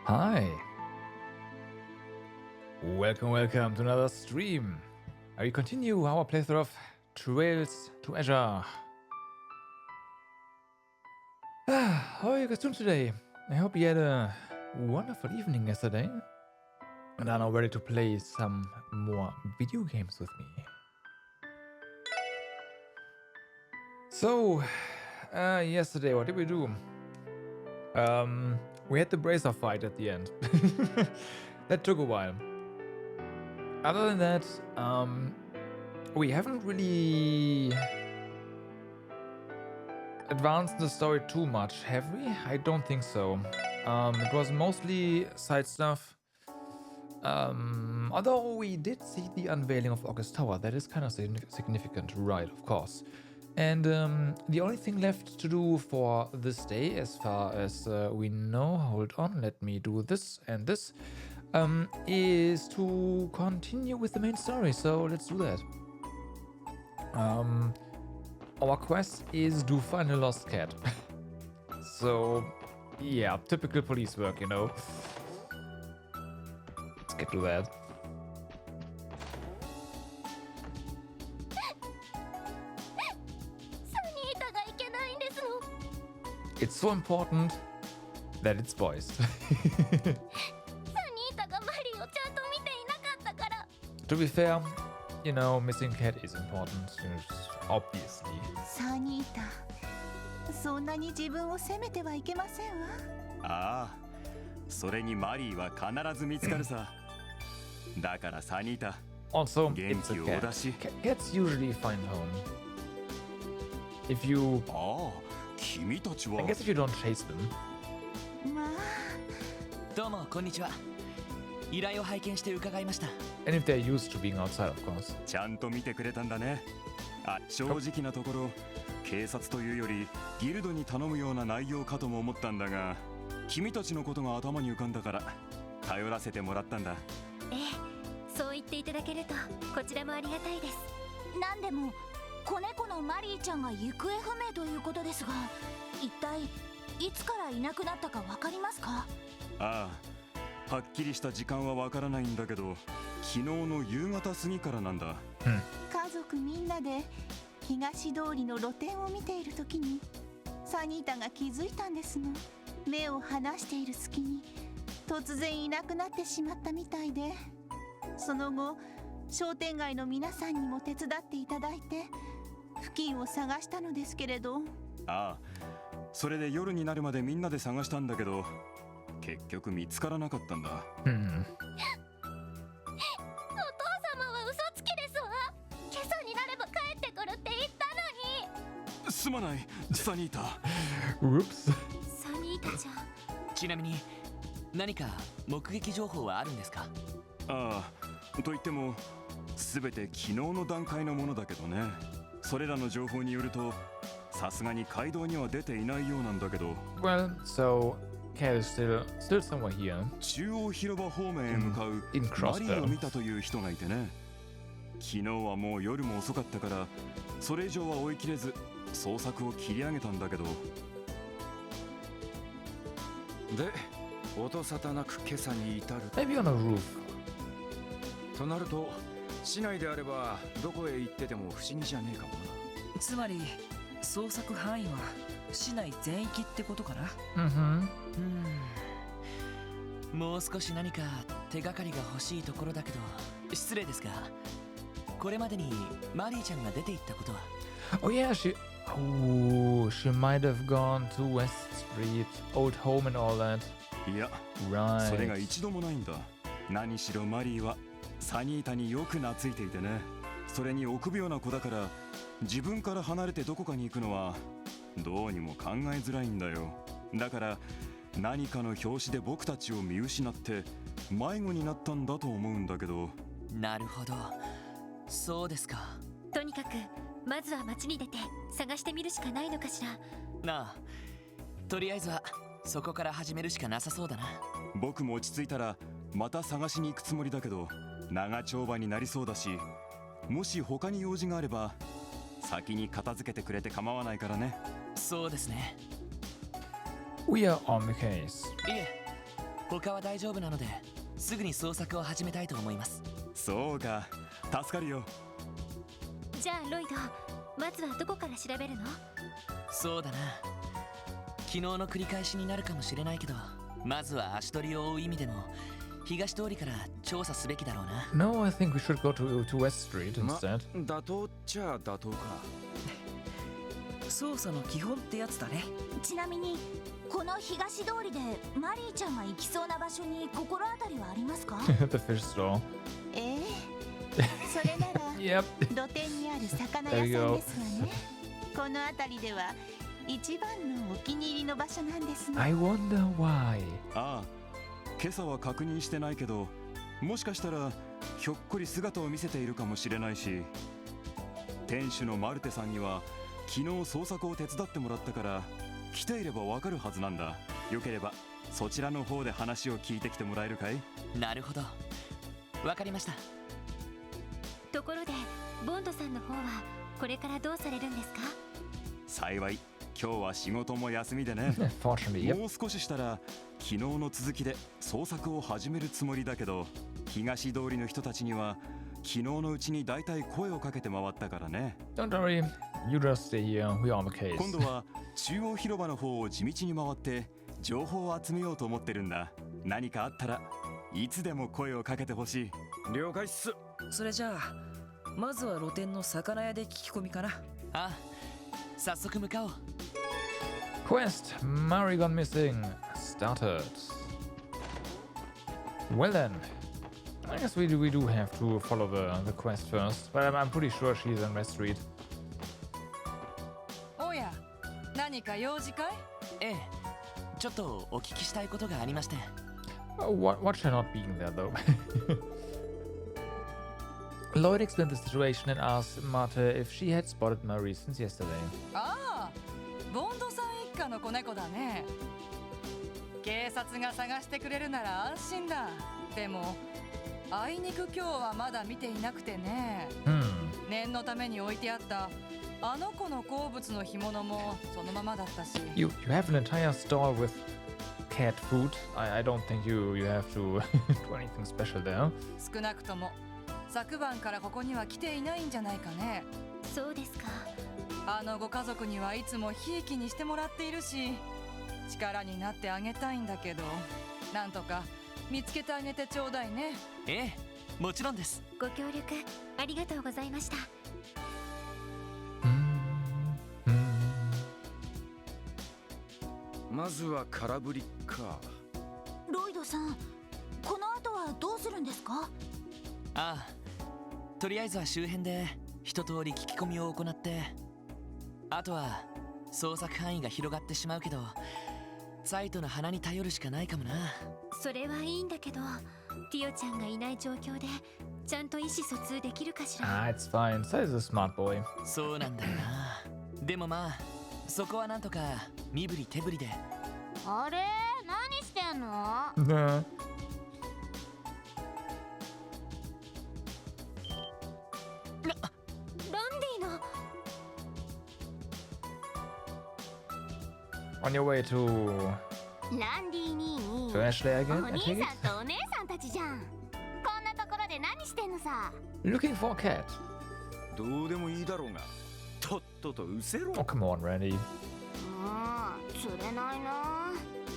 Hi. Welcome to another stream. We continue our playthrough of Trails to Azure. How are you guys doing today? I hope you had a wonderful evening yesterday and are now ready to play some more video games with me. So, yesterday, what did we do? We had the bracer fight at the end. That took a while. Other than that, we haven't really advanced the story too much, have we? I don't think so. It was mostly side stuff. Although we did see the unveiling of August Tower, that is kind of significant, right? Of course. And the only thing left to do for this day, as far as we know, hold on, let me do this and this, is to continue with the main story. So let's do that. Our quest is to find a lost cat. So, yeah, typical police work, you know. Let's get to that. It's so important that it's voiced. To be fair, you know, missing cat is important, obviously. サニータ、そんなに自分を責めてはいけませんわ。ああ、それにマリーは必ず見つかるさ。だからサニータ、 Also, 元 it's a 気を cat. 出し。Cats usually find home. If you... ああ、君たちは I guess if you don't chase them. まあ、どうもこんにちは。依頼を拝見して伺いました。And if they're used to being outside, of course. ちゃんと見てくれたんだね。あ、正直なところ、警察というよりギルドに頼むような内容かとも思ったんだが、君たちのことが頭に浮かんだから頼らせてもらったんだ。ええ、そう言っていただけるとこちらもありがたいです。なんでも子猫のマリーちゃんが行方不明ということですが、一体いつからいなくなったかわかりますか？ああ、はっきりした時間はわからないんだけど、昨日の夕方過ぎからなんだ。家族みんなで東通りの露店を見ているときにサニータが気づいたんですの。目を離している隙に突然いなくなってしまったみたいで、その後商店街の皆さんにも手伝っていただいて付近を探したのですけれど。ああ、それで夜になるまでみんなで探したんだけど、結局見つからなかったんだ。お父様は嘘つきですわ。今朝になれば帰ってくるって言ったのに。すまないサニータ。 Whoops. サニータちゃん、ちなみに何か目撃情報はあるんですか？ああ、と言っても全て昨日の段階のものだけどね。それらの情報によると、さすがに街道には出ていないようなんだけど。 Well, so cat is still somewhere here. 中央広場方面へ向かう In マ Crossbow. リーを見たという人がいてね。昨日はもう夜も遅かったから、それ以上は追い切れず捜索を切り上げたんだけど。で、音沙汰なく今朝に至る Maybe on a roof. となると、市内であればどこへ行ってても不思議じゃねえかもな。つまり捜索範囲は市内全域ってことかな。Mm-hmm. もう少し何か手がかりが欲しいところだけど、失礼ですが、これまでにマリーちゃんが出て行ったことは？ Oh yeah, she might have gone to West Street, old home and all that. いや、 Right. それが一度もないんだ。何しろマリーはサニータによく懐いていてね。それに臆病な子だから、自分から離れてどこかに行くのはどうにも考えづらいんだよ。だから何かの拍子で僕たちを見失って迷子になったんだと思うんだけど。なるほど、そうですか。とにかくまずは街に出て探してみるしかないのかしら。なあ、とりあえずはそこから始めるしかなさそうだな。僕も落ち着いたらまた探しに行くつもりだけど、長丁場になりそうだし、もし他に用事があれば先に片付けてくれて構わないからね。そうですね。We are on the case. いえ、他は大丈夫なのですぐに捜索を始めたいと思います。そうか、助かるよ。じゃあロイド、まずはどこから調べるの？そうだな、昨日の繰り返しになるかもしれないけど、まずは足取りを追う意味でも東通りから調査すべきだろうな。 No, I think we should go to West Street ま instead. 妥当っちゃ妥当か。捜査の基本ってやつだね。ちなみにこの東通りでマリーちゃんが行きそうな場所に心当たりはありますか？ The fish store. それなら Yep. 露店にある魚屋さんですわね。この辺りでは一番のお気に入りの場所なんですね。 I wonder why. ああ、今朝は確認してないけど、もしかしたらひょっこり姿を見せているかもしれないし、店主のマルテさんには昨日捜索を手伝ってもらったから、来ていればわかるはずなんだ。よければそちらの方で話を聞いてきてもらえるかい？なるほど、わかりました。ところでボンドさんの方はこれからどうされるんですか？幸い今日は仕事も休みでね。 Fortunately, yep. もう少ししたら昨日の続きで捜索を始めるつもりだけど、東通りの人たちには昨日のうちにだいたい声をかけて回ったからね。 Don't worry, you just stay here. We are on the case. 今度は中央広場の方を地道に回って情報を集めようと思ってるんだ。何かあったらいつでも声をかけてほしい。了解っす。それじゃあまずは露店の魚屋で聞き込みかな。ああ、早速向かおう。 Quest Mary gone missing started. Well then, I guess we do have to follow the quest first, but I'm pretty sure she's on West Street. おや、何か用事かい？ええ、ちょっとお聞きしたいことがありまして。Watch her not being there though. Lloyd explained the situation and asked Marta if she had spotted Mary since yesterday. ああ、ボンドさん一家の子猫だね。警察が探してくれるなら安心だ。でもあいにく今日はまだ見ていなくてね。念のために置いてあったあの子の好物の干物もそのままだったし。 You have an entire store with cat food. I don't think you have to do anything special there. 少なくとも昨晩からここには来ていないんじゃないかね。そうですか。あのご家族にはいつもひいきにしてもらっているし、力になってあげたいんだけど、なんとか見つけてあげてちょうだいね。ええ、もちろんです。ご協力ありがとうございました。まずは空振りか。ロイドさん、この後はどうするんですか？ああ、とりあえずは周辺で一通り聞き込みを行って、あとは捜索範囲が広がってしまうけど、サイトの鼻に頼るしかないかもな。それはいいんだけど、ティオちゃんがいない状況でちゃんと意思疎通できるかしら。It's fine. Sai is a smart boy. そうなんだよな。でもまあそこはなんとか身振り手振りで。あれ、何してんの？Nah. ランディの On your way to ランディ兄に Ashley お again, I 兄 take it? さんとお姉さんたちじゃん。こんなところで何してんのさ。 Looking for a cat. どうでもいいだろうが。とっととうせろ。 Oh, come on, Randy. もう釣れないな。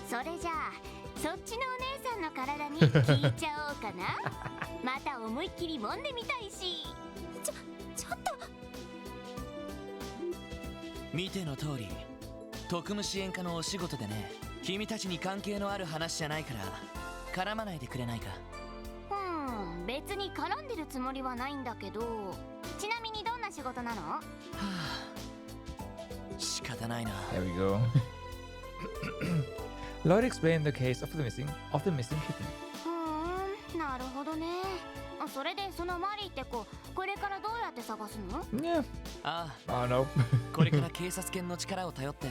それじゃあそっちのお姉さんの体に聞いちゃおうかな。また思いっきり揉んでみたいし。ちょっと見ての通り特務支援課のお仕事でね。君たちに関係のある話じゃないから絡まないでくれないか。別に絡んでるつもりはないんだけど。ちなみにどんな仕事なの？はあ、仕方ないな。 There we go. Lloyd explained the case of the missing kitten. なるほどね。それでそのマリーって子、これからどうやって探すの？ Yeah. あ Oh no. これから警察犬の力を頼って。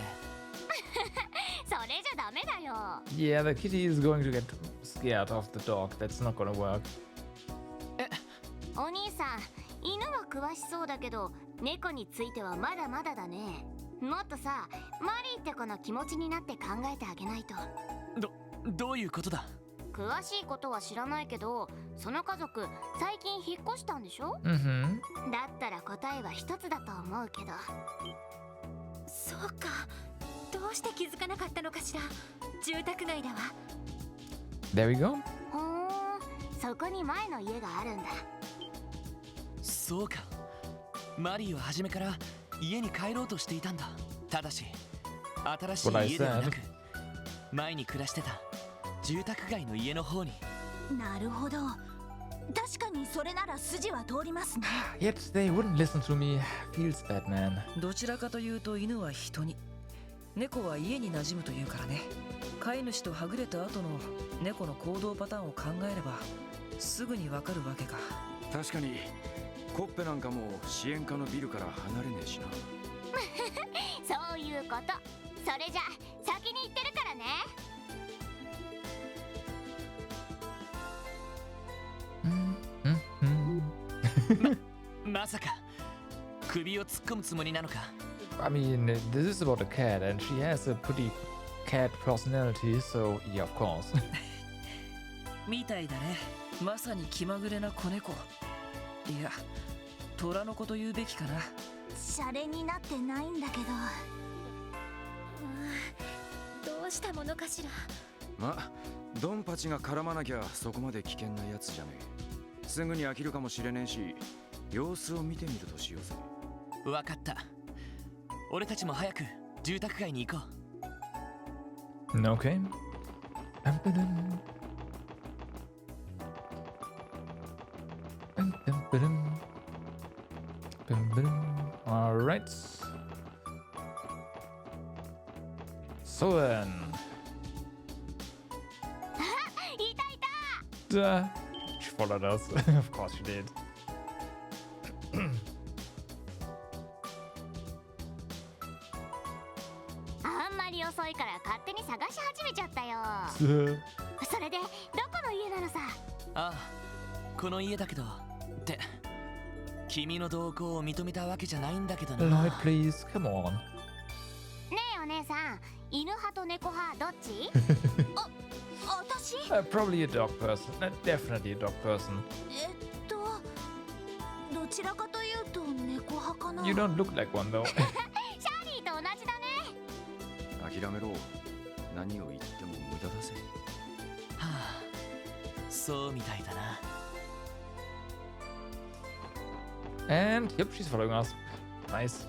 それじゃダメだよ。 Yeah, the kitty is going to get scared of the dog. That's not gonna work. お兄さん、犬は詳しそうだけど猫についてはまだまだだね。もっとさ、マリーって子の気持ちになって考えてあげないと。どういうことだ？詳しいことは知らないけど、その家族最近引っ越したんでしょ。 Mhm. だったら答えは一つだと思うけど。そうか、どうして気づかなかったのかしら。住宅街だわ。 There we go. ほーん、そこに前の家があるんだ。そうか。マリーは初めから家に帰ろうとしていたんだ。ただし新しい What I 家ではな said. く、前に暮らしてた住宅街の家の方に。なるほど。確かにそれなら筋は通りますね。 Yet they wouldn't listen to me. Feels bad, man. どちらかというと犬は人に、猫は家に馴染むというからね。飼い主とはぐれた後の猫の行動パターンを考えればすぐにわかるわけか。確かにコッペなんかも支援課のビルから離れねえしな。そういうこと。それじゃ先に行ってるからね。まさか首を突っ込むつもりなのか。 I mean, this is about a cat, and she has a pretty cat personality, so yeah, of course. みたいだね。まさに気まぐれな子猫。いや、虎の子と言うべきかな。シャレになってないんだけど。どうしたものかしら。ま、ドンパチが絡まなきゃそこまで危険なやつじゃねえ。すぐに飽きるかもしれねえし、様子を見てみるとしようぜ。わかった。俺たちも早く住宅街に行こう。Okay. Alright. So then. いたいた。 She followed us. Of course she did. あんまり遅いから勝手に探し始めちゃったよ。それでどこの家なのさ。ああ、この家だけど。って君の同行を認めたわけじゃないんだけど Lloyd, な。 please, come on. ねえお姉さん、犬派と猫派どっち？私Probably a dog person. Definitely a dog person. どちらかというと猫派かな。 You don't look like one though. シャーリーと同じだね。諦めろ。何を言っても無駄だぜ。はあ、そうみたいだな。And yep, she's following us. Nice.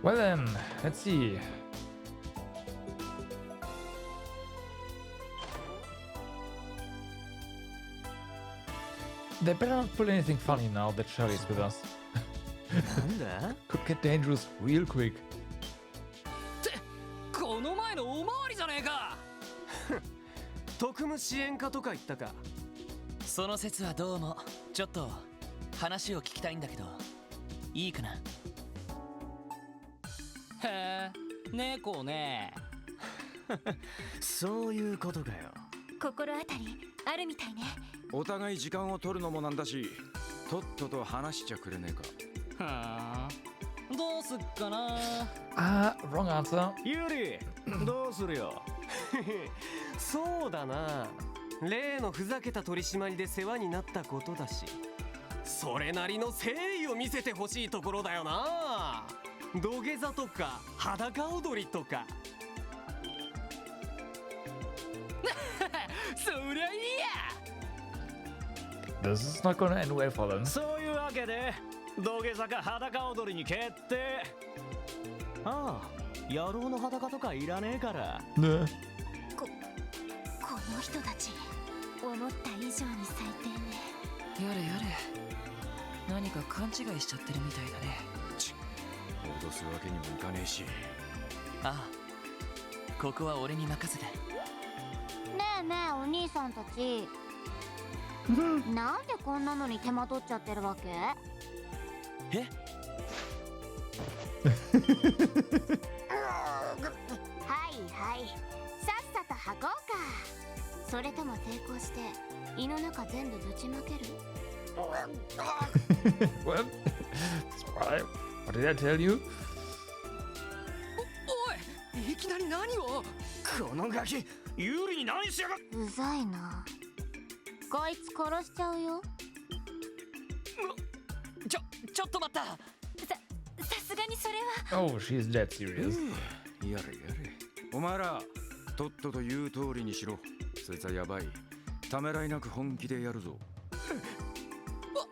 Well then, let's see. They better not pull anything funny now that Shirley's with us. なんだ Could get dangerous real quick. この前のおまわりじゃねえか。特務支援課とか言ったか。その説はどうも。ちょっと話を聞きたいんだけどいいかな。へえ、猫ね。そういうことかよ。心当たりあるみたいね。お互い時間を取るのもなんだし、とっとと話しちゃくれねえか。はあ、どうすっかな。Ah, wrong answer. ユリ、どうするよ。そうだな。例のふざけた取り締まりで世話になったことだし、それなりの誠意を見せてほしいところだよな。土下座とか裸踊りとか。そりゃいいや。 This is not gonna end well for them. そういうわけで土下座か裸踊りに決定。ああ、野郎の裸とかいらねえから。この人たち思った以上に最低ね。やれやれ。何か勘違いしちゃってるみたいだね。脅すわけにもいかねえし。ああ、ここは俺に任せて。ねえねえお兄さんたち、なんでこんなのに手間取っちゃってるわけ？え？はいはい、さっさと履こうか。それとも抵抗して胃の中全部ぶちまける？ What? What did I tell you? おい、いきなり何を。このガキ有利に何しやがっ。うざいな。こいつ殺しちゃうよ。ちょっと待った。さすがにそれは。 Oh, she's dead serious. やれやれ。お前らとっとと言う通りにしろ。そいつはやばい。ためらいなく本気でやるぞ。わ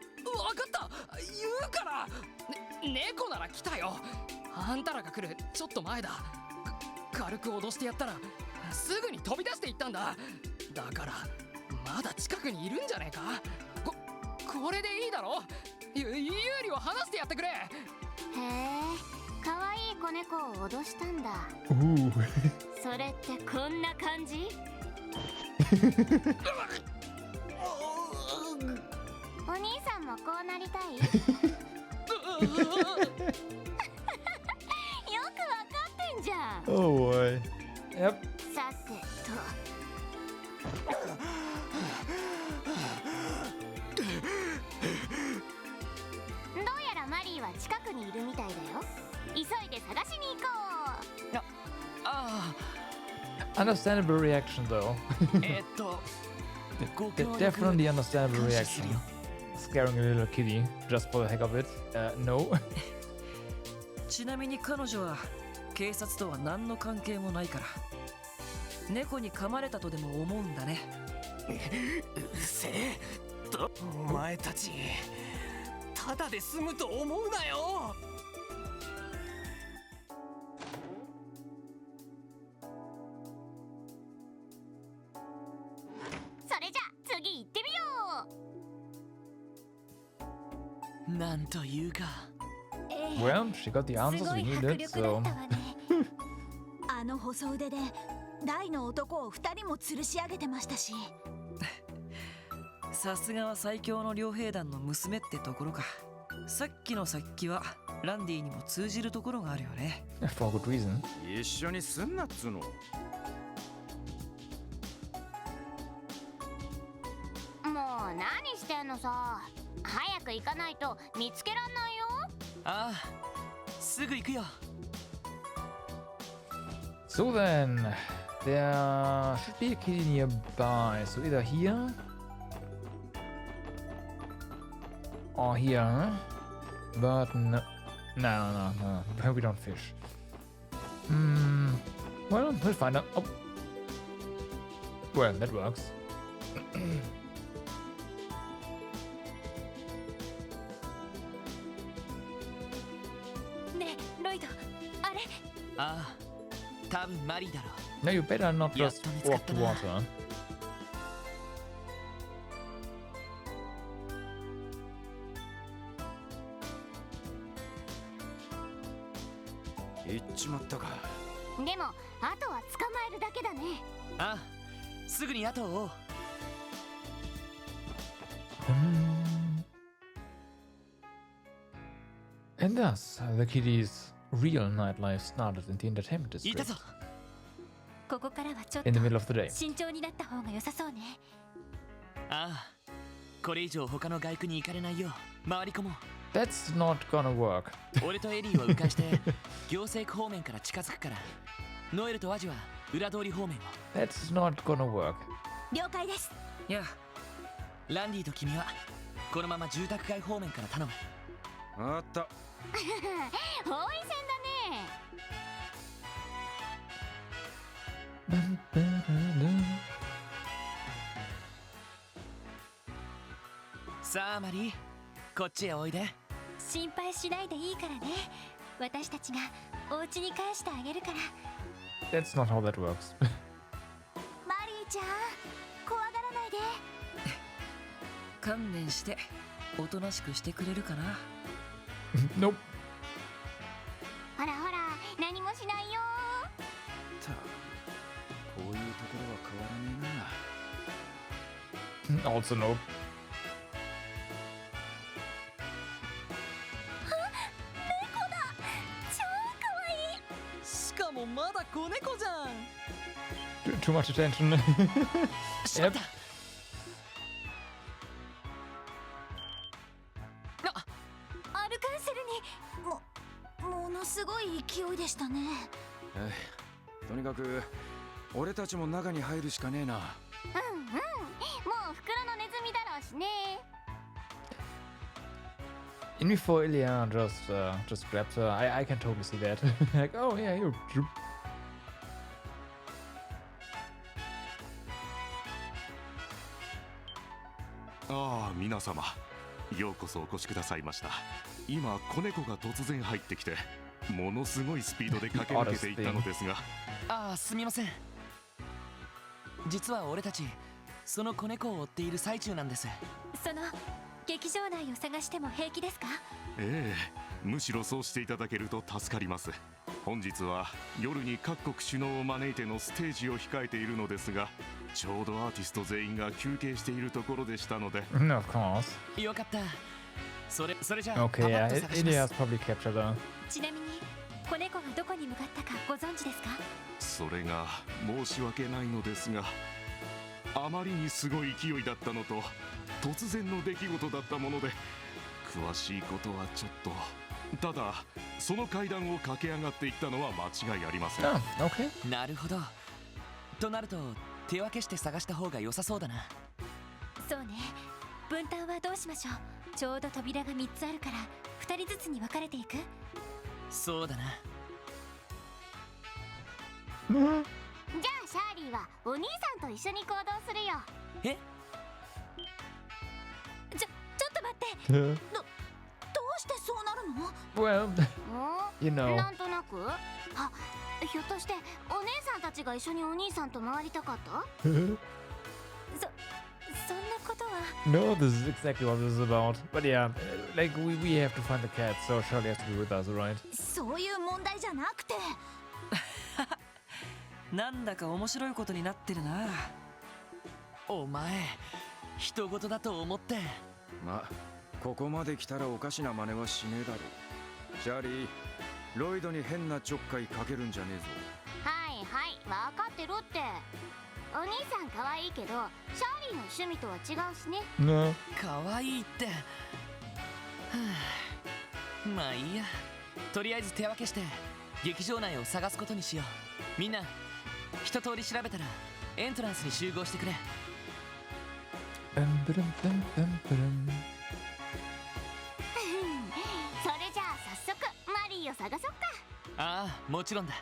かった。言うから。猫なら来たよ。あんたらが来るちょっと前だ。軽く脅してやったらすぐに飛び出していったんだ。だからまだ近くにいるんじゃねえか。これでいいだろ。有利を話してやってくれ。へえ、可愛い子猫を脅したんだ。 Ooh. それってこんな感じ？お兄さんもこうなりたい？よくわかってんじゃん。 Oh boy. Yep. さてと。どうやらマリーは近くにいるみたいだよ。急いで探しに行こあ Understandable reaction though. ご協力 Definitely understandable 感謝す reaction. るよ。 Scaring a little kitty just for the heck of it. No. ちなみに彼女は警察とは何の関係もないから猫に噛まれたとでも思うんだね。うるせえ。お前たちただで済むと思うなよ。う。それじゃ次行ってみよう。なんというか。Well, she got the す answers ご we い迫 needed, 力だ so ったわね。あの細腕で大の男を2人も吊るし上げてましたし。さすがは最強の両兵団の娘ってところか。さっきの殺気はランディにも通じるところがあるよね。for good reason. 一緒にすんなっつうの。もう何してんのさ。早く行かないと見つけらんないよ。ああ、すぐ行くよ。So then, there should be a kitty nearby. So either here or here, huh? But no, no. We don't fish. Well, we'll find out. Oh. Well, that works. ねえロイド、あれ。ああ、多分マリーだろ Now you better not Yeah, just don't walk expect to that. water. 行っちまったか。でもあとは捕まえるだけだね。ああ、すぐに後を追おう。And thus, the kitty's real nightlife started in the entertainment いた district ぞ。ここからはちょっと in the middle of the day. 慎重になった方が良さそうね。ああ、これ以上他の外区に行かれないよう回り込もう。 That's not gonna work. 俺とエリーを迂回して行政区方面から近づくから、ノエルとワジは裏通り方面を。 That's not gonna work. 了解です。いや、ランディと君はこのまま住宅街方面から頼む。あった。包囲戦だね。さあマリー、こっちへおいで。心配しないでいいからね。私たちがお家に返してあげるから。 That's not how that works. マリーちゃん、怖がらないで。観念しておとなしくしてくれるかな。Nope. ほらほら、何もしないよ。たこういうところは変わらねえな。 Also nope. しかもまだ子猫じゃん。 Too much attention. しまった。アルカンセルにものすごい勢いでしたね。とにかく俺たちも中に入るしかねえな。うんうん、もう袋のネズミだろうしね。 And before Ilya just grabs her, I can totally see that. Like, oh yeah, you. ああ、皆様ようこそお越しくださいました。今子猫が突然入ってきてものすごいスピードで駆け抜けていったのですがああ、すみません。実は俺たちその子猫を追っている最中なんです。その劇場内を探しても平気ですか？ええ、むしろそうしていただけると助かります。本日は夜に各国首脳を招いてのステージを控えているのですが、ちょうどアーティスト全員が休憩しているところでしたので。No, of course. よかった。それじゃあ Okay, パパ yeah, ッと探しま Ilya's す。 probably captured her. ちなみに子猫がどこに向かったかご存知ですか？それが申し訳ないのですが、あまりにすごい勢いだったのと突然の出来事だったもので詳しいことはちょっと。ただその階段を駆け上がっていったのは間違いありません。 Oh, okay. なるほど。となると手分けして探した方が良さそうだな。そうね。分担はどうしましょう？ちょうど扉が3つあるから2人ずつに分かれていく？そうだな。じゃあシャーリーはお兄さんと一緒に行動するよ。え？ちょっと待って。どうしてそうなるの？ Well, ん you know. なんとなく。あ、ひょっとしてお姉さんたちが一緒にお兄さんと回りたかった？そんなことは。 No, this is exactly what this is about. But yeah, like we have to find the cat, so Shirley has to be with us, right? そういう問題じゃなくて。なんだか面白いことになってるな。お前人事だと思って。まあここまで来たらおかしな真似はしねえだろう。シャーリー、ロイドに変なちょっかいかけるんじゃねえぞ。はいはい分かってるって。お兄さん可愛いけどシャーリーの趣味とは違うしね。 No. 可愛いって。はあ、まあいいや。とりあえず手分けして劇場内を探すことにしよう。みんな一通り調べたらエントランスに集合してくれ。Bum, ba-dum, bum, bum, ba-dum. それじゃあ早速マリーを探そっか。ああ、もちろんだ。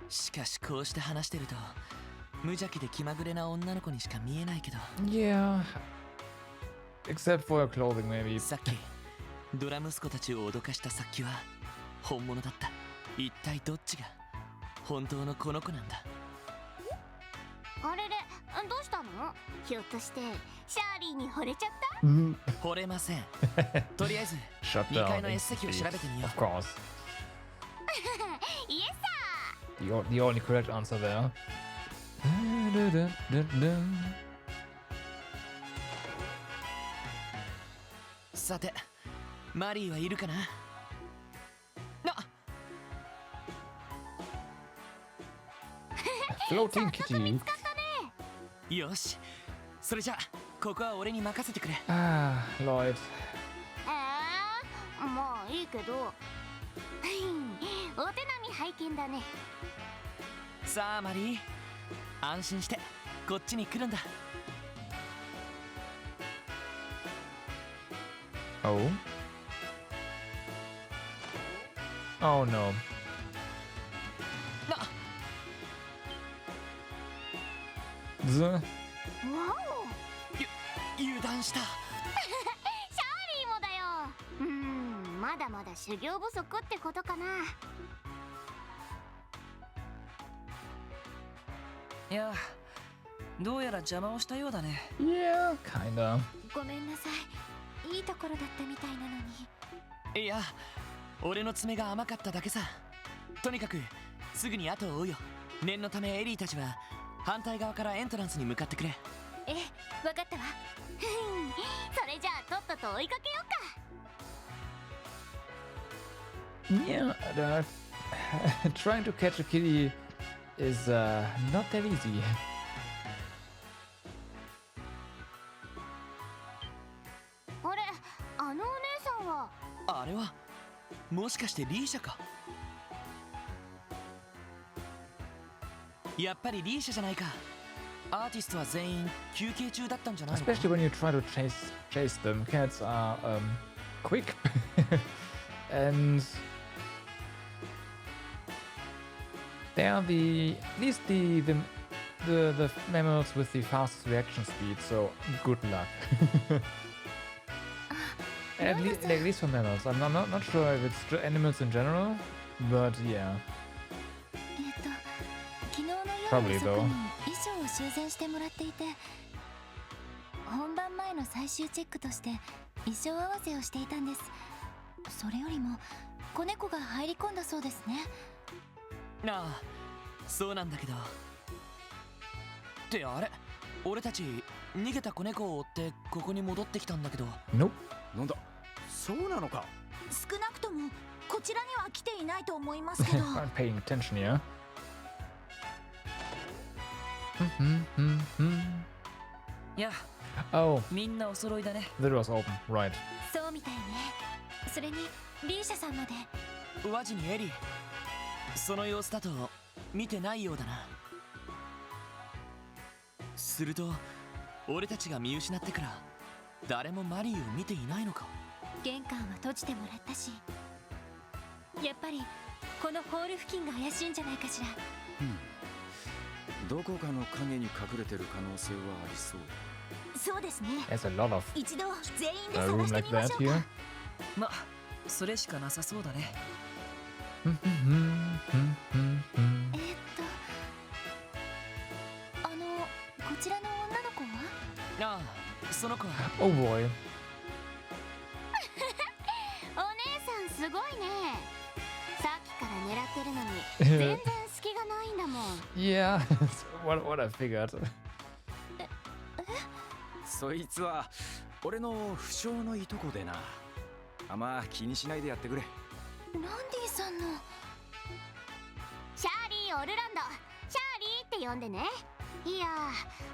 しかしこうして話してると無邪気で気まぐれな女の子にしか見えないけど。 Yeah. Except for her clothing, maybe. さっきドラ息子たちを脅かした殺気は本物だった。一体どっちが本当のこの子なんだ？あれれ、どうしたの？ひょっとしてシャーリーに惚れちゃった？ 惚れません。とりあえず Shut 2 down. 階の S 席を調べてみよ Of course. イエスさ The only correct answer there. さてマリーはいるかな。Floating kitty. よし、それじゃあここは俺に任せてくれ。Ah, Lloyd. まあいいけどお手並み拝見だね。さあマリー、安心してこっちに来るんだ。Oh. Oh no. ずわお油断した。シャーリーもだよ。まだまだ修行不足ってことかな。いや、どうやら邪魔をしたようだね。 Yeah, kinda. ごめんなさい。いいところだったみたいなのに。いや、俺の爪が甘かっただけさ。とにかくすぐに後を追うよ。念のためエリーたちは反対側からエントランスに向かってくれ。ええ、わかったわ。それじゃあとっとと追いかけようか。 Yeah, trying to catch a kitty is not that easy. あれ、あのお姉さんは。あれはもしかしてリーシャか。やっぱりリーシャじゃないか。アーティストは全員休憩中だったんじゃないのか。 Especially when you try to chase them. Cats are quick. And they are at least the mammals with the fastest reaction speed, so good luck. at least for mammals. I'm not sure if it's animals in general, but yeah. 昨日の夜 Probably 遅く though. に衣装を修繕してもらっていて、本番前の最終チェックとして衣装合わせをしていたんです。それよりも子猫が入り込んだそうですね。ああ、そうなんだけど。ってあれ、俺たち逃げた子猫を追ってここに戻ってきたんだけど。 Nope. なんだ、そうなのか。少なくともこちらには来ていないと思いますけど。 I'm paying attention here. いや、 Oh, みんなお揃いだね。 the door's open. Right. そうみたいね。それにリーシャさんまで。ワジにエリー、その様子だと見てないようだな。すると俺たちが見失ってから誰もマリーを見ていないのか。玄関は閉じてもらったし、やっぱりこのホール付近が怪しいんじゃないかしら。どこかの影に隠れてる可能性はありそう。そうですね。 There's a lot of 一度全員で a 探 room して like みま that しょう here. か。ま、それしかなさそうだね。あの、こちらの女の子は？ああ、その子は Oh boy. お姉さんすごいね。さっきから狙ってるのに全然隙がないんだもん。Yeah, that's what I figured. そいつは俺の不詳のいとこでな。あんま気にしないでやってくれ。ランディさんの。シャーリー・オルランド、シャーリーって呼んでね。いや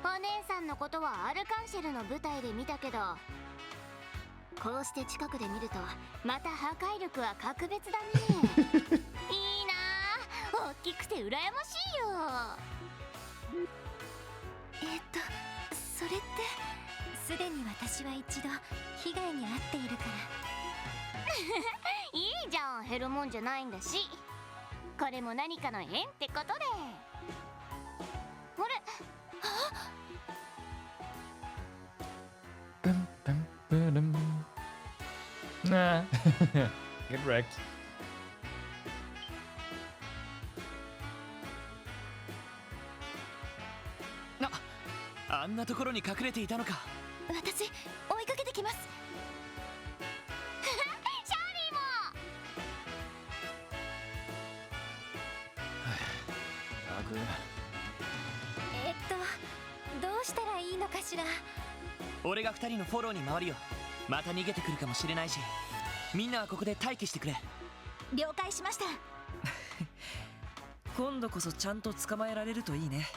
ー、お姉さんのことはアルカンシェルの舞台で見たけど、こうして近くで見るとまた破壊力は格別だね。いいなー、大きくて羨ましいよ。それってすでに私は一度被害に遭っているから。いいじゃん、減るもんじゃないんだし。これも何かの縁ってことで。あれ、 Nah. Get wrecked. あんなところに隠れていたのか。私追いかけてきます。シャーリーも。どうしたらいいのかしら。俺が2人のフォローに回るよ。また逃げてくるかもしれないし、みんなはここで待機してくれ。了解しました。今度こそちゃんと捕まえられるといいね。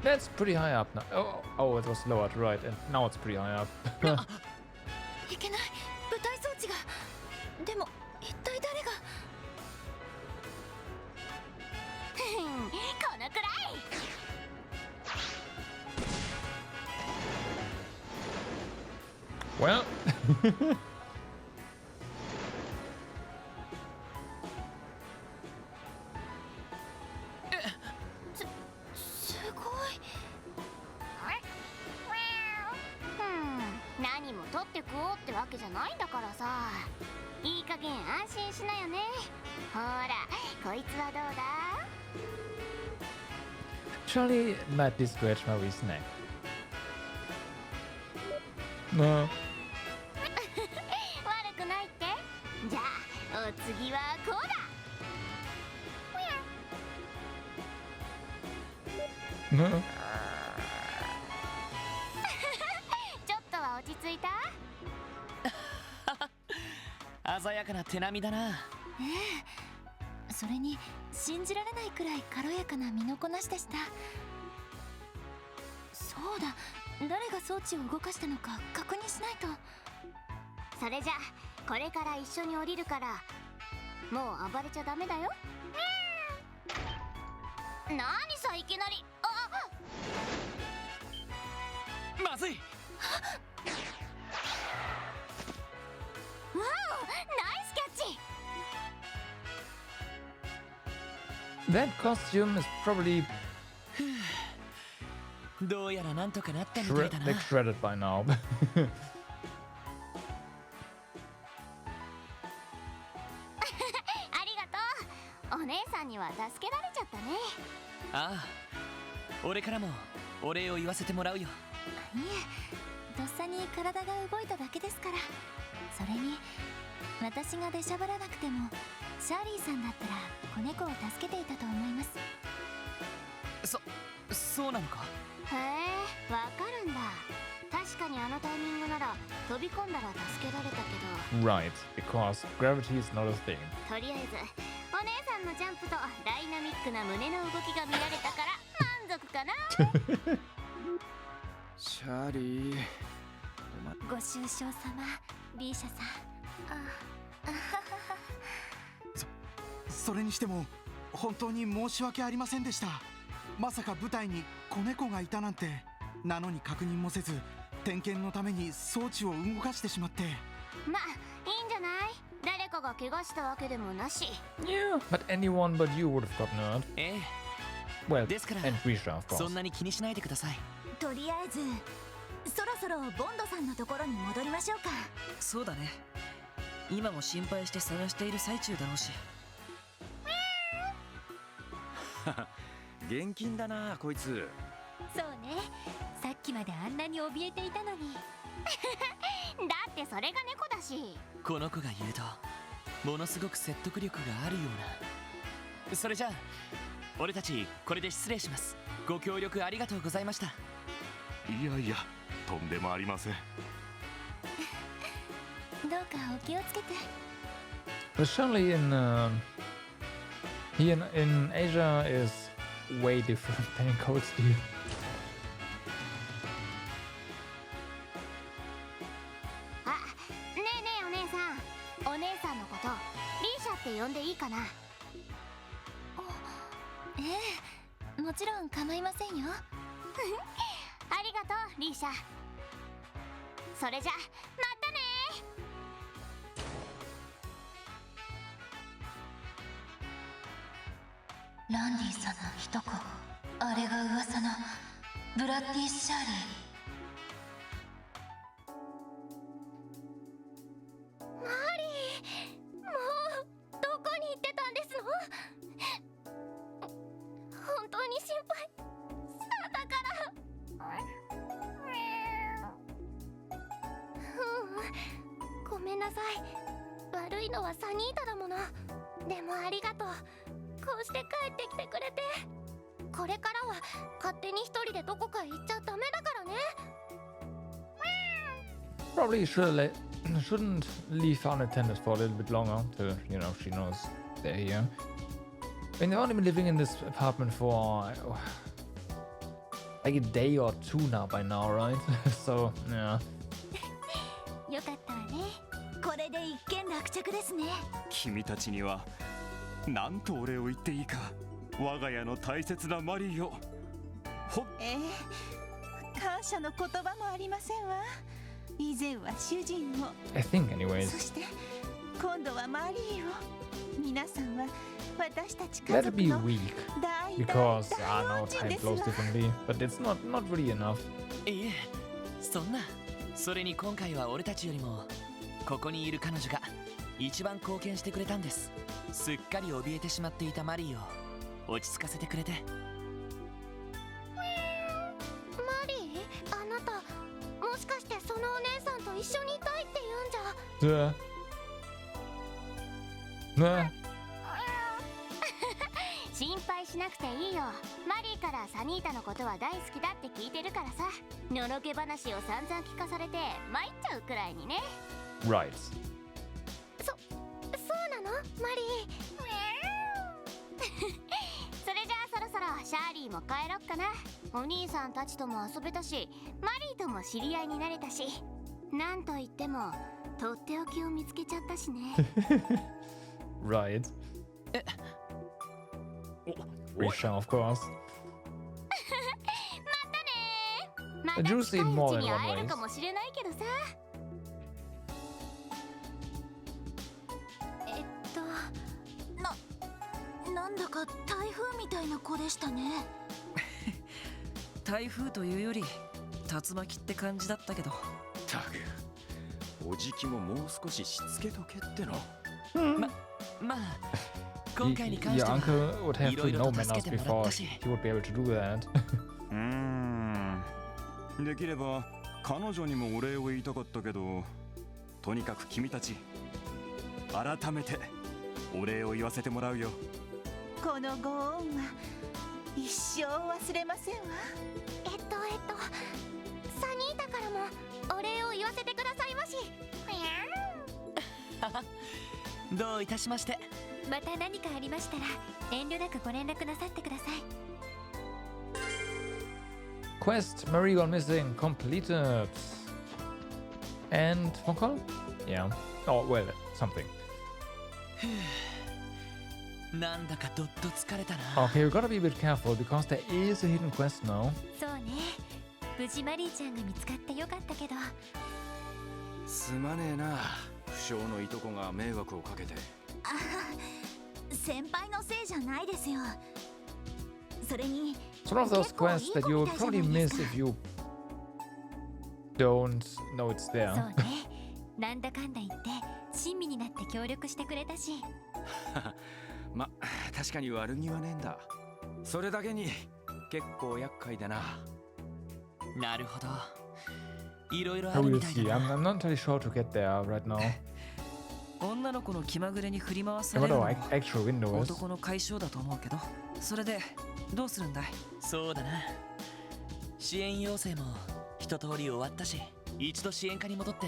That's pretty high up now. Oh, it was lowered, right? And now it's pretty high up. いけない、舞台装置が。でも一体誰が。このくらい。 Well. すごい。何も取って食おうってわけじゃないんだからさ。いい加減安心しなよね。ほら、こいつはどうだ。 Shirley lightly scratched Marie's neck. No. 悪くないって。じゃあお次はこうだ。 No. ちょっとは落ち着いた？鮮やかな手並みだな。それに信じられないくらい軽やかな身のこなしでした。そうだ、誰が装置を動かしたのか確認しないと。それじゃこれから一緒に降りるからもう暴れちゃダメだよ。何さいきなり。まずい。わお、ナイスキャッチ。That costume is probably どうやらなんとかなったみたいだな。like shredded by now. ありがとう。お姉さんには助けられちゃったね。ああ、俺からもお礼を言わせてもらうよ。いえ、とっさに体が動いただけですから。それに私が出しゃばらなくてもシャーリーさんだったら子猫を助けていたと思います。そうなのか。へえ、わかるんだ。確かにあのタイミングなら飛び込んだら助けられたけど。 Right, because gravity is not a thing. とりあえずお姉さんのジャンプとダイナミックな胸の動きが見られたから満足かな。シャーリー、ご愁傷様、リーシャさん。それにしても本当に申し訳ありませんでした。まさか舞台に子猫がいたなんて。なのに確認もせず点検のために装置を動かしてしまって。まあいいんじゃない。誰かが怪我したわけでもなし。 Yeah, but anyone but you would have gotten hurt. ええ。 Well, ですから and Risha, of course. そんなに気にしないでください。とりあえずそろそろボンドさんのところに戻りましょうか。そうだね。今も心配して探している最中だろうし。現金だなこいつ。そうね、さっきまであんなに怯えていたのに。だってそれが猫だし。この子が言うとものすごく説得力があるような。それじゃあ俺たちこれで失礼します。ご協力ありがとうございました。いやいや、とんでもありません。どうかお気をつけて。 But Shirley in Asia is way different than in Cold Steel. あ、ねえねえお姉さん。お姉さんのことリーシャって呼んでいいかな。ええ、もちろん構いませんよ。ありがとうリーシャ。それじゃまたね。ランディさんの一子、あれが噂のブラッディ・シャーリー。マリー、もうどこに行ってたんですの。本当に心配しただから。ごめんなさい。悪いのはサニータだもの。でもありがとう。こうして帰ってきてくれて。これからは勝手に一人でどこか行っちゃダメだからね。Probably shouldn't leave unattended for a little bit longer till, you know, she knows they're here. I mean, they've only been living in this apartment for like a day or two now by now, right? So, yeah. よかったわね。これで一件落着ですね。君たちには何とお礼を言っていいか。我が家の大切なマリーを感謝の言葉もありませんわ。以前は主人を、 I think, anyways. そして今度はマリーを。皆さんは私たち家 Let it 族 be の weak 大 because 大 I 大 know 恩人 time です flows わ。 differently, but it's not really enough. いえ、そんな。それに今回は俺たちよりもここにいる彼女が一番貢献してくれたんです。すっかり怯えてしまっていたマリーを落ち着かせてくれて。マリー、あなたもしかしてそのお姉さんと一緒にいたいって言うんじゃ。心配しなくていいよ。マリーからサニータのことは大好きだって聞いてるからさ。のろけ話を散々聞かされて参っちゃうくらいにね。 Right. そうなのマリー。それじゃあそろそろシャーリーも帰ろっかな。お兄さんたちとも遊べたし、マリーとも知り合いになれたし、なんといってもとっておきを見つけちゃったしね。Right. Risha, of course. また I 近 do いう see more ち than に one 会える ways. かもしれないけどさ。なんだか台風みたいな子でしたね。台風というより竜巻って感じだったけど。たくおじきももう少ししつけとけっての。まあ今回に関して Your は uncle would have いろ to いろ know と助 manners けてもらっ before たし。 he would be able to do that. できれば彼女にもお礼を言いたかったけど、とにかく君たち改めてお礼を言わせてもらうよ。このご恩は一生忘れませんわ。サニータからもお礼を言わせてくださいまし。どういたしまして。また何かありましたら遠慮なくご連絡なさってください。 Quest Marie gone missing completed. And phone call? Yeah. Oh, well, something. なんだかどっと疲れたな。 Okay, we gotta be a bit careful because there is a hidden quest now. そうね。無事マリーちゃんが見つかってよかったけど。すまねえな、不詳のいとこが迷惑をかけて。先輩のせいじゃないですよ。それに It's one of those quests that you'll probably miss if you don't know it's そう there. ね。なんだかんだ言って親身になって協力してくれたし。ま、確かに悪気はねえんだ。それだけに結構厄介だな。なるほど。いろいろあ I る will みたい see. だ I'm な。 not entirely sure to get there right now. 女の子の気まぐれに振り回さ I れ wonder るの what も actual window is. 男の解消だと思うけど。それでどうするんだい？そうだな。支援要請も一通り終わったし、一度支援課に戻って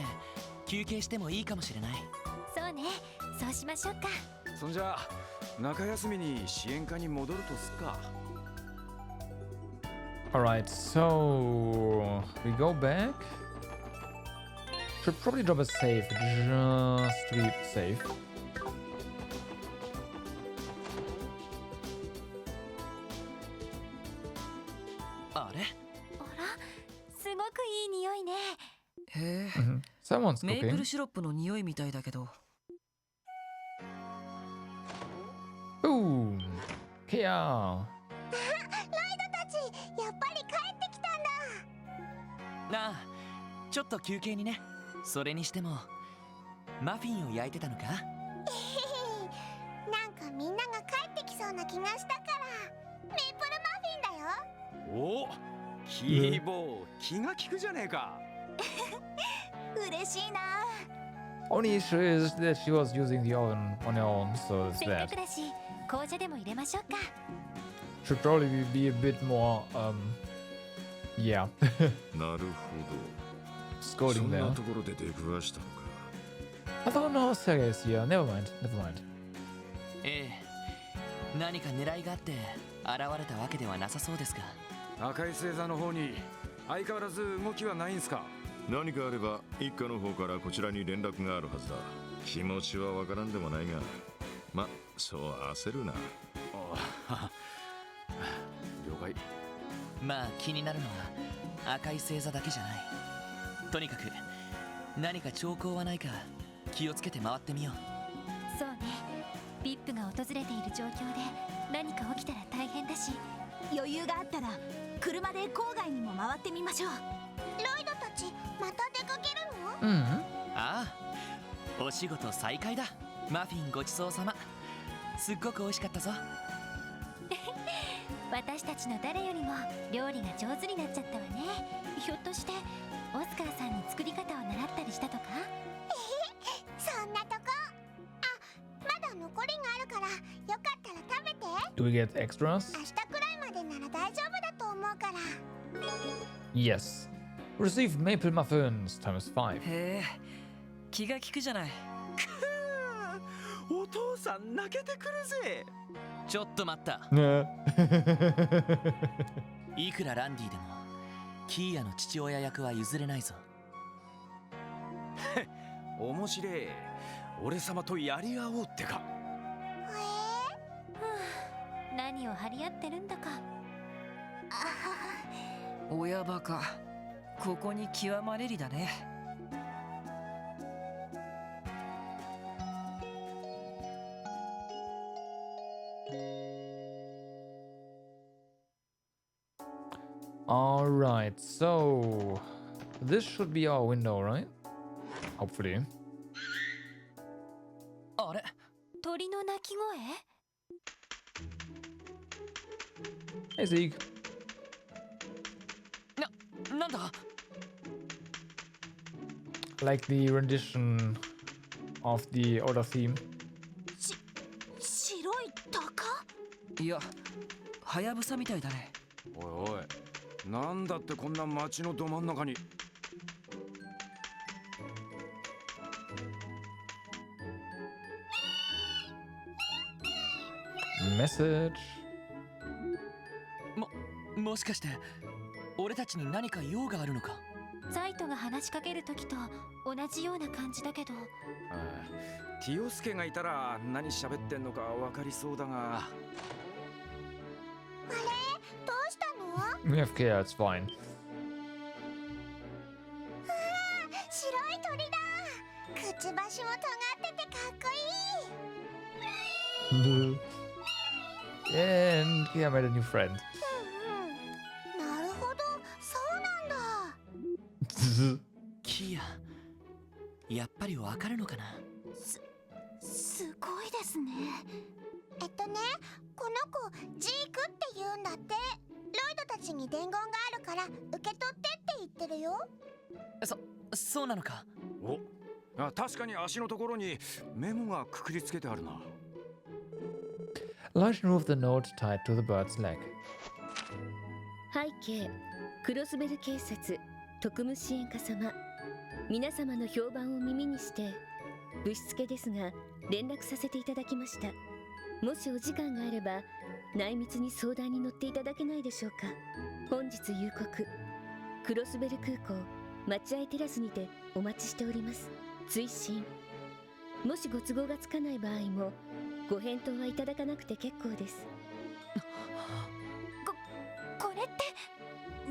休憩してもいいかもしれない。そうね。そうしましょうか。そんじゃ中休みに支援課に戻るとすっか。Alright, so we go back. Should probably drop a save just to be safe. あれ？あら、すごくいい匂いね。へえ。 Someone's メープ cooking. ルシロップの匂いみたいだけど。 Boom! Kia! やっぱり帰ってきたんだ。なあ、ちょっと休憩にね。それにしてもマフィンを焼いてたのか？なんかみんなが帰ってきそうな気がしたからメープルマフィンだよ。お、キーボー気が利くじゃねえか。嬉しいな。 Only issue is that she was using the oven on her own, so it's せっか that. くだし紅茶でも入れましょうか。 Should probably be a bit more, yeah, なるほど。 scolding そん there. なところで出くわしたのか。 I thought no, Sergei is here. Never mind, never mind. ええ。何か狙いがあって現れたわけではなさそうですが。赤い星座の方に相変わらず動きはないんすか。何かあれば一家の方からこちらに連絡があるはずだ。気持ちはわからんでもないが、ま、そう焦るな。了解。まあ気になるのは赤い星座だけじゃない。とにかく何か兆候はないか気をつけて回ってみよう。そうね。ビップが訪れている状況で何か起きたら大変だし、余裕があったら車で郊外にも回ってみましょう。ロイドたちまた出かけるの？ Mm. ああ、お仕事再開だ。マフィンごちそうさま。すっごく美味しかったぞ。私たちの誰よりも料理が上手になっちゃったわね。ひょっとしてオスカーさんに作り方を習ったりしたとか？そんなとこ。あ、まだ残りがあるからよかったら食べて。 Do we get extras? 明日くらいまでなら大丈夫だと思うから。 Yes. Receive maple muffins times 5. へえ。気が利くじゃない。お父さん泣けてくるぜ。ちょっと待った。ね。いくらランディでもキーヤの父親役は譲れないぞ。面白い。俺様とやり合おうってか。何を張り合ってるんだか。親バカ、ここに極まれりだね。Alright, so this should be our window, right? Hopefully. あれ、鳥の鳴き声？ Hey Zeke. なんだ？ Like the rendition of the older theme. 白い鷹？いや、はやぶさみたいだね。おいおい、なんだってこんな街のど真ん中に。Message. もしかして俺たちに何か用があるのか？ザイトが話しかける時と同じような感じだけど。ティオスケがいたら何喋ってんのか分かりそうだが。あれ？どうしたの？ We have care, it's fine. 白い鳥だ。くちばしも尖っててかっこいい。And Kia made a new friend. なるほど、そうなんだ。キーヤ、やっぱりわかるのかな？すごいですね。この子ジークって言うんだって。ロイドたちに伝言があるから受け取ってって言ってるよ。そうなのか？お、確かに足のところにメモがくくりつけてあるな。Large remove the note tied to the bird's leg. 背景、クロスベル警察特務支援課様、皆様の評判を耳にしてぶしつけですが連絡させていただきました。もしお時間があれば内密に相談に乗っていただけないでしょうか。本日夕刻、クロスベル空港待合テラスにてお待ちしております。追伸、もしご都合がつかない場合もご返答はいただかなくて結構です。これって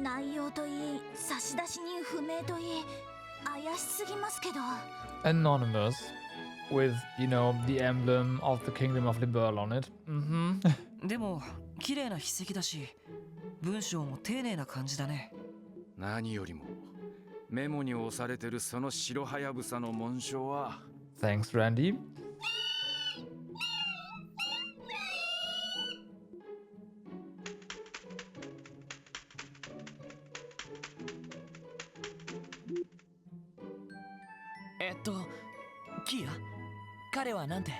内容といい差出人不明といい怪しすぎますけど。 Anonymous. With, you know, the emblem of the Kingdom of Liberl on it. でも綺麗な筆跡だし文章も丁寧な感じだね。何よりもメモに押されてるその白はやぶさの紋章は。 Thanks, Randy. キーヤ、彼はなんて？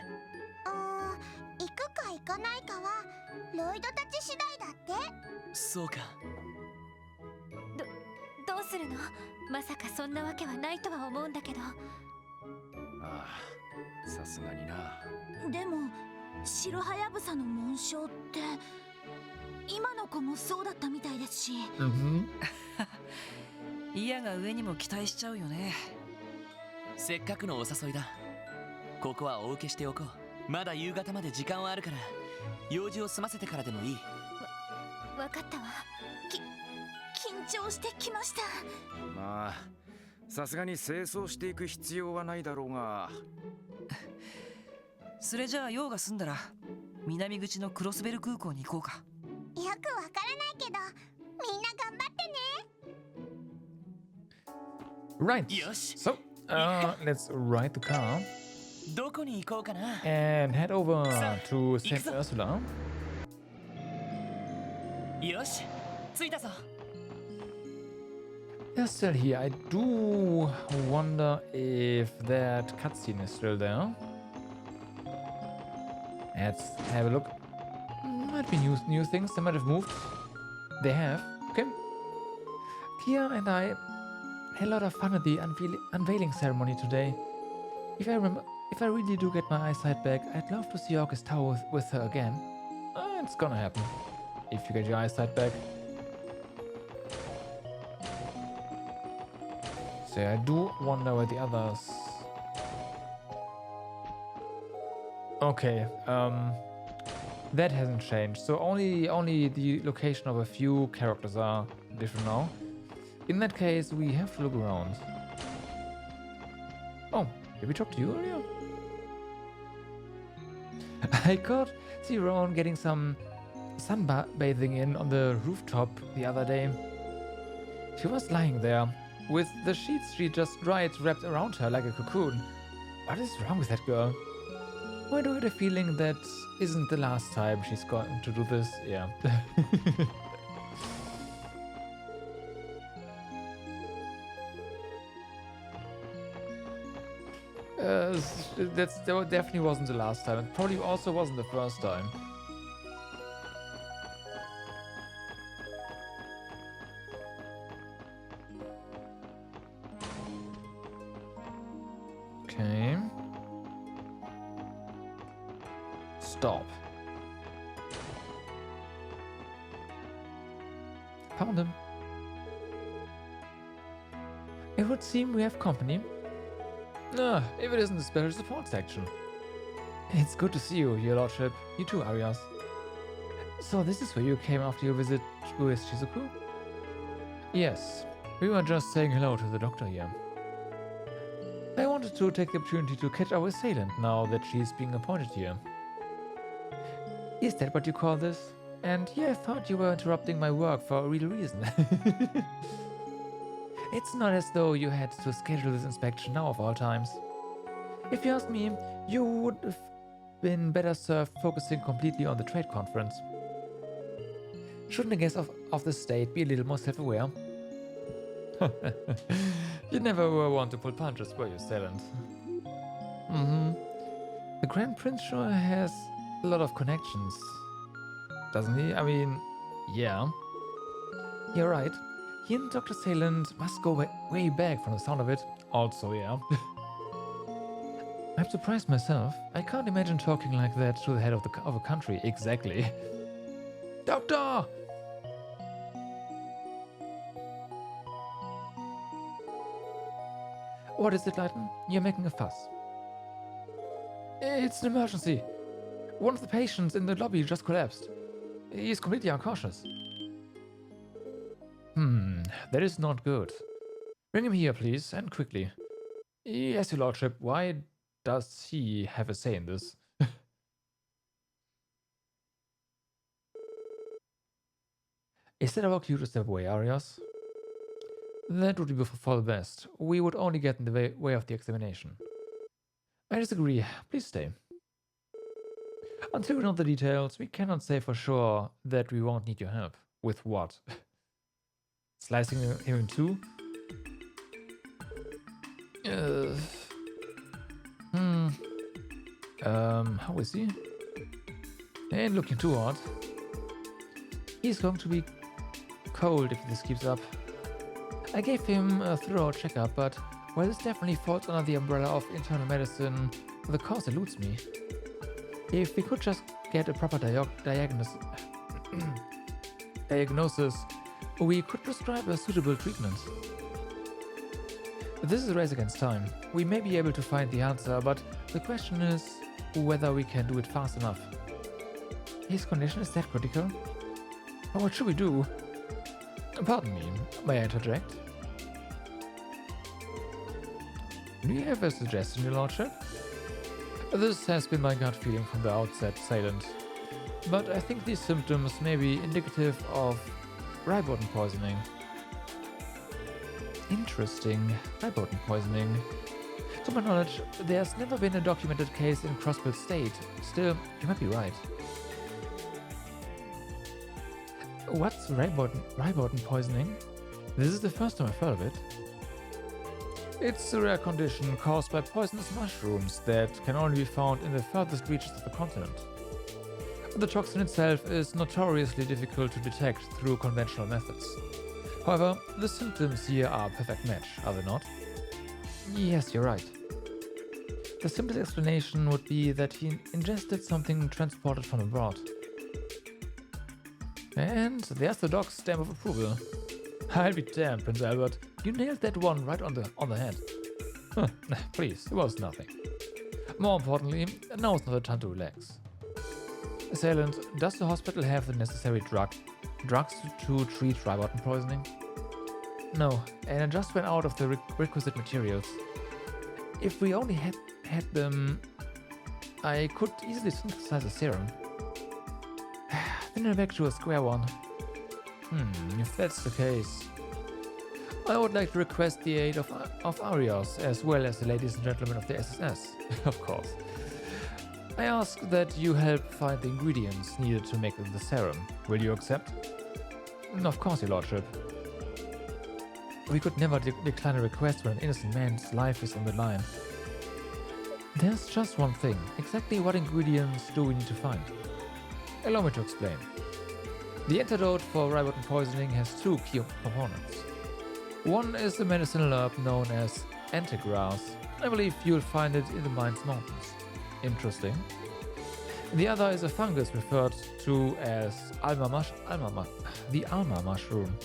行くか行かないかはロイドたち次第だって。そうか。どうするの？まさかそんなわけはないとは思うんだけど。さすがにな。でも白はやぶさの紋章って今の子もそうだったみたいですし。イヤが上にも期待しちゃうよね。せっかくのお誘いだ。ここはお受けしておこう。まだ夕方まで時間はあるから用事を済ませてからでもいい。わかったわ。緊張してきました。まあさすがに清掃していく必要はないだろうが。それじゃあ用が済んだら南口のクロスベル空港に行こうか。よくわからないけどみんな頑張ってね。 Right. Yes. So, let's ride the car どこに行こうかな。 and head over to St. Ursula. よし、着いたぞ。 They're still here. I do wonder if that cutscene is still there. Let's have a look. Might be new things. They might have moved. They have. Okay. Kia and I had a lot of fun at the unveiling ceremony today. If I really do get my eyesight back, I'd love to see August Tower with her again. It's gonna happen if you get your eyesight back. So I do wonder where the others... Okay, that hasn't changed. So only the location of a few characters are different now. In that case, we have to look around. Oh, did we talk to you earlier? I caught Tyrone getting some sunbathing in on the rooftop the other day. She was lying there, with the sheets she just dried wrapped around her like a cocoon. What is wrong with that girl? Why do I get a feeling that isn't the last time she's going to do this? Yeah. That definitely wasn't the last time. It probably also wasn't the first time. Okay. Stop. Found him. It would seem we have company. If it isn't the special support section. It's good to see you, your lordship. You too, Arias. So this is where you came after your visit with Shizuku? Yes. We were just saying hello to the doctor here. I wanted to take the opportunity to catch our assailant now that she's being appointed here. Is that what you call this? And yeah, I thought you were interrupting my work for a real reason. It's not as though you had to schedule this inspection now of all times. If you ask me, you would have been better served focusing completely on the trade conference. Shouldn't a guest of the state be a little more self-aware? You never were one to pull punches, were you, Stellant? The Grand Prince sure has a lot of connections, doesn't he? I mean, yeah. You're right. He and Dr. Sayland must go way back from the sound of it. Also, yeah. I'm surprised myself. I can't imagine talking like that to the head of a country. Exactly. Doctor! What is it, Leighton? You're making a fuss. It's an emergency. One of the patients in the lobby just collapsed. He's completely unconscious. That is not good. Bring him here, please, and quickly. Yes, your lordship, why does he have a say in this? Is it our cue to step away, Arias? That would be for the best. We would only get in the way of the examination. I disagree. Please stay. Until we know the details, we cannot say for sure that we won't need your help. With what? Slicing him in two? How is he? Ain't looking too hot. He's going to be cold if this keeps up. I gave him a thorough checkup, but while this definitely falls under the umbrella of internal medicine, the cause eludes me. If we could just get a proper diagnosis, we could prescribe a suitable treatment. This is a race against time. We may be able to find the answer, but the question is whether we can do it fast enough. His condition is that critical? What should we do? Pardon me, may I interject? Do you have a suggestion, your lordship? This has been my gut feeling from the outset, Silent. But I think these symptoms may be indicative of ribosome poisoning. Interesting. Ribosome poisoning. To my knowledge, there's never been a documented case in Crossfield State. Still, you might be right. What's ribosome poisoning? This is the first time I've heard of it. It's a rare condition caused by poisonous mushrooms that can only be found in the furthest reaches of the continent. The toxin itself is notoriously difficult to detect through conventional methods. However, the symptoms here are a perfect match, are they not? Yes, you're right. The simplest explanation would be that he ingested something transported from abroad. And there's the dog's stamp of approval. I'll be damned, Prince Albert. You nailed that one right on the head. Huh, please, it was nothing. More importantly, now's not the time to relax. Assailant, does the hospital have the necessary drugs to treat Ribot poisoning? No, and I just ran out of the requisite materials. If we only had them, I could easily synthesize a serum. Then I'm back to a square one. If that's the case, I would like to request the aid of Arios, as well as the ladies and gentlemen of the SSS, of course. I ask that you help find the ingredients needed to make the serum. Will you accept? Of course, your lordship. We could never decline a request when an innocent man's life is on the line. There's just one thing. Exactly what ingredients do we need to find? Allow me to explain. The antidote for Ribot poisoning has two key components. One is a medicinal herb known as antigrass. I believe you'll find it in the Mainz Mountains. Interesting. The other is a fungus referred to as the Alma mushroom.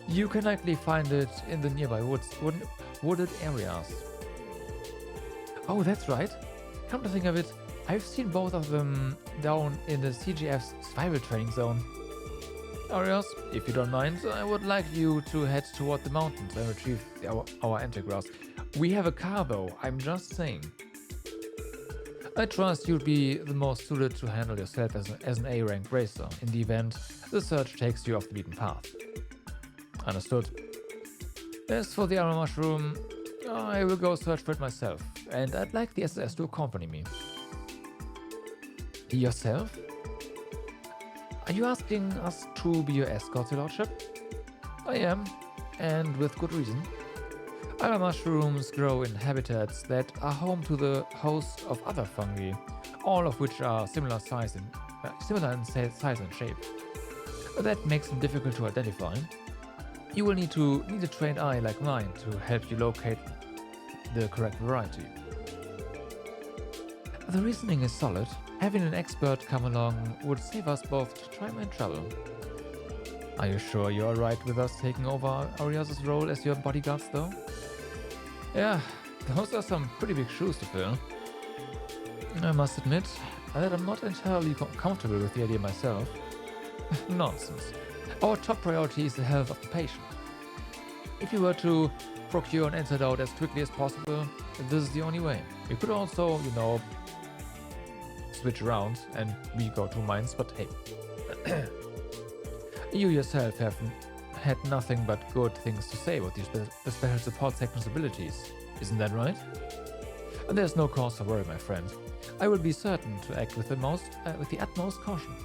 You can likely find it in the nearby wooded areas. Oh, that's right. Come to think of it, I've seen both of them down in the CGF's survival training zone. Arios, if you don't mind, I would like you to head toward the mountains and retrieve our antigrass. We have a car though, I'm just saying. I trust you'll be the most suited to handle yourself as an A-rank racer in the event the search takes you off the beaten path. Understood. As for the Alma mushroom, I will go search for it myself, and I'd like the SS to accompany me. Yourself? Are you asking us to be your escort, your lordship? I am, and with good reason. Alma mushrooms grow in habitats that are home to the host of other fungi, all of which are similar in size and shape. That makes them difficult to identify. You will need a trained eye like mine to help you locate the correct variety. The reasoning is solid. Having an expert come along would save us both time and trouble. Are you sure you're alright with us taking over Arias' role as your bodyguards though? Yeah, those are some pretty big shoes to fill. I must admit that I'm not entirely comfortable with the idea myself. Nonsense. Our top priority is the health of the patient. If you were to procure an antidote as quickly as possible, this is the only way. We could also, switch around and we go to Mainz, but hey. You yourself have had nothing but good things to say about the special support section's abilities, isn't that right? There's no cause for worry, my friend. I will be certain to act with the utmost caution.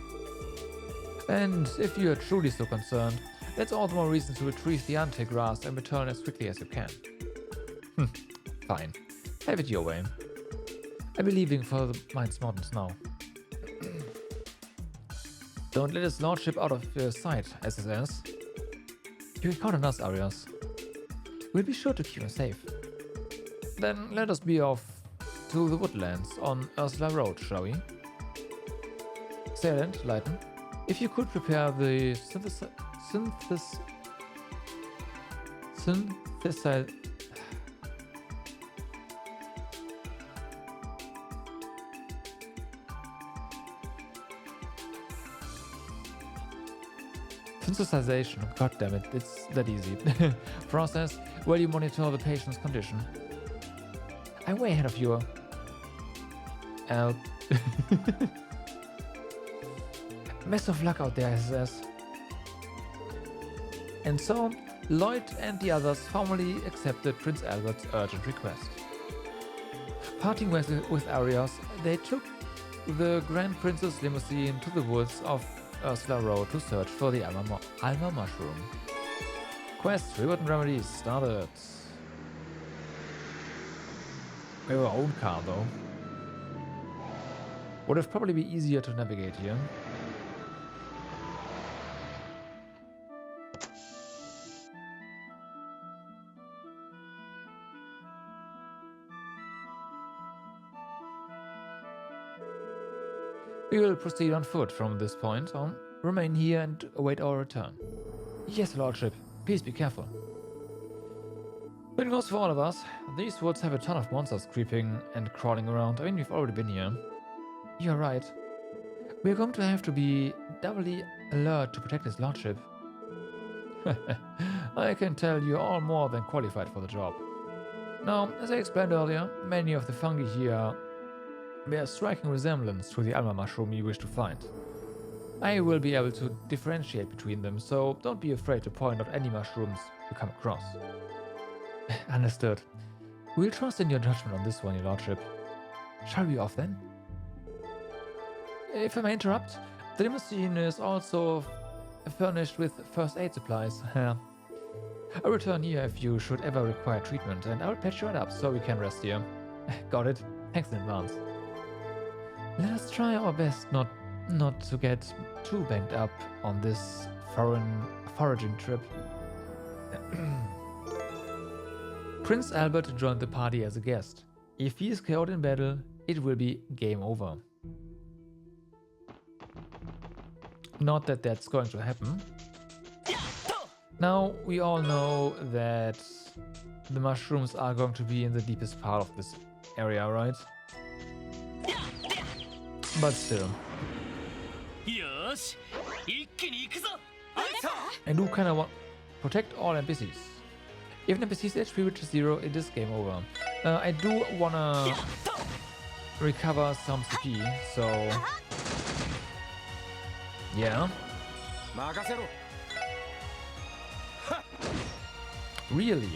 And if you are truly so concerned, that's all the more reason to retrieve the antigrass and return as quickly as you can. Fine. Have it your way. I'll be leaving for the Mainz Mountains now. Don't let his lordship out of your sight, SSS. You can count on us, Arias. We'll be sure to keep you safe. Then let us be off to the woodlands on Ursula Road, shall we? Salient, Leighton, if you could prepare the synthesization, goddammit, it's that easy. Process, while you monitor the patient's condition. I'm way ahead of you. Best of luck out there, SS. And so, Lloyd and the others formally accepted Prince Albert's urgent request. Parting with Arias, they took the Grand Prince's limousine to the woods of Ursula Road to search for the Alma mushroom. Quest Rewritten Remedies started. We have our own car though. Would have probably be easier to navigate here. We will proceed on foot from this point on. remain here and await our return. Yes, Lordship. Please be careful. It goes for all of us. These woods have a ton of monsters creeping and crawling around. I mean, we've already been here. You're right. We're going to have to be doubly alert to protect his Lordship. I can tell you're all more than qualified for the job. Now, as I explained earlier, many of the fungi here bear a striking resemblance to the alma mushroom you wish to find. I will be able to differentiate between them, so don't be afraid to point out any mushrooms you come across. Understood. We'll trust in your judgment on this one, Your Lordship. Shall we off then? If I may interrupt, the limousine is also furnished with first aid supplies. I'll return here if you should ever require treatment, and I'll patch you right up so we can rest here. Got it. Thanks in advance. Let us try our best not to get too banged up on this foraging trip. Prince Albert joined the party as a guest. If he is KO'd in battle, it will be game over. Not that that's going to happen. Now, we all know that the mushrooms are going to be in the deepest part of this area, right? But still. I do kind of want to protect all NPCs. If an NPC's HP reaches 0, it is game over. I do want to recover some CP, so... yeah. Really?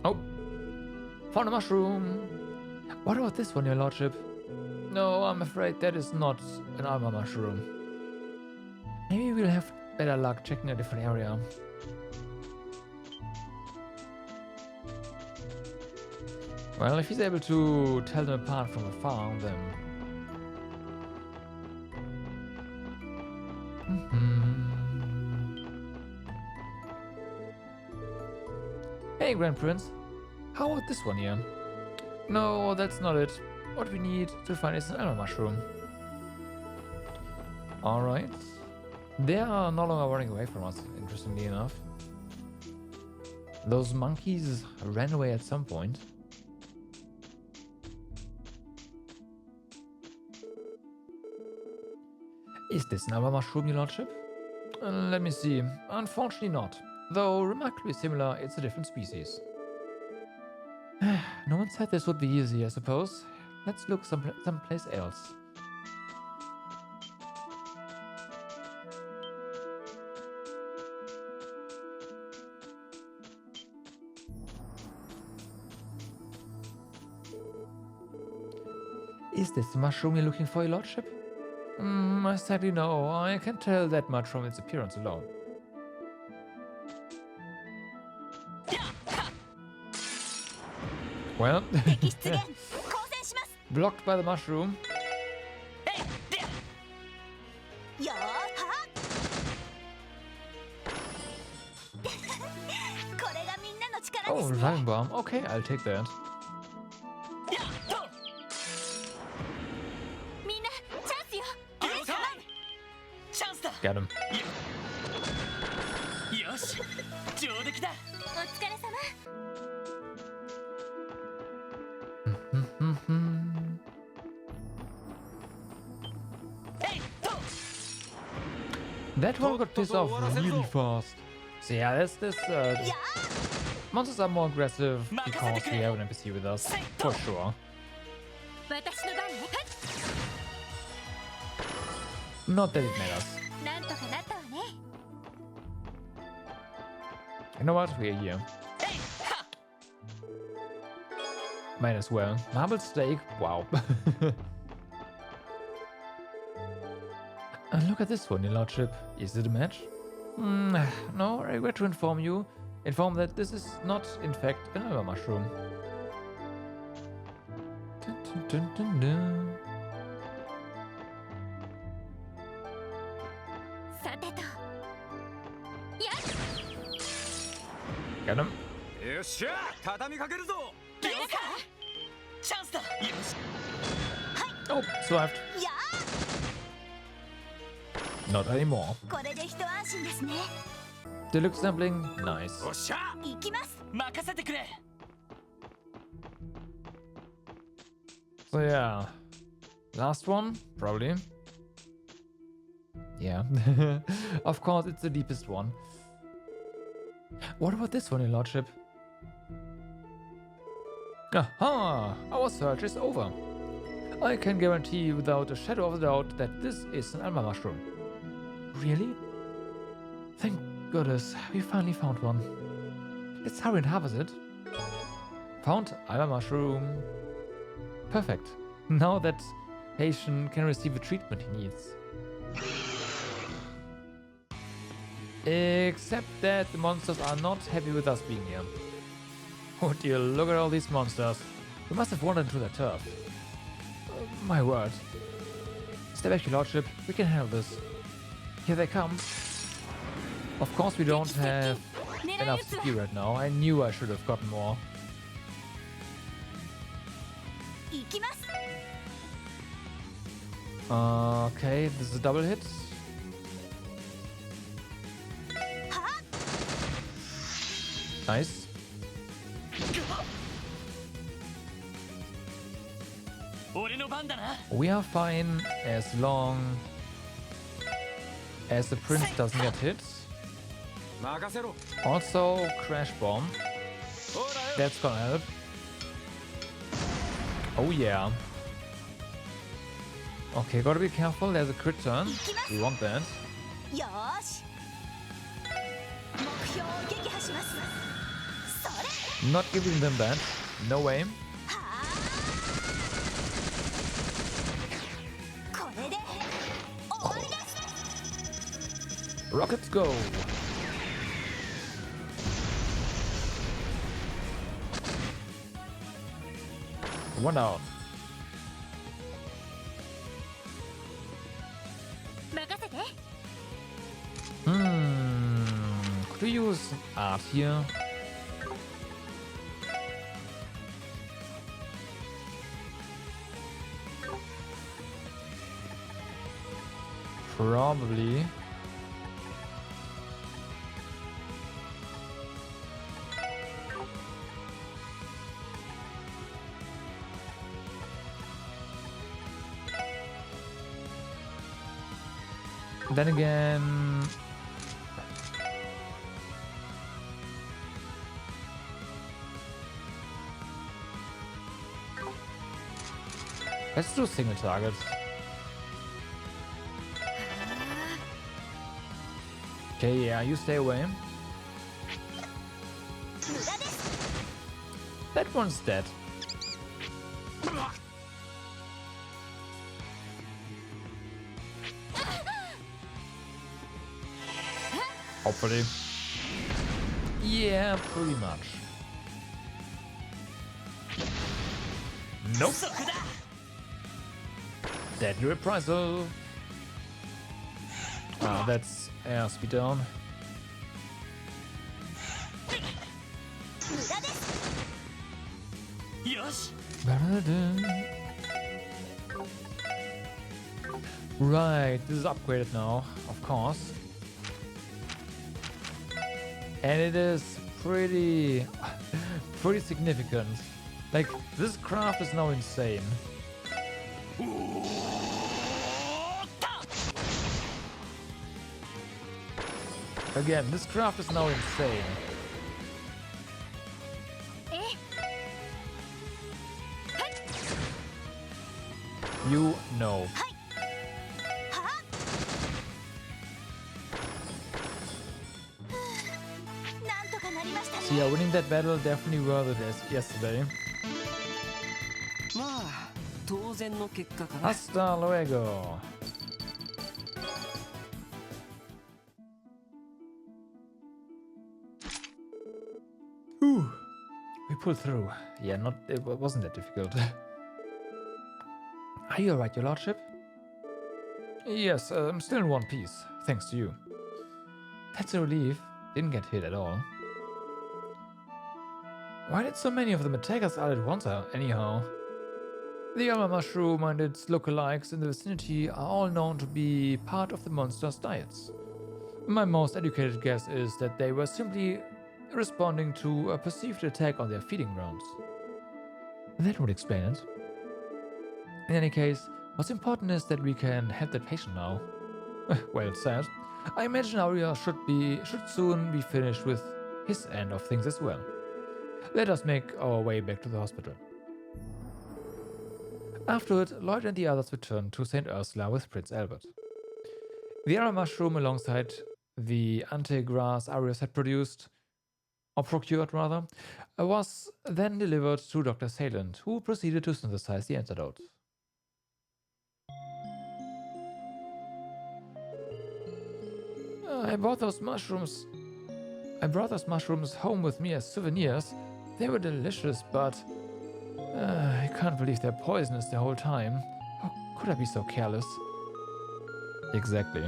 Oh! Found a mushroom! What about this one, Your Lordship? No, I'm afraid that is not an alma mushroom. Maybe we'll have better luck checking a different area. Well, if he's able to tell them apart from afar, then... Hey, Grand Prince. How about this one here? No, that's not it. What we need to find is an alma mushroom. Alright. They are no longer running away from us, interestingly enough. Those monkeys ran away at some point. Is this an alma mushroom, Your Lordship? Let me see. Unfortunately not. Though remarkably similar, it's a different species. No one said this would be easy, I suppose. Let's look someplace else. Is this the mushroom you're looking for, Your Lordship? I sadly no. I can tell that much from its appearance alone. Well, blocked by the mushroom. Oh, diving bomb. Okay, I'll take that. Got him. That one got pissed off really fast. So yeah, this monsters are more aggressive because we have an NPC with us, for sure. Not that it matters. You know what? We're here. Might as well. Marble steak? Wow. And look at this one, Your Lordship. Is it a match? No, I regret to inform that this is not, in fact, an alma mushroom. Dun, dun, dun, dun, dun. Got him. よっしゃ畳みかけるぞ。チャンスだ。よし。 Oh, survived. や Not anymore. あ、これで一安心ですね。 Deluxe sampling, nice. おっしゃ。行きます。任せてくれ。 So yeah, last one, probably. Yeah, of course it's the deepest one. What about this one, Your Lordship? Aha! Our search is over. I can guarantee without a shadow of a doubt that this is an alma mushroom. Really? Thank goodness, we finally found one. Let's hurry and harvest it. Found alma mushroom. Perfect. Now that patient can receive the treatment he needs. Except that the monsters are not happy with us being here. Oh dear, look at all these monsters. We must have wandered into their turf. My word. Step back, Your Lordship. We can handle this. Here they come. Of course we don't have enough speed right now. I knew I should have gotten more. 行きます。 Okay, this is a double hit. Nice. We are fine as long as the prince doesn't get hit. 任せろ。 Also, crash bomb. That's gonna help. Oh yeah. Okay, gotta be careful. There's a crit turn. We want that. よーし。目標を撃破します。それ。 Not giving them that. No way. これで終わりです。 Rockets go. One down. 任せて。 Could we use art here? Probably. Then again, let's do single targets. Okay, yeah, you stay away. That one's dead. Hopefully. Yeah, pretty much. Nope. Deadly reprisal. Ah, that's airspeed down. Right, this is upgraded now, of course. And it is pretty significant. Like, this craft is now insane. Again, this craft is now insane. You know. So yeah, winning that battle definitely worth it as yesterday. まあ当然の結果かな。 Hasta luego. Whew. We pulled through. Yeah, it wasn't that difficult. Are you alright, Your Lordship? Yes, I'm still in one piece, thanks to you. That's a relief. Didn't get hit at all. Why did so many of them attack us all at once, anyhow? The Alma mushroom and its lookalikes in the vicinity are all known to be part of the monster's diets. My most educated guess is that they were simply responding to a perceived attack on their feeding grounds. That would explain it. In any case, what's important is that we can help that patient now. Well said. I imagine Aria should soon be finished with his end of things as well. Let us make our way back to the hospital. Afterward, Lloyd and the others returned to St. Ursula with Prince Albert. The Ara mushroom alongside the anti-grass Arius had produced, or procured rather, was then delivered to Dr. Sayland, who proceeded to synthesize the antidote. I brought those mushrooms home with me as souvenirs. They were delicious, but I can't believe they're poisonous the whole time. How could I be so careless? Exactly.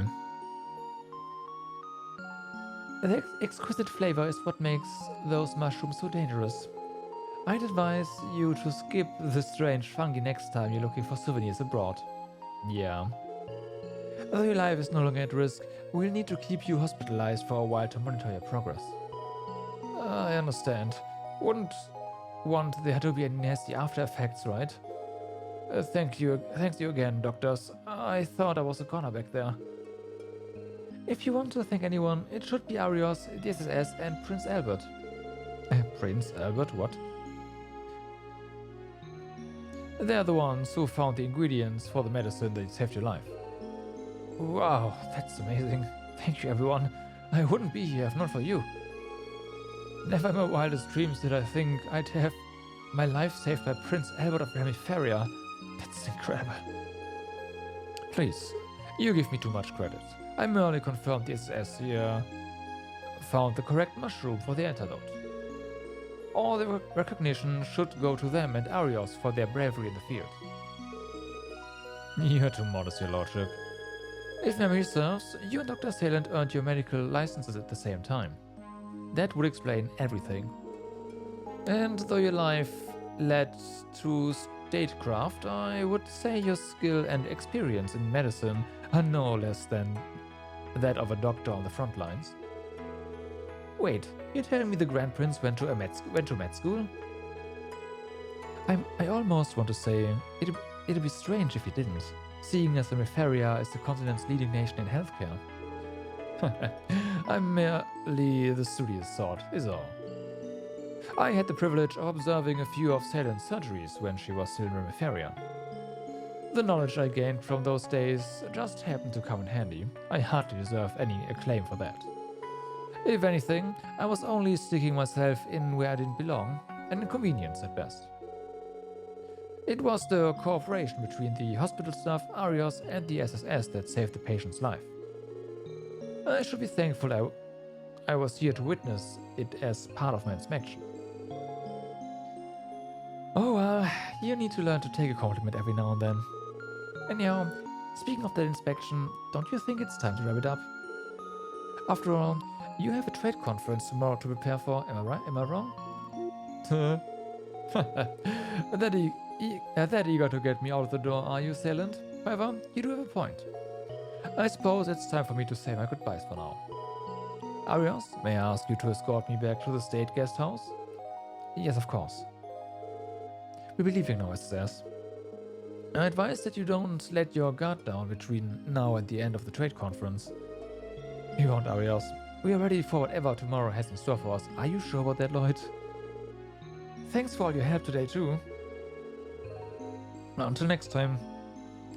The exquisite flavor is what makes those mushrooms so dangerous. I'd advise you to skip the strange fungi next time you're looking for souvenirs abroad. Yeah. Though your life is no longer at risk, we'll need to keep you hospitalized for a while to monitor your progress. I understand. Wouldn't want there to be any nasty after effects, right? Thanks you again, doctors. I thought I was a goner back there. If you want to thank anyone, it should be Arios, the SSS, and Prince Albert. Prince Albert, what? They're the ones who found the ingredients for the medicine that saved your life. Wow, that's amazing. Thank you, everyone. I wouldn't be here if not for you. Never in my wildest dreams did I think I'd have my life saved by Prince Albert of Remiferia. That's incredible. Please, you give me too much credit. I merely confirmed the SS here found the correct mushroom for the antidote. All the recognition should go to them and Arios for their bravery in the field. You're too modest, your lordship. If memory serves, you and Dr. Sayland earned your medical licenses at the same time. That would explain everything. And though your life led to statecraft, I would say your skill and experience in medicine are no less than that of a doctor on the front lines. Wait, you're telling me the Grand Prince went to med school? I almost want to say it'd be strange if he didn't, seeing as Remiferia is the continent's leading nation in healthcare. I'm merely the studious sort, is all. I had the privilege of observing a few of Sayland's surgeries when she was still in Remiferia. The knowledge I gained from those days just happened to come in handy. I hardly deserve any acclaim for that. If anything, I was only sticking myself in where I didn't belong, an inconvenience at best. It was the cooperation between the hospital staff, Arios, and the SSS that saved the patient's life. I should be thankful I was here to witness it as part of my inspection. Oh well, you need to learn to take a compliment every now and then. Anyhow, speaking of that inspection, don't you think it's time to wrap it up? After all, you have a trade conference tomorrow to prepare for, am I right? Am I wrong? That eager to get me out of the door, are you, Sayland? However, you do have a point. I suppose it's time for me to say my goodbyes for now. Arios, may I ask you to escort me back to the state guest house? Yes, of course. We'll be leaving now, SSS. I advise that you don't let your guard down between now and the end of the trade conference. You won't, Arios. We are ready for whatever tomorrow has in store for us. Are you sure about that, Lloyd? Thanks for all your help today, too. Until next time,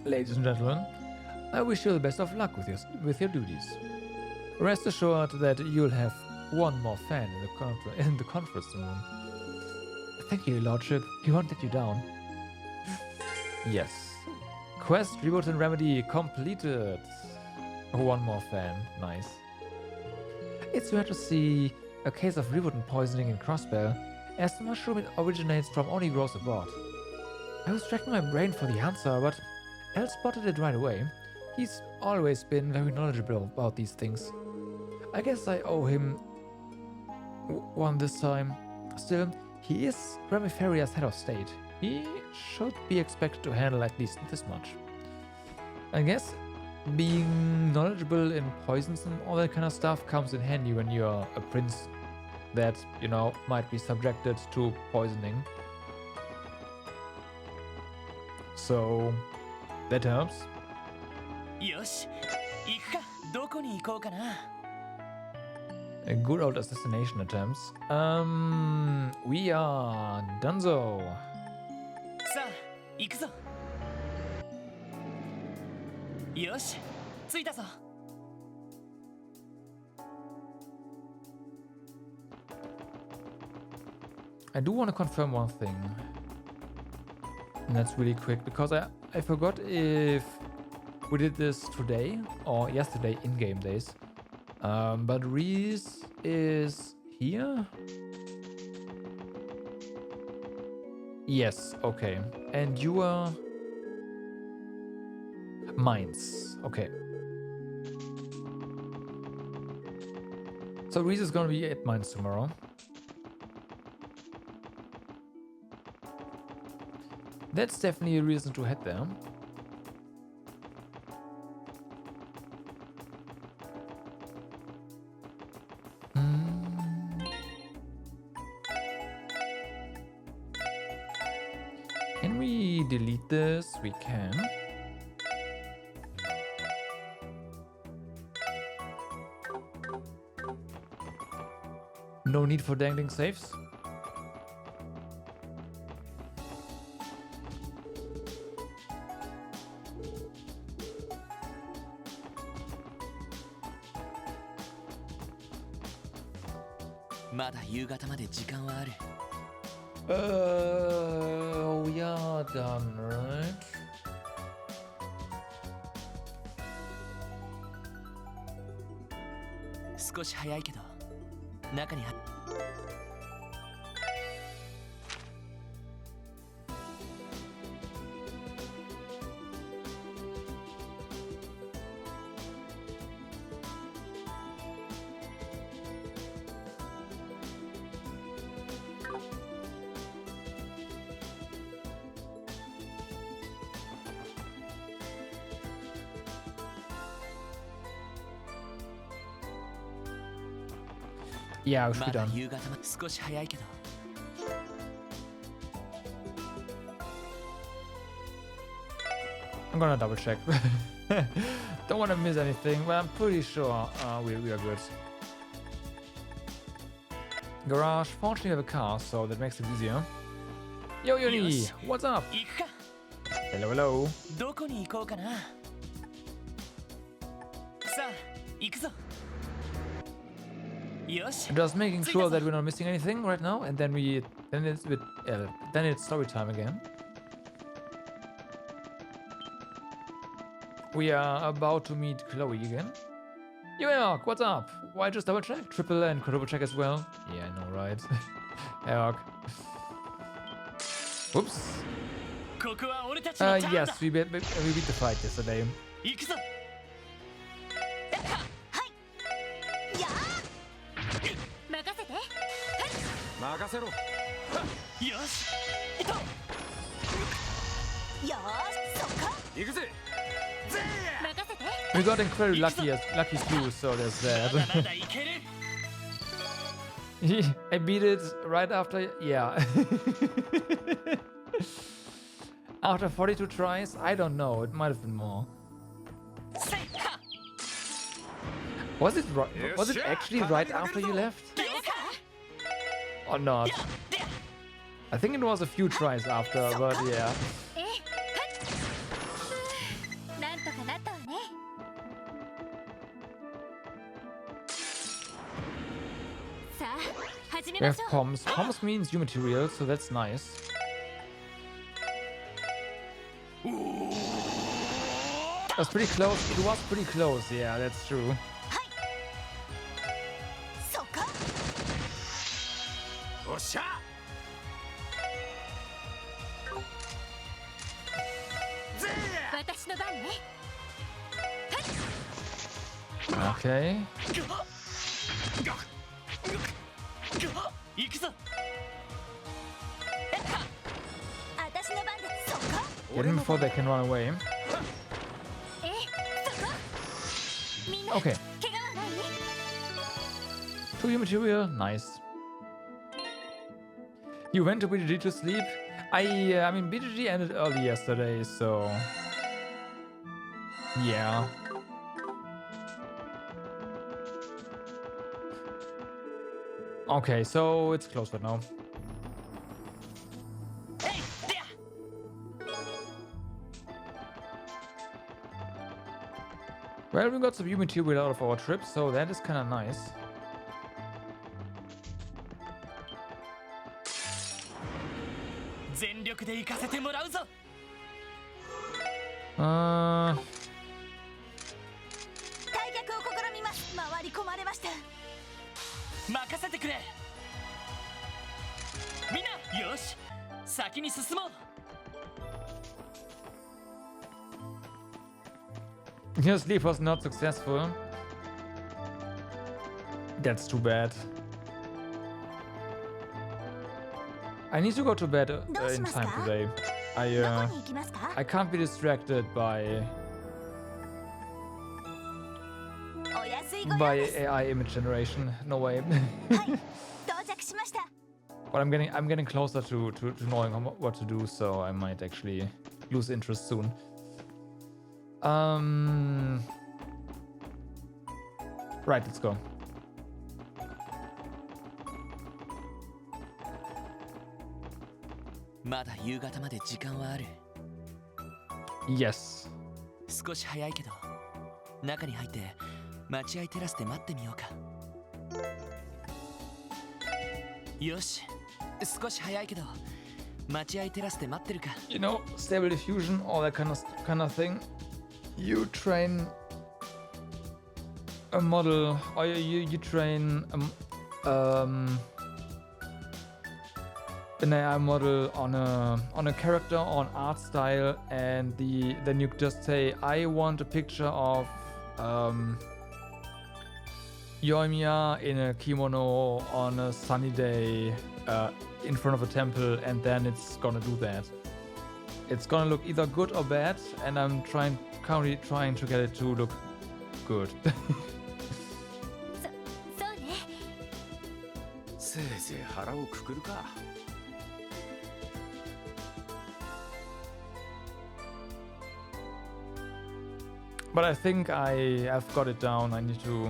ladies and gentlemen, I wish you the best of luck with your duties. Rest assured that you'll have one more fan in the conference room. Thank you, Lordship. He won't let you down. Yes. Quest, Reboot and Remedy completed. One more fan. Nice. It's rare to see a case of reboot and poisoning in Crossbell, as the mushroom originates from only grows abroad. I was racking my brain for the answer, but El spotted it right away. He's always been very knowledgeable about these things. I guess I owe him one this time. Still, He is Ramiferia's head of state. He should be expected to handle at least this much. I guess being knowledgeable in poisons and all that kind of stuff comes in handy when you're a prince that, you know, might be subjected to poisoning. So that helps. よし、行くか。どこに行こうかな。A good old assassination attempts. We are donezo. さあ、行くぞ。よし、着いたぞ。I do want to confirm one thing. And that's really quick because I forgot if we did this today or yesterday in game days. But Reese is here? Yes, okay. And you are Mines. Okay. So Reese is gonna be at Mines tomorrow. That's definitely a reason to head there. Can we delete this? We can. No need for dangling saves. We are done, right? Yeah, we should be done. I'm gonna double check. Don't want to miss anything, but I'm pretty sure we are good. Garage. Fortunately, we have a car, so that makes it easier. Yo, Yoni, what's up? Hello, hello. Just making sure that we're not missing anything right now, and then it's story time again. We are about to meet Chloe again. Yo, Erk, what's up? Why just double check? Triple and quadruple check as well? Yeah, I know, right? Erk. Oops. Yes, we beat the fight yesterday. We got incredibly lucky too, so there's that. I beat it right after, yeah. After 42 tries? I don't know, it might have been more. Was it actually right after you left? Or not? I think it was a few tries after, but yeah. We have Poms. Poms means new material, so that's nice. That's pretty close. It was pretty close, yeah, that's true. Okay. Get him before they can run away. Okay. 2U material, nice. You went to BGG to sleep? I mean, BGG ended early yesterday, so... Yeah. Okay, so it's closed right now. Well, we got some U material out of our trip, so that is kind of nice. Uh... 退却を試みます。回り込まれました。任せてくれ。みんな、よし、先に進もう。 Your sleep was not successful. That's too bad. I need to go to bed in time today. I can't be distracted by AI image generation. No way. But I'm getting closer to knowing what to do, so I might actually lose interest soon. Right, let's go. Yes. 少し早いけど、中に入って待合テラスで待ってみようか。よし、少し早いけど、待合テラスで待ってるか。You know, stable diffusion, all that kind of thing. You train a model, or you train an AI model on a character, on art style, and then you just say, I want a picture of Yoimiya in a kimono on a sunny day in front of a temple, and then it's gonna do that. It's gonna look either good or bad, and I'm currently trying to get it to look good. そうね。せいぜい腹をくくるか。But I think I've got it down. I need to,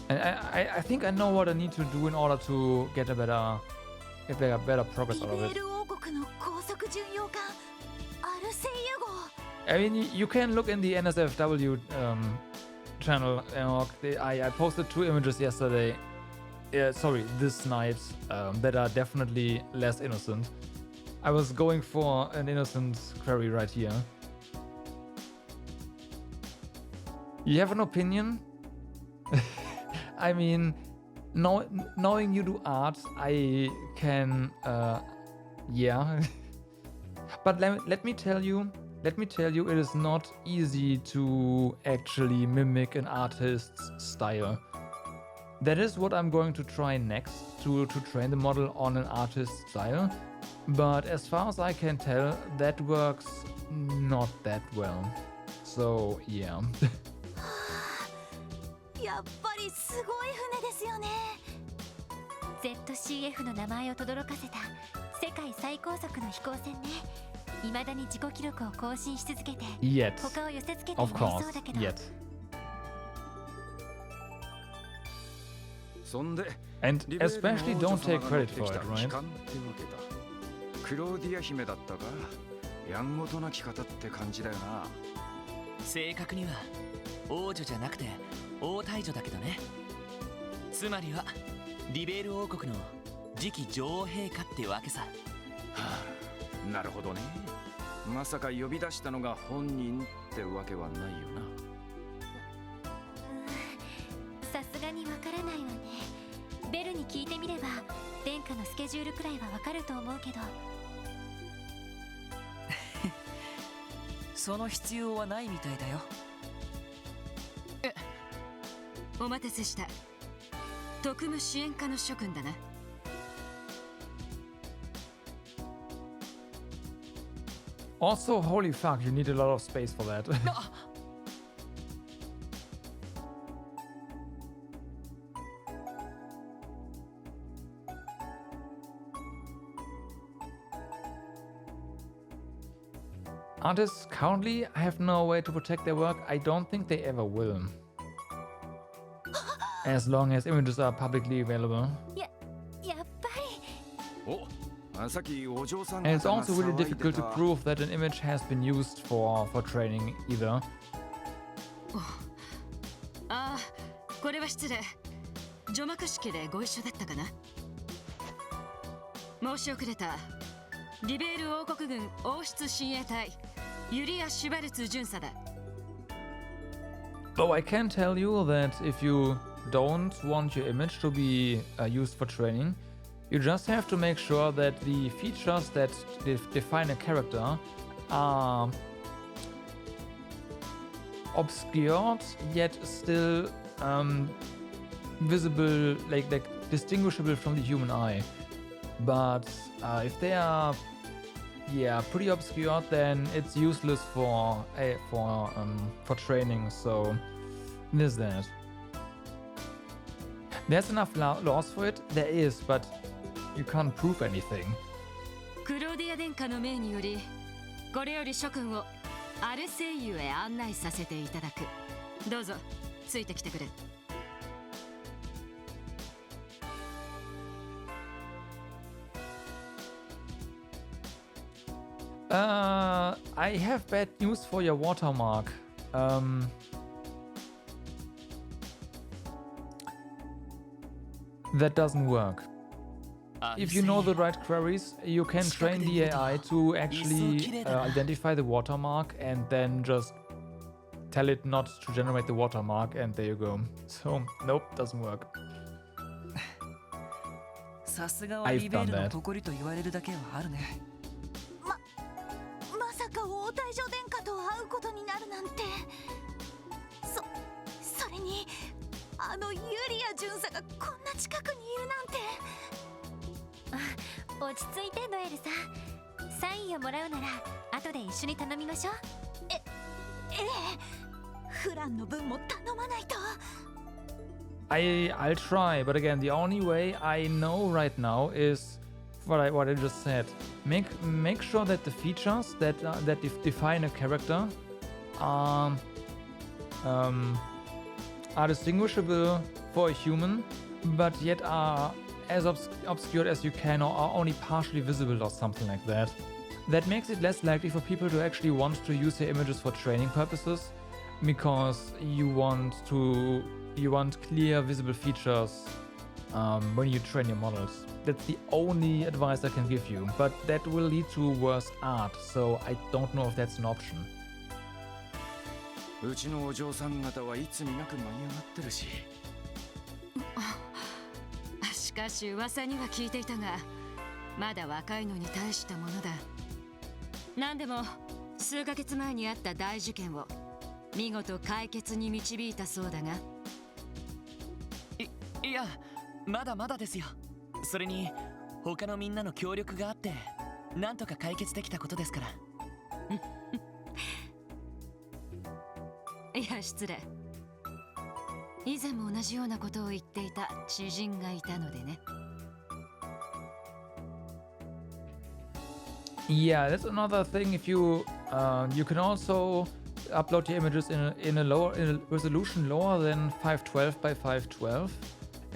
and I think I know what I need to do in order to get a better progress out of it. I mean, you can look in the NSFW channel. I posted 2 images yesterday. Sorry, this night that are definitely less innocent. I was going for an innocent query right here. You have an opinion? I mean, knowing you do art, I can, yeah. But let me tell you, it is not easy to actually mimic an artist's style. That is what I'm going to try next, to train the model on an artist's style. But as far as I can tell, that works not that well. So, yeah. やっぱりすごい船ですよね。ZCF の名前を轟かせた世界最高速の飛行船ね。未だに自己記録を更新し続けて、他を寄せつけていないそうだけど。And especially don't take credit for it, right? クローディア姫だったか。やんごとなき方って感じだよな。正確には王女じゃなくて王太女だけどね。つまりはリベール王国の次期女王陛下ってわけさ。はあ、なるほどね。まさか呼び出したのが本人ってわけはないよな。さすがにわからないわね。ベルに聞いてみれば殿下のスケジュールくらいはわかると思うけど。その必要はないみたいだよ。お待たせした。特務支援課の諸君だな。Also, holy fuck, you need a lot of space for that. Artists currently have no way to protect their work. I don't think they ever will. As long as images are publicly available. And it's also really difficult to prove that an image has been used for training either. ああ、これは失礼。除幕式でご一緒だったかな。申し遅れた。リベール王国軍王室親衛隊ユリア・シュバルツ巡査だ。Though I can tell you that if you don't want your image to be used for training, you just have to make sure that the features that define a character are obscured yet still visible, like distinguishable from the human eye. But if they are pretty obscured, then it's useless for training. So there's that. There's enough laws for it. There is, but you can't prove anything. クローディア殿下の命により、これより諸君をアルセイユへ案内させていただく。どうぞついてきてくれ。I have bad news for your watermark. That doesn't work. If you know the right queries, you can train the AI to actually identify the watermark and then just tell it not to generate the watermark, and there you go. So, nope, doesn't work. さすがはリベールの誇りと言われるだけはあるね。まさか王太女殿下と会うことになるなんて。それにあのユリア巡査がこんな近くにいるなんて。落ち着いてノエルさん。サインをもらうなら後で一緒に頼みましょう。ええ、フランの分も頼まないと。I'll try, but again, the only way I know right now is what I just said. Make sure that the features that define a character are distinguishable for a human, but yet are as obscured as you can, or are only partially visible or something like that. That makes it less likely for people to actually want to use their images for training purposes, because you want clear visible features when you train your models. That's the only advice I can give you, but that will lead to worse art, so I don't know if that's an option. うちのお嬢さん方はいつになく舞い上がってるし。しかし噂には聞いていたが、まだ若いのに大したものだ。何でも数ヶ月前にあった大事件を見事解決に導いたそうだが。いや、まだまだですよ。それに他のみんなの協力があってなんとか解決できたことですから。いや、失礼。以前も同じようなことを言っていた知人がいたのでね。Yeah, that's another thing. If you can also upload your images in a resolution lower than 512 by 512,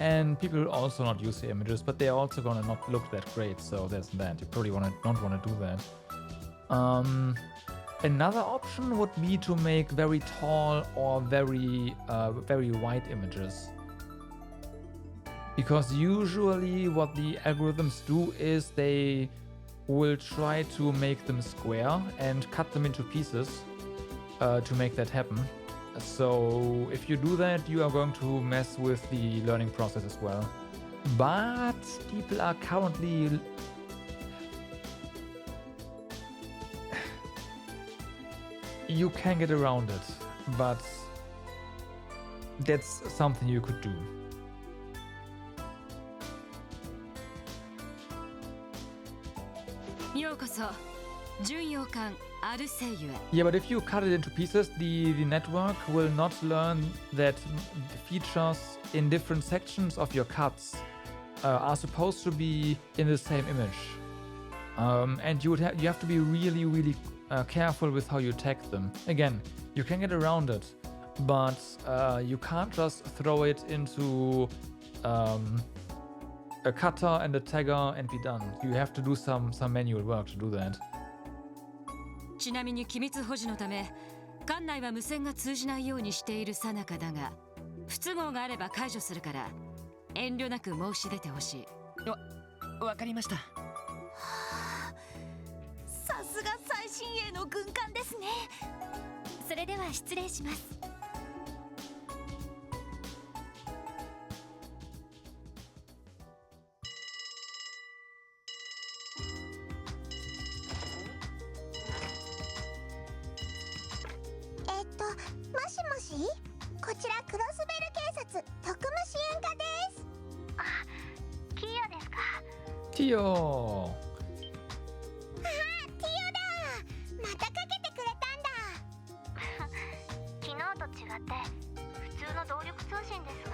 and people will also not use the images, but they're also gonna not look that great. So there's that. You probably don't want to do that. Another option would be to make very tall or very wide images, because usually what the algorithms do is they will try to make them square and cut them into pieces to make that happen. So if you do that, you are going to mess with the learning process as well. But people are currently you can get around it, but that's something you could do. ようこそ巡洋艦アルセイユへ。 Yeah, but if you cut it into pieces, the network will not learn that features in different sections of your cuts are supposed to be in the same image. And you have to be really careful with how you tag them. Again, you can get around it, but you can't just throw it into a cutter and a tagger and be done. You have to do some manual work to do that. ちなみに機密保持のため艦内は無線が通じないようにしている最中だが、不都合があれば解除するから遠慮なく申し出てほしい。わかりました。さすが最新鋭の軍艦ですね。それでは失礼します。もしもし、こちらクロスベル警察特務支援課です。あ、キヨですか。Tio! ああ、ティオだ。またかけてくれたんだ。昨日と違って普通の動力通信ですわ。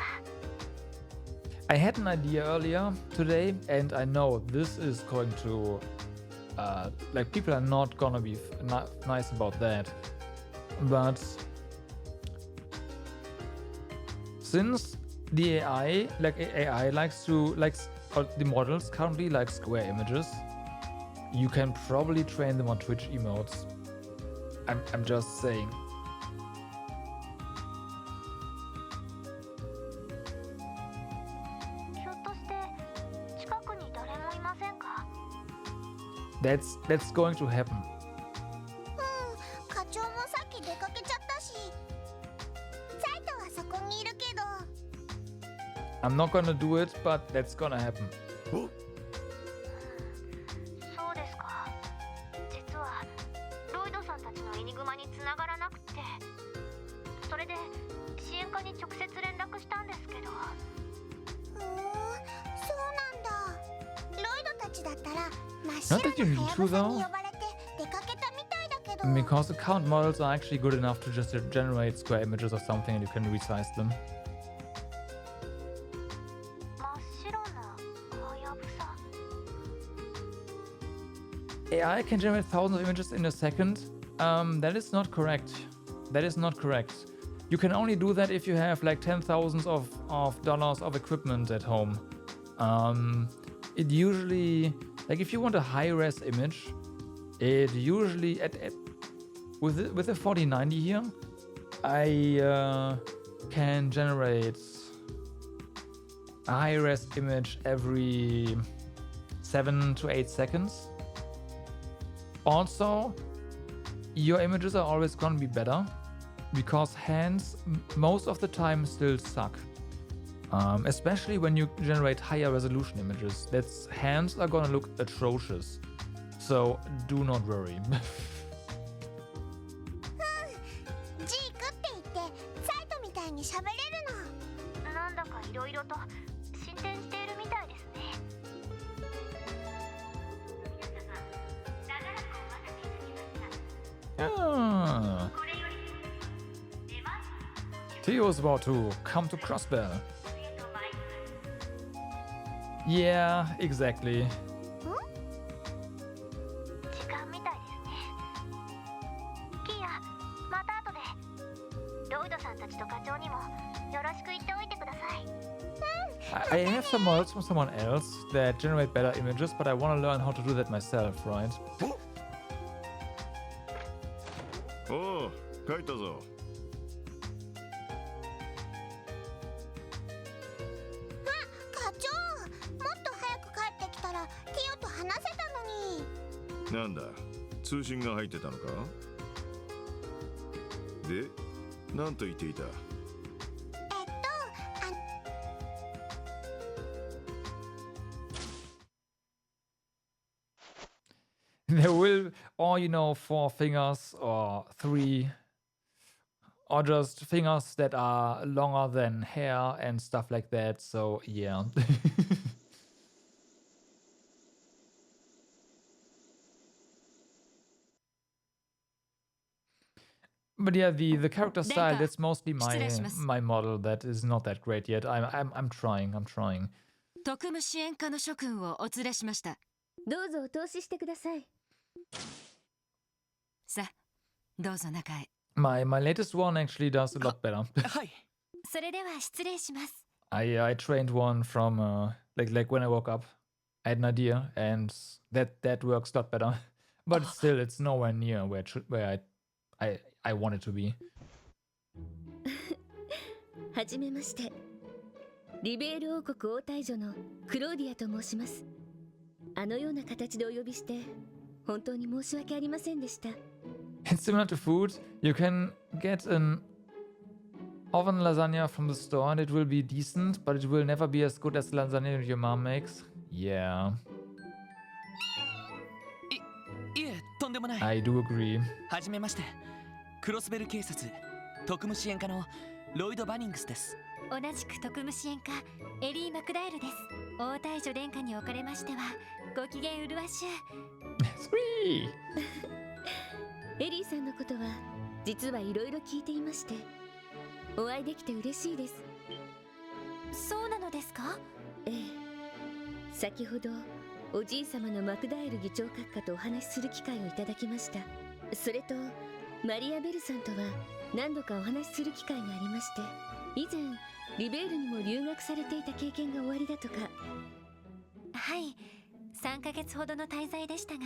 I had an idea earlier today, and I know this is going to, like, people are not gonna be nice about that. But since the AI likes or the models currently like square images, you can probably train them on Twitch emotes. I'm just saying. That's going to happen. 課長もさっき出かけちゃったし、サイトはそこにいるけど。I'm not gonna do it, but that's gonna happen. そうですか。実はロイドさんたちのエニグマに繋がらなくて、それで支援課に直接連絡したんですけど。そうなんだ。ロイドたちだったら真っ白 Not that you な need ハヤ to ブサに though, 呼ばれて出かけたみたいだけど。 because account models are actually good enough to just generate square images or something, and you can resize them. 真っ白なハヤブサ。 AI can generate thousands of images in a second. That is not correct. That is not correct. You can only do that if you have like $10,000s of dollars of equipment at home. It usually, like if you want a high-res image, it usually with the 4090 here, I can generate a high-res image every 7 to 8 seconds. Also, your images are always gonna be better because hands most of the time still suck. Especially when you generate higher resolution images. Hands are gonna look atrocious. So do not worry. ジークって言ってサイトみたいに喋れるの。なんだかいろいろと進展しているみたいですね。 Ah. Theo's about to come to Crossbell. Yeah, exactly. 時間みたいですね。キーヤ、また後で。ロイドさんたちと課長にもよろしく言っておいてください。I have some models from someone else that generate better images, but I want to learn how to do that myself, right? おう、帰ったぞ。課長、もっと早く帰ってきたらティオと話せたのに。なんだ、通信が入ってたのか。で、なんと言っていた。There will, or 4 fingers or 3, or just fingers that are longer than hair and stuff like that. So yeah. But yeah, the character style, that's mostly 失礼します。 my model that is not that great yet. I'm trying. 特務支援課の諸君をお連れしました。どうぞお通ししてください。さあ、どうぞ中へ。My latest one actually does a lot better. はい。それでは失礼します。I trained one from like when I woke up. I had an idea, and that works a lot better. But still, it's nowhere near where I want it to be. はじめまして。リベール王国王太女のクローディアと申します。あのような形でお呼びして本当に申し訳ありませんでした。It's similar to food. You can get an oven lasagna from the store and it will be decent, but it will never be as good as the lasagna your mom makes. Yeah. いえ、とんでもない。I do agree. はじめまして。クロスベル警察特務支援課のロイド・バニングスです。同じく特務支援課エリー・マクダエルです。王太女殿下におかれましてはご機嫌うるわしゅう。エリーさんのことは実はいろいろ聞いていまして、お会いできて嬉しいです。そうなのですか？ええ、先ほどおじい様のマクダエル議長閣下とお話しする機会をいただきました。それとマリア・ベルさんとは何度かお話しする機会がありまして、以前リベールにも留学されていた経験がおありだとか。はい、3ヶ月ほどの滞在でしたが、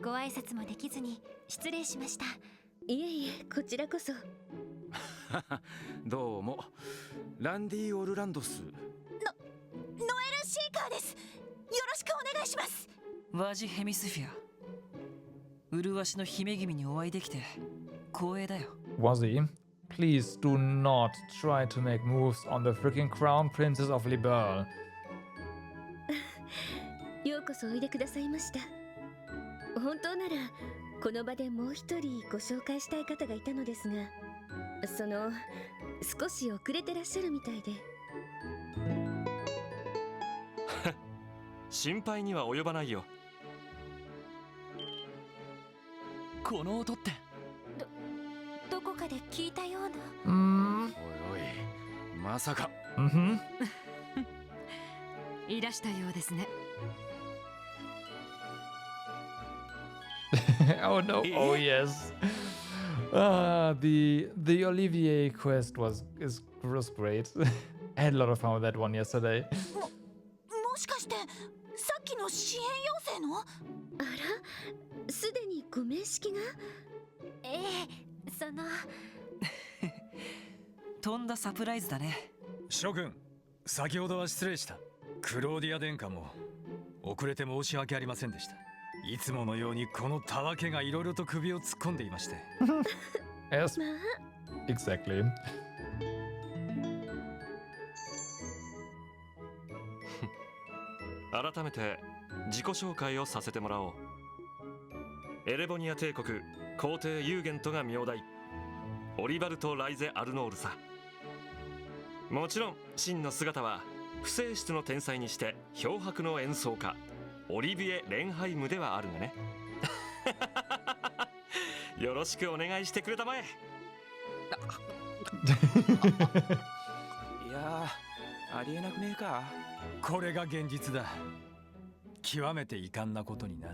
ご挨拶もできずに失礼しました。いえいえ、こちらこそ。どうも、ランディ・オルランドス。ノエル・シェイカーです。よろしくお願いします。ワジ・ヘミスフィア。麗しの姫君にお会いできて光栄だよ。Wazzy, please do not try to make moves on the freaking Crown Princess of Liberl. ようこそおいでくださいました。本当ならこの場でもう一人ご紹介したい方がいたのですが、少し遅れてらっしゃるみたいで。心配には及ばないよ。この音って。どこかで聞いたような。おいおい、まさか。いらしたようですね。Oh no! Oh yes. The Olivier quest was great. I had a lot of fun with that one yesterday. もしかしてさっきの支援要請の？あら、すでにご面識が？とんだサプライズだね。諸君、先ほどは失礼した。クローディア殿下も遅れて申し訳ありませんでした。いつものようにこのたわけがいろいろと首を突っ込んでいまして。Yes. Exactly. 改めて自己紹介をさせてもらおう。エレボニア帝国皇帝ユーゲントが名代、オリバルト・ライゼ・アルノールさ。もちろん真の姿は不正室の天才にして漂白の演奏家オリビエ・レンハイムではあるがね。よろしくお願いしてくれたまえ。いやありえなくねえか。これが現実だ。極めて遺憾なことにな。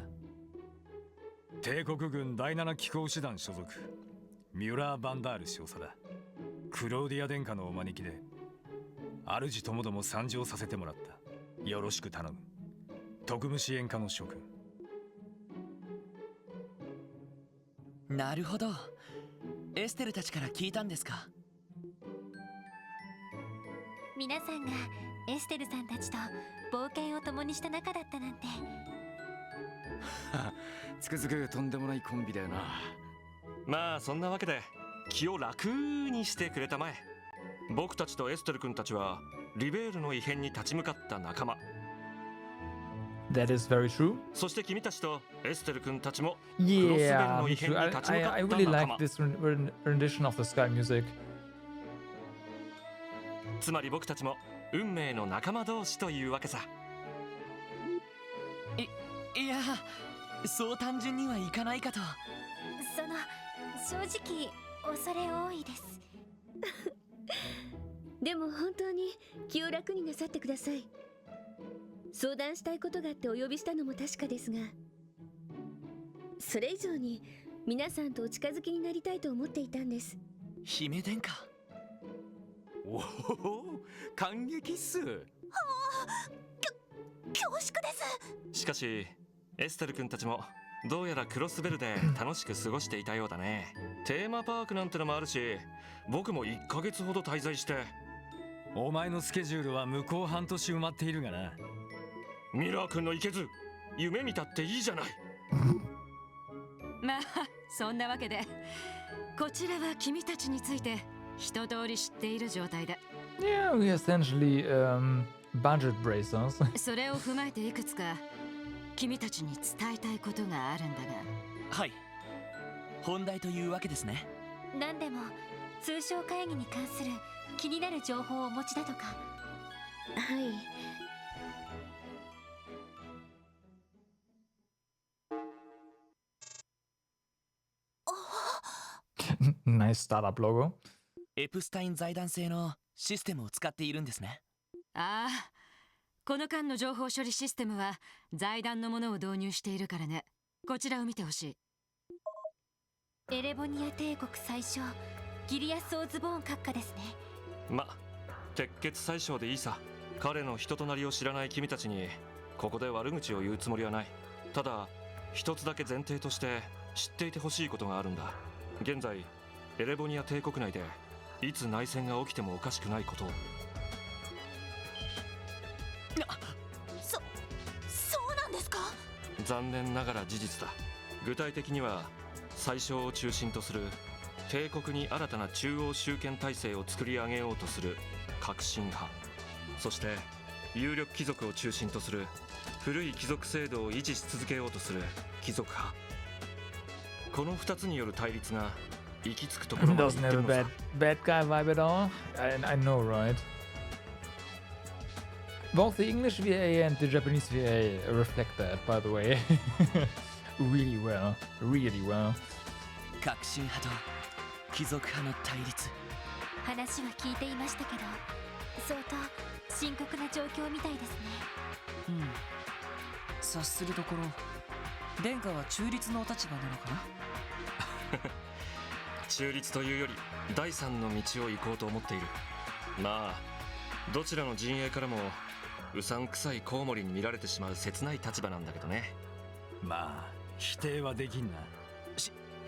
帝国軍第7機構師団所属ミュラー・バンダール少佐だ。クローディア殿下のお招きで主ともども参上させてもらった。よろしく頼む。特務支援課の諸君。なるほど。エステルたちから聞いたんですか。皆さんがエステルさんたちと冒険を共にした仲だったなんて。つくづくとんでもないコンビだよな。まあそんなわけで気を楽にしてくれたまえ。僕たちとエステル君たちはリベールの異変に立ち向かった仲間。That is very true. そして君たちとエステル君たちも Yeah, me too. I really like this rendition of the Sky music. つまり僕たちも運命の仲間同士というわけさ。いや、そう単純にはいかないかと。正直恐れ多いです。でも本当に気を楽になさってください。相談したいことがあってお呼びしたのも確かですが、それ以上に皆さんとお近づきになりたいと思っていたんです。姫殿下。おお、感激っす。恐縮です。しかしエステル君たちもどうやらクロスベルで楽しく過ごしていたようだね。テーマパークなんてのもあるし、僕も1ヶ月ほど滞在して。お前のスケジュールは向こう半年埋まっているがな。ミラー君のいけず夢見たっていいじゃない。まあそんなわけでこちらは君たちについて一通り知っている状態だ。 Yeah, we essentially budget bracers. それを踏まえていくつか君たちに伝えたいことがあるんだが。はい、本題というわけですね。何でも通商会議に関する気になる情報をお持ちだとか。はい。Nice startup logo. エプスタイン財団製のシステムを使っているんですね。ああ、この間の情報処理システムは財団のものを導入しているからね。こちらを見てほしい。エレボニア帝国最初ギリアス・オズボーン閣下ですね。ま、鉄血宰相でいいさ。彼の人となりを知らない君たちにここで悪口を言うつもりはない。ただ一つだけ前提として知っていてほしいことがあるんだ。現在エレボニア帝国内でいつ内戦が起きてもおかしくないことを。そうなんですか？残念ながら事実だ。具体的には宰相を中心とする帝国に新たな中央集権体制を作り上げようとする革新派、そして有力貴族を中心とする古い貴族制度を維持し続けようとする貴族派。この2つによる対立が行き着くところまで行っ Doesn't て have る a のさ。 bad guy vibe at all. I know, right? Both the English VA and the Japanese VA reflect that, by the way. Really well. Really well. 革新派と貴族派の対立。話は聞いていましたけど、相当深刻な状況みたいですね。うん。察するところ、殿下は中立のお立場なのかな。中立というより第三の道を行こうと思っている。まあどちらの陣営からもうさんくさいコウモリに見られてしまう切ない立場なんだけどね。まあ否定はできんな。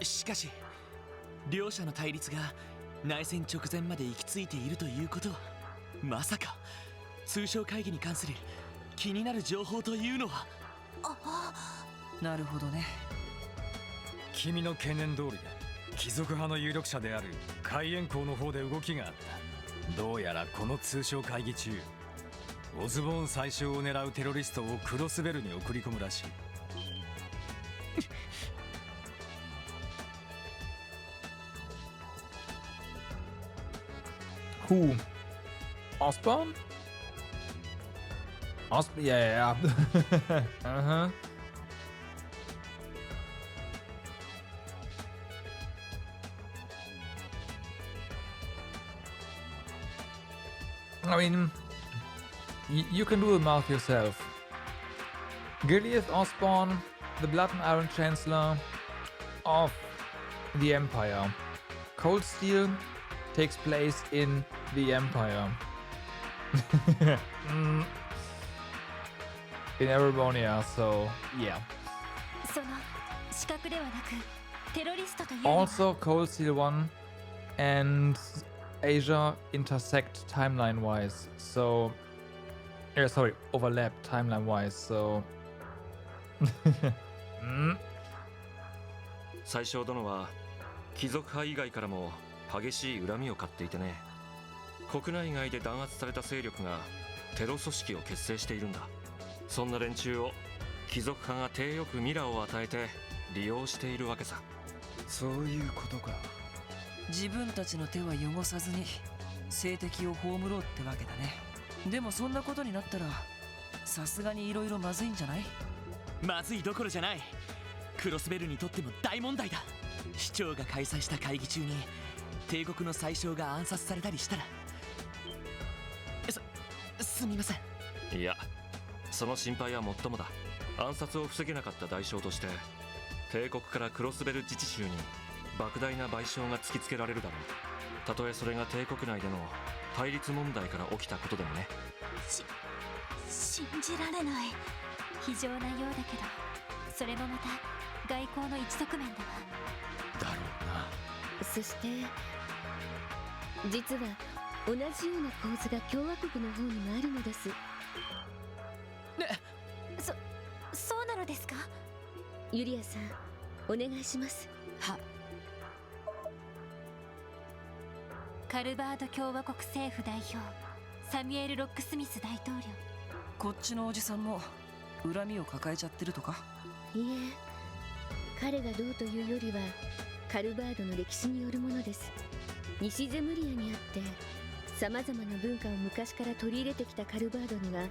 しかし両者の対立が内戦直前まで行き着いているということは、まさか通商会議に関する気になる情報というのは。なるほどね。君の懸念通りだ。貴族派の有力者である海援公の方で動きがあった。どうやらこの通商会議中、オズボーン宰相を狙うテロリストをクロスベルに送り込むらしい。Who? Osborn? Yeah. Uh-huh. I mean, you can do the math yourself. Gilead Osborn, the Blood and Iron Chancellor of the Empire. Cold Steel takes place in the Empire. In Erebonia, so yeah. その資格ではなくテロリストというのは。 Also, Cold Steel 1 and Asia intersect timeline-wise, so sorry, overlap timeline-wise, so 宰相殿は貴族派以外からも激しい恨みを買っていてね。国内外で弾圧された勢力がテロ組織を結成しているんだ。そんな連中を貴族派が体よくミラーを与えて利用しているわけさ。そういうことか。自分たちの手は汚さずに政敵を葬ろうってわけだね。でもそんなことになったらさすがにいろいろまずいんじゃない？まずいどころじゃない。クロスベルにとっても大問題だ。市長が開催した会議中に帝国の宰相が暗殺されたりしたら。すみません。いや、その心配はもっともだ。暗殺を防げなかった代償として帝国からクロスベル自治州に莫大な賠償が突きつけられるだろう。たとえそれが帝国内での対立問題から起きたことでもね。信じられない。非常なようだけど、それもまた外交の一側面だわ。だろうな。そして実は同じような構図が共和国の方にもあるのです。そうなのですか？ユリアさん、お願いします。は。カルバード共和国政府代表サミュエル・ロックスミス大統領。こっちのおじさんも恨みを抱えちゃってるとか？いえ、彼がどうというよりはカルバードの歴史によるものです。西ゼムリアにあって様々な文化を昔から取り入れてきたカルバードには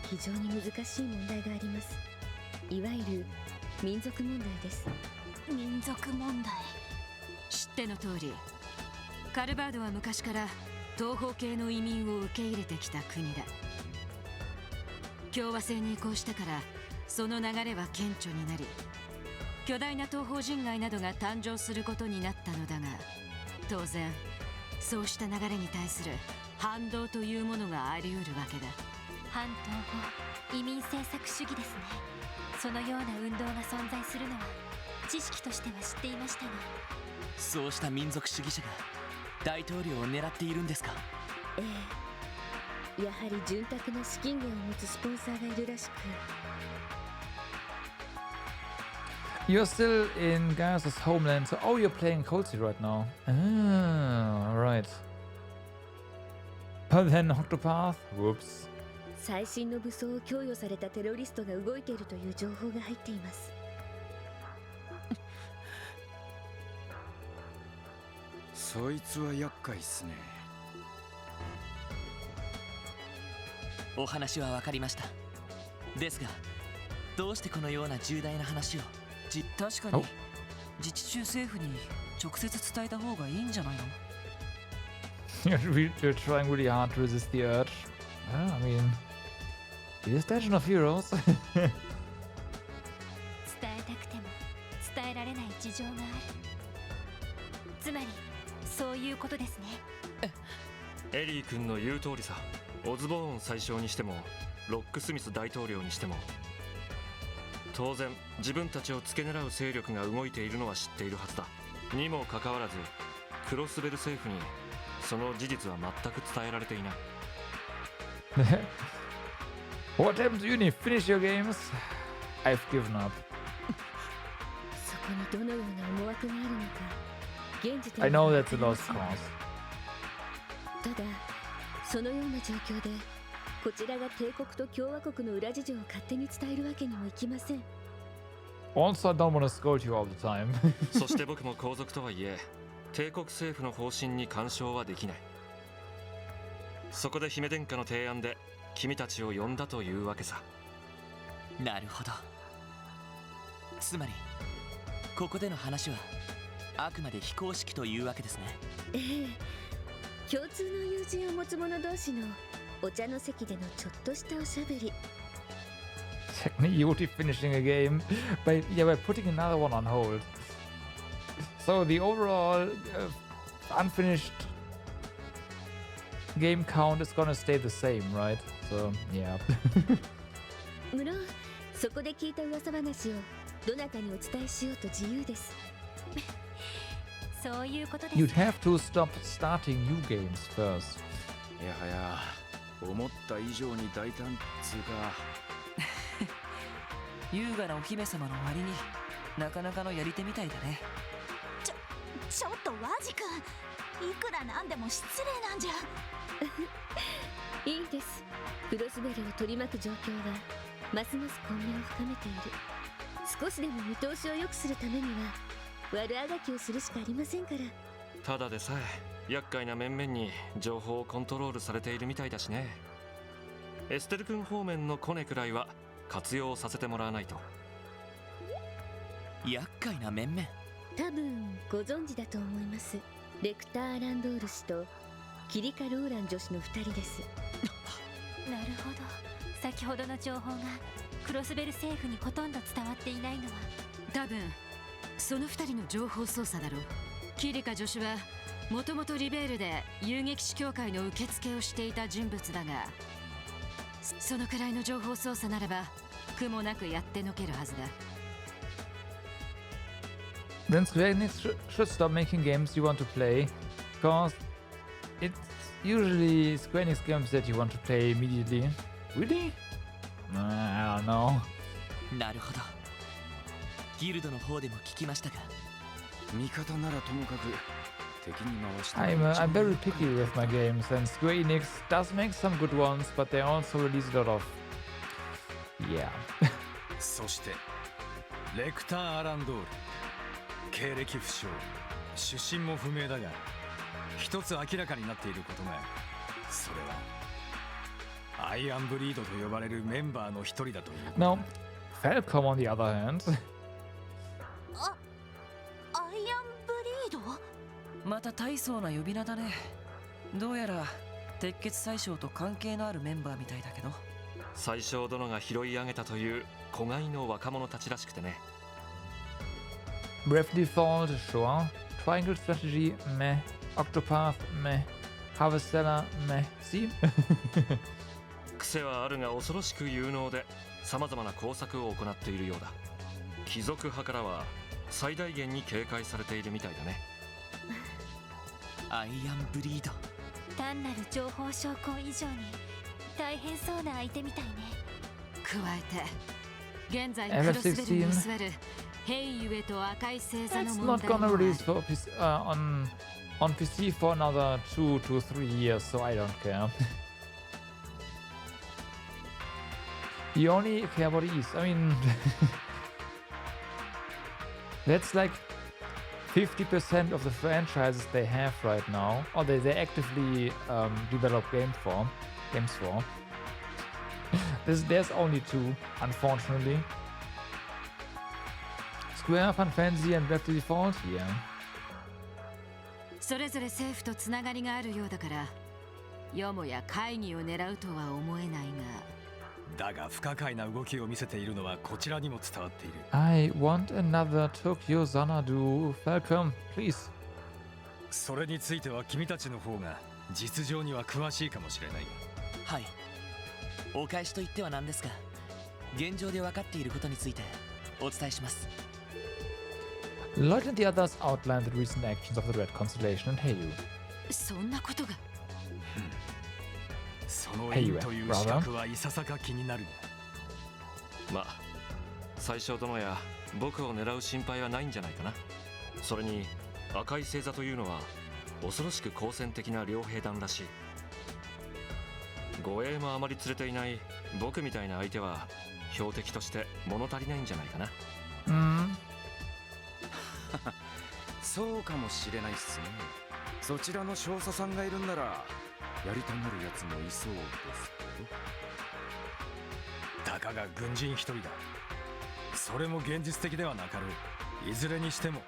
非常に難しい問題があります。いわゆる民族問題です。民族問題。知っての通り、カルバードは昔から東方系の移民を受け入れてきた国だ。共和制に移行してからその流れは顕著になり、巨大な東方人街などが誕生することになったのだが、当然そうした流れに対する反動というものがあり得るわけだ。反東方移民政策主義ですね。そのような運動が存在するのは知識としては知っていましたが。そうした民族主義者が大統領を狙っているんですか？ええ、やはり潤沢な資金源を持つスポンサーがいるらしく。You're still in Gaius' homeland, so oh, you're playing Colsey right now. Ah, right. But then Octopath? Whoops. 最新の武装を供与されたテロリストが動いているという情報が入っています。そいつは厄介っすね。お話は分かりました。ですが、どうしてこのような重大な話を？確かに自治州政府に直接伝えた方がいいんじゃないの？ You're trying really hard to resist the urge. Well, I mean, it is Legend of Heroes. 伝えたくても伝えられない事情がある。つまりそういうことですね。エリー君の言う通りさ。オズボーン宰相にしてもロックスミス大統領にしても、当然自分たちを付け狙う勢力が動いているのは知っているはずだ。にもかかわらずクロスベル政府にその事実は全く伝えられていない。What happened to uni? Finish your games? I've given up. そこにどのような思惑があるのか、現時点で I know that's a lost cause. ただ、そのような状況でこちらが帝国と共和国の裏事情を勝手に伝えるわけにもいきません。Also, I don't want to scold you all the time. そして僕も皇族とはいえ帝国政府の方針に干渉はできない。そこで姫殿下の提案で君たちを呼んだというわけさ。なるほど。つまりここでの話はあくまで非公式というわけですね。ええ、共通の友人を持つ者同士のお茶の席でのちょっとしたおしゃべり。Technically, you would be finishing a game by putting another one on hold. So the overall unfinished game count is gonna stay the same, right? So yeah. 無論そこで聞いた噂話をどなたにお伝えしようと自由です。そういうことです。You'd have to stop starting new games first. いやはや、思った以上に大胆つうか。優雅なお姫様の割になかなかのやり手みたいだね。ちょっとワジ君、いくらなんでも失礼なんじゃ。いいです。クロスベルを取り巻く状況はますます混迷を深めている。少しでも見通しを良くするためには悪あがきをするしかありませんから。ただでさえ厄介な面々に情報をコントロールされているみたいだしね。エステル君方面のコネくらいは活用させてもらわないと。厄介な面々。多分ご存知だと思います。レクター・アランドール氏とキリカ・ローラン女子の2人です。なるほど。先ほどの情報がクロスベル政府にほとんど伝わっていないのは、多分その2人の情報操作だろう。キリカ助手はもともとリベールで遊撃士協会の受付をしていた人物だが、そのくらいの情報操作ならば苦もなくやってのけるはずだ。Then Square Enix should stop making games you want to play, because it's usually Square Enix games that you want to play immediately. Really? I don't know. なるほど。ギルドの方でも聞きましたが。味方ならともかく敵に回して。I'm very picky with my games, and Square Enix does make some good ones, but they also release a lot of. Yeah. そしてレクター・アランドール、経歴不詳、出身も不明だが、一つ明らかになっていることが、それはアイアンブリードと呼ばれるメンバーの一人だという。Now, Falcom on the other hand. アイアンブリード？また大層な呼び名だね。どうやら鉄血宰相と関係のあるメンバーみたいだけど。宰相殿が拾い上げたという子飼いの若者たちらしくてね。Breath Default, sure. Triangle Strategy, meh. Octopath, meh. Harvesteller, meh. See? 癖はあるが恐ろしく有能で様々な工作を行っているようだ。貴族派からは最大限に警戒されているみたいだね。アイアンブリード。単なる情報証拠以上に大変そうな相手みたいね。加えて現在クロスベルに居座る兵ゆえと赤い星座の It's 問 not 題も gonna ある。 release for on PC for another 2 to 3 years, so I don't care. You only care about East. I mean, that's like 50% of the franchises they have right now, or they actively develop games for. There's only 2, unfortunately. Square, Final Fantasy, and Breath Default. Yeah. それぞれ政府とつながりがあるようだから、よもや会議を狙うとは思えないが。だが不可解な動きを見せているのはこちらにも伝わっている。I want another Tokyo Xanadu. Falcom, please. それについては君たちの方が実情には詳しいかもしれない。はい。お返しと言ってはなんですが、現状で分かっていることについてお伝えします。Lloyd and the others outlined the recent actions of the Red Constellation and Heiyu. そんなことが。その意味という資格はいささか気になる。まあ、宰相殿や僕を狙う心配はないんじゃないかな。それに赤い星座というのは恐ろしく好戦的な両兵団らしい。護衛もあまり連れていない僕みたいな相手は標的として物足りないんじゃないかな。そうかもしれないっすね。そちらの少佐さんがいるんならやりたがるやつもいそうですけど。たかが軍人一人だ。それも現実的ではなかろう。いずれにしても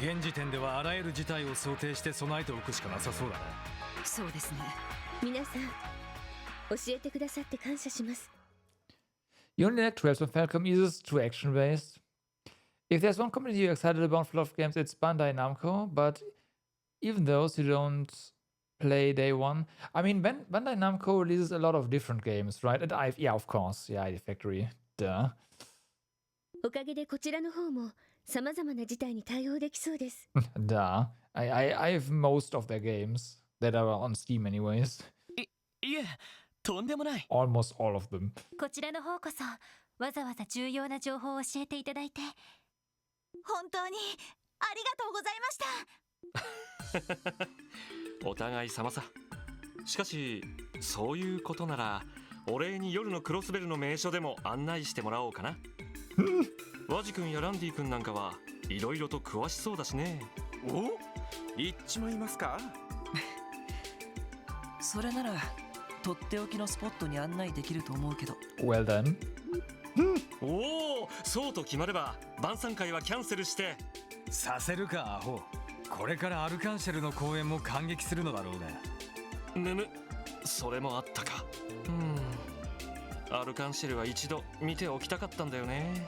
現時点ではあらゆる事態を想定して備えておくしかなさそうだな。そうですね。皆さん教えてくださって感謝します。 You only like 12 of Falcom is too action based. If there's one community you're excited about for a lot of games, it's Bandai Namco, but even those who don't play day one, I mean, Bandai Namco releases a lot of different games, right? And yeah, of course, yeah, ID Factory, duh. おかげでこちらの方も様々な事態に対応できそうです。Duh. I have most of their games that are on Steam anyways. いえ、とんでもない。 Almost all of them. こちらの方こそわざわざ重要な情報を教えていただいて本当にありがとうございました。お互い様さ。しかしそういうことならお礼に夜のクロスベルの名所でも案内してもらおうかな。ワジ君やランディ君なんかはいろいろと詳しそうだしね。お、行っちまいますか。それならとっておきのスポットに案内できると思うけど。 Well then. おお、そうと決まれば晩餐会はキャンセルして。させるかアホ。これからアルカンシェルの公演も感激するのだろうが。それもあったか。アルカンシェルは一度見ておきたかったんだよね。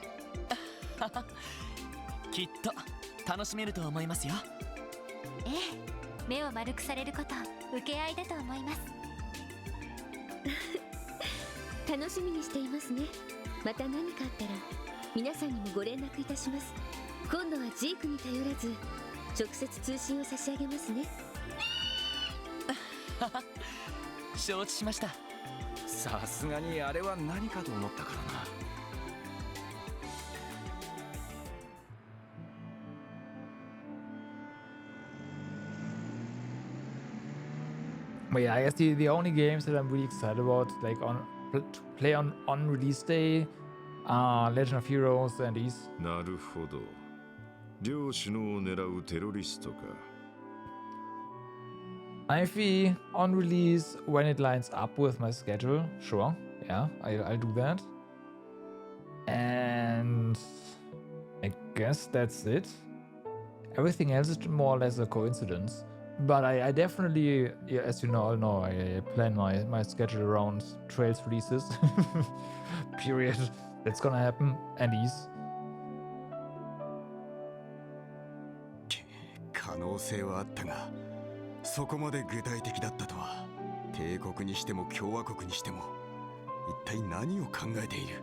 きっと楽しめると思いますよ。ええ、目を丸くされること受け合いだと思います。楽しみにしていますね。また何かあったら皆さんにもご連絡いたします。今度はジークに頼らず直接通信を差し上げますね。承知しました。さすがにあれは何かと思ったからな。But yeah, I guess the only games that I'm really excited about, like to play on release day, Legend of Heroes and these. なるほど。両首脳を狙うテロリストか。Ivy on release when it lines up with my schedule. Sure, yeah, I'll do that. And I guess that's it. Everything else is more or less a coincidence. But I definitely, yeah, as you all know, I plan my schedule around Trails releases. Period. That's gonna happen. And these. 可能性はあったが、そこまで具体的だったとは。帝国にしても共和国にしても一体何を考えている。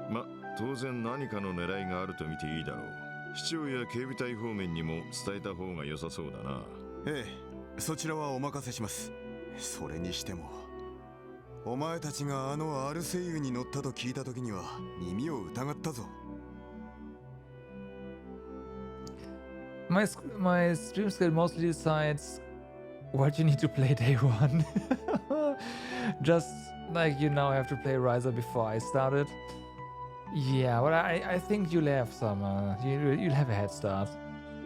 ま、当然何かの狙いがあると見ていいだろう。市長や警備隊方面にも伝えた方が良さそうだな。ええ、そちらはお任せします。それにしてもお前たちがあのアルセイユに乗ったと聞いた時には耳を疑ったぞ。My stream schedule mostly decides what you need to play day one. Just like you now have to play Riser before I started. Yeah, but I think you'll have some. You'll have a head start.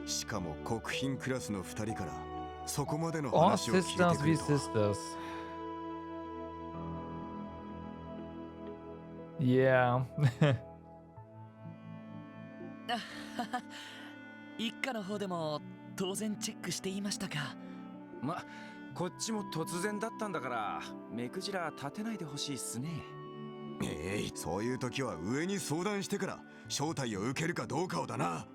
しかも国賓クラスの2人からそこまでの All 話を聞いて sisters く be るとは。 sisters. Yeah. 一家の方でも当然チェックしていましたか。ま、こっちも突然だったんだから目くじら立てないでほしいっすね。そういう時は上に相談してから招待を受けるかどうかをだな。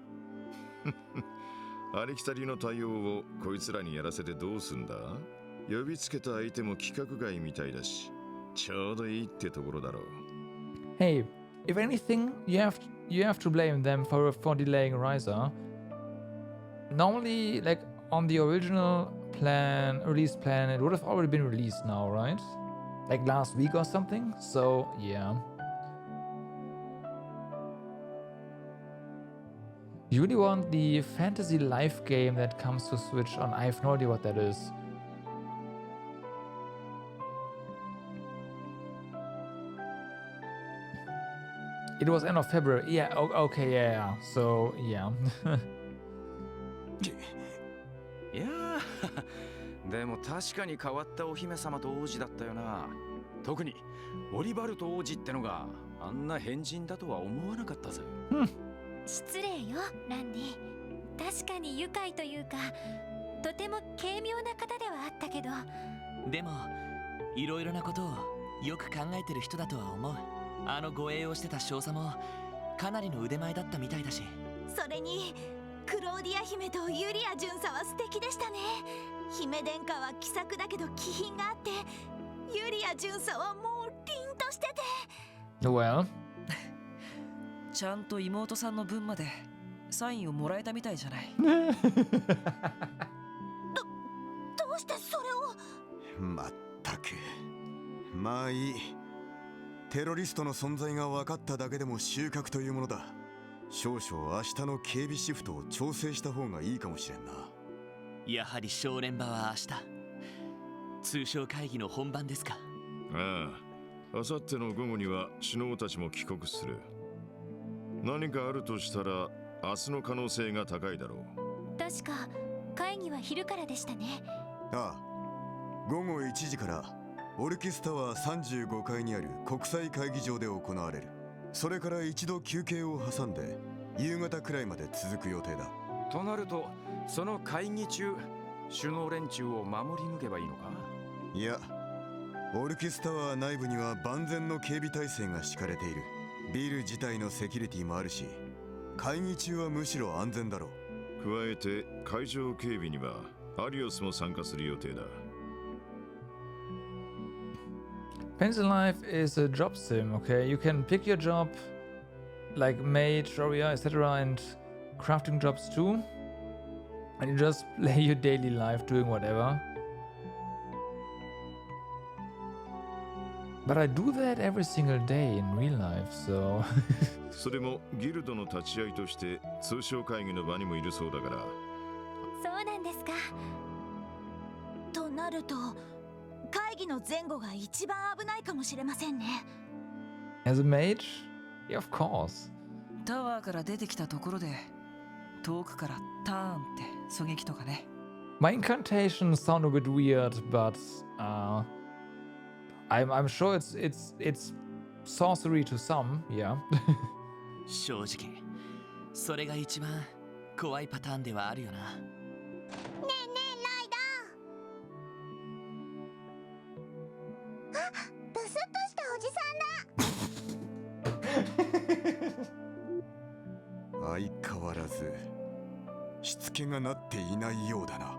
ありきたりの対応をこいつらにやらせてどうすんだ。呼びつけた相手も規格外みたいだし、ちょうどいいってところだろう。Hey, if anything, you have to blame them for delaying Riser. Normally, like on the original release plan, it would have already been released now, right? Like last week or something. So yeah. You really want the fantasy life game that comes to Switch on? I have no idea what that is. It was end of February. Yeah, okay, yeah. So, yeah. いやーでも確かに変わったお姫様と王子だったよな。特にオリバルト王子ってのがあんな変人だとは思わなかったぜ。失礼よランディ。確かに愉快というかとても軽妙な方ではあったけど、でもいろいろなことをよく考えてる人だとは思う。あの護衛をしてた少佐もかなりの腕前だったみたいだし。それにクローディア姫とユリア巡査は素敵でしたね。姫殿下は気さくだけど気品があって、ユリア巡査はもう凛としてて。Well. ちゃんと妹さんの分までサインをもらえたみたいじゃない。どうしてそれを。まったく。まあいい。テロリストの存在が分かっただけでも収穫というものだ。少々明日の警備シフトを調整した方がいいかもしれんな。やはり正念場は明日。通商会議の本番ですか。ああ、明後日の午後には首脳たちも帰国する。何かあるとしたら明日の可能性が高いだろう。確か会議は昼からでしたね。ああ、午後1時からオルキスタワー35階にある国際会議場で行われる。それから一度休憩を挟んで夕方くらいまで続く予定だ。となるとその会議中首脳連中を守り抜けばいいのか。いや、オルキスタワー内部には万全の警備体制が敷かれている。ビル自体のセキュリティもあるし、会議中はむしろ安全だろう。加えて会場警備にはアリオスも参加する予定だ。Pencil Life is a job sim, okay? You can pick your job, like maid, warrior, etc., and crafting jobs too. And you just play your daily life doing whatever. But I do that every single day in real life, so... それもギルドの立ち会いとして通商会議の場にもいるそうだから。そうなんですか。となると会議の前後が一番危ないかもしれませんね。 As a mage? Yeah, of course. タワーから出てきたところで遠くからターンって狙撃とかね。 My incantations sound a bit weird, but I'm sure it's sorcery to some, yeah. 正直それが一番怖いパターンではあるよな。ねえねえライダー。あ、ブスッとしたおじさんだ。相変わらずしつけがなっていないようだな。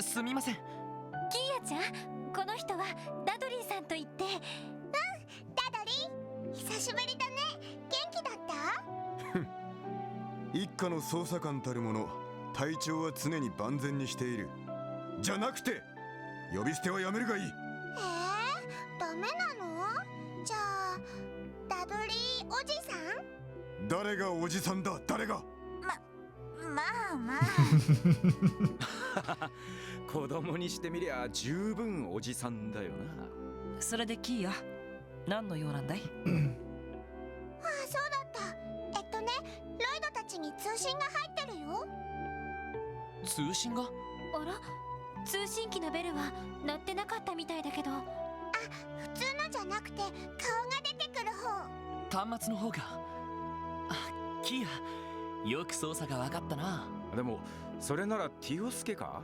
すみません。キーヤちゃん、この人はダドリーさんと言って。ダドリー、久しぶりだね。元気だった？一家の捜査官たる者、体調は常に万全にしている。じゃなくて呼び捨てはやめるがいい。ダメなの？じゃあダドリーおじさん？誰がおじさんだ、誰が。まあまあ子供にしてみりゃ十分おじさんだよな。それでキーヤ、何の用なんだい？ああ、そうだった。ロイドたちに通信が入ってるよ。通信が？あら、通信機のベルは鳴ってなかったみたいだけど。あ、普通のじゃなくて顔が出てくる方。端末の方が。あ、キーヤ、よく操作が分かったな。でもそれならティオスケか。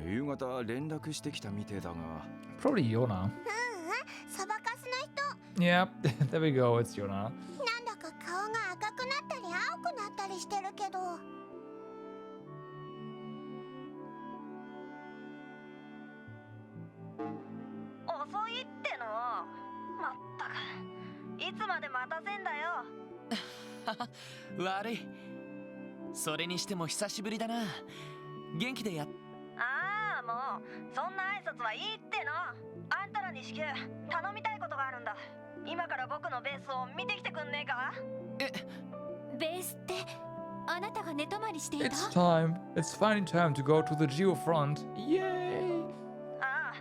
夕方連絡してきたみてえだが。Probably Yona. サバカスの人。 Yep, there we go, it's Yona. なんだか顔が赤くなったり青くなったりしてるけど。遅いっての。まったく、いつまで待たせんだよ。悪い。それにしても久しぶりだな。元気でやっ。ああ、もうそんな挨拶はいいっての。あんたらに至急頼みたいことがあるんだ。今から僕のベースを見てきてくんねえか？ベースってあなたが寝泊まりしていた？ It's time. It's finally time to go to the Geo front. Yay! ああ、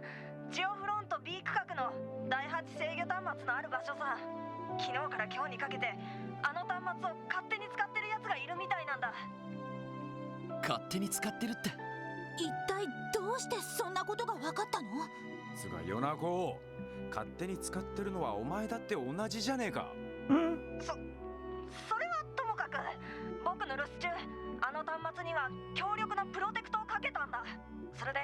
ジオフロント B 区画の第8制御端末のある場所さ。昨日から今日にかけてあの端末を勝手に使ってるやつがいるみたいなんだ。勝手に使ってるって。一体どうしてそんなことが分かったの？つがヨナコ、勝手に使ってるのはお前だって同じじゃねえか。それはともかく、僕の留守中あの端末には強力なプロテクトをかけたんだ。それで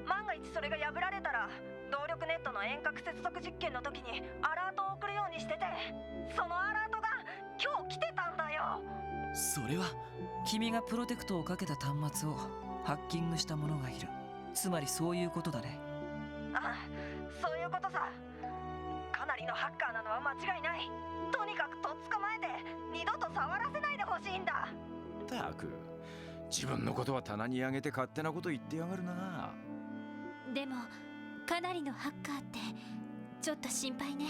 万が一それが破られたら動力ネットの遠隔接続実験の時にアラートを送るようにしてて、そのアラートが今日来てたんだよ。それは君がプロテクトをかけた端末をハッキングした者がいる。つまりそういうことだね。ああ、そういうことさ。かなりのハッカーなのは間違いない。とにかくとっ捕まえて二度と触らせないでほしいんだ。たく、自分のことは棚に上げて勝手なこと言ってやがるな。でもかなりのハッカーってちょっと心配ね。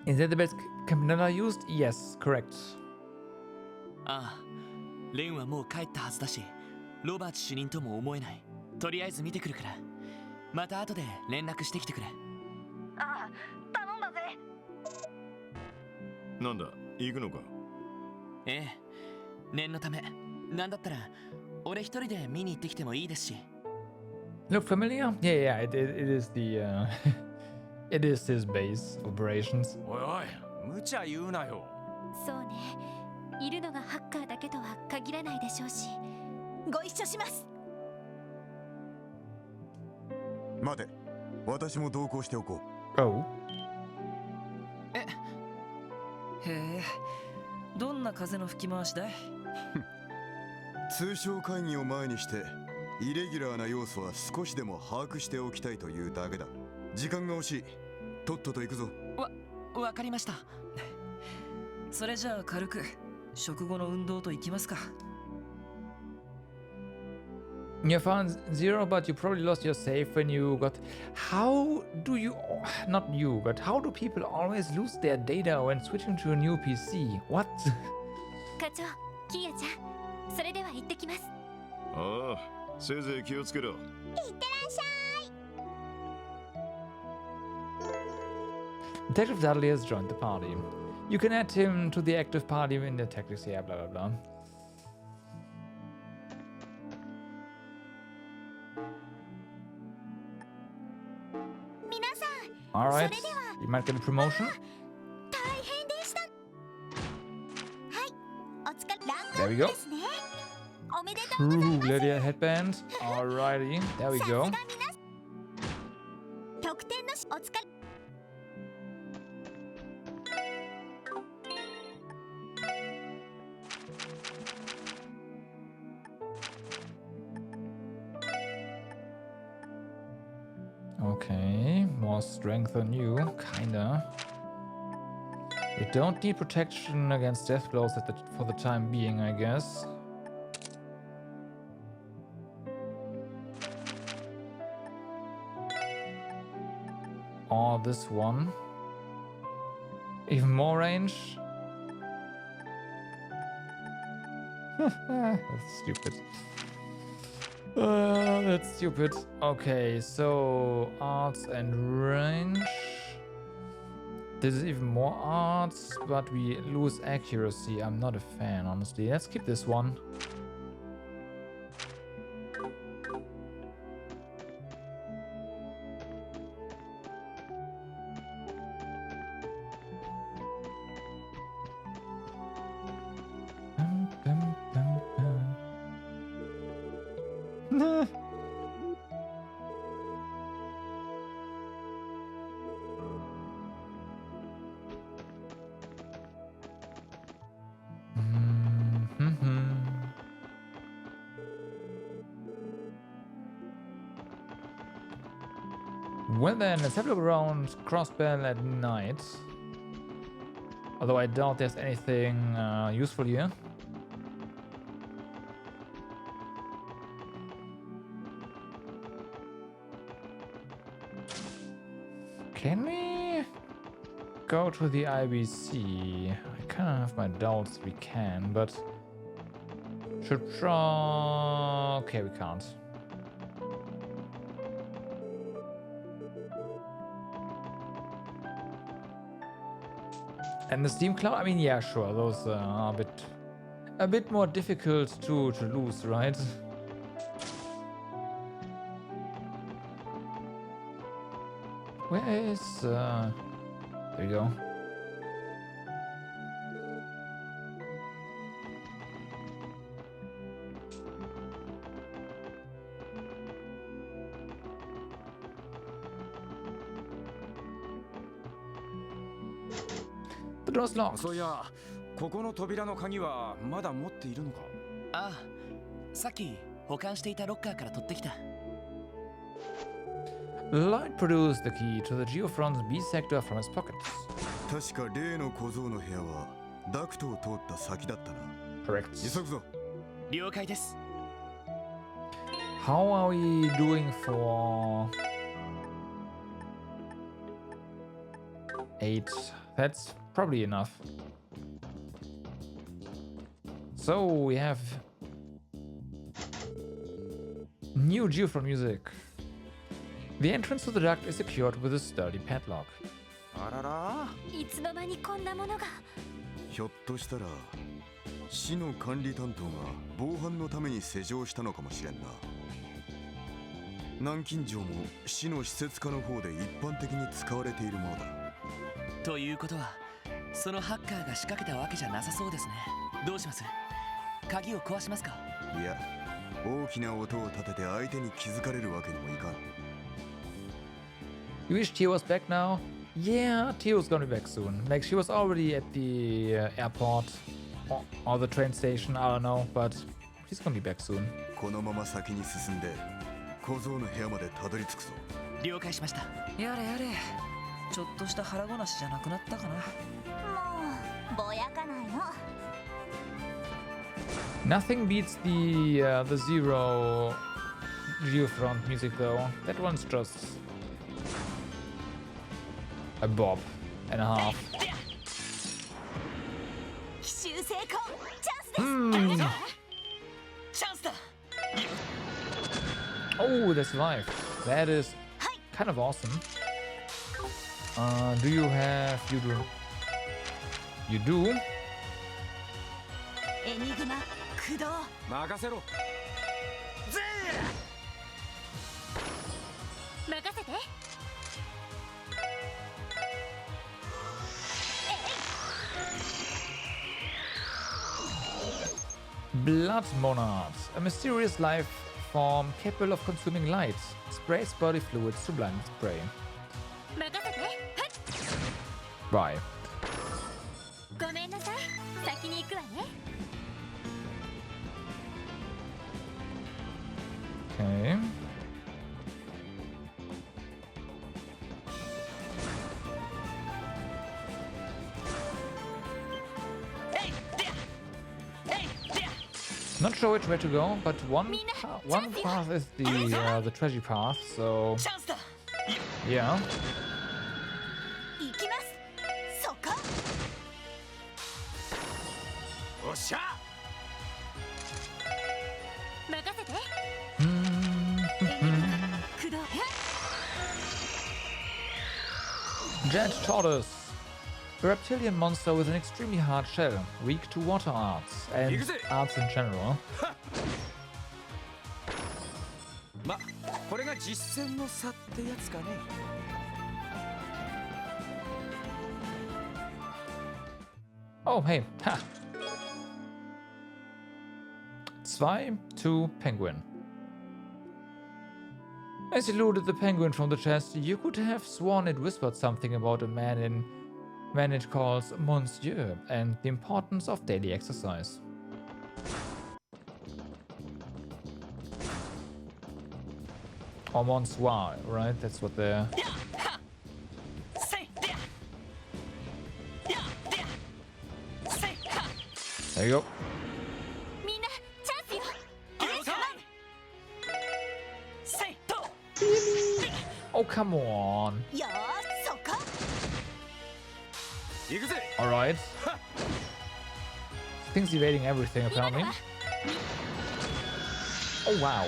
Is that the best Campinella used? Yes, correct. ああ、レンはもう帰ったはずだし、ロバート主任とも思えない。とりあえず見てくるから、また後で連絡してきてくれ。ああ、頼んだぜ。なんだ、行くのか？ええ、念のため。なんだったら俺一人で見に行ってきてもいいですし。Look familiar? Yeah, it is the it is his base operations. おいおい、無茶言うなよ。そうね、いるのがハッカーだけとは限らないでしょうし。ご一緒します。待て、私も同行しておこう。おう。へえ、どんな風の吹き回しだい？通商会議を前にしてイレギュラーな要素は少しでも把握しておきたいというだけだ。時間が惜しい。とっとと行くぞ。わかりました。それじゃあ軽く食後の運動と行きますか。You found 0, but you probably lost your save when you got. How do you. Not you, but how do people always lose their data when switching to a new PC? What? 課長、キヤちゃん、それでは行ってきます。ああ、せいぜい気をつけろ。いってらっしゃい。 Detective Dudley has joined the party. You can add him to the active party in the tactics here, blah blah blah. Alright, you might get a promotion. There we go. True Lydia headband. Alrighty, there we go. Okay, more strength on you, kinda. We don't need protection against death blows for the time being, I guess. Or this one. Even more range. That's stupid. That's stupid. Okay, so arts and range. This is even more arts, but we lose accuracy. I'm not a fan, honestly. Let's keep this one. Well then, let's have a look around Crossbell at night. Although I doubt there's anything useful here. Can we go to the IBC? I kind of have my doubts we can, but should try. Okay, we can't. And the Steam Cloud? I mean, yeah, sure. Those are a bit more difficult to lose, right? Where is... there we go. The door's locked. そういや、ここの扉の鍵はまだ持っているのか？ああ、さっき保管していたロッカーから取ってきた。Light produced the key to the Geofront's B sector from his pockets. 確か例の小僧の部屋はダクトを通った先だったな。Correct. 急ぐぞ。了解です。How are we doing for 8? That's probably enough. So we have new Geofront music. The entrance to the duct is secured with a sturdy padlock. あらら。いつの間にこんなものが。ひょっとしたら市の管理担当が防犯のために施錠したのかもしれんな。南京錠も市の施設課の方で一般的に使われているものだ。ということはそのハッカーが仕掛けたわけじゃなさそうですね。どうします？鍵を壊しますか？いや、大きな音を立てて相手に気づかれるわけにもいかん。 You wish Tio was back now? Yeah, Tio's gonna be back soon. Like, she was already at the airport or the train station, I don't know, but she's gonna be back soon. このまま先に進んで小僧の部屋までたどり着くぞ。了解しました。やれやれ、ちょっとした腹ごなしじゃなくなったかな。もうぼやかないの。 Nothing beats the Zero Geofront music though. That one's just a bob and a half. 奇襲成功。チャンスです。チャンスだ。 Oh, that's life. That is kind of awesome. Do you have... You do? エニグマ駆動。任せろ。任せて。 Blood Monad, a mysterious life form capable of consuming light. Sprays body fluids to blind its prey. 任せて。Bye. ごめんなさい。先に行くわね。 Okay. Not sure which way to go, but one path is the treasure path, so yeah. 行きます。そこ。おっしゃ。任せて。 駆動。 Jet Tortoise. A reptilian monster with an extremely hard shell, weak to water arts and arts in general. ま、これが実践の差ってやつかね。 Oh, hey, ha! 2-2 penguin. As you looted the penguin from the chest, you could have sworn it whispered something about a man it calls Monsieur and the importance of daily exercise. Or Monsieur, right? That's what they're... There you go. Oh, come on. Alright. Thing's evading everything, apparently. Oh, wow.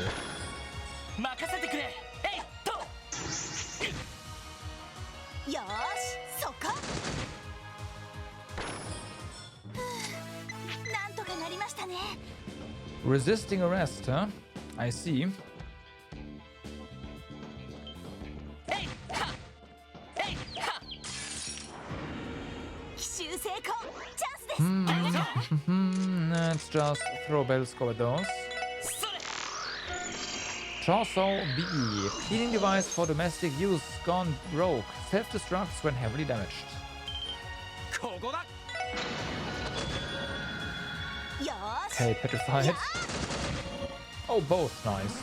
Resisting arrest, huh? I see. Let's just throw a battle score at those. Torso B. Cleaning device for domestic use gone broke. Self-destructs when heavily damaged. Okay, petrified. Oh, both nice.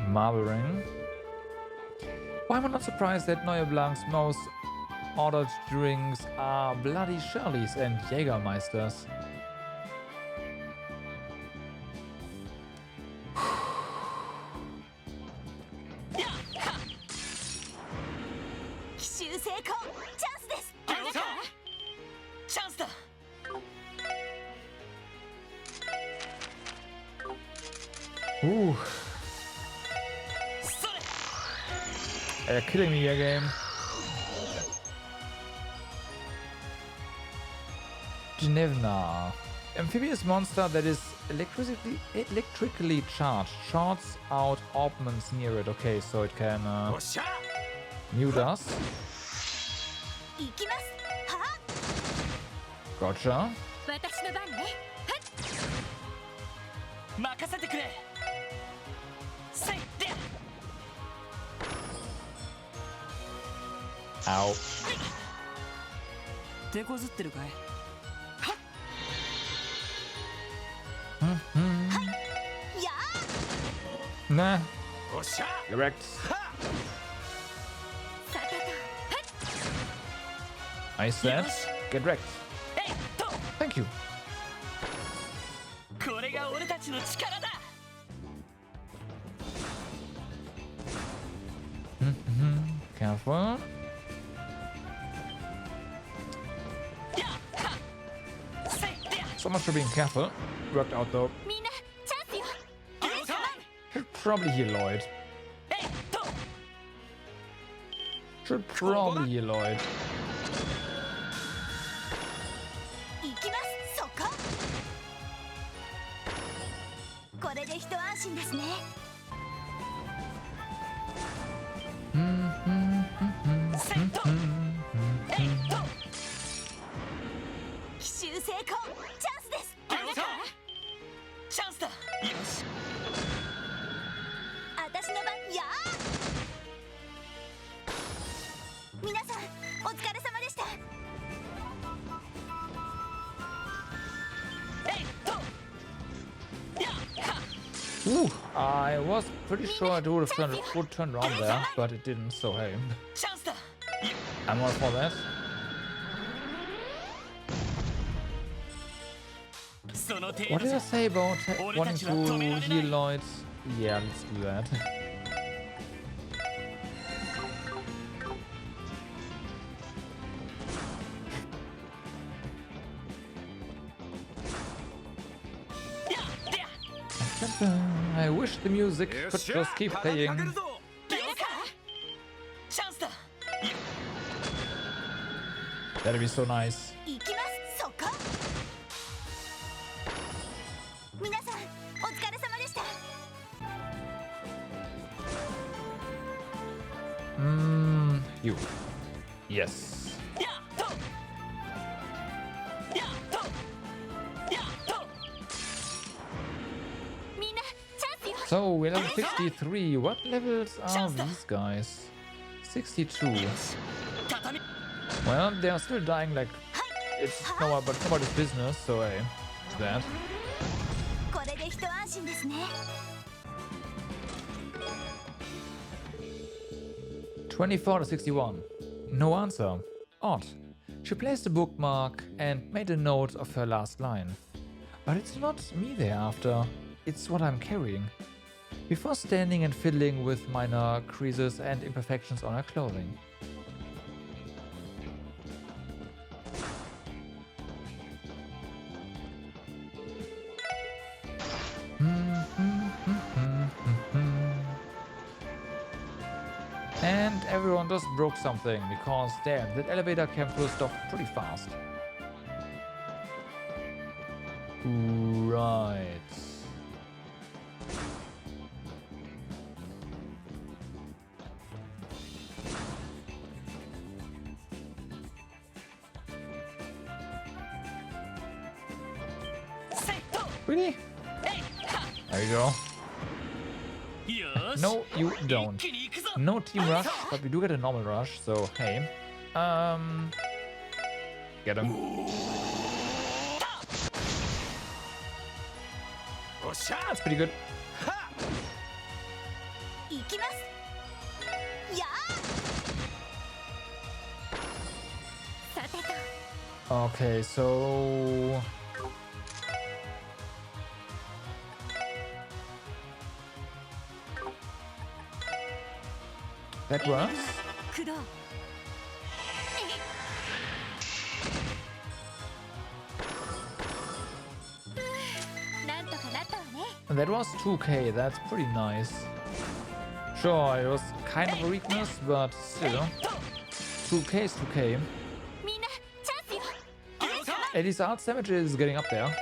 Marble ring. Why am I not surprised that Neue Blanc's most ordered drinks are Bloody Shirleys and Jägermeisters? Ooh. They're killing me again. Genevna. Amphibious monster that is electrically charged. Shorts out orbments near it. Okay, so it can mute us. Gotcha. 私の番ね。任せてくれ。せいで。Ow. 手こずってるかい？ Nah. Correct. I said, get wrecked. Thank you. これが俺たちの力だ。Careful. So much for being careful. Worked out though. Should probably heal Lloyd. Should probably heal Lloyd. Ooh, I was pretty sure it would turn around there, but it didn't, so hey. I'm all for that. What did I say about wanting to heal Lloyd? Yeah, let's do that. I wish the music could just keep playing. That'd be so nice. You. Yes. So we're level 63. What levels are these guys? 62. Well, they are still dying like it's nobody's business, so hey, it's that. 24 to 61. No answer. Odd. She placed a bookmark and made a note of her last line. But it's not me they're after. It's what I'm carrying. Before standing and fiddling with minor creases and imperfections on her clothing. And everyone just broke something, because damn, that elevator came to a stop pretty fast. Right. Really? There you go. No, you don't. No team rush, but we do get a normal rush, so hey. Get him. That's pretty good. Okay, so that works. And that was 2k, that's pretty nice. Sure, it was kind of a weakness, but still. 2k is 2k. At least arts damage is getting up there.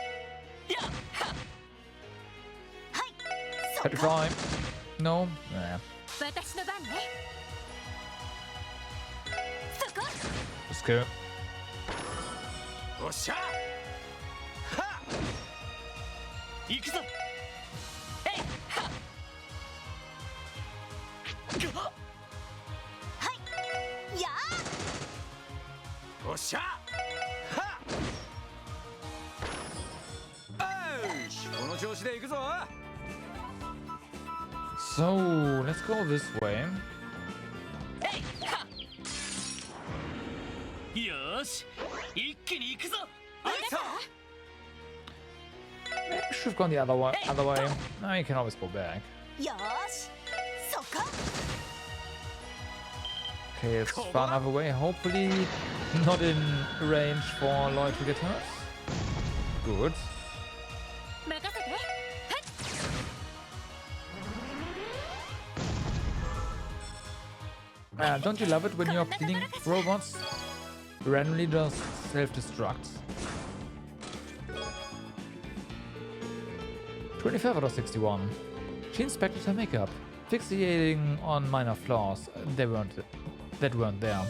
35. No? Nah. 私の番ね。そこ。 Just kill. おっしゃ。はっ。行くぞ。えい。はっ。はい。やー。おっしゃ。はっ。よし、この調子で行くぞ。 So, let's go this way. よし、一気に行くぞ。 Maybe we should have gone the other way. No, you can always go back. よし。そこ。 Okay, let's find another way. Hopefully not in range for Lloyd to get hurt. Good. 任せて。 Don't you love it when you're killing robots? Randomly just self-destruct. 25 out of 61. She inspected her makeup, fixating on minor flaws that weren't there.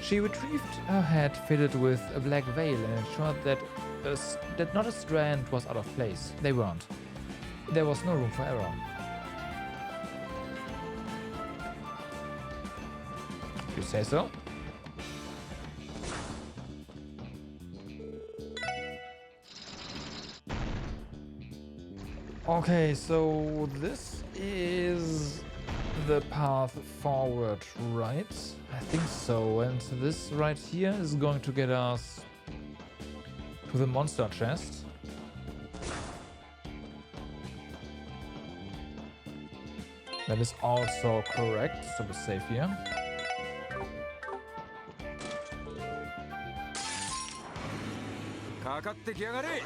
She retrieved her head fitted with a black veil and ensured that not a strand was out of place. They weren't. There was no room for error. You say so? Okay, so this is the path forward, right? I think so, and this right here is going to get us to the monster chest. That is also correct, so we're safe here.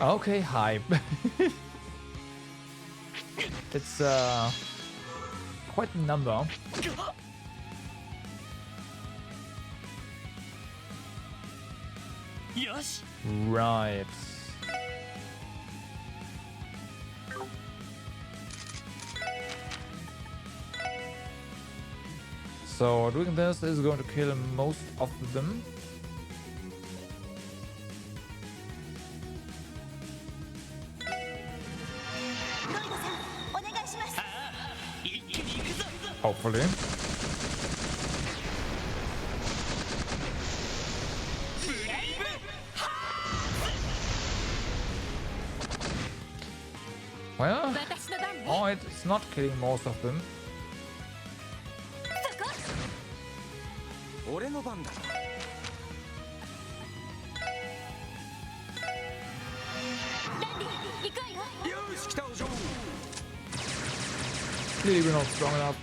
Okay, hype. It's quite a number. Right. So doing this is going to kill most of them. Hopefully. Well, oh, it's not killing most of them. Clearly we're not strong enough.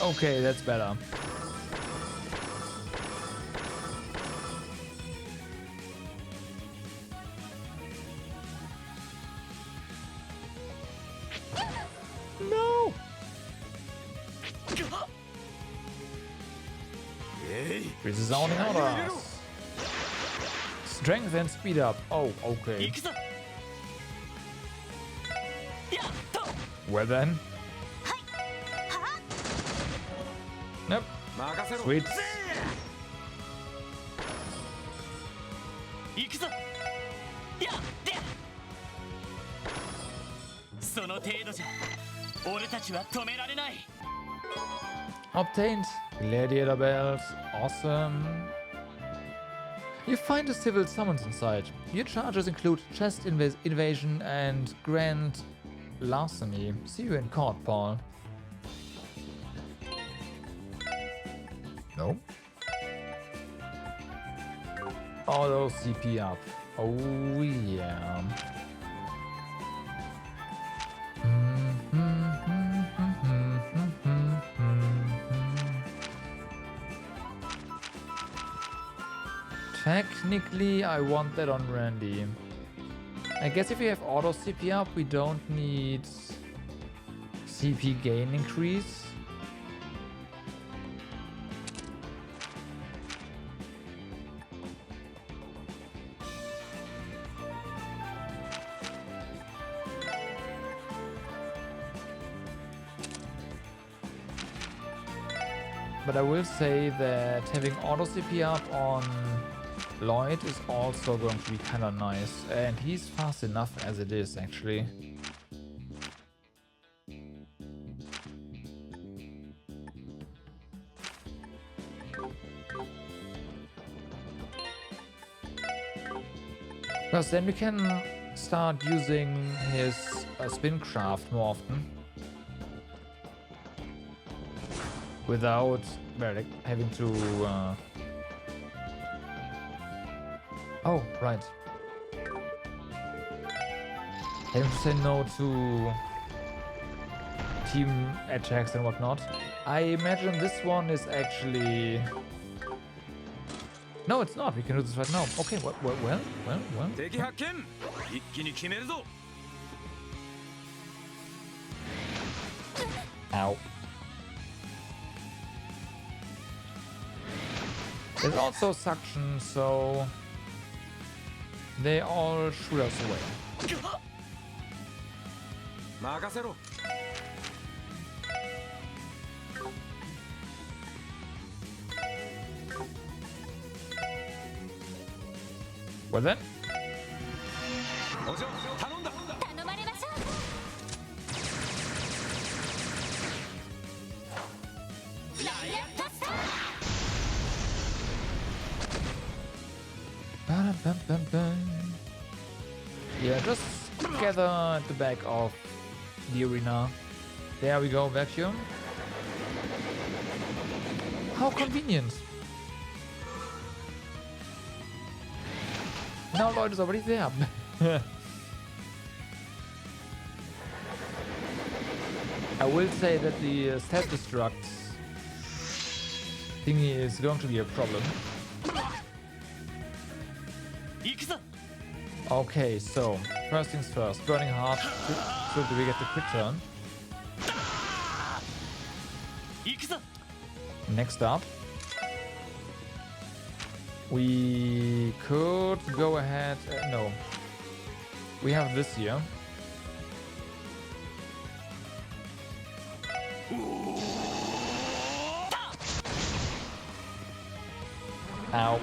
Okay, that's better. No! Resounding orders. Strength and speed up. Oh, okay. Well then. Nope. Sweet. Obtained gladiator belt. Awesome. You find a civil summons inside. Your charges include chest invasion and grand larceny. See you in court, Paul. No. Auto CP up. Oh yeah. Technically, I want that on Randy. I guess if we have auto CP up, we don't need CP gain increase. but I will say that having auto CP up on Lloyd is also going to be kind of nice, and he's fast enough as it is actually. Because then we can start using his spin craft more often without having to oh right, having to say no to team attacks and whatnot. I imagine this one is actually... No, it's not. We can do this right now. Okay, well. Ow. There's also suction, so they all shoot us away. Well then. Yeah, just gather at the back of the arena. There we go, vacuum. How convenient. Now Lloyd is already there. I will say that the self-destruct thingy is going to be a problem. Okay, so first things first, burning heart. So do we get the crit turn? Next up, we could go ahead. No, we have this here. Ow.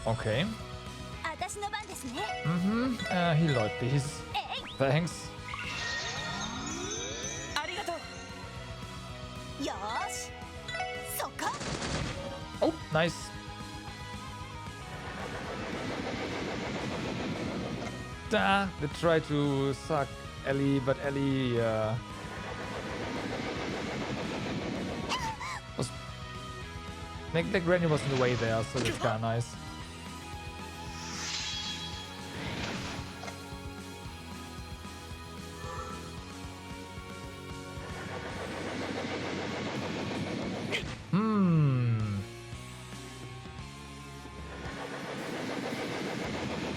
Okay. Heal Lloyd, please. Thanks. Oh, nice. They try to suck Ellie, but Ellie was the granny was in the way there, so that's kind of nice.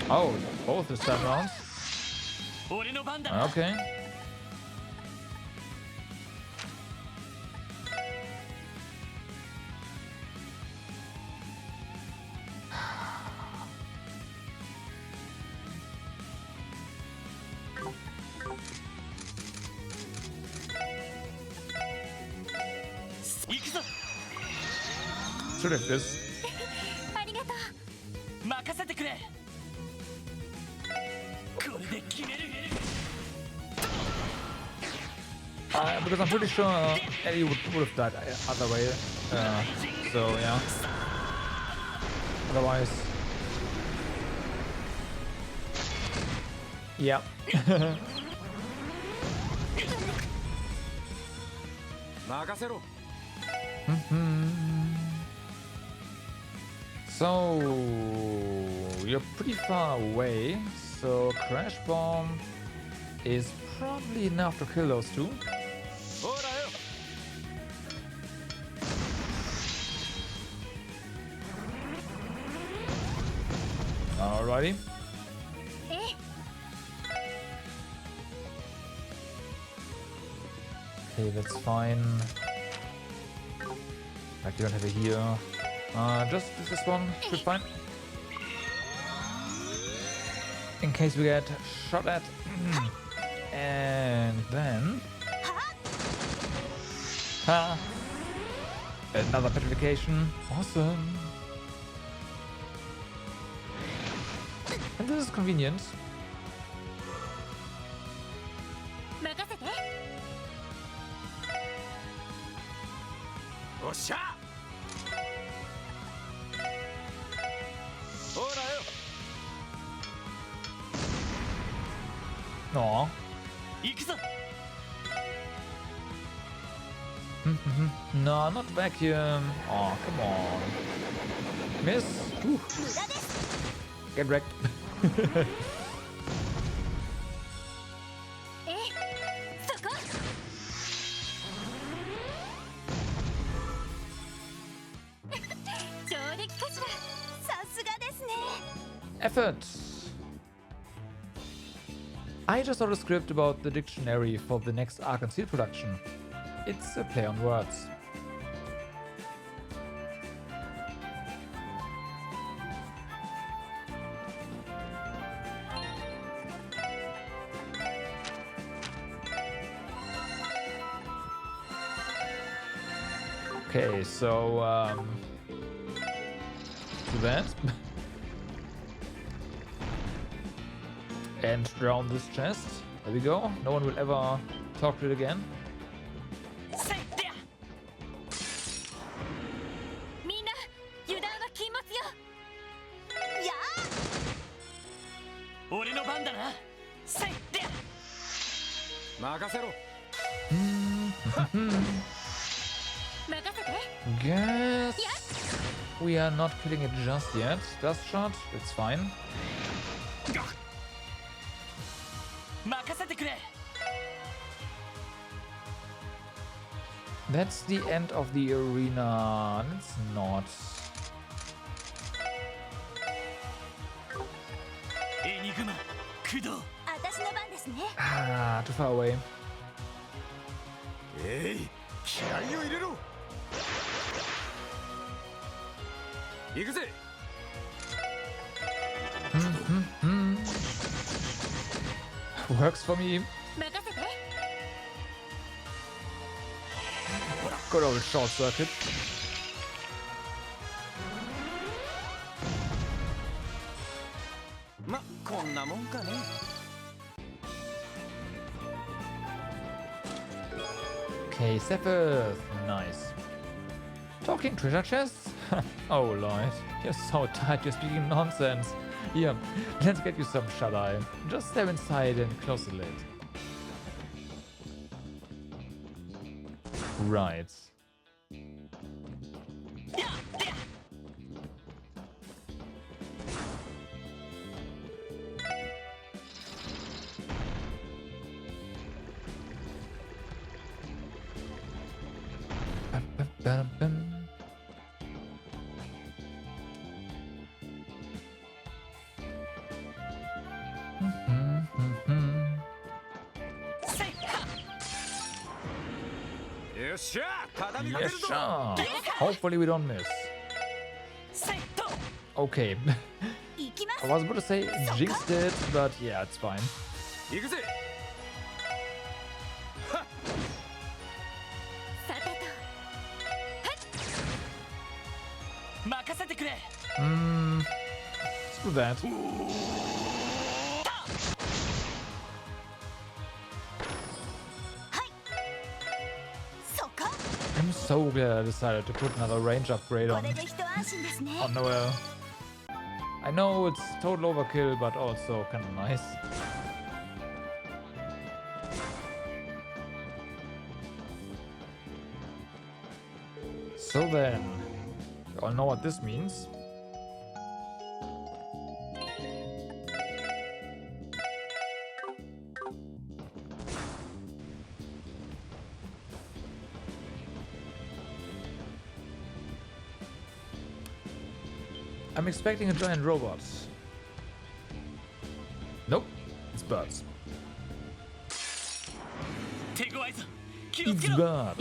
Oh, both this time rounds. Okay. Should have this. Because I'm pretty sure Ellie would have died other way. So yeah. Otherwise, yeah. So you're pretty far away. So crash bomb is probably enough to kill those two. Alrighty. Okay, that's fine. Like you don't have it here. Just this one should be fine. In case we get shot at. And then... Ha! Another petrification. Awesome. And this is convenient. 任せて。おっしゃ。ほらよ。 Aw. 行くぞ。 No, not vacuum. Oh, come on. Miss. Whew. Get wrecked. そこ。上出来かしら。さすがですね。 Effort. I just saw a script about the dictionary for the next Ark and Steel production. It's a play on words. Okay, so do that. And drown this chest. There we go. No one will ever talk to it again. みんな油断は禁物よ。やあ。俺の番だな。せいで。任せろ。任せて。 Guess we are not killing it just yet. Dust shot, it's fine. 任せてくれ。 That's the end of the arena. It's not. エニグマ、駆動。私の番ですね。 Ah, too far away. 気合を入れろ。行くぜ。 Works for me. 任せて。 Good old short circuit. Ma, こんなもんかね。 Okay, Sephiroth. Nice. Talking treasure chests? Oh, Lloyd. You're so tired, you're speaking nonsense. Here, let's get you some shut-eye. Just step inside and close the lid. Right. Bum. Yes, sure. Hopefully we don't miss. Okay. I was about to say jinxed it, but yeah, it's fine. 行くぜ。さてと。任せてくれ。 Let's do that. I'm so glad I decided to put another range upgrade こ on れで一安心ですね。 Noel. I know it's total overkill, but also kind of nice. So then, you all know what this means. I'm expecting a giant robot. Nope, it's birds. It's birds.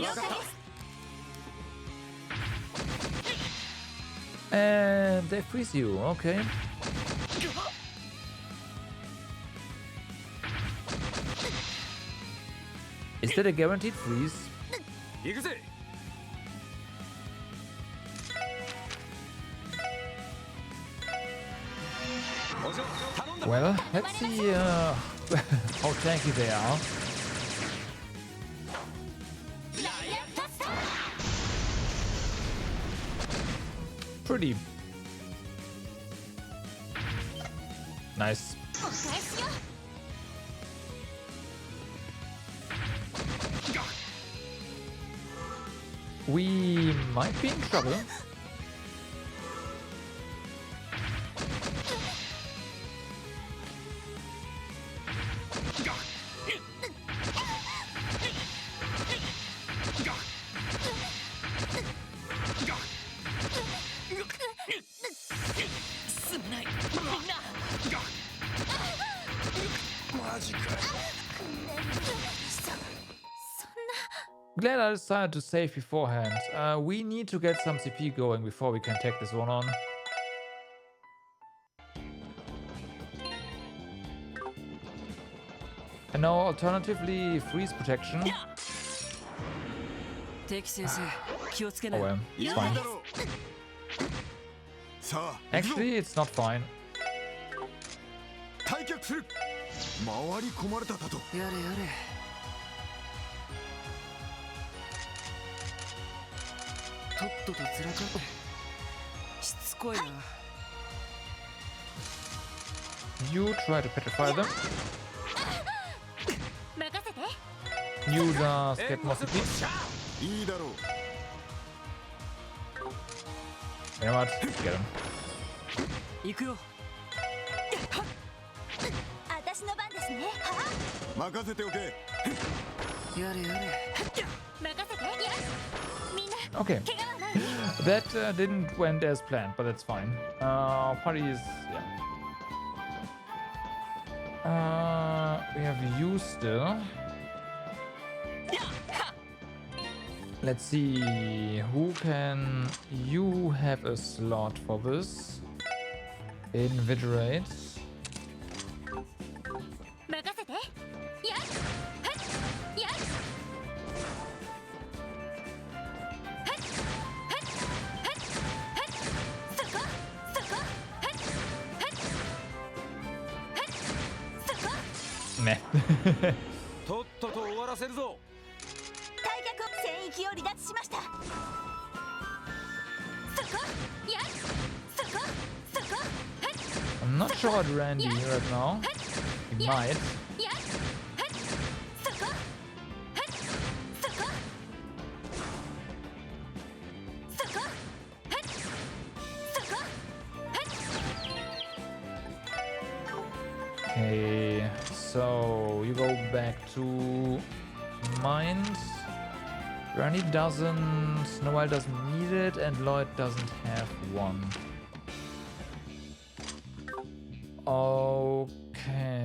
And they freeze you, okay. Is that a guaranteed freeze? Well, let's see how tanky they are. Pretty nice. We might be in trouble. Glad I decided to save beforehand. We need to get some CP going before we can take this one on. And now alternatively freeze protection. Oh well, it's fine. Actually, it's not fine. You try to petrify them. You just get more CP. You know what? Get him. Okay. That didn't went as planned, but that's fine. Party is, yeah. We have you still. Let's see, who can... You have a slot for this. Invigorate. Meh. とっとと終わらせるぞ。退却戦域を離脱しました。そこ、いや、そこ、そこ。I'm not sure about Randy right now. He might. Okay, so you go back to Mind. Randy doesn't, Noel doesn't need it, and Lloyd doesn't have one. Okay.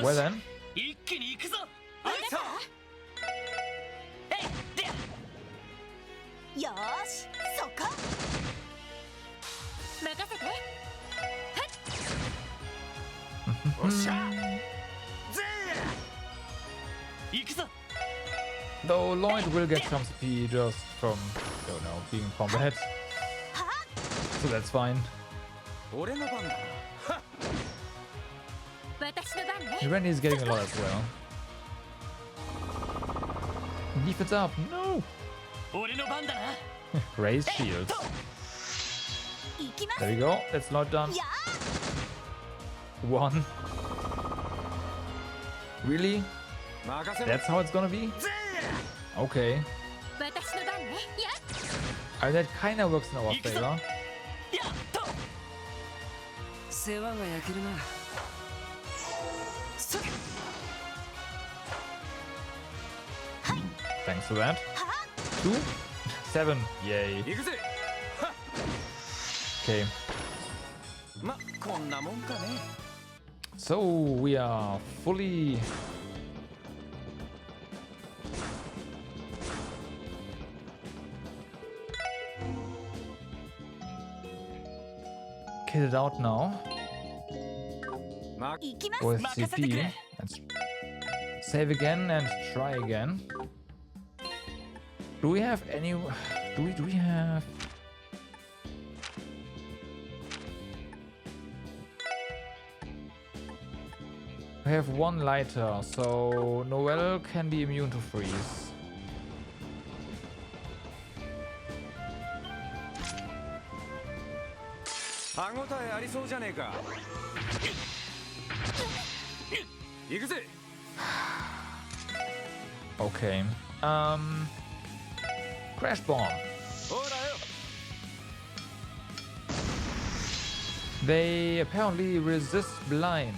Well then. Though Lloyd will get some CP just from, I don't know, being in combat. So that's fine. Randy is getting a lot as well. Defense up, no! Raise shields. There we go, that's not done. One. Really? That's how it's gonna be? Okay. That kinda works in our favor. Thanks for that. 2, 7, yay. Okay. So we are fully kitted out now with CP. Let's save again and try again. Do we have any? Do we have? We have one lighter, so Noelle can be immune to freeze. Okay. Crash bomb. They apparently resist blinds.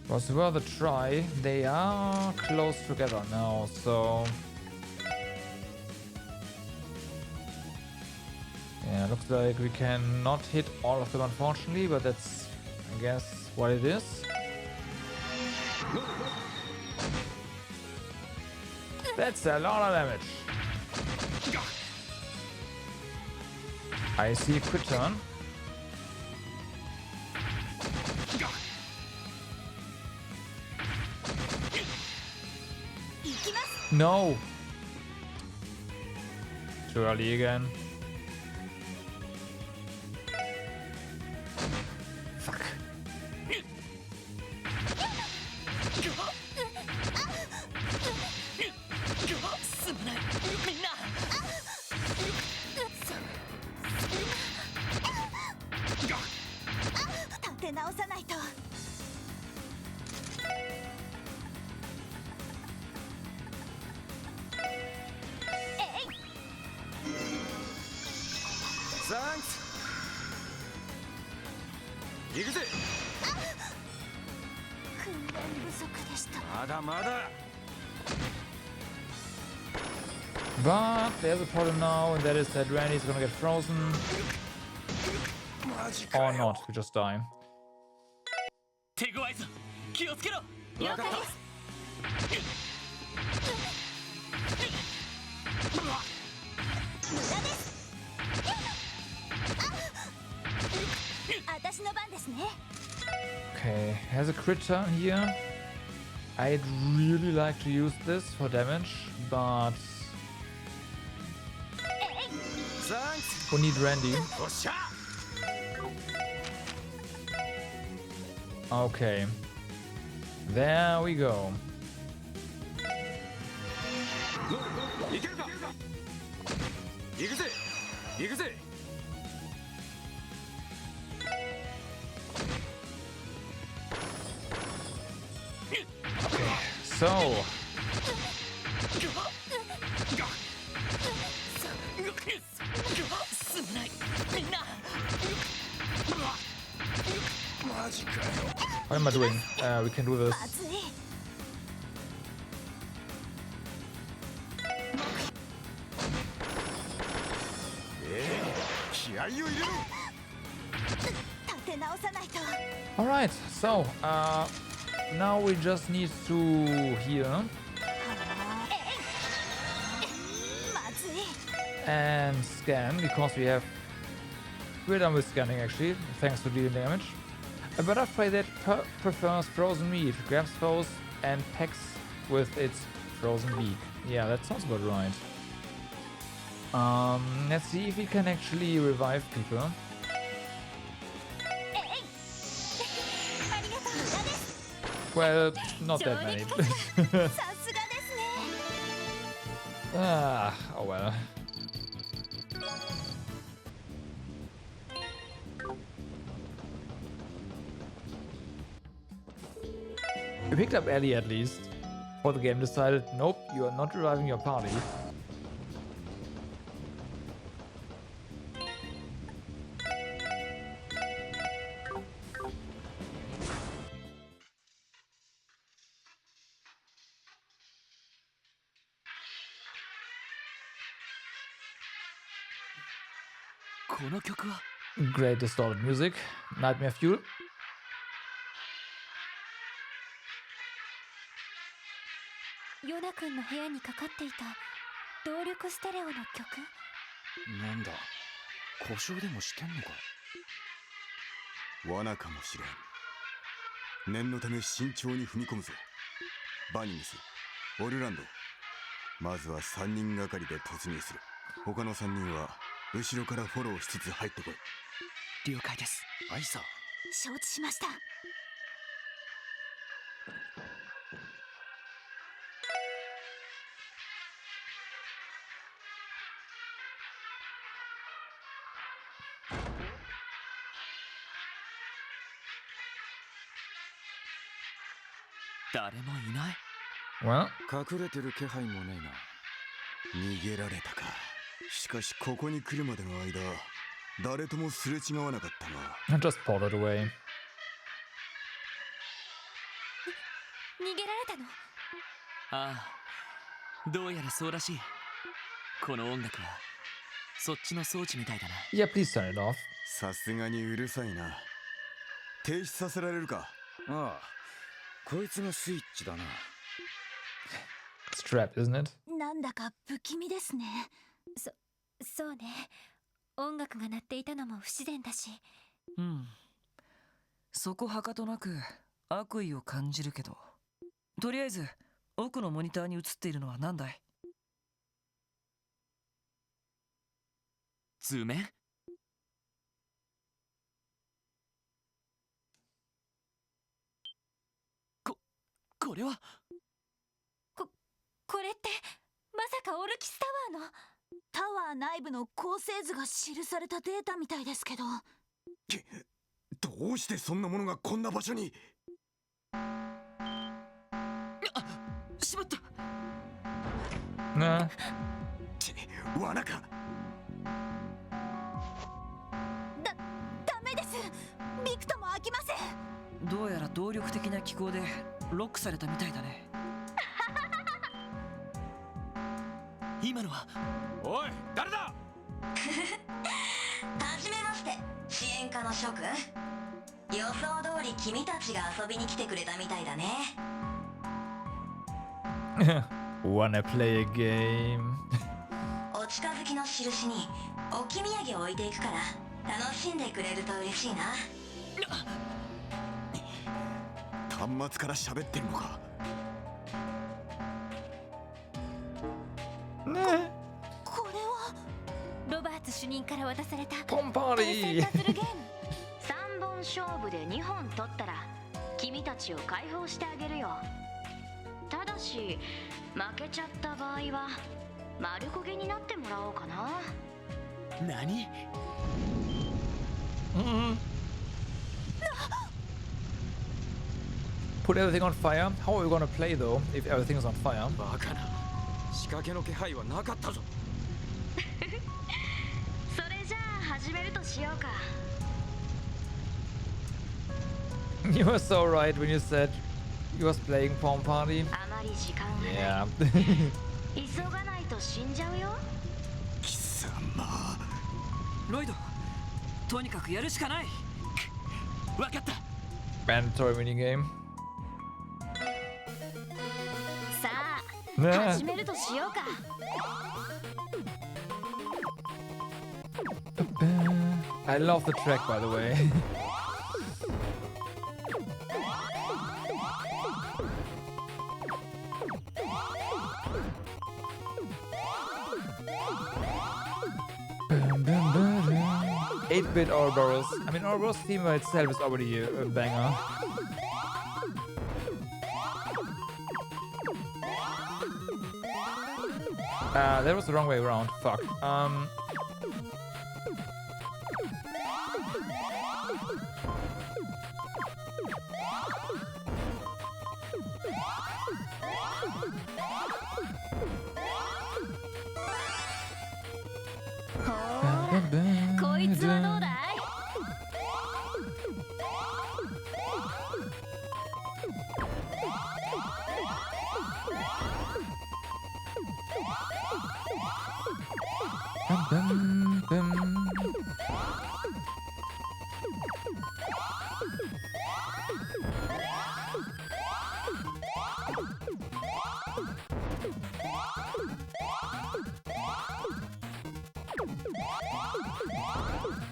Was worth a try. They are close together now, so yeah, looks like we cannot hit all of them, unfortunately, but that's, I guess, what it is. That's a lot of damage. I see a crit turn. No! Too early again. Fuck. But there's a problem now, and that is that Randy's gonna get frozen. Or not, we just die. Okay, has a crit turn here. I'd really like to use this for damage, but we need Randy. Okay. There we go. Okay, so what am I doing? We can do this. Alright, so now we just need to heal and scan, because we have, we're done with scanning actually, thanks to dealing damage. A butterfly that prefers frozen meat, grabs foes and pecks with its frozen beak. Yeah, that sounds about right. Let's see if we can actually revive people. Well, not that many. Oh well. We picked up Ellie at least. Or the game decided, nope, you are not reviving your party. Great distorted music. Nightmare Fuel. ヨナ君の部屋にかかっていた動力ステレオの曲。なんだ、故障でもしてんのか。罠かもしれん。念のため慎重に踏み込むぞ。バニングス、オルランド、まずは3人がかりで突入する。他の3人は後ろからフォローしつつ入ってこい。了解です。アイサ。承知しました。誰もいない。Well? 隠れてる気配もねえな。逃げられたか。しかしここに来るまでの間、誰ともすれ違わなかったな。 I just ported away. 逃げられたの？ああ、どうやらそうらしい。この音楽はそっちの装置みたいだな。Yeah, please turn it off. さすがにうるさいな。停止させられるか。ああ、こいつがスイッチだな。It's trapped, isn't it? なんだか不気味ですね。そうね。音楽が鳴っていたのも不自然だし。うん。そこはかとなく悪意を感じるけど、とりあえず奥のモニターに映っているのは何だい？図面？これはこれってまさかオルキスタワーのタワー内部の構成図が記されたデータみたいですけど。どうしてそんなものがこんな場所に？しまった。Nah. 罠か。ダメです。ビクとも開きません。どうやら動力的な機構でロックされたみたいだね。今のは。おい、誰だ？はじめまして、支援課の諸君。予想通り君たちが遊びに来てくれたみたいだね。Wanna play a game? お近づきの印に置き土産を置いていくから楽しんでくれると嬉しいな。端末から喋ってるのか。これはロバーツ主任から渡されたポンパーリー。対戦するゲーム。3本勝負で2本取ったら君たちを解放してあげるよ。ただし負けちゃった場合は丸焦げになってもらおうかな。何？Put everything on fire? How are we gonna play though if everything is on fire? バカな。仕掛けの気配はなかったぞ。それじゃあ始めるとしようか。You were so right when you said you was playing Pom Party. あまり時間がない。Yeah. 急がないと死んじゃうよ。貴様。ロイド、とにかくやるしかない。わかった。Mandatory minigame. さあ、ねえ始めるとしようか。I love the track, by the way. Bum, bum, bum. 8-bit Ouroboros. I mean, Ouroboros theme by itself is already a banger. That was the wrong way around. Fuck. Bum, こいつはどうだい？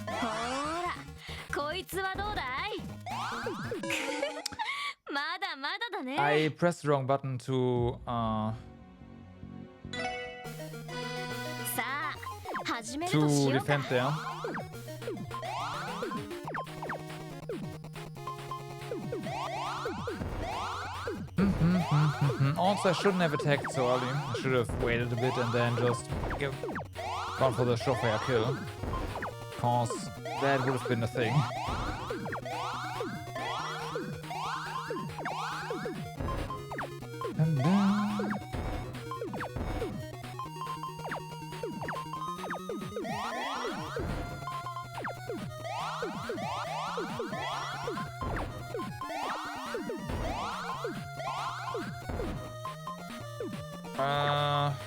ほーら、こいつはどうだい？ね。 I pressed the wrong button to さあ始めるとし to ようか。 defend there. Also, I shouldn't have attacked so early. I should have waited a bit and then just gone for the surefire kill. Cause that would have been a thing. And then...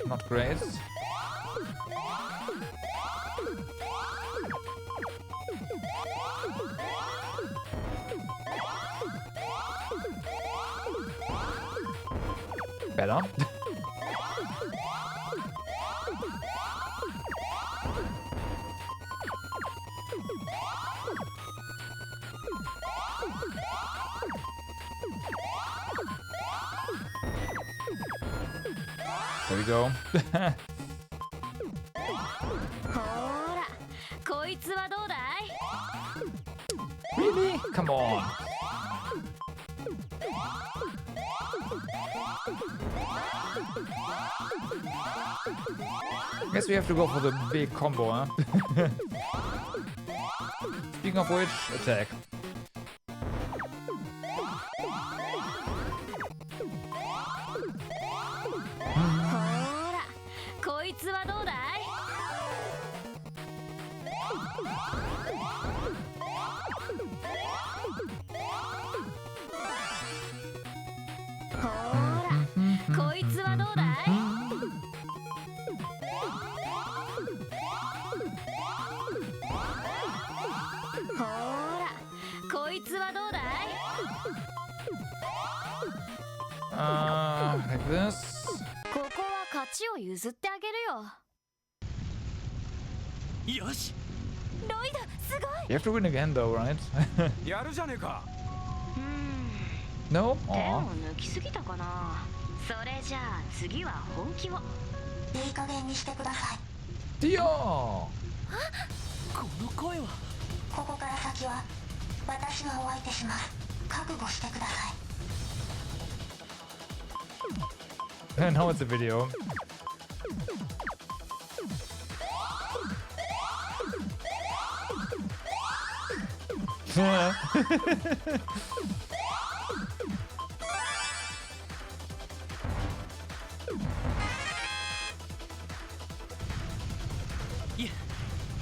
not great. Better. There we go. ほらこいつはどうだい？ Really? Come on. Guess we have to go for the big combo, huh? Speaking of which, attack. Like this. ここは勝ちを譲ってあげるよ。よし。ロイド、すごい。 You have to win again though, right? やるじゃねえか。No? 手を Aw. 抜きすぎたかな。それじゃあ次は本気を。いい加減にしてください。 Dio! この声は。ここから先は私がお相手します。覚悟してください。 Now it's a video.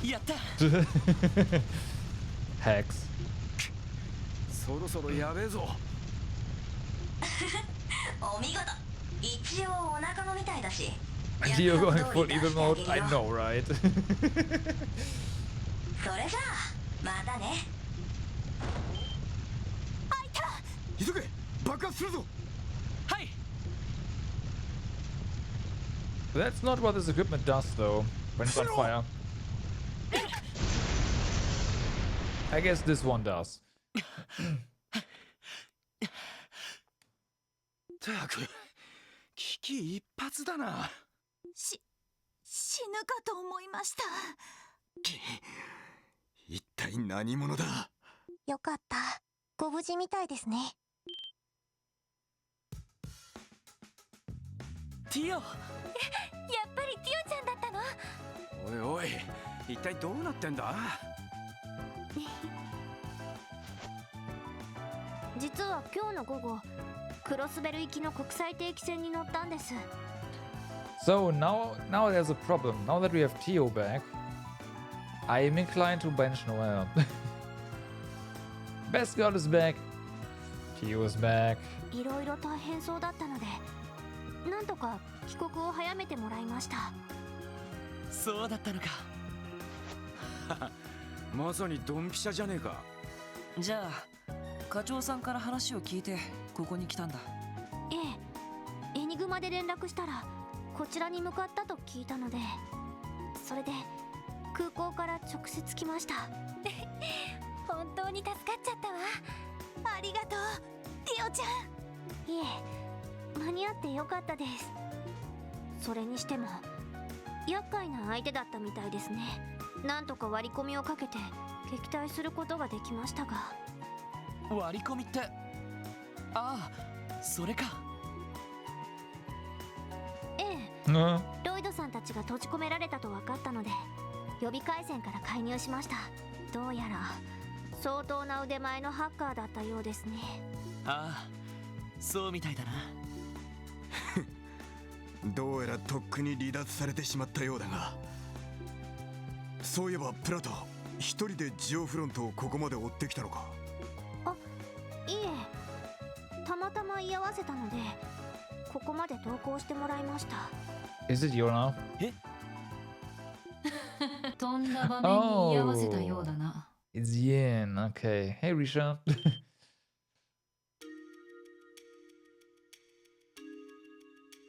やった。Hacks. そろそろやべえぞ。お見事。一応お仲間みたいだし。 Dio going full evil mode? I know, right? それじゃあまたね。開いた。急げ、爆発するぞ。はい。 That's not what this equipment does though, when it's on fire. I guess this one does. たく、危機一髪だな。死ぬかと思いました。一体何者だ。よかった。ご無事みたいですね。ティオ。やっぱりティオちゃんだったの？おいおい、一体どうなってんだ。実は今日の午後、クロスベル行きの国際定期船に乗ったんです。 So now there's a problem. Now that we have Tio back, I am inclined to bench Noel. Best girl is back. Tio is back. いろいろ大変そうだったので、なんとか帰国を早めてもらいました。そうだったのか。まさにドンピシャじゃねえか。じゃあ課長さんから話を聞いてここに来たんだ。ええ、エニグマで連絡したらこちらに向かったと聞いたので、それで空港から直接来ました。本当に助かっちゃったわ。ありがとう、ティオちゃん。いえ、間に合ってよかったです。それにしても厄介な相手だったみたいですね。なんとか割り込みをかけて撃退することができましたが。割り込みって、ああ、それか。ええ、ロイドさんたちが閉じ込められたと分かったので予備回線から介入しました。どうやら相当な腕前のハッカーだったようですね。ああ、そうみたいだな。どうやらとっくに離脱されてしまったようだが、そういえばプラト、一人でジオフロントをここまで追ってきたのか？あ、いえ、たまたま居合わせたのでここまで同行してもらいました。 Is it your now? えとんだ場面に居合わせたようだな。It's Yin. Okay. Hey, Risha.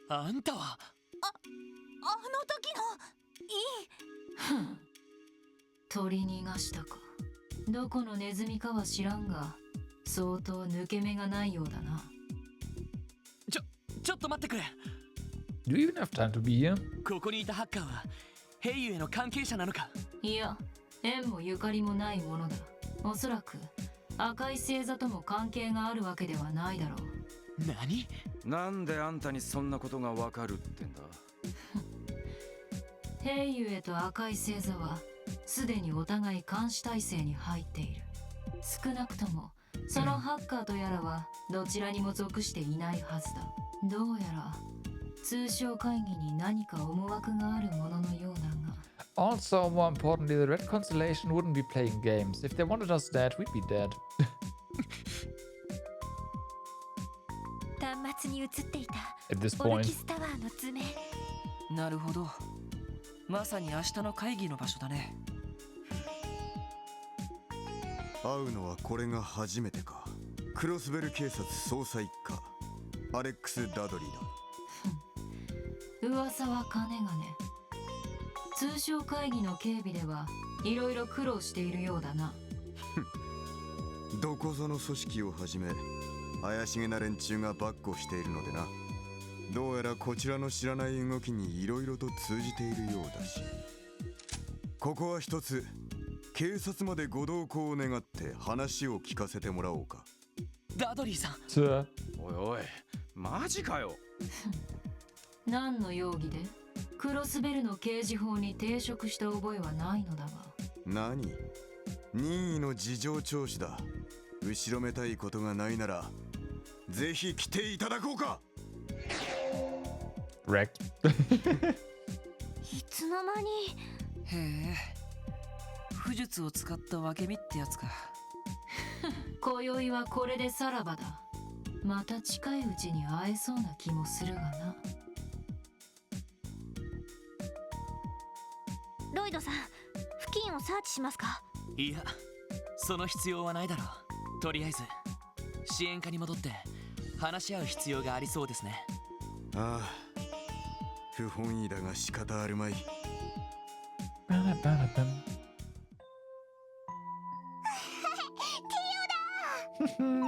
あんたは。あの時の。いい。取り逃がしたか。どこのネズミかは知らんが、相当抜け目がないようだな。ちょっと待ってくれ。 Do you even have time to be here? ここにいたハッカーはヘイユへの関係者なのか？いや、縁もゆかりもないものだ。おそらく赤い星座とも関係があるわけではないだろう。何？なんであんたにそんなことがわかるってんだ？ヘイユへと赤い星座はすでにお互い監視体制に入っている。少なくともそのハッカーとやらはどちらにも属していないはずだ。どうやら通商会議に何か思惑があるもののようだが。Also, more importantly, the Red Constellation wouldn't be playing games. If they wanted us dead, we'd be dead. 端末に映っていた At this オル point. キスタワーの図面。なるほど。まさに明日の会議の場所だね。会うのはこれが初めてか。クロスベル警察捜査一課アレックス・ダドリーだ。噂は金がね。通商会議の警備ではいろいろ苦労しているようだな。どこぞの組織をはじめ怪しげな連中が跋扈しているのでな。どうやらこちらの知らない動きにいろいろと通じているようだし、ここは一つ警察までご同行を願って話を聞かせてもらおうか。ダドリーさん。おいおい、マジかよ。何の容疑で？クロスベルの刑事法に抵触した覚えはないのだが。何？任意の事情聴取だ。後ろめたいことがないならぜひ来ていただこうか。Wrecked. いつの間に。へえ、巫術を使った分け身ってやつか。今宵はこれでさらばだ。また近いうちに会えそうな気もするがな。ロイドさん、付近をサーチしますか？いや、その必要はないだろう。とりあえず支援課に戻って話し合う必要がありそうですね。ああ、不本意だが仕方あるまい。ティオだ。ねえねえ、サイト、テ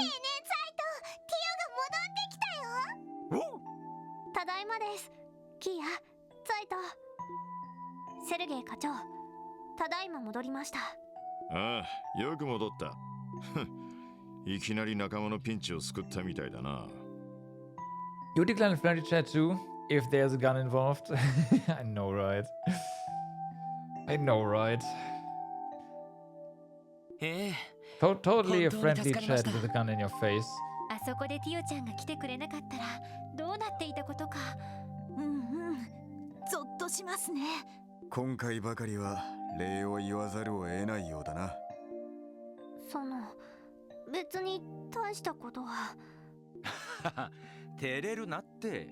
ィオが戻ってきたよ。ただいまです。キーヤ、サイト、セルゲイ課長、ただいま戻りました。ああ、よく戻った。いきなり仲間のピンチを救ったみたいだな。You decline friendly chat too, if there's a gun involved. I know, right? I know, right? Totally a friendly chat with a gun in your face. あそこでティオちゃんが来てくれなかったらどうなっていたことか。ゾッとしますね。今回ばかりは礼を言わざるを得ないようだな。別に大したことは。照れるなって。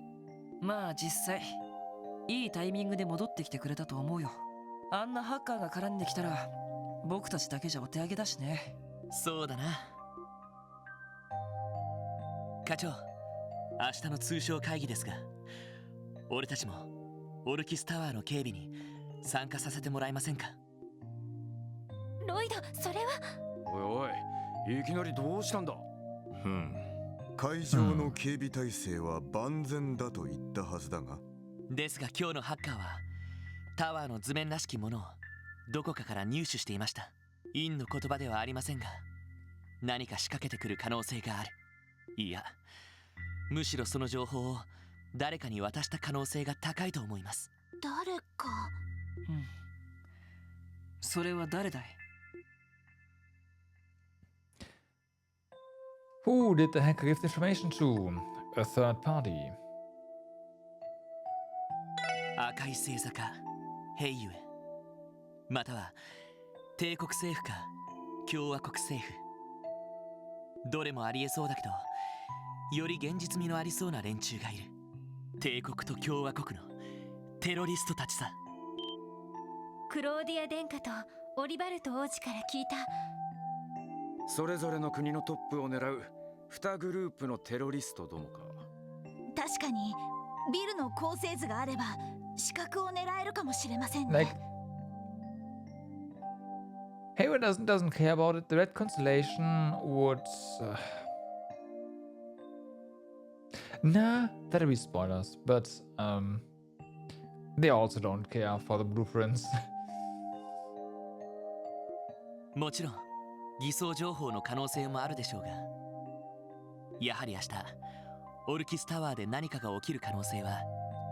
まあ実際いいタイミングで戻ってきてくれたと思うよ。あんなハッカーが絡んできたら僕たちだけじゃお手上げだしね。そうだな。課長、明日の通商会議ですが、俺たちもオルキスタワーの警備に参加させてもらえませんか？ロイド、それは。おいおい、いきなりどうしたんだ？会場の警備体制は万全だと言ったはずだが。ですが今日のハッカーはタワーの図面らしきものをどこかから入手していました。陰の言葉ではありませんが、何か仕掛けてくる可能性がある。いや、むしろその情報を誰かに渡した可能性が高いと思います。誰か。それは誰だい？ Who did the hacker give the information to? A third party. 赤い星座かヘイユエ、または帝国政府か共和国政府。どれもありえそうだけど、より現実味のありそうな連中がいる。帝国と共和国のテロリストたちさ。クローディア殿下とオリバルト王子から聞いた。それぞれの国のトップを狙う2グループのテロリストどもか。確かにビルの構成図があれば死角を狙えるかもしれませんね。Like, Hayward doesn't care about it. The Red Constellation would... Nah, that'd be spoilers. But, they also don't care for the blueprints. もちろん偽装情報の可能性もあるでしょうが、やはり明日オルキスタワーで何かが起きる可能性は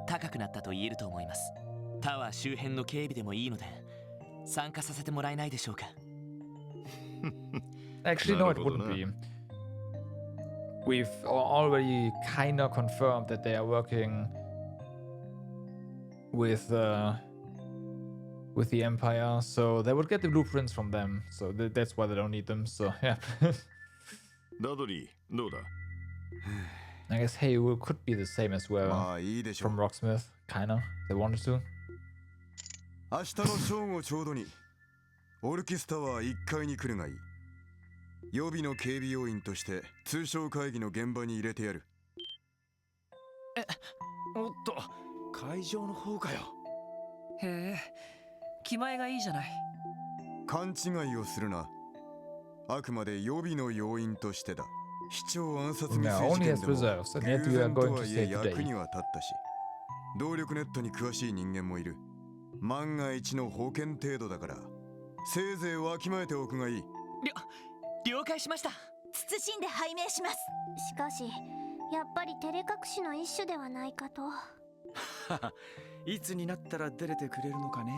高くなったと言えると思います。タワー周辺の警備でもいいので参加させてもらえないでしょうか。Actually, no, it wouldn't be. We've already kind of confirmed that they are working with the Empire, so they would get the blueprints from them. So that's why they don't need them. So yeah. ダドリー、どうだ? I guess Hayward could be the same as well from Rocksmith, kinda. They wanted to. 明日の正午ちょうどにオルキスタワー1階に来るがいい。予備の警備要員として通商会議の現場に入れてやる。おっと、会場の方かよ。へえ、気前がいいじゃない。勘違いをするな。あくまで予備の要員としてだ。市長暗殺未遂事件でも偶然とはいえ役には立ったし、動力ネットに詳しい人間もいる。万が一の保険程度だからせいぜいわきまえておくがいい。了解しました。謹んで拝命します。しかしやっぱり照れ隠しの一種ではないかと。いつになったら出れてくれるのかね。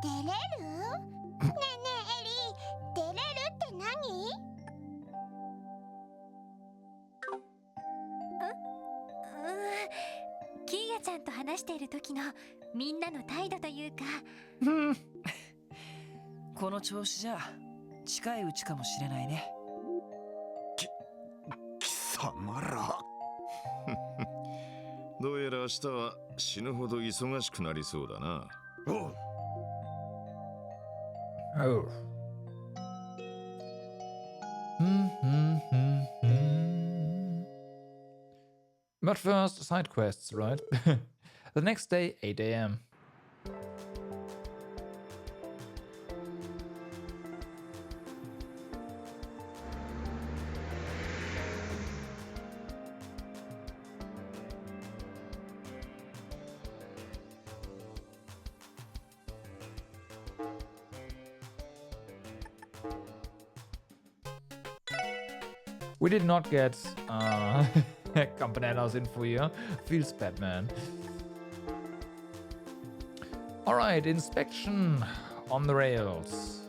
出れる？ねえねえエリー、出れるって何？キーヤちゃんと話している時のみんなの態度というか。この調子じゃ近いうちかもしれないね。貴様ら。どうやら明日は死ぬほど忙しくなりそうだな。Oh. But first, side quests, right? The next day, 8 a.m. We did not get Campanella's info here. Feels bad, man. Alright, inspection on the rails.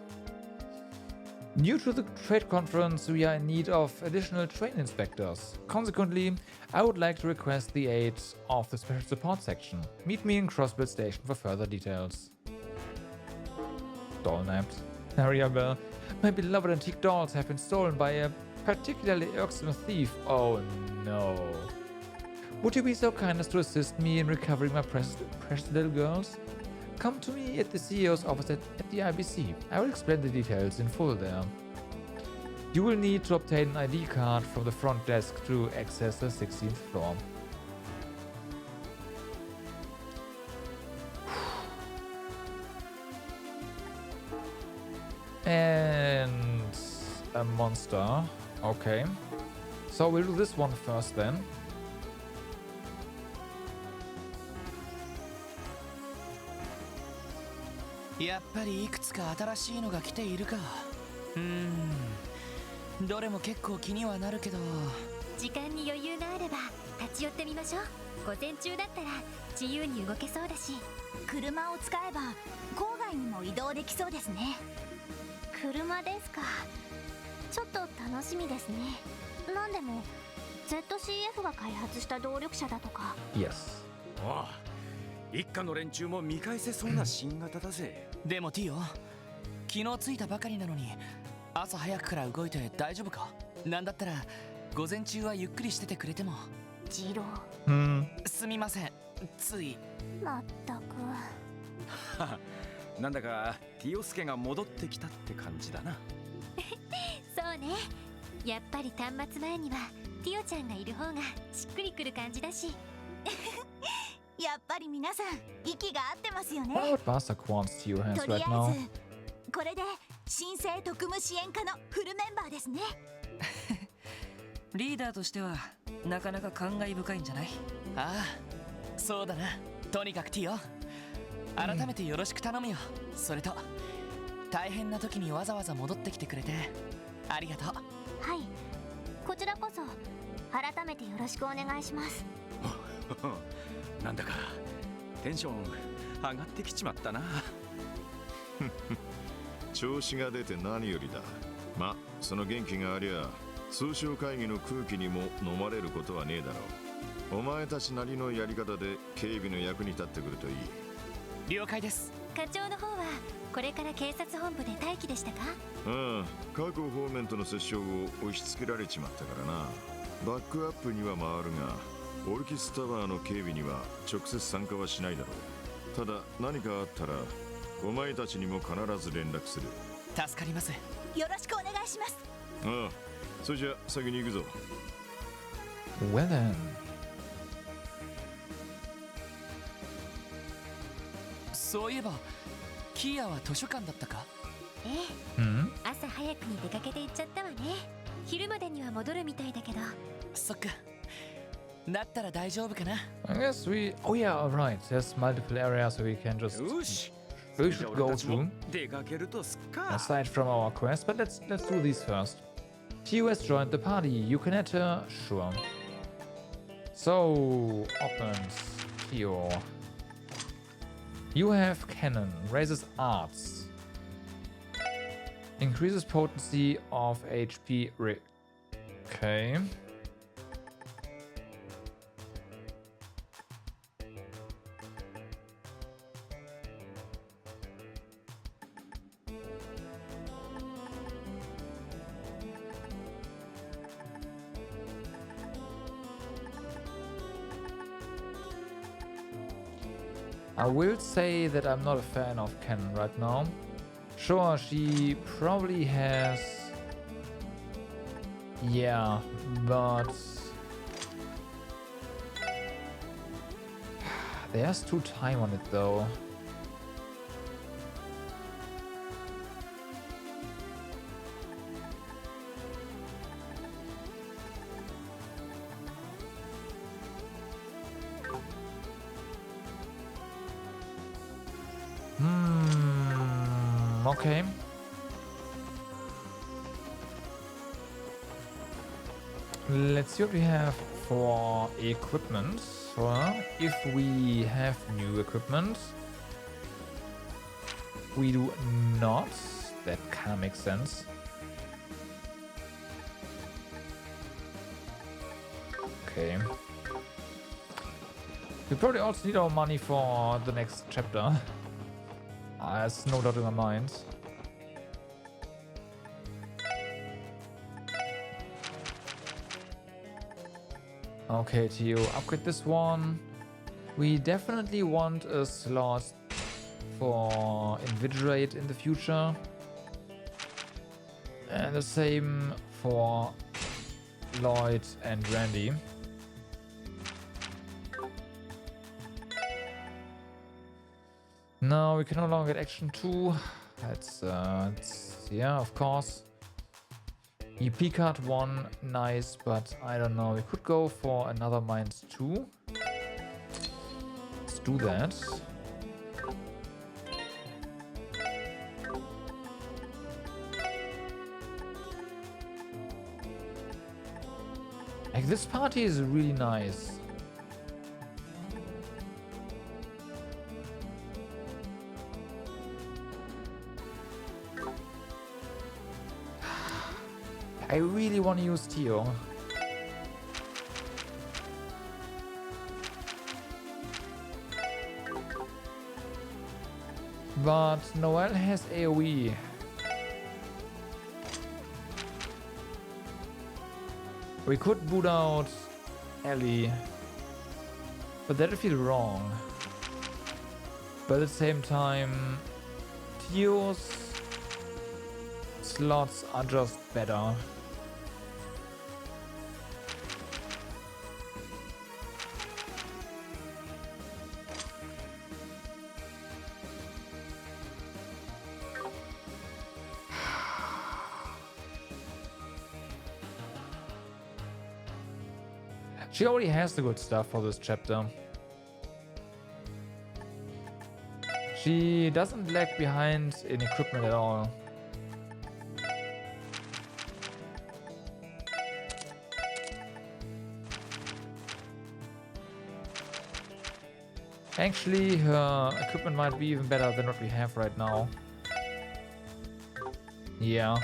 Due to the trade conference, we are in need of additional train inspectors. Consequently, I would like to request the aid of the special support section. Meet me in Crossbill Station for further details. Doll napped. Area bell. My beloved antique dolls have been stolen by a particularly irksome thief. Oh no. Would you be so kind as to assist me in recovering my precious little girls? Come to me at the CEO's office at the IBC. I will explain the details in full there. You will need to obtain an ID card from the front desk to access the 16th floor. And a monster. Okay. So we'll do this one first then.やっぱりいくつか新しいのが来ているか。どれも結構気にはなるけど。時間に余裕があれば立ち寄ってみましょう。午前中だったら自由に動けそうだし、車を使えば郊外にも移動できそうですね。車ですか。ちょっと楽しみですね。なんでも ZCF が開発した動力車だとか。 Yes. おう、一家の連中も見返せそうな新型だぜ。でもティオ、昨日着いたばかりなのに朝早くから動いて大丈夫か。なんだったら午前中はゆっくりしててくれても。ジロすみません、つい。まったく。なんだかティオスケが戻ってきたって感じだな。そうね。やっぱり端末前にはティオちゃんがいる方がしっくりくる感じだし。やっぱり皆さん息が合ってますよね。 What Master wants to your hands とり right あ now? えずこれで新生特務支援課のフルメンバーですね。リーダーとしてはなかなか感慨深いんじゃない？ああ、そうだな。とにかくティオ、改めてよろしく頼むよ。それと大変な時にわざわざ戻ってきてくれてありがとう。はい、こちらこそ改めてよろしくお願いします。なんだかテンション上がってきちまったな。調子が出て何よりだ。ま、その元気がありゃ通商会議の空気にも飲まれることはねえだろう。お前たちなりのやり方で警備の役に立ってくるといい。了解です。課長の方はこれから警察本部で待機でしたか？各方面との折衝を押し付けられちまったからな。バックアップには回るがオルキスタワーの警備には直接参加はしないだろう。ただ何かあったらお前たちにも必ず連絡する。助かります。よろしくお願いします。それじゃ先に行くぞ。 Well then. そういえばキアは図書館だったか？ええ、朝早くに出かけて行っちゃったわね。昼までには戻るみたいだけど。そっか。だったら大丈夫かな。 I guess we... Oh yeah, alright. There's multiple areas where we can just... We should go to. 出かけるとすっか。 Aside from our quest, but let's do these first. Tio has joined the party. You can enter. Sure. So, opens Tio. You have cannon. Raises arts. Increases potency of HP. Okay. I will say that I'm not a fan of Canon right now. Sure, she probably has... Yeah, but... There's too time on it though. Okay. Let's see what we have for equipment. Well, if we have new equipment, we do not. That kind of makes sense. Okay. We probably also need our money for the next chapter. There's no doubt in my mind. Okay, Tio, upgrade this one. We definitely want a slot for Invigorate in the future. And the same for Lloyd and Randy. No, we can no longer get action 2. That's yeah, of course. EP card 1, nice, but I don't know. We could go for another mines 2. Let's do that. Like, this party is really nice. I really want to use Tio. But Noel has AoE. We could boot out Ellie, but that'd feel wrong. But at the same time, Tio's slots are just better. She already has the good stuff for this chapter. She doesn't lag behind in equipment at all. Actually, her equipment might be even better than what we have right now. Yeah.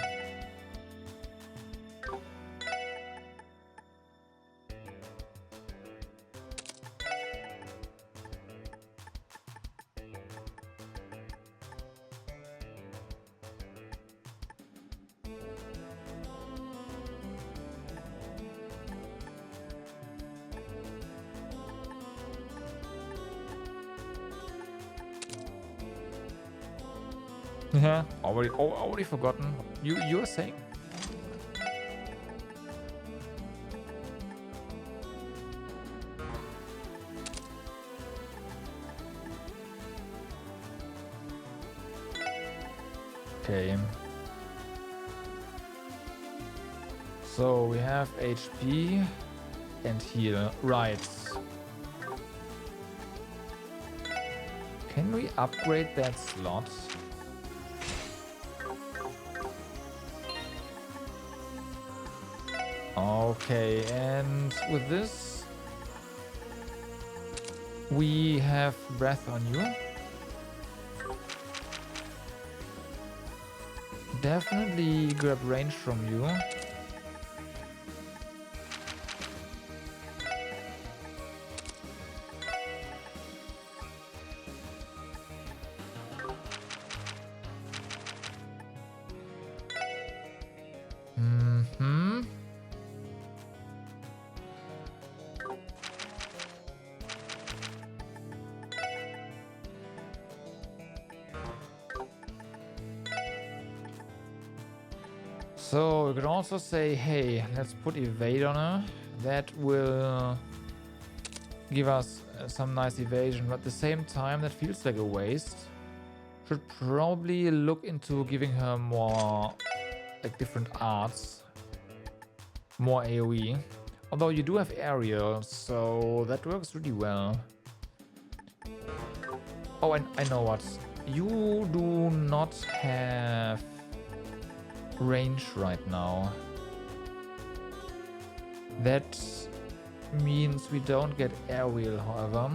Yeah, already forgotten. You were saying? Okay. So we have HP and heal. Right. Can we upgrade that slot? Okay, and with this, we have breath on you. Definitely grab range from you. So we could also say, hey, let's put evade on her. That will give us some nice evasion, but at the same time that feels like a waste. Should probably look into giving her more, like, different arts. More AoE. Although you do have aerial, so that works really well. Oh, I know what. You do not have range right now. That means we don't get aerial, however.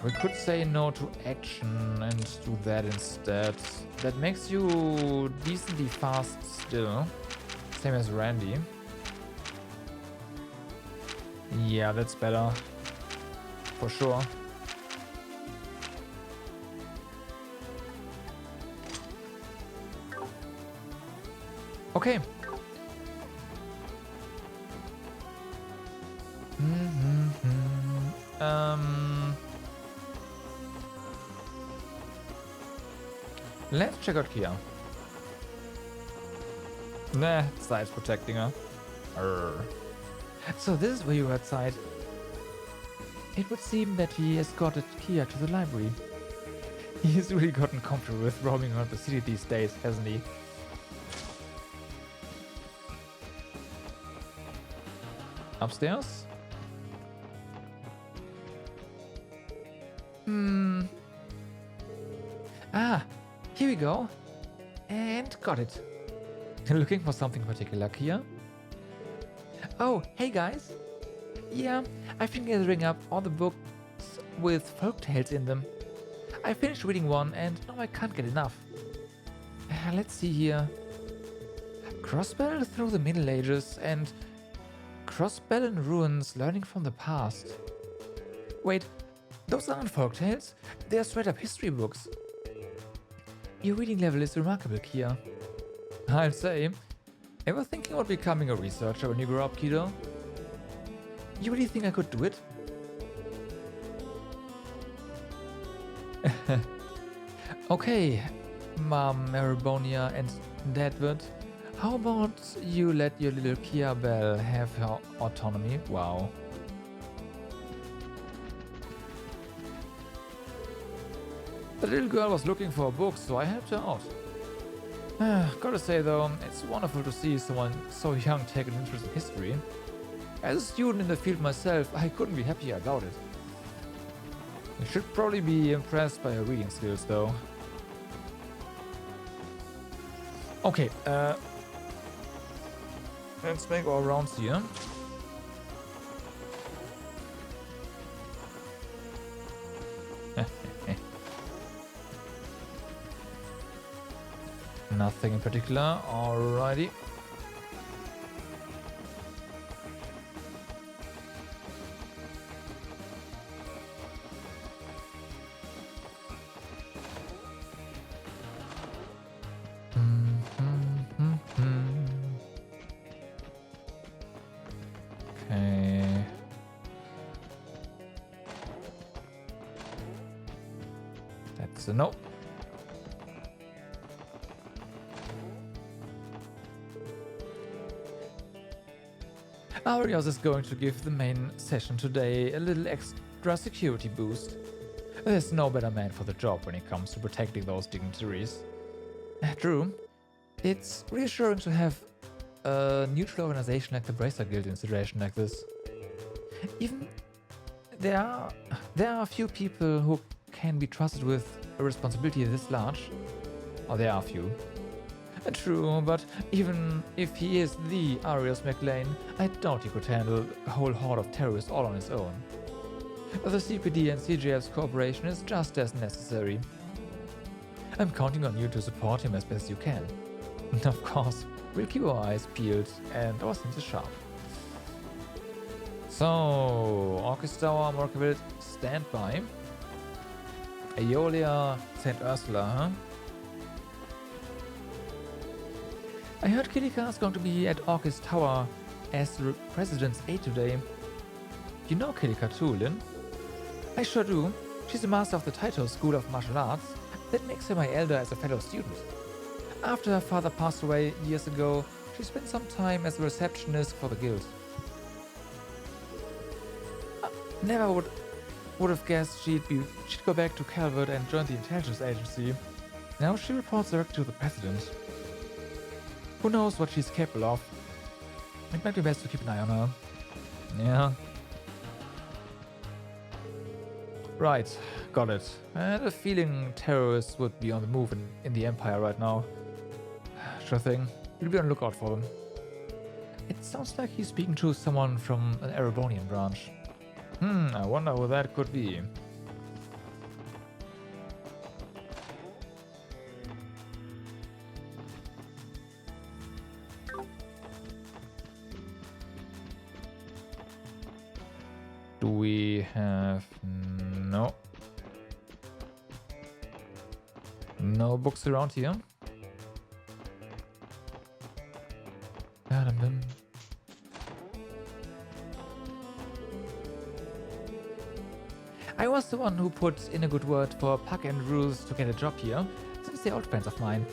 We could say no to action and do that instead. That makes you decently fast still. Same as Randy. Yeah, that's better. For sure. Okay. Let's check out Kia. Nah, Side's protecting her. So this is where you heard Side. It would seem that he escorted Kia to the library. He's really gotten comfortable with roaming around the city these days, hasn't he? Upstairs? Ah, here we go. And got it. Looking for something particular, Kia? Oh, hey guys. Yeah, I've been gathering up all the books with folktales in them. I finished reading one and now I can't get enough. Let's see here. Crossbell through the Middle Ages and Crossbell in Ruins, learning from the past. Wait, those aren't folktales, they're straight up history books. Your reading level is remarkable, Kia. I'll say. Ever thinking about becoming a researcher when you grow up, kiddo? You really think I could do it? Okay, Mom Maribonia and Dadwood, how about you let your little Kia Bell have her autonomy? Wow. The little girl was looking for a book, so I helped her out. Gotta say though, it's wonderful to see someone so young take an interest in history. As a student in the field myself, I couldn't be happier about it. You should probably be impressed by her reading skills though. Okay, let's make our rounds here. Nothing in particular, alrighty. Okay. That's a no. Arios is going to give the main session today a little extra security boost. There's no better man for the job when it comes to protecting those dignitaries. True, it's reassuring to have a neutral organization like the Bracer Guild in a situation like this. Even there are a few people who can be trusted with a responsibility this large. Or there are a few. True, but even if he is the Arios McLean, I doubt he could handle a whole horde of terrorists all on his own. The CPD and CJF's cooperation is just as necessary. I'm counting on you to support him as best you can. Of course, we'll keep our eyes peeled and our senses sharp. So, Orchis Tower, Morkaville, stand by. Aeolia, St. Ursula, huh? I heard Kilika is going to be at Orchis Tower as the President's aide today. You know Kilika too, Lynn? I sure do. She's a master of the Taito School of Martial Arts. That makes her my elder as a fellow student. After her father passed away years ago, she spent some time as a receptionist for the guild. Never would have guessed she'd go back to Calvert and join the intelligence agency. Now she reports directly to the President. Who knows what she's capable of? It might be best to keep an eye on her. Yeah. Right, got it. I had a feeling terrorists would be on the move in the Empire right now. Sure thing. We'll be on the lookout for them. It sounds like he's speaking to someone from an Erebonian branch. I wonder who that could be. Do we have... No books around here? I was the one who put in a good word for Puck and Rules to get a job here, since they're old friends of mine.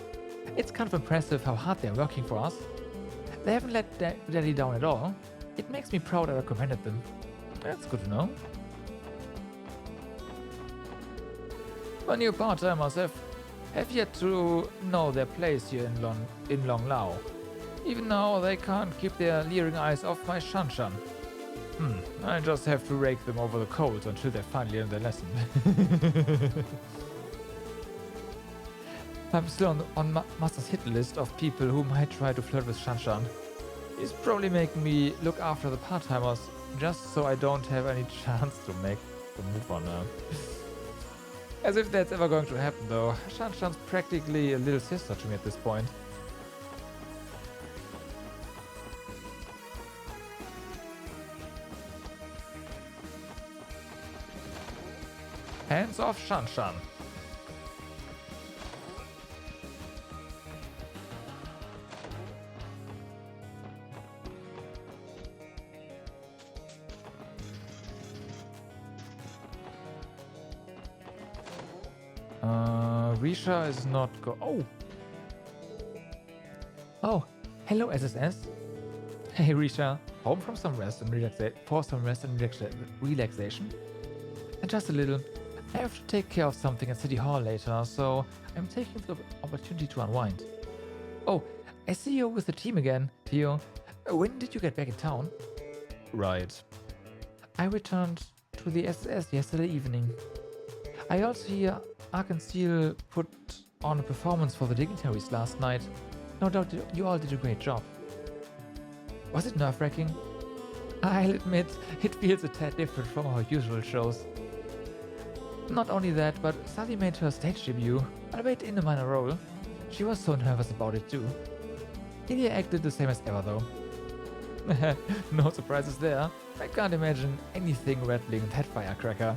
It's kind of impressive how hard they're working for us. They haven't let Daddy down at all. It makes me proud I recommended them. That's good to know. My new part-timers have yet to know their place here in Long Lao. Even now, they can't keep their leering eyes off my Shan-Shan. I just have to rake them over the coals until they finally learn their lesson. I'm still on Master's hit list of people who might try to flirt with Shanshan. He's probably making me look after the part-timers just so I don't have any chance to make the move on her. As if that's ever going to happen though. Shanshan's practically a little sister to me at this point. Hands off Shanshan. Risha is not Oh, hello SSS. Hey Risha, home from some rest and relaxation. And just a little. I have to take care of something at City Hall later, so I'm taking the opportunity to unwind. Oh, I see you with the team again, Theo. When did you get back in town? Right. I returned to the SS yesterday evening. I also hear Arkansas put on a performance for the dignitaries last night. No doubt you all did a great job. Was it nerve-wracking? I'll admit, it feels a tad different from our usual shows. Not only that, but Sally made her stage debut, albeit in a minor role. She was so nervous about it too. Ilya acted the same as ever though. No surprises there. I can't imagine anything rattling that firecracker.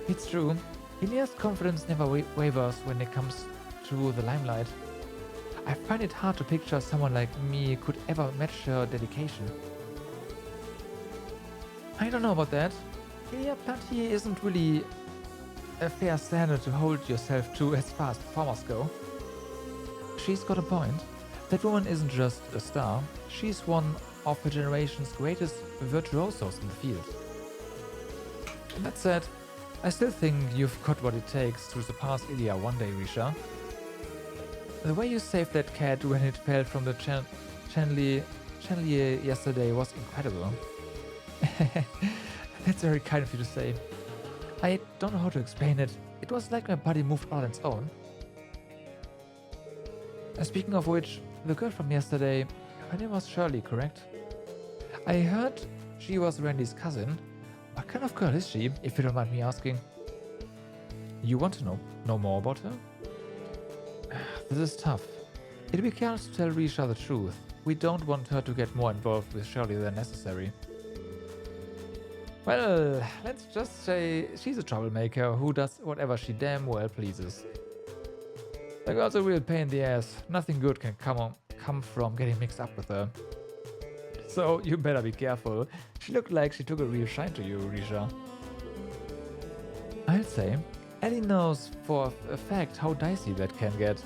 It's true. Ilya's confidence never wavers when it comes to the limelight. I find it hard to picture someone like me could ever match her dedication. I don't know about that. Ilya Plantier isn't really a fair standard to hold yourself to as far as performers go. She's got a point. That woman isn't just a star, she's one of her generation's greatest virtuosos in the field. That said, I still think you've got what it takes to surpass Ilya one day, Risha. The way you saved that cat when it fell from the chandelier yesterday was incredible. That's very kind of you to say. I don't know how to explain it. It was like my body moved on its own. Speaking of which, the girl from yesterday, her name was Shirley, correct? I heard she was Randy's cousin. What kind of girl is she, if you don't mind me asking? You want to know more about her? This is tough. It'd be careless to tell Risha the truth. We don't want her to get more involved with Shirley than necessary. Well, let's just say she's a troublemaker who does whatever she damn well pleases. The girl's a real pain in the ass. Nothing good can come from getting mixed up with her. So you better be careful. She looked like she took a real shine to you, Risha. I'll say, Ellie knows for a fact how dicey that can get,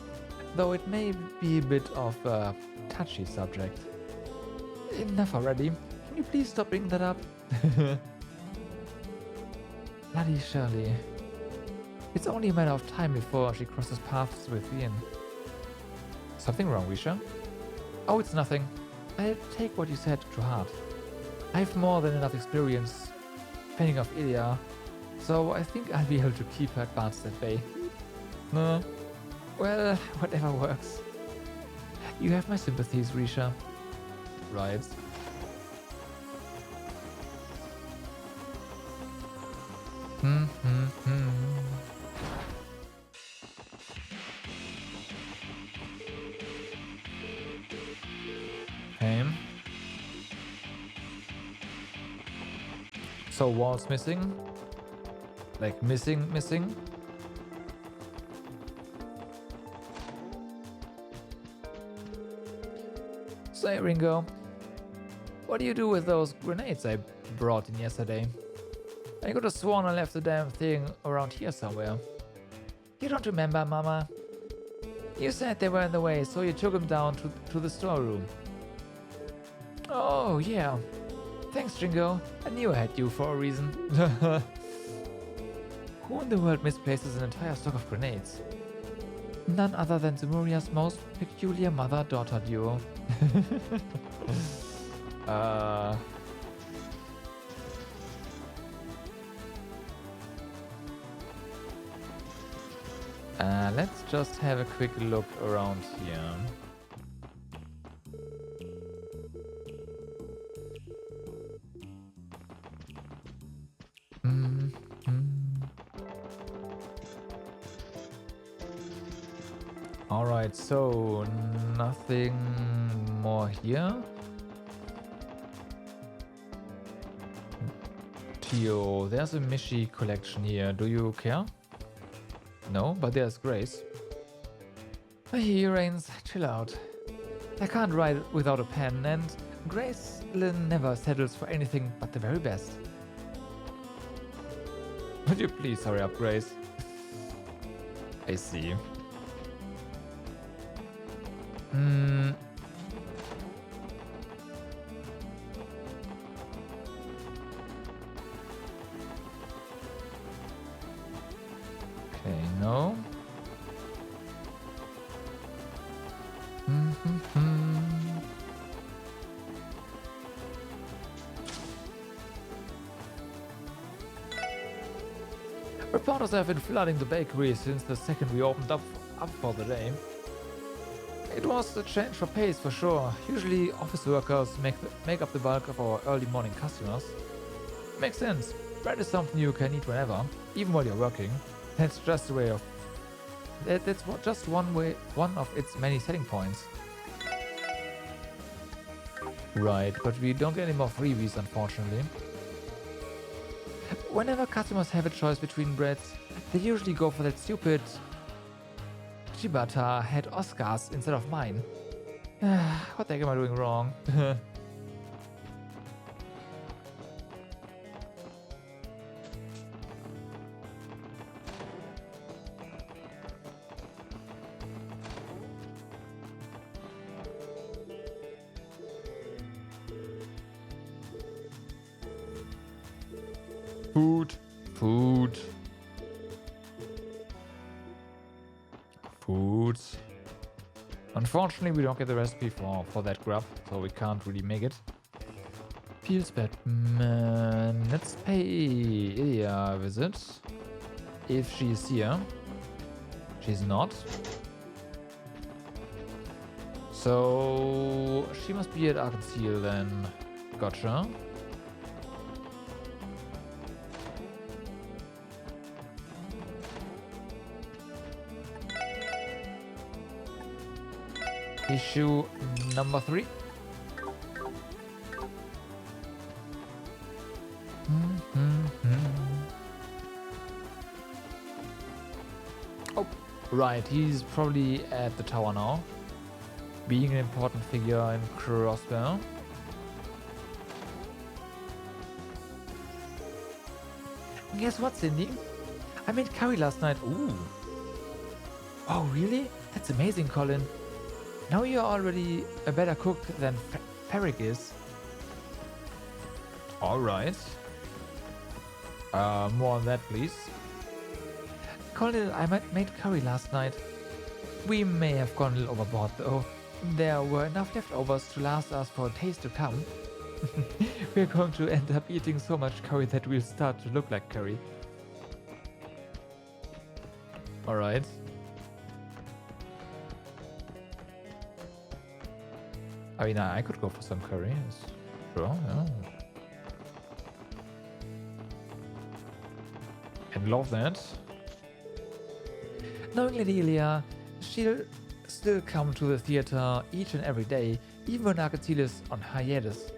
though it may be a bit of a touchy subject. Enough already. Can you please stop bringing that up? Bloody Shirley. It's only a matter of time before she crosses paths with Ian. Something wrong, Risha? Oh, it's nothing. I'll take what you said to heart. I have more than enough experience fending off Ilya, so I think I'll be able to keep her advanced at bay. No. Well, whatever works. You have my sympathies, Risha. Right. Okay. So walls missing? Like missing? Say, Ringo, what do you do with those grenades I brought in yesterday? I could have sworn I left the damn thing around here somewhere. You don't remember, Mama? You said they were in the way, so you took them down to the storeroom. Oh, yeah. Thanks, Ringo. I knew I had you for a reason. Who in the world misplaces an entire stock of grenades? None other than Zemuria's most peculiar mother-daughter duo. Let's just have a quick look around here. Alright, so nothing more here. Tio, there's a Mishi collection here. Do you care? No, but there's Grace. Here, Rains, chill out. I can't write without a pen, and Grace never settles for anything but the very best. Would you please hurry up, Grace? I see. Okay, no. Reporters have been flooding the bakery since the second we opened up for the day. It was a change for pace for sure. Usually office workers make up the bulk of our early morning customers. Makes sense. Bread is something you can eat whenever, even while you're working. That's just a way of... That's just one of its many selling points. Right, but we don't get any more freebies, unfortunately. Whenever customers have a choice between breads, they usually go for that stupid ciabatta had Oscars instead of mine. What the heck am I doing wrong? Food. Unfortunately, we don't get the recipe for that grub, so we can't really make it. Feels bad. Let's pay Ilya a visit. If she's here. She's not. So she must be at Arkansas then. Gotcha. Issue number 3. Oh, right. He's probably at the tower now. Being an important figure in Crossbow. Guess what, Cindy? I made curry last night. Ooh. Oh, really? That's amazing, Colin. Now you're already a better cook than Ferric is. Alright. More on that, please. Colin, I made curry last night. We may have gone a little overboard, though. There were enough leftovers to last us for days to come. We're going to end up eating so much curry that we'll start to look like curry. Alright. I mean, I could go for some curry. Sure, yeah. I'd love that. Knowing Lady Ilya, she'll still come to the theater each and every day, even when Arkansas is on hiatus.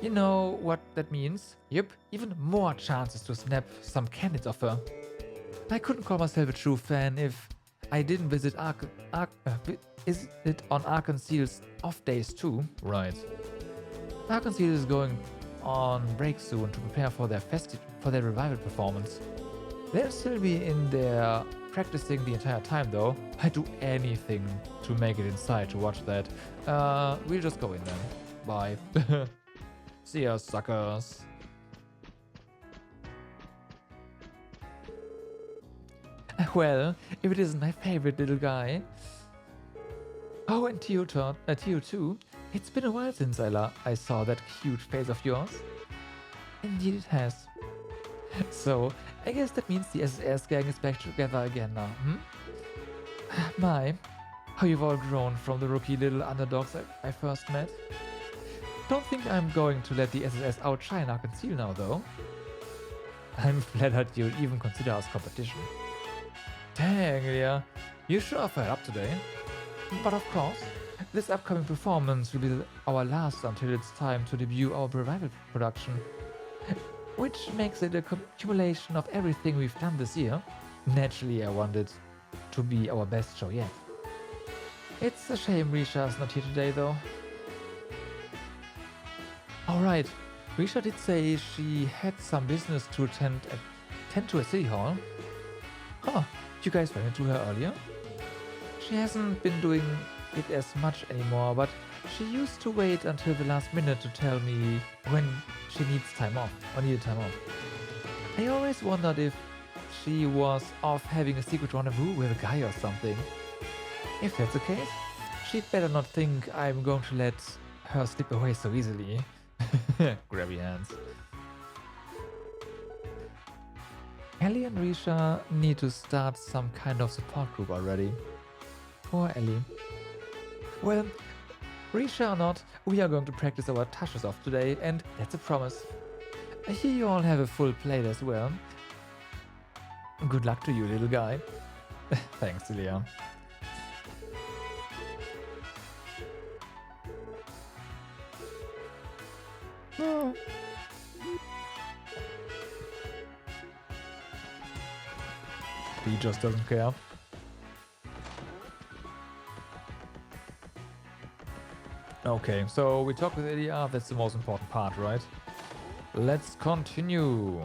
You know what that means? Yep, even more chances to snap some candidates off her. I couldn't call myself a true fan if I didn't visit is it on Arkansas's off days too? Right. Arkansas is going on break soon to prepare for their revival performance. They'll still be in there practicing the entire time though. I'd do anything to make it inside to watch that. We'll just go in then. Bye. See ya, suckers. Well, if it isn't my favorite little guy. Oh, and Tio too. It's been a while since I saw that cute face of yours. Indeed it has. So, I guess that means the SSS gang is back together again now, My, how you've all grown from the rookie little underdogs I first met. Don't think I'm going to let the SSS outshine our conceal now, though. I'm flattered you'll even consider us competition. Dang, Leah, you sure are fired up today. But of course, this upcoming performance will be our last until it's time to debut our revival production. Which makes it a accumulation of everything we've done this year. Naturally, I want it to be our best show yet. It's a shame Risha's not here today, though. Alright, Risha did say she had some business to attend to at City Hall. Huh, you guys ran into her earlier? She hasn't been doing it as much anymore, but she used to wait until the last minute to tell me when she needs time off, or needed time off. I always wondered if she was off having a secret rendezvous with a guy or something. If that's the case, she'd better not think I'm going to let her slip away so easily. Grab your hands. Ellie and Risha need to start some kind of support group already. Poor Ellie. Well, Risha or not, we are going to practice our touches off today, and that's a promise. I hear you all have a full plate as well. Good luck to you, little guy. Thanks, Leah. Oh. He just doesn't care. Okay, so we talked with Elia, that's the most important part, right? Let's continue.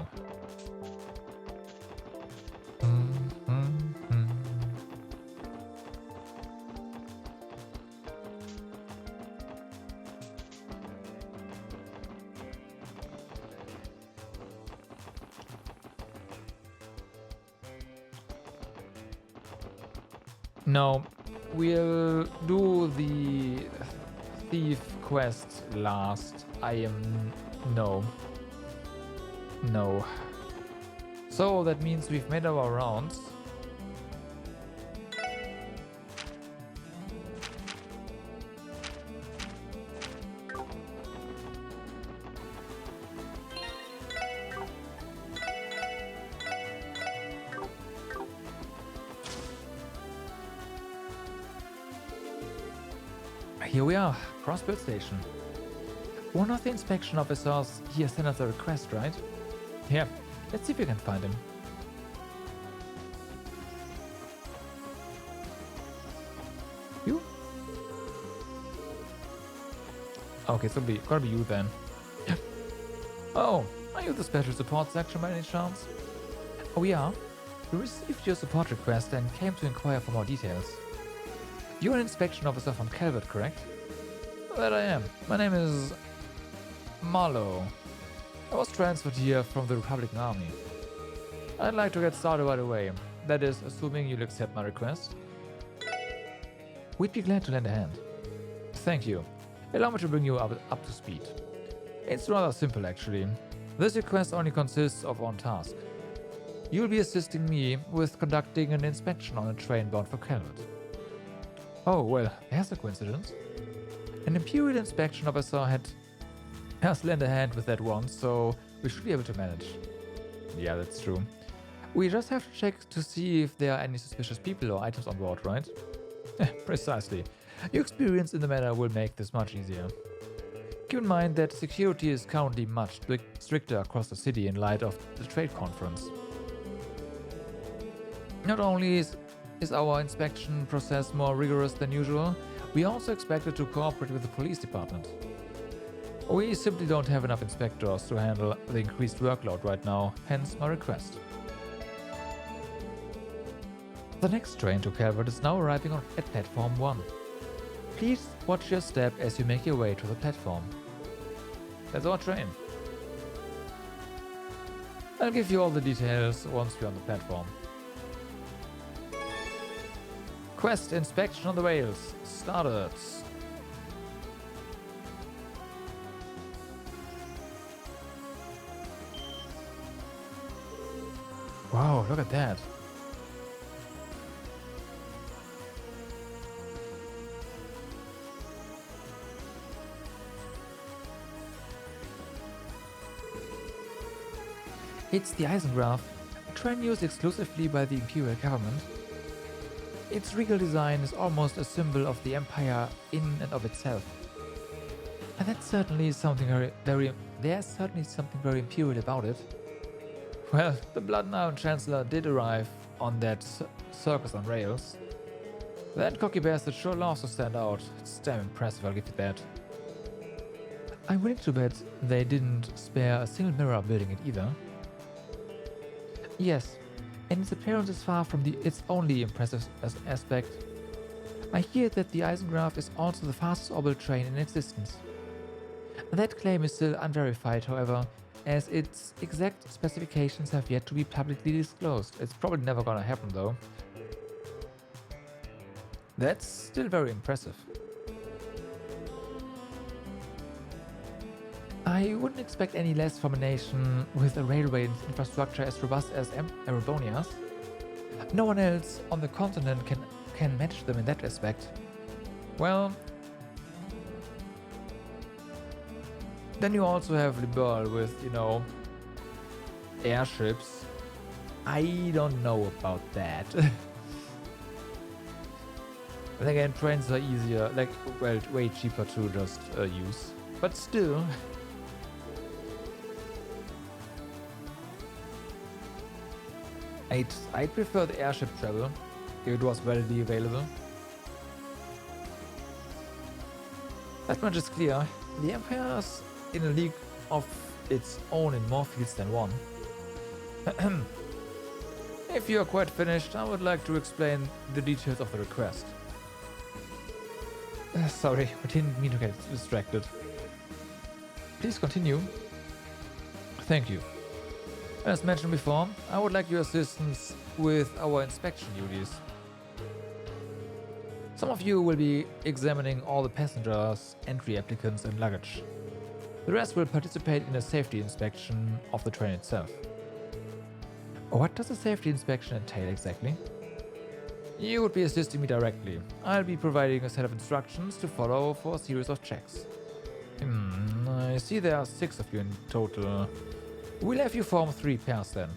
No, we'll do the thief quest last. No. So that means we've made our rounds. Here we are, Crossbuild Station. One of the inspection officers here sent us a request, right? Yeah, let's see if we can find him. You? Okay, so gotta be you then. Oh, are you the special support section by any chance? Oh, we are. We received your support request and came to inquire for more details. You're an inspection officer from Calvert, correct? That I am. My name is Marlowe. I was transferred here from the Republican Army. I'd like to get started right away. That is, assuming you'll accept my request. We'd be glad to lend a hand. Thank you. Allow me to bring you up to speed. It's rather simple, actually. This request only consists of one task. You'll be assisting me with conducting an inspection on a train bound for Calvert. Oh, well, there's a coincidence. An Imperial inspection officer has lent a hand with that once, so we should be able to manage. Yeah, that's true. We just have to check to see if there are any suspicious people or items on board, right? Precisely. Your experience in the matter will make this much easier. Keep in mind that security is currently much stricter across the city in light of the trade conference. Not only is our inspection process more rigorous than usual, we also expected to cooperate with the police department. We simply don't have enough inspectors to handle the increased workload right now, hence my request. The next train to Calvert is now arriving at platform 1. Please watch your step as you make your way to the platform. That's our train. I'll give you all the details once we're on the platform. Quest inspection on the rails started. Wow, look at that. It's the Eisengraph, a train used exclusively by the Imperial government. Its regal design is almost a symbol of the Empire in and of itself. And that's certainly something there's certainly something very Imperial about it. Well, the Blood and Iron Chancellor did arrive on that circus on rails. That cocky bastard sure loves to stand out. It's damn impressive, I'll give you that. I'm willing to bet they didn't spare a single mirror building it either. Yes, and its appearance is far from its only impressive aspect. I hear that the Eisengraph is also the fastest orbital train in existence. That claim is still unverified, however, as its exact specifications have yet to be publicly disclosed. It's probably never gonna happen though. That's still very impressive. I wouldn't expect any less from a nation with a railway infrastructure as robust as Erebonia's. No one else on the continent can match them in that respect. Well, then you also have Liberal with, you know, airships. I don't know about that. But again, trains are easier, like, well, way cheaper to just use. But still. I'd prefer the airship travel, if it was readily available. That much is clear. The Empire is in a league of its own in more fields than one. If you are quite finished, I would like to explain the details of the request. Sorry, I didn't mean to get distracted. Please continue. Thank you. As mentioned before, I would like your assistance with our inspection duties. Some of you will be examining all the passengers, entry applicants and luggage. The rest will participate in a safety inspection of the train itself. What does a safety inspection entail exactly? You would be assisting me directly. I'll be providing a set of instructions to follow for a series of checks. I see there are 6 of you in total. We'll have you form 3 pairs then.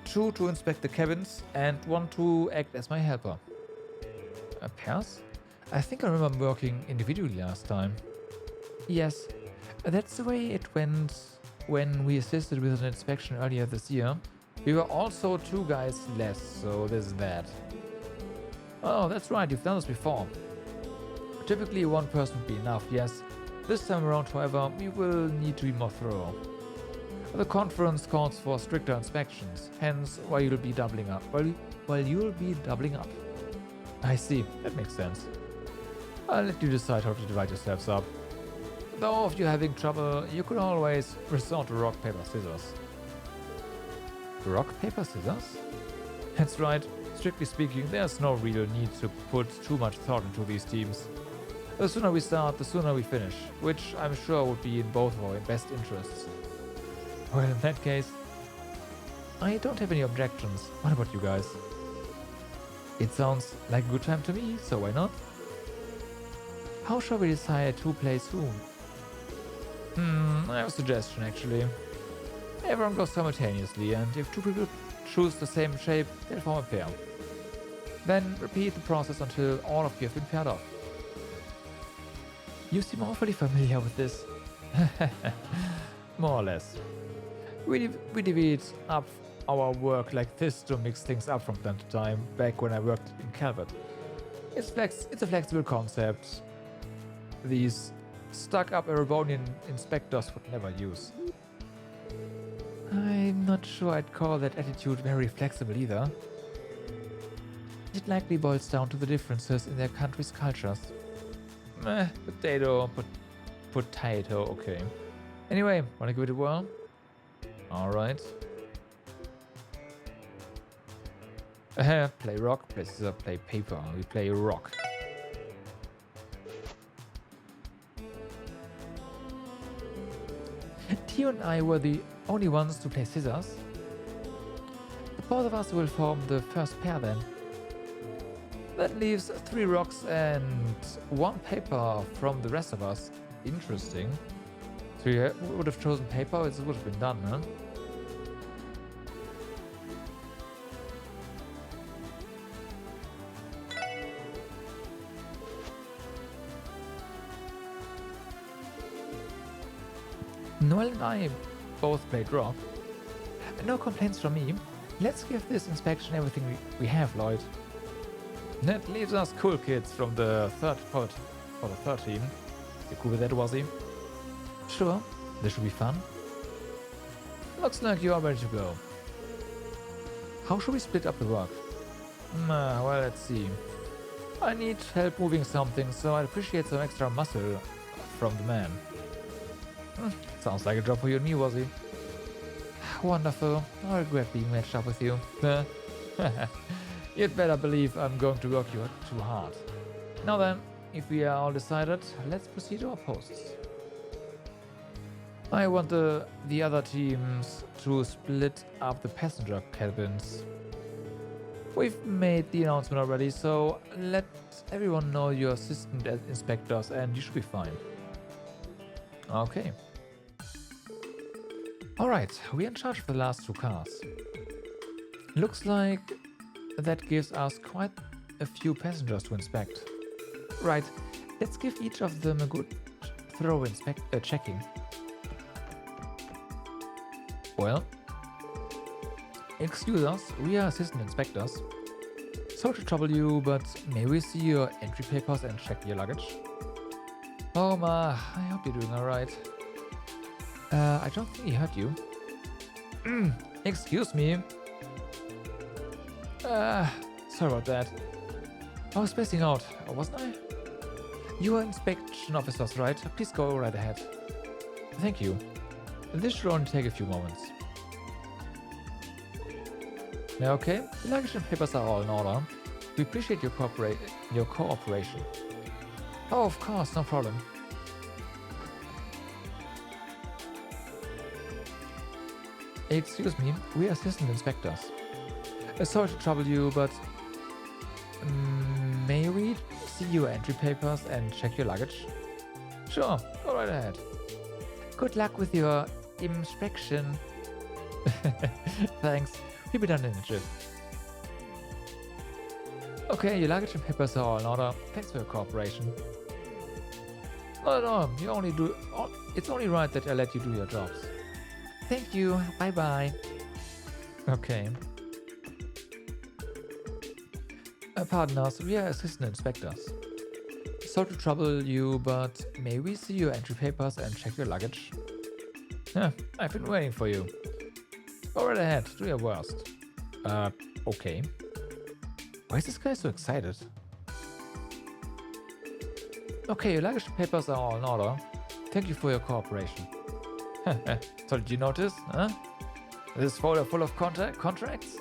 2 to inspect the cabins and 1 to act as my helper. Pairs? I think I remember working individually last time. Yes, that's the way it went when we assisted with an inspection earlier this year. We were also 2 guys less, so there's that. Oh, that's right, you've done this before. Typically 1 person would be enough, yes. This time around, however, we will need to be more thorough. The conference calls for stricter inspections, hence why you'll be doubling up. I see, that makes sense. I'll let you decide how to divide yourselves up. Though if you're having trouble, you could always resort to rock, paper, scissors. Rock, paper, scissors? That's right. Strictly speaking, there's no real need to put too much thought into these teams. The sooner we start, the sooner we finish, which I'm sure would be in both of our best interests. Well, in that case, I don't have any objections. What about you guys? It sounds like a good time to me, so why not? How shall we decide who plays whom? I have a suggestion actually. Everyone goes simultaneously, and if 2 people choose the same shape, they'll form a pair. Then repeat the process until all of you have been paired off. You seem awfully familiar with this. More or less. We divvied up our work like this to mix things up from time to time, back when I worked in Calvert. It's a flexible concept these stuck-up Erebonian inspectors would never use. I'm not sure I'd call that attitude very flexible either. It likely boils down to the differences in their country's cultures. Potato, okay. Anyway, wanna give it a whirl? Alright. Play rock, play scissors, play paper. We play rock. Tio and I were the only ones to play scissors. Both of us will form the first pair then. That leaves 3 rocks and 1 paper from the rest of us. Interesting. So you would have chosen paper, it would have been done, huh? Noel and I both played rock. No complaints from me. Let's give this inspection everything we have, Lloyd. That leaves us cool kids from the third team. You cool with that, Wazzy? Sure, this should be fun. Looks like you are ready to go. How should we split up the work? Well, let's see. I need help moving something, so I'd appreciate some extra muscle from the man. Sounds like a job for you and me, Wazzy. Wonderful. I regret being matched up with you. You'd better believe I'm going to work you too hard. Now then, if we are all decided, let's proceed to our posts. I want the other teams to split up the passenger cabins. We've made the announcement already, so let everyone know you're assistant inspectors and you should be fine. Okay. Alright, we're in charge of the last 2 cars. Looks like that gives us quite a few passengers to inspect. Right, let's give each of them a good thorough checking. Well, excuse us, we are assistant inspectors. Sorry to trouble you, but may we see your entry papers and check your luggage? Oh ma, I hope you're doing alright. I don't think he hurt you. Excuse me. Sorry about that. I was spacing out, wasn't I? You are inspection officers, right? Please go right ahead. Thank you. This should only take a few moments. Okay, the luggage and papers are all in order. We appreciate your cooperation. Oh, of course, no problem. Excuse me, we are assistant inspectors. Sorry to trouble you, but may we see your entry papers and check your luggage? Sure, go right ahead. Good luck with your inspection. Thanks, we'll be done in a jiff. Okay, your luggage and papers are all in order. Thanks for your cooperation. Not at all, you only do. It's only right that I let you do your jobs. Thank you, bye bye. Okay. Pardon us, we are assistant inspectors. Sorry to trouble you, but may we see your entry papers and check your luggage? I've been waiting for you. Go right ahead, do your worst. Okay. Why is this guy so excited? Okay, your luggage and papers are all in order. Thank you for your cooperation. So did you notice, huh? This folder full of contracts?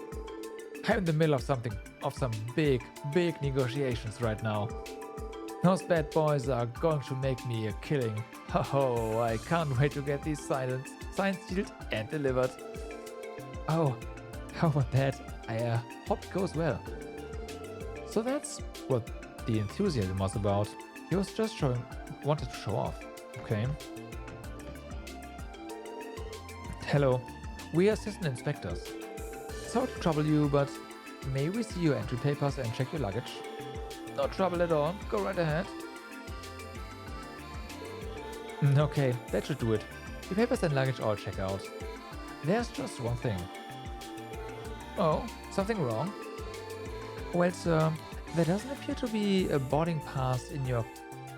I'm in the middle of some big negotiations right now. Those bad boys are going to make me a killing. Oh, I can't wait to get these signed, sealed, and delivered. Oh, how about that? I hope it goes well. So that's what the enthusiasm was about. He was just wanted to show off. Okay. Hello, we are assistant inspectors. Sorry to trouble you, but may we see your entry papers and check your luggage? No trouble at all, go right ahead. Okay, that should do it. Your papers and luggage all check out. There's just one thing. Oh, something wrong? Well, sir, there doesn't appear to be a boarding pass in your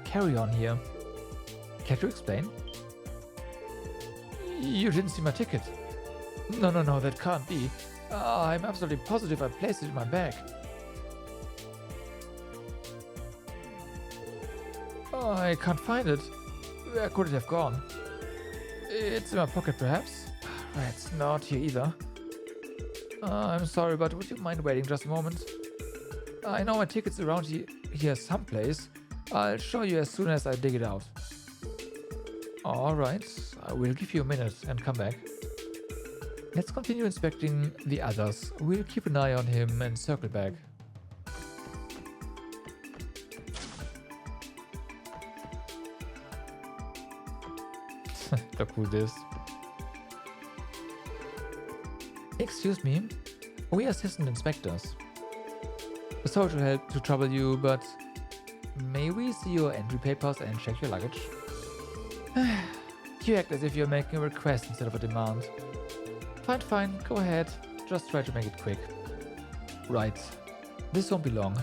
carry-on here. Can't you explain? You didn't see my ticket. No, that can't be. I'm absolutely positive I placed it in my bag. Oh, I can't find it. Where could it have gone? It's in my pocket, perhaps? Right, it's not here either. I'm sorry, but would you mind waiting just a moment? I know my ticket's around here someplace. I'll show you as soon as I dig it out. Alright, I will give you a minute and come back. Let's continue inspecting the others. We'll keep an eye on him and circle back. Look who this. Excuse me, we are assistant inspectors. Sorry to trouble you, but may we see your entry papers and check your luggage? You act as if you're making a request instead of a demand. Fine, go ahead. Just try to make it quick. Right, this won't be long.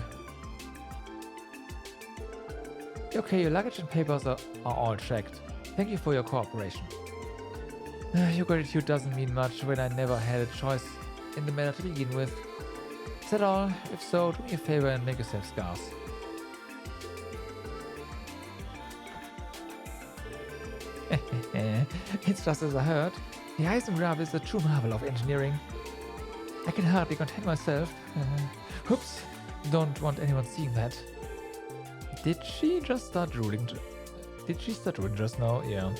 Okay, your luggage and papers are all checked. Thank you for your cooperation. Your gratitude doesn't mean much when I never had a choice in the matter to begin with. Is that all? If so, do me a favor and make yourself scarce. It's just as I heard. The Eisengrab is a true marvel of engineering. I can hardly contain myself. Oops, don't want anyone seeing that. Did she start drooling just now? Yeah.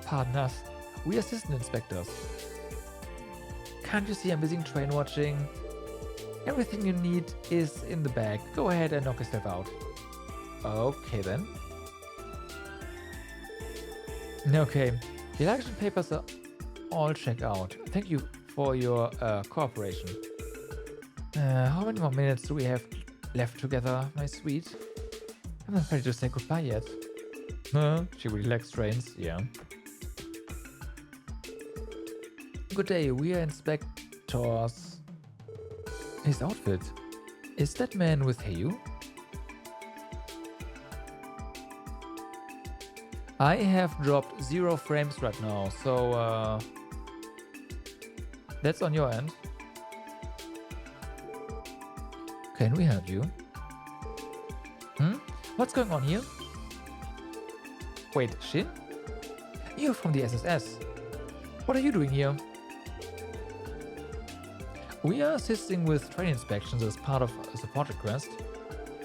Pardon us. We are assistant inspectors. Can't you see I'm busy train watching? Everything you need is in the bag. Go ahead and knock yourself out. Okay then. Okay. The luggage and papers are all checked out. Thank you for your cooperation. How many more minutes do we have left together, my sweet? I'm not ready to say goodbye yet. She relaxed trains, yeah. Good day, we are inspectors. His outfit. Is that man with Hayu? I have dropped 0 frames right now, so that's on your end. Can we help you? What's going on here? Wait, Shin? You're from the SSS. What are you doing here? We are assisting with train inspections as part of a support request.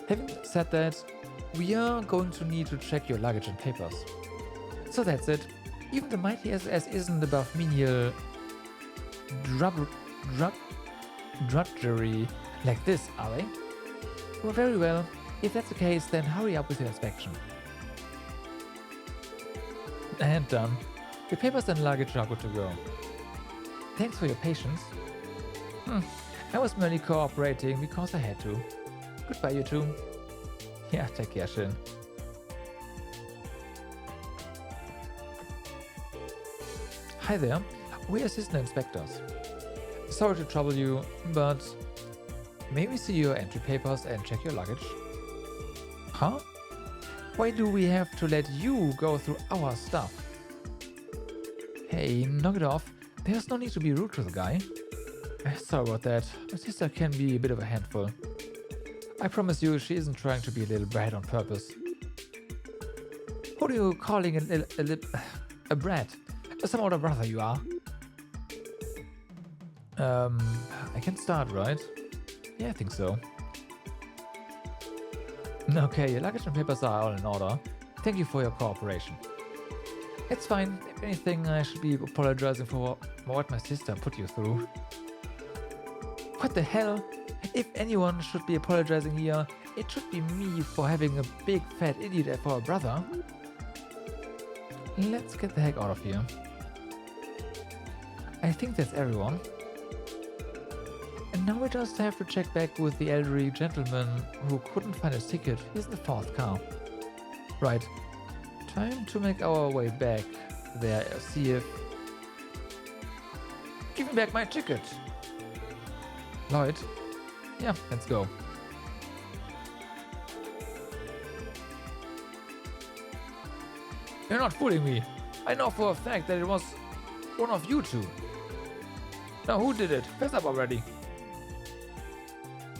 Having said that, we are going to need to check your luggage and papers. So that's it. Even the mighty SS isn't above menial drudgery like this, are they? Well, very well. If that's the case, then hurry up with your inspection. And done. Your papers and luggage are good to go. Thanks for your patience. I was merely cooperating because I had to. Goodbye, you two. Yeah, take care, Shin. Hi there. We're assistant inspectors. Sorry to trouble you, but may we see your entry papers and check your luggage? Huh? Why do we have to let you go through our stuff? Hey, knock it off. There's no need to be rude to the guy. Sorry about that. My sister can be a bit of a handful. I promise you she isn't trying to be a little brat on purpose. Who are you calling a brat? Some older brother you are. I can start, right? Yeah, I think so. Okay, your luggage and papers are all in order. Thank you for your cooperation. It's fine. If anything, I should be apologizing for what my sister put you through. What the hell? If anyone should be apologizing here, it should be me for having a big fat idiot for a brother. Let's get the heck out of here. I think that's everyone. And now we just have to check back with the elderly gentleman who couldn't find his ticket. He's in the 4th car. Right. Time to make our way back there. See if... Give me back my ticket! Lloyd? Yeah, let's go. You're not fooling me. I know for a fact that it was one of you two. Now who did it? Fess up already.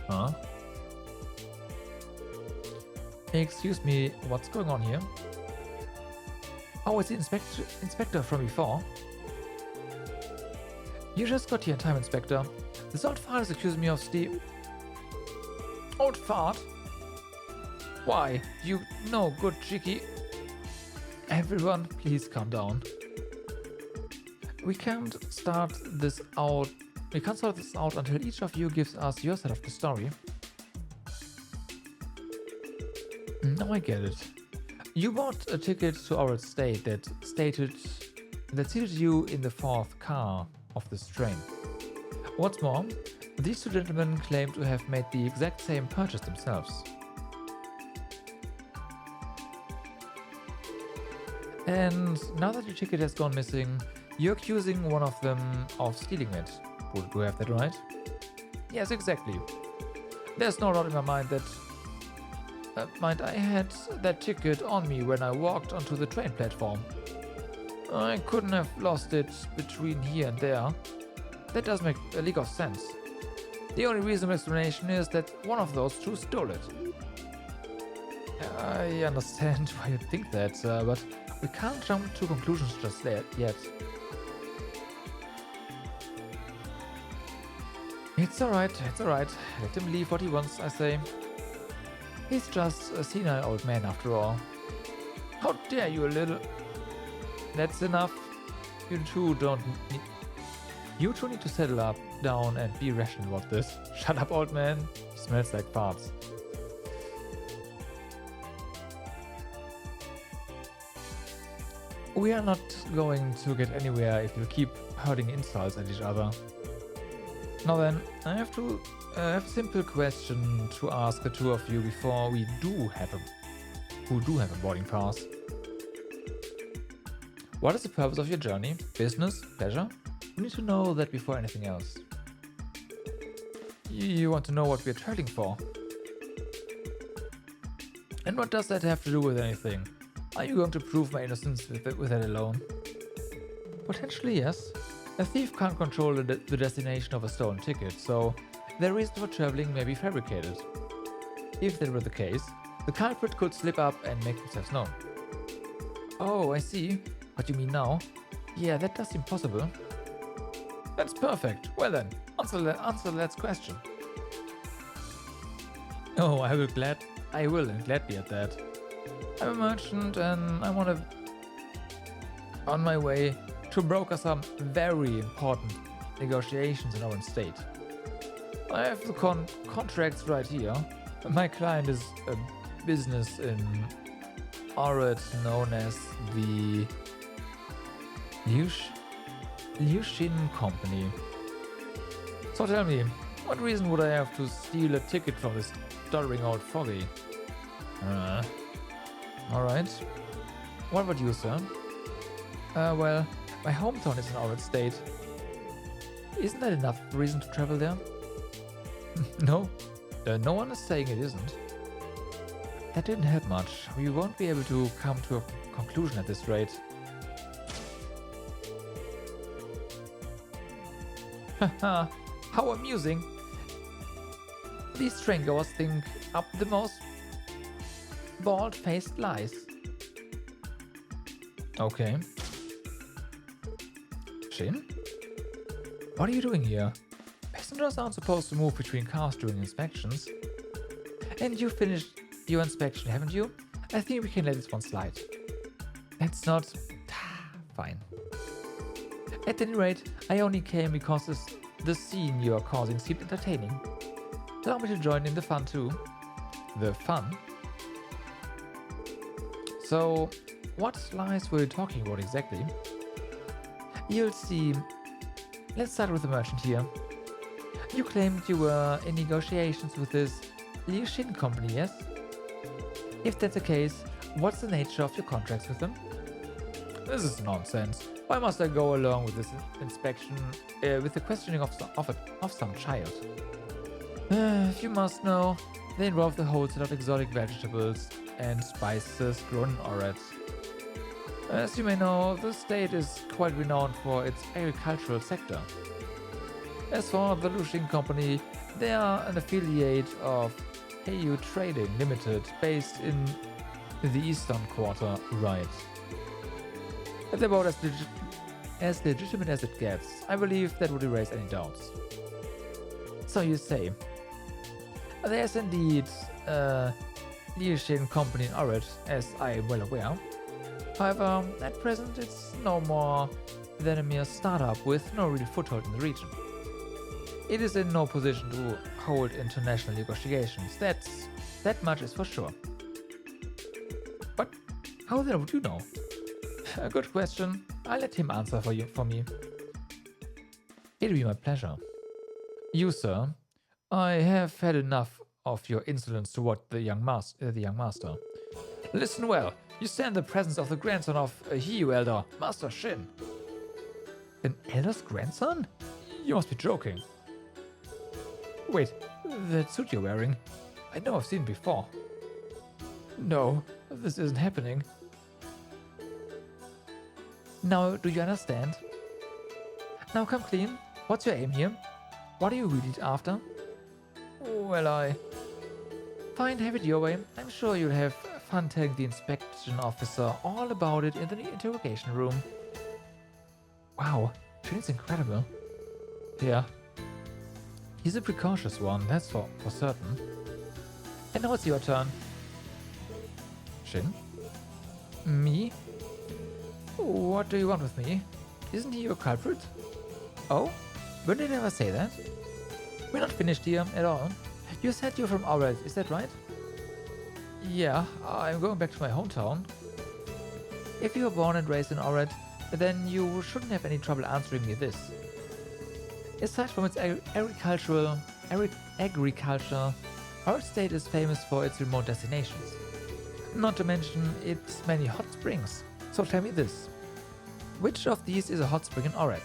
Huh? Excuse me, what's going on here? Oh, it's the inspector from before. You just got here in time, Inspector. This old fart is accusing me of Old fart? Why, you no good cheeky... Everyone, please calm down. we can't start this out. We can't sort this out until each of you gives us your side of the story. Now I get it. You bought a ticket to our state that seated you in the fourth car of this train. What's more, these two gentlemen claim to have made the exact same purchase themselves. And now that your ticket has gone missing, you're accusing one of them of stealing it. Would we have that right? Yes, exactly. There's no doubt in my mind that I had that ticket on me when I walked onto the train platform. I couldn't have lost it between here and there. That does make a lick of sense. The only reasonable explanation is that one of those two stole it. I understand why you think that, but we can't jump to conclusions just yet. It's alright. Let him leave what he wants, I say. He's just a senile old man after all. How dare you, little... That's enough. You two need to settle down and be rational about this. Shut up, old man. Smells like farts. We are not going to get anywhere if you keep hurling insults at each other. Now then, I have a simple question to ask the two of you before we do have a boarding pass. What is the purpose of your journey? Business? Pleasure? We need to know that before anything else. You want to know what we're traveling for? And what does that have to do with anything? Are you going to prove my innocence with that alone? Potentially, yes. A thief can't control the destination of a stolen ticket, so their reason for traveling may be fabricated. If that were the case, the culprit could slip up and make themselves known. Oh, I see. What you mean now? Yeah, that does seem possible. That's perfect. Well then, answer the last question. Oh, I will and gladly at that. I'm a merchant and I'm on my way to broker some very important negotiations in our state. I have the contracts right here. My client is a business in Oret known as the Liushin Company. So tell me, what reason would I have to steal a ticket from this stuttering old foggy? Alright. What about you, sir? Well, my hometown is in Oret State. Isn't that enough reason to travel there? No. No one is saying it isn't. That didn't help much. We won't be able to come to a conclusion at this rate. Haha, how amusing. These train-goers think up the most bald-faced lies. Okay. Shin? What are you doing here? Passengers aren't supposed to move between cars during inspections. And you finished your inspection, haven't you? I think we can let this one slide. That's not... fine. At any rate, I only came because the scene you're causing seemed entertaining. Allow me to join in the fun too. The fun? So, what lies were you talking about exactly? You'll see. Let's start with the merchant here. You claimed you were in negotiations with this Liushin company, yes? If that's the case, what's the nature of your contracts with them? This is nonsense. Why must I go along with this inspection, with the questioning of some child? If you must know, they involve the wholesale of exotic vegetables and spices grown in Oret. As you may know, the state is quite renowned for its agricultural sector. As for the Liushin Company, they are an affiliate of AU Trading Limited, based in the Eastern Quarter, right? They're about as legitimate as it gets. I believe that would erase any doubts. So you say. There's indeed a Liushin Company in Oret, as I am well aware. However, at present it's no more than a mere startup with no real foothold in the region. It is in no position to hold international negotiations, that much is for sure. But how then would you know? A good question. I'll let him answer for me. It'll be my pleasure. You, sir, I have had enough of your insolence toward the young master. Listen well. You stand in the presence of the grandson of a Hiyu elder, Master Shin. An elder's grandson? You must be joking. Wait, that suit you're wearing, I know I've seen it before. No, this isn't happening. Now, do you understand? Now come clean. What's your aim here? What are you really after? Well, Fine, have it your way. I'm sure you'll have fun telling the inspection officer all about it in the interrogation room. Wow, Shin's incredible. Yeah. He's a precautious one, that's for certain. And now it's your turn. Shin? Me? What do you want with me? Isn't he your culprit? Oh? When did I ever say that? We're not finished here at all. You said you're from Auret, is that right? Yeah, I'm going back to my hometown. If you were born and raised in Auret, then you shouldn't have any trouble answering me this. Aside from its agriculture, our state is famous for its remote destinations. Not to mention its many hot springs. So tell me this. Which of these is a hot spring in Auret?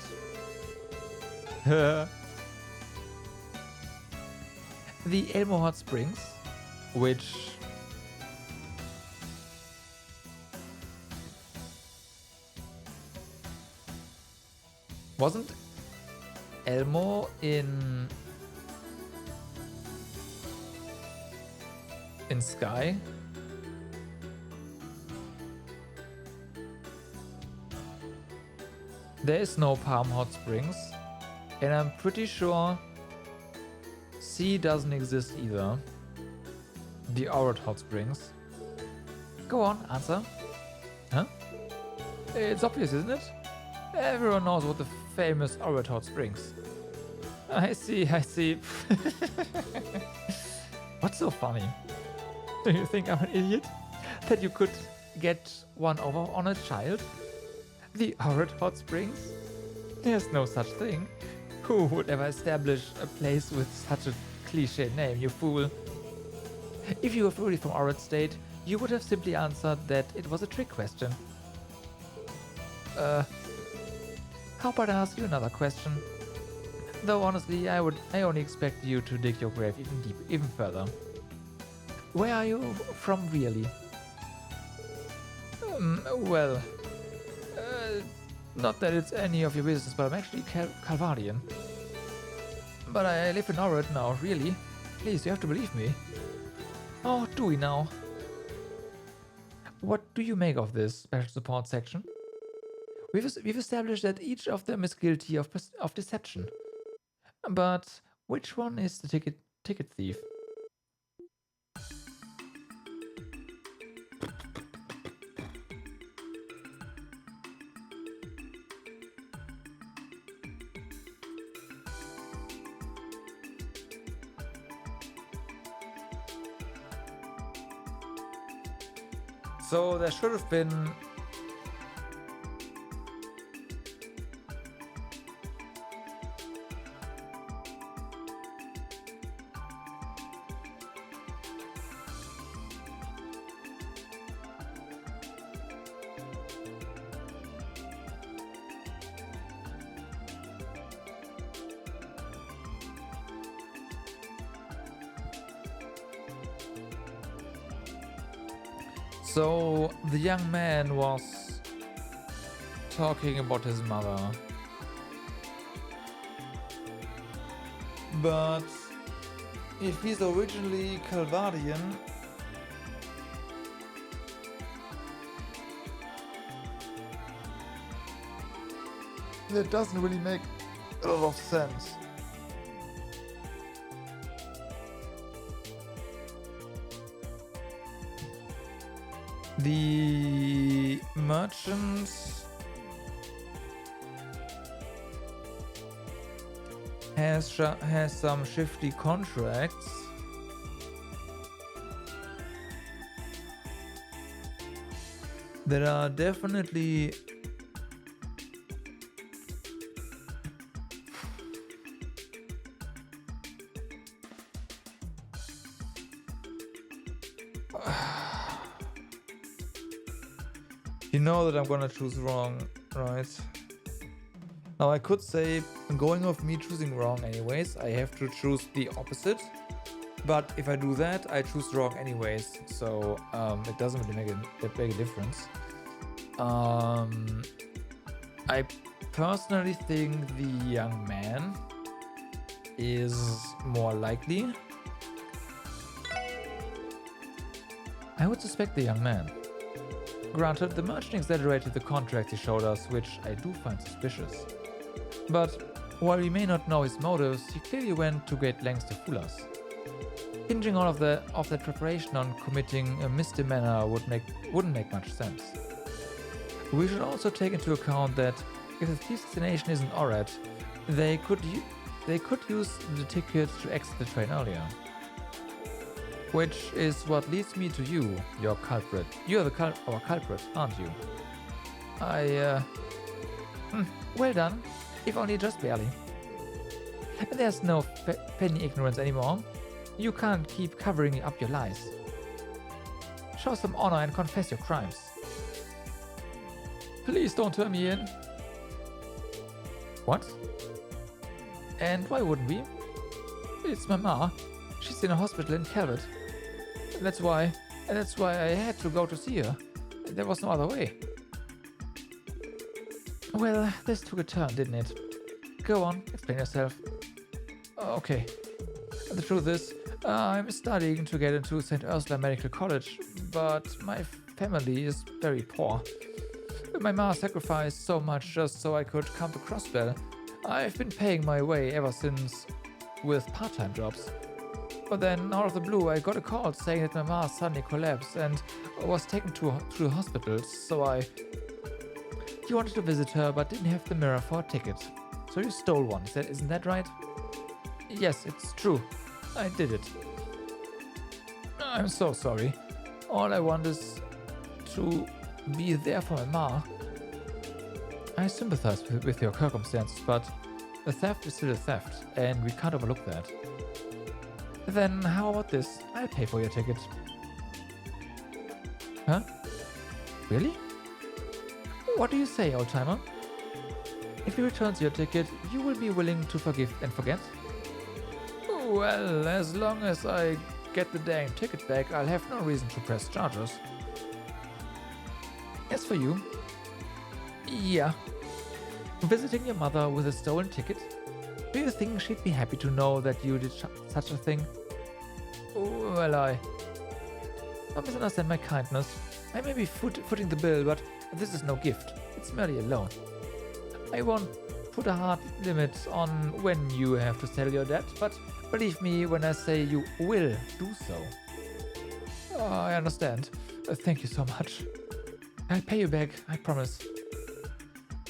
The Elmo Hot Springs, which... wasn't Elmo in Sky? There is no Palm Hot Springs, and I'm pretty sure C doesn't exist either. The Auret Hot Springs. Go on, answer. Huh? It's obvious, isn't it? Everyone knows what the famous Auret Hot Springs. I see. What's so funny? Do you think I'm an idiot? That you could get one over on a child? The Auret Hot Springs? There's no such thing. Who would ever establish a place with such a cliché name, you fool? If you were really from Auret State, you would have simply answered that it was a trick question. How about I ask you another question? Though honestly, I only expect you to dig your grave even further. Where are you from really? Well, not that it's any of your business, but I'm actually Calvadian. But I live in Auret now, really? Please, you have to believe me. Oh, do we now? What do you make of this special support section? We've established that each of them is guilty of deception. But which one is the ticket thief? So there should have been... So the young man was talking about his mother. But if he's originally Calvadian, that doesn't really make a lot of sense. The merchants has some shifty contracts. That are definitely you know that I'm gonna choose wrong, right? Now I could say, going off me choosing wrong anyways, I have to choose the opposite. But if I do that, I choose wrong anyways, so it doesn't really make that big a difference. I personally think the young man is more likely. I would suspect the young man. Granted, the merchant exaggerated the contract he showed us, which I do find suspicious. But while we may not know his motives, he clearly went to great lengths to fool us. Hinging all of that preparation on committing a misdemeanor wouldn't make much sense. We should also take into account that if the thief's destination isn't Orad, they could use the ticket to exit the train earlier. Which is what leads me to you, your culprit. You're our culprit, aren't you? Well done, if only just barely. There's no penny ignorance anymore. You can't keep covering up your lies. Show some honor and confess your crimes. Please don't turn me in. What? And why wouldn't we? It's my ma. She's in a hospital in Calvert. That's why I had to go to see her. There was no other way. Well, this took a turn, didn't it? Go on, explain yourself. Okay. The truth is, I'm studying to get into St. Ursula Medical College, but my family is very poor. My ma sacrificed so much just so I could come to Crossbell. I've been paying my way ever since with part-time jobs. But then, out of the blue, I got a call saying that my ma suddenly collapsed and was taken to the hospital, so You wanted to visit her, but didn't have the mirror for a ticket. So you stole one, isn't that right? Yes, it's true. I did it. I'm so sorry. All I want is to be there for my ma. I sympathize with your circumstances, but a theft is still a theft, and we can't overlook that. Then how about this? I'll pay for your ticket. Huh? Really? What do you say, old-timer? If he returns your ticket, you will be willing to forgive and forget? Well, as long as I get the dang ticket back, I'll have no reason to press charges. As for you... Yeah. Visiting your mother with a stolen ticket? Do you think she'd be happy to know that you did such a thing? Well, don't misunderstand my kindness. I may be footing the bill, but this is no gift. It's merely a loan. I won't put a hard limit on when you have to settle your debt, but believe me when I say you will do so. Oh, I understand. Thank you so much. I'll pay you back, I promise.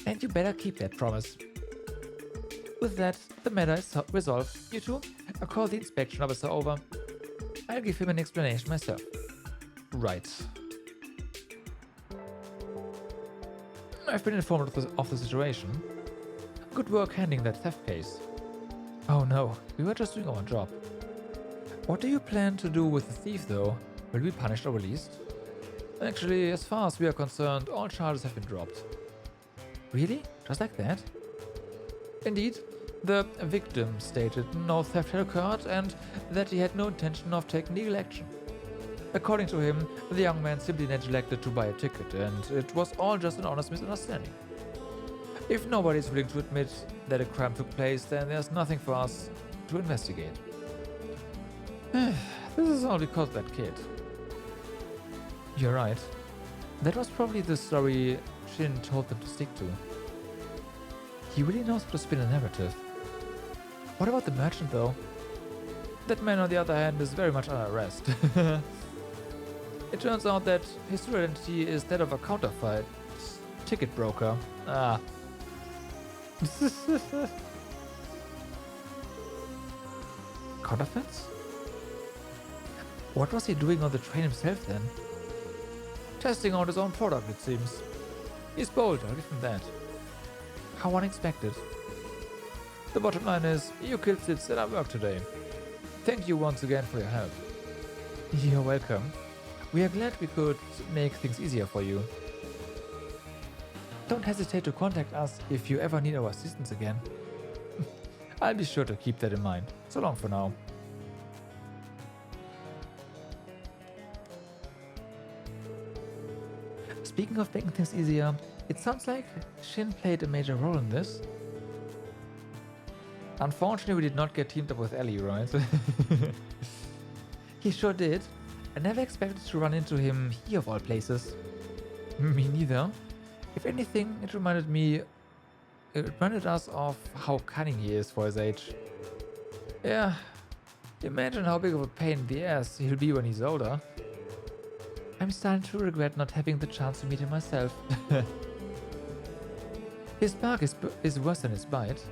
And you better keep that promise. With that, the matter is resolved. You two, I'll call the inspection officer over. I'll give him an explanation myself. Right. I've been informed of the situation. Good work handling that theft case. Oh no, we were just doing our job. What do you plan to do with the thief though? Will we be punished or released? Actually, as far as we are concerned, all charges have been dropped. Really? Just like that? Indeed. The victim stated no theft had occurred and that he had no intention of taking legal action. According to him, the young man simply neglected to buy a ticket and it was all just an honest misunderstanding. If nobody is willing to admit that a crime took place, then there's nothing for us to investigate. This is all because of that kid. You're right. That was probably the story Shin told them to stick to. He really knows how to spin a narrative. What about the merchant though? That man on the other hand is very much under arrest. It turns out that his real identity is that of a counterfeit ticket broker. Ah. Counterfeits? What was he doing on the train himself then? Testing out his own product, it seems. He's bold, I'll give him that. How unexpected. The bottom line is, you kids did set up work today. Thank you once again for your help. You're welcome. We are glad we could make things easier for you. Don't hesitate to contact us if you ever need our assistance again. I'll be sure to keep that in mind. So long for now. Speaking of making things easier, it sounds like Shin played a major role in this. Unfortunately, we did not get teamed up with Ellie, right? He sure did. I never expected to run into him here of all places. Me neither. If anything, it reminded us of how cunning he is for his age. Yeah, imagine how big of a pain in the ass he'll be when he's older. I'm starting to regret not having the chance to meet him myself. His bark is worse than his bite.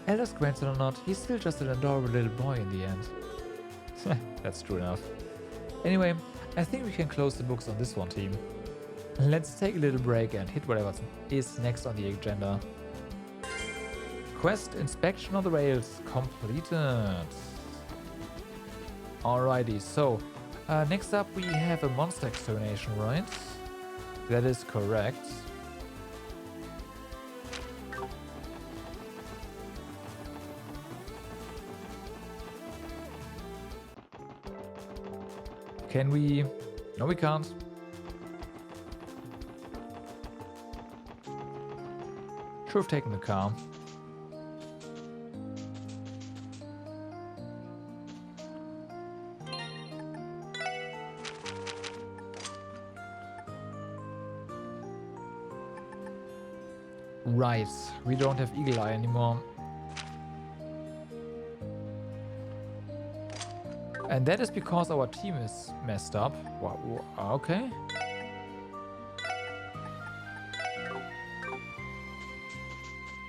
Elder's grandson or not, he's still just an adorable little boy in the end. That's true enough. Anyway, I think we can close the books on this one, team. Let's take a little break and hit whatever is next on the agenda. Quest Inspection of the Rails completed. Alrighty, so next up we have a monster extermination, right? That is correct. Can we? No, we can't. Should have taken the car. Right, we don't have Eagle Eye anymore. And that is because our team is messed up. Okay.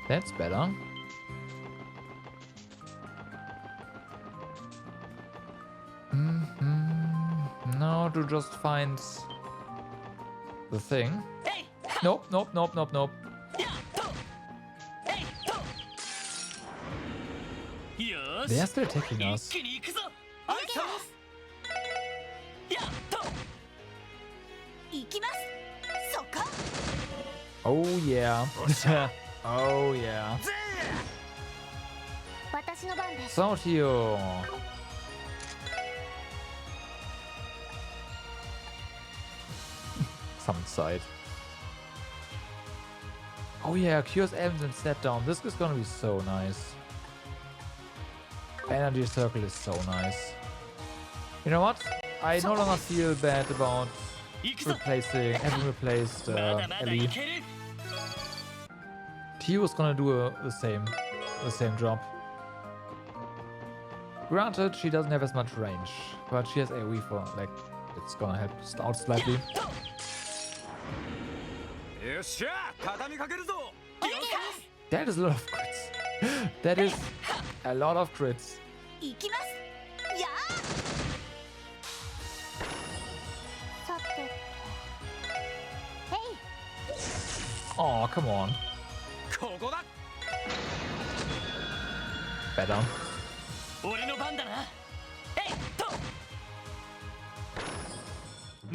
That's better. Now to just find the thing. Nope, nope, nope, nope, nope. They are still attacking us. Oh yeah. Oh yeah. Sautio. Some side. Oh yeah, cures elements and step down. This is gonna be so nice. Energy circle is so nice. You know what? I no longer feel bad about having replaced Ellie. Tio is gonna do the same job. Granted, she doesn't have as much range, but she has AoE for like it's gonna help out slightly. That is a lot of crits. That is a lot of crits. Oh, come on. Better.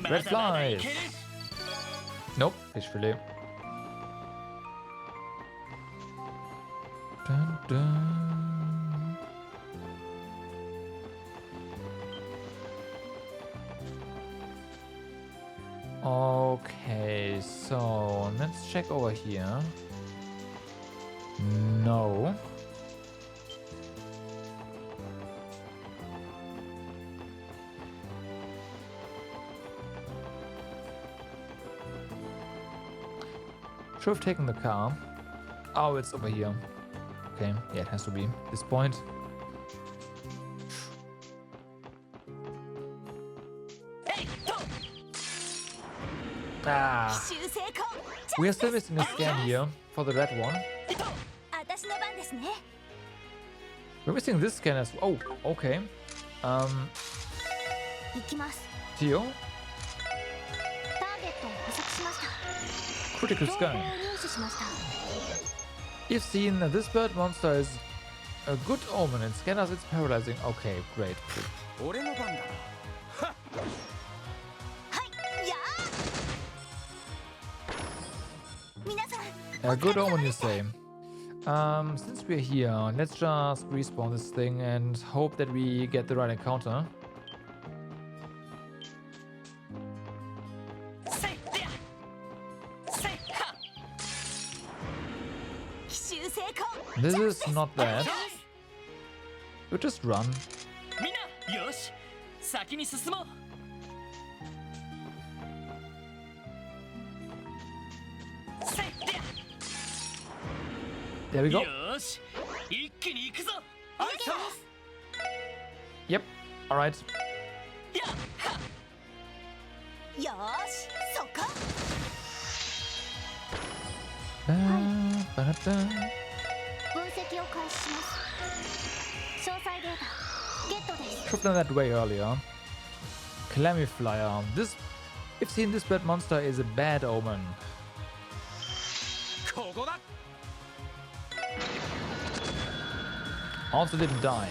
Red flies. Nope, fish fillet. Dun, dun. Okay, so let's check over here. No. Should have taken the car. Oh, it's over here. Okay, yeah, it has to be this point. Ah. We are still missing a scan here for the red one. We're missing this scan as well. Oh, okay. 行きます。 Theo? ターゲットを捕捉しました。 Critical 情報 scan. を入手しました。 You've seen that this bird monster is a good omen and scanners it's paralyzing. Okay, great. 俺の番だ。はい、やー。皆さん、 A good omen, you say. Since we're here, let's just respawn this thing and hope that we get the right encounter. This is not bad. We just run. みんな、よし、先に進もう。 There we go. よし、一気に行くぞ。あいさ。 Yep. All right. よーし、そこ。 Ba-da-da. 分析を開始します。詳細データゲットです。 Should have done that way earlier. Calamiflyer. If seen, this bird monster is a bad omen. ここだ。 Also didn't die.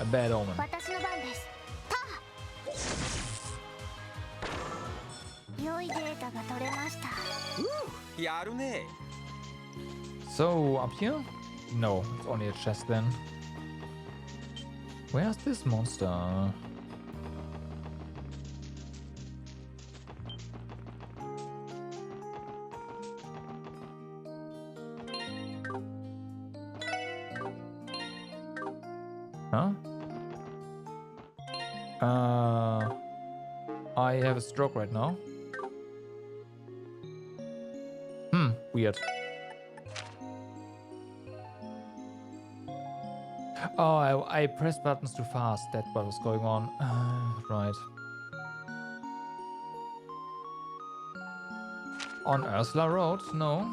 A bad omen. 私の番です。良いデータが取れました。やるね。 So, up here? No, it's only a chest then. Where's this monster? Huh? I have a stroke right now. Weird. Oh, I pressed buttons too fast. That's what was going on. Right. On Ursula Road? No.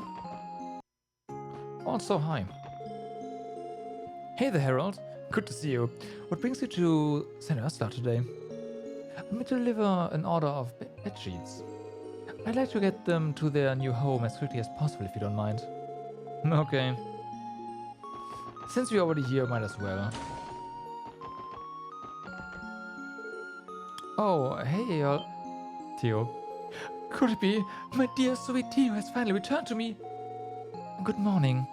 Also, hi. Hey there, Herald. Good to see you. What brings you to St. Ursula today? I'm here to deliver an order of bed sheets. I'd like to get them to their new home as quickly as possible, if you don't mind. Okay. Since we're already here, might as well. Oh, hey, Theo. Could it be? My dear sweet Theo has finally returned to me. Good morning.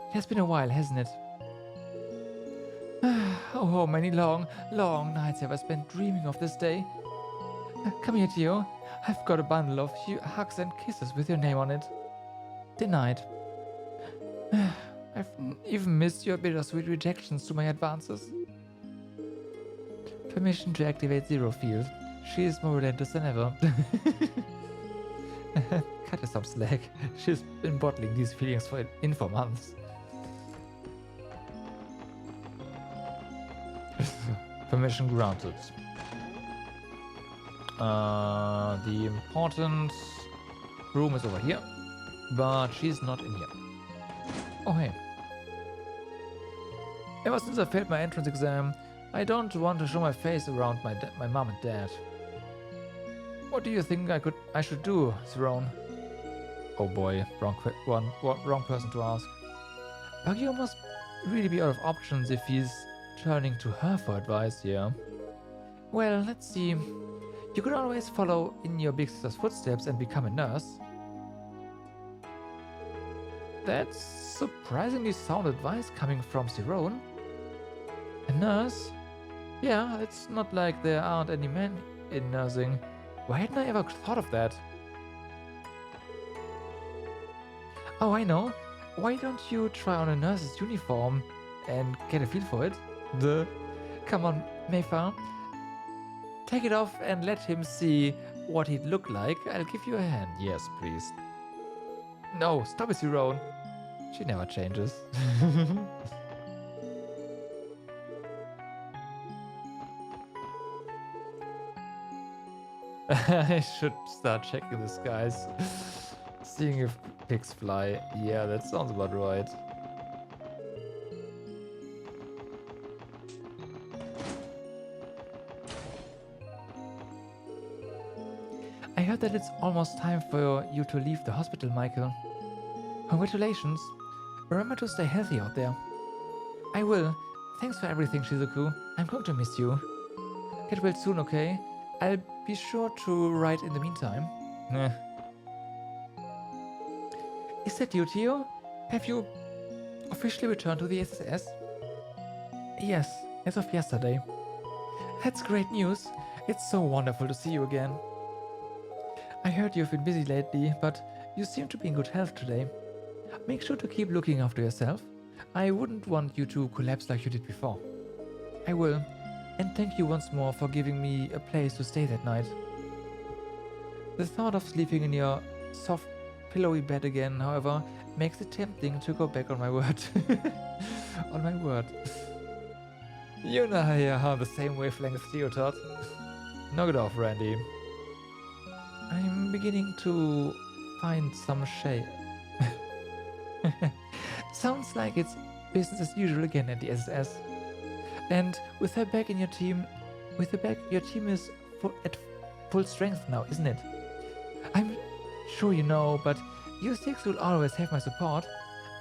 It has been a while, hasn't it? Oh, how many long nights have I spent dreaming of this day. Come here, Theo. I've got a bundle of hugs and kisses with your name on it. Denied. I've even missed your bittersweet rejections to my advances. Permission to activate Zero Field. She is more relentless than ever. Cut her some slack. She's been bottling these feelings for months. Permission granted. The important room is over here, but she's not in here. Oh, hey. Ever since I failed my entrance exam, I don't want to show my face around my mom and dad. What do you think I should do, Cerrone? Oh boy, wrong person to ask. Baguio must really be out of options if he's turning to her for advice here. Well, let's see. You could always follow in your big sister's footsteps and become a nurse. That's surprisingly sound advice coming from Cerrone. A nurse? Yeah, it's not like there aren't any men in nursing. Why hadn't I ever thought of that? Oh, I know. Why don't you try on a nurse's uniform and get a feel for it? Come on, Mayfair. Take it off and let him see what he'd look like. I'll give you a hand. Yes, please. No, stop it, Cerrone. She never changes. I should start checking the skies. Seeing if pigs fly. Yeah, that sounds about right. heard that it's almost time for you to leave the hospital, Michael. Congratulations. Remember to stay healthy out there. I will. Thanks for everything, Shizuku. I'm going to miss you. Get well soon, okay? I'll be sure to write in the meantime. Is that you, Theo? Have you officially returned to the SSS? Yes, as of yesterday. That's great news. It's so wonderful to see you again. I heard you've been busy lately, but you seem to be in good health today. Make sure to keep looking after yourself. I wouldn't want you to collapse like you did before. I will. And thank you once more for giving me a place to stay that night. The thought of sleeping in your soft, pillowy bed again, however, makes it tempting to go back on my word. On my word. You and I are the same wavelength, Theo Todd. Knock it off, Randy. I'm beginning to find some shade. Sounds like it's business as usual again at the SS. And with her back in your team, your team is at full strength now, isn't it? I'm sure you know, but you six will always have my support.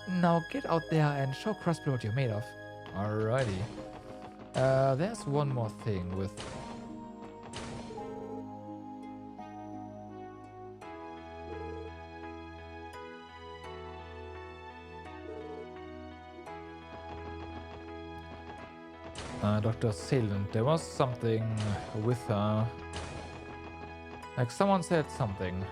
Now get out there and show Crossplay what you're made of. Alrighty. There's one more thing with... Dr. Salem, there was something with her. Like someone said something.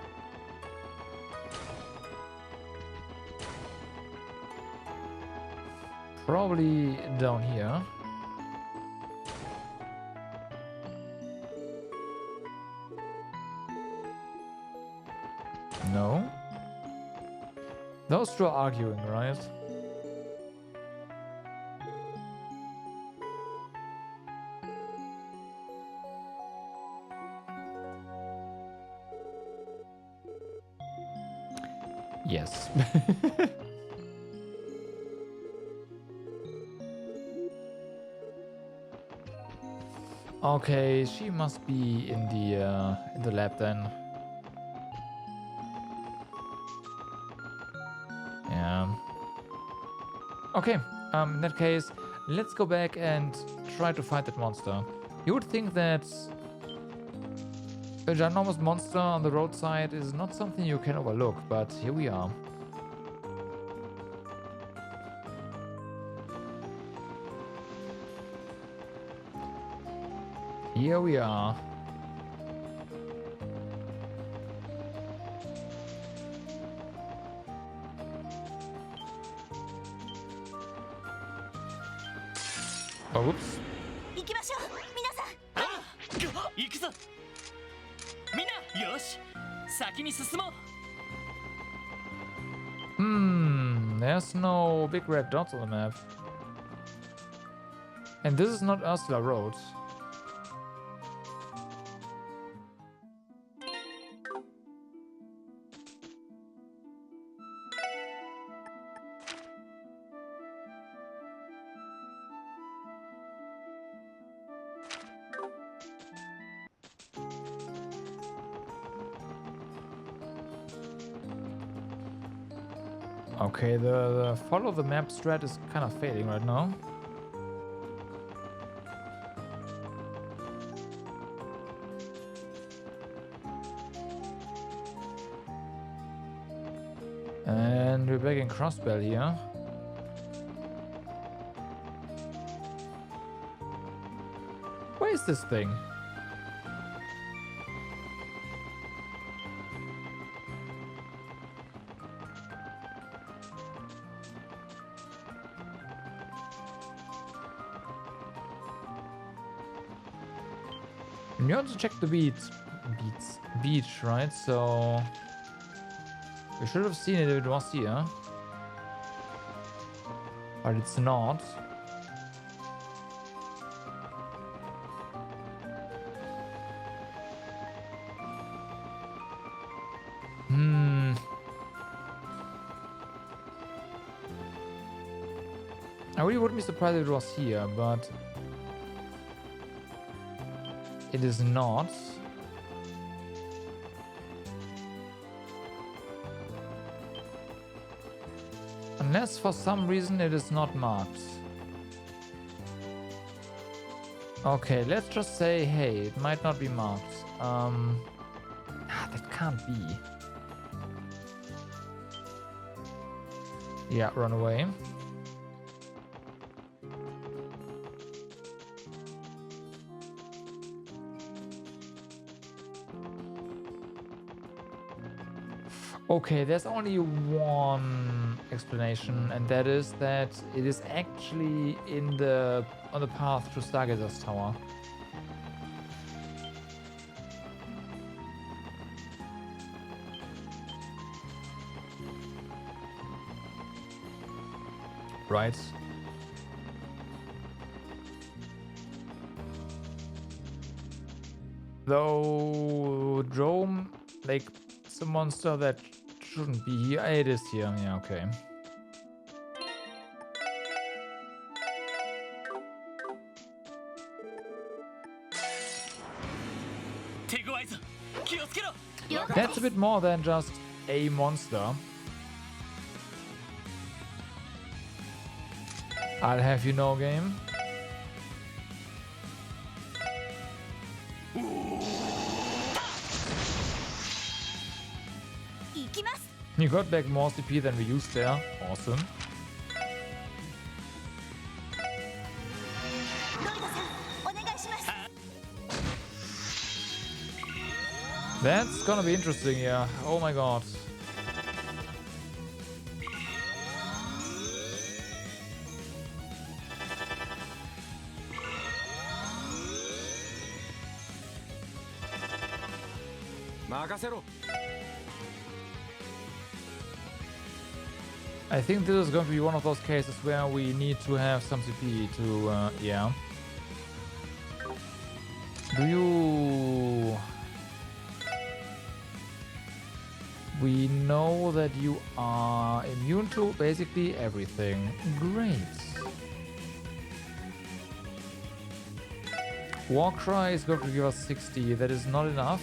Probably down here. No? Those two are arguing, right? Yes. Okay, she must be in the lab then. Yeah. Okay, in that case, let's go back and try to fight that monster. You would think that a ginormous monster on the roadside is not something you can overlook, but here we are. Here we are. Oops. 行きましょう皆さん。行くぞ。みんなよし先に進もう。 There's no big red dots on the map. And this is not Ursula Road. Okay, the follow the map strat is kind of fading right now. And we're back in Crossbell here. Where is this thing? You want to check the beach, right? So we should have seen it if it was here, but it's not. I really wouldn't be surprised if it was here, but it is not. Unless for some reason it is not marked. Okay, let's just say, hey, it might not be marked. That can't be. Yeah, run away. Okay, there's only one explanation, and that is that it is actually on the path to Stargazer's tower. Right. Though Drome, like, it's a monster that shouldn't be here. It is here. Yeah, okay. That's a bit more than just a monster. I'll have you know, game. You got back more CP than we used there. Awesome. That's gonna be interesting, yeah. Oh my god. I think this is going to be one of those cases where we need to have some CP to, yeah. Do you... We know that you are immune to basically everything. Great. Warcry is going to give us 60. That is not enough.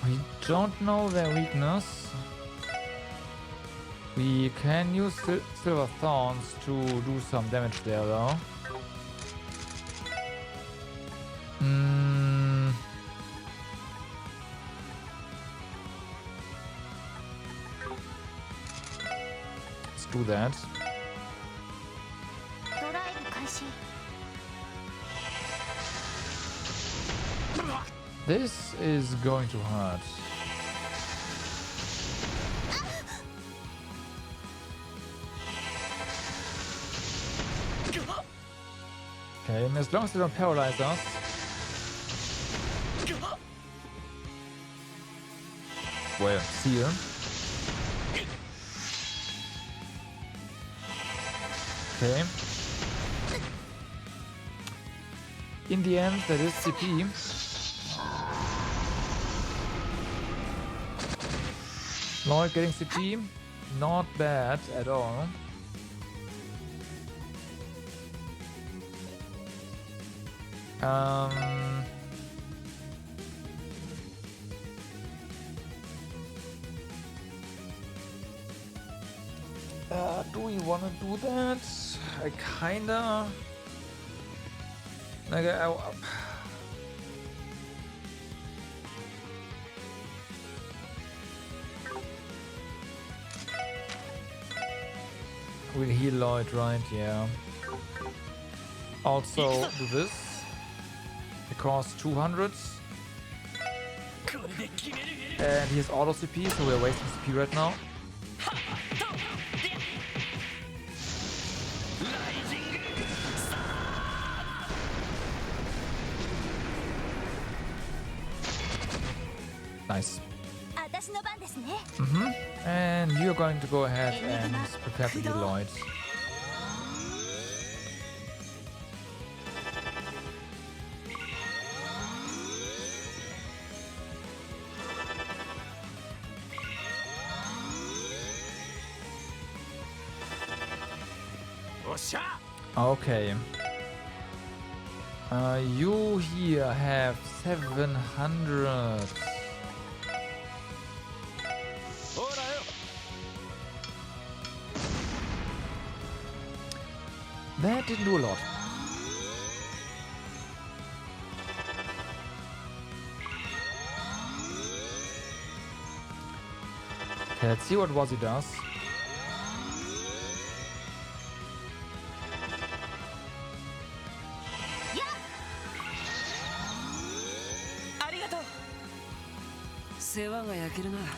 We don't know their weakness. We can use Silver Thorns to do some damage there, though. Let's do that. This is going to hurt. Okay, and as long as they don't paralyze us. Well, seal. Okay. In the end, that is CP. Lloyd getting CP, not bad at all. Do we want to do that? I kinda... Like, we'll heal Lloyd, right? Yeah. Also do this. It costs 200. And he has auto CP, so we're wasting CP right now. Nice. And you're going to go ahead and prepare to heal Lloyd. Okay. You here have 700. That didn't do a lot. Okay, let's see what Wazzy does.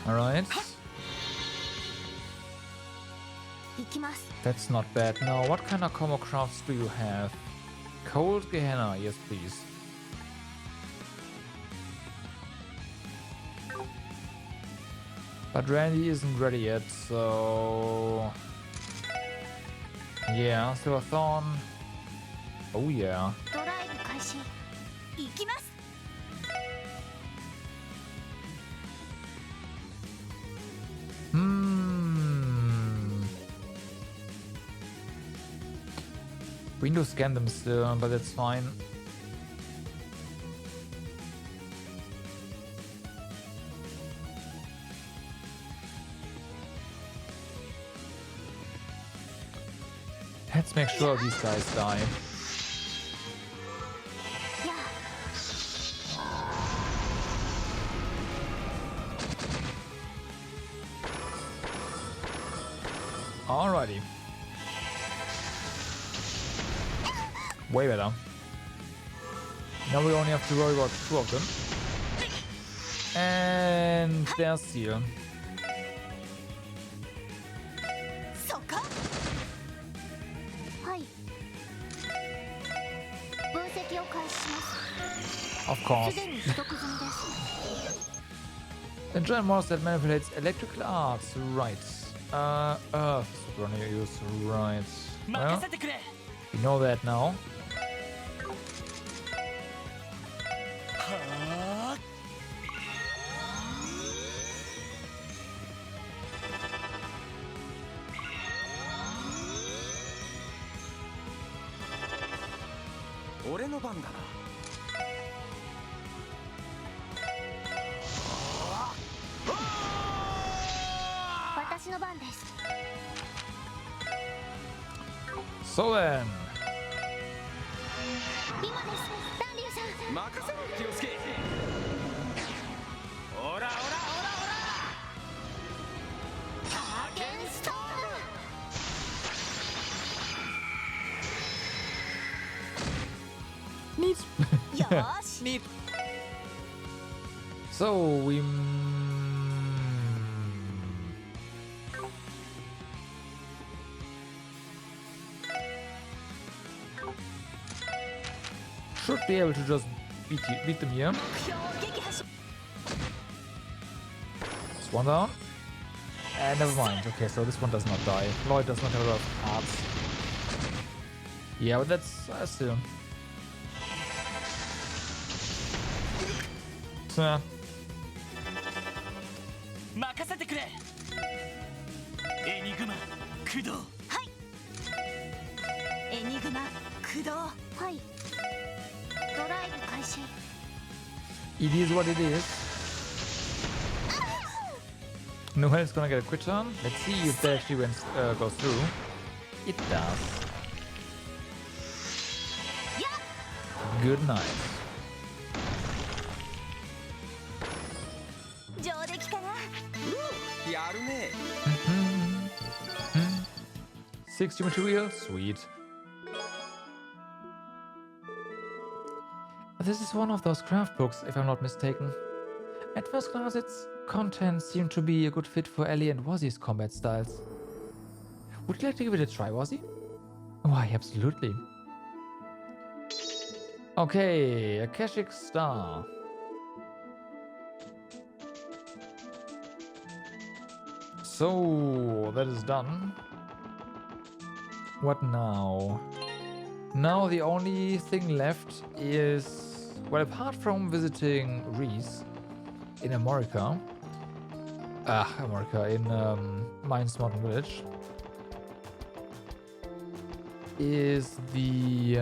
Alright. That's not bad. Now, what kind of combo crafts do you have? Cold Gehenna, yes please. But Randy isn't ready yet, so... Yeah, Silver Thorn. Oh yeah. We need to scan them still, but that's fine. Let's make sure these guys die. Alrighty. Way better. Now we only have to worry about 2 of them. And there's Seal. Of course. A giant monster that manipulates electrical arts, right. Earth is what we're gonna use, right. Well, we know that now. So then. Neat. Neat. So we should be able to just beat them here. This one down. And never mind. Okay, so this one does not die. Lloyd does not have a lot of hearts. Yeah, but that's still. So. It is what it is. Noel is gonna get a crit turn. Let's see if that actually goes through. It does. Good night. 60 material, sweet. This is one of those craft books, if I'm not mistaken. At first glance, its contents seem to be a good fit for Ellie and Wazzy's combat styles. Would you like to give it a try, Wazzy? Why, absolutely. Okay, Akashic Star. So, that is done. What now? Now the only thing left is, well, apart from visiting Reese in America, in Mine's Mountain Village, is the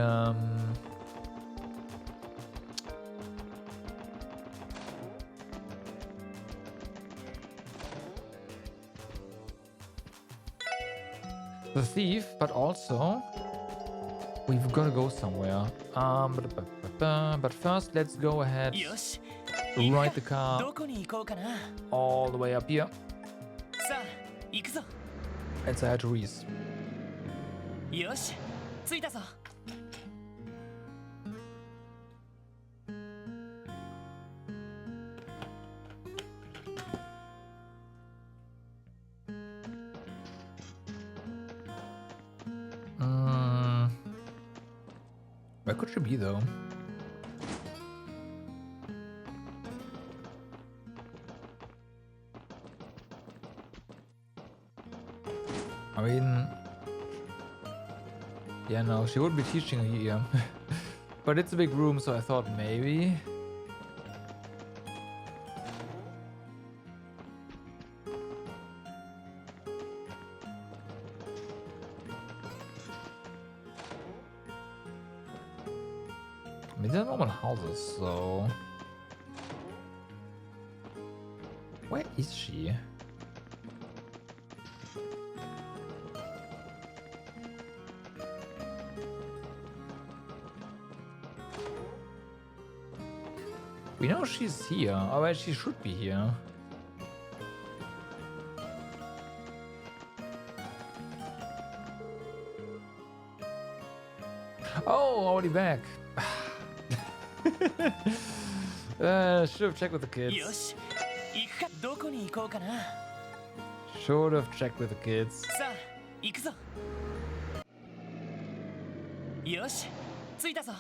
thief, but also we've got to go somewhere. But first, let's go ahead. Ride the car all the way up here. And say hi to Reese. よし、着いたぞ。Where could she be though? I mean, yeah, no, she wouldn't be teaching here. But it's a big room, so I thought maybe. I mean, they're normal houses, so... Where is she? We know she's here. Oh, well, she should be here. Oh, already back. Should have checked with the kids. よし、行くか。どこに行こうかな。Should have checked with the kids. さあ、行くぞ。よし、着いたぞ。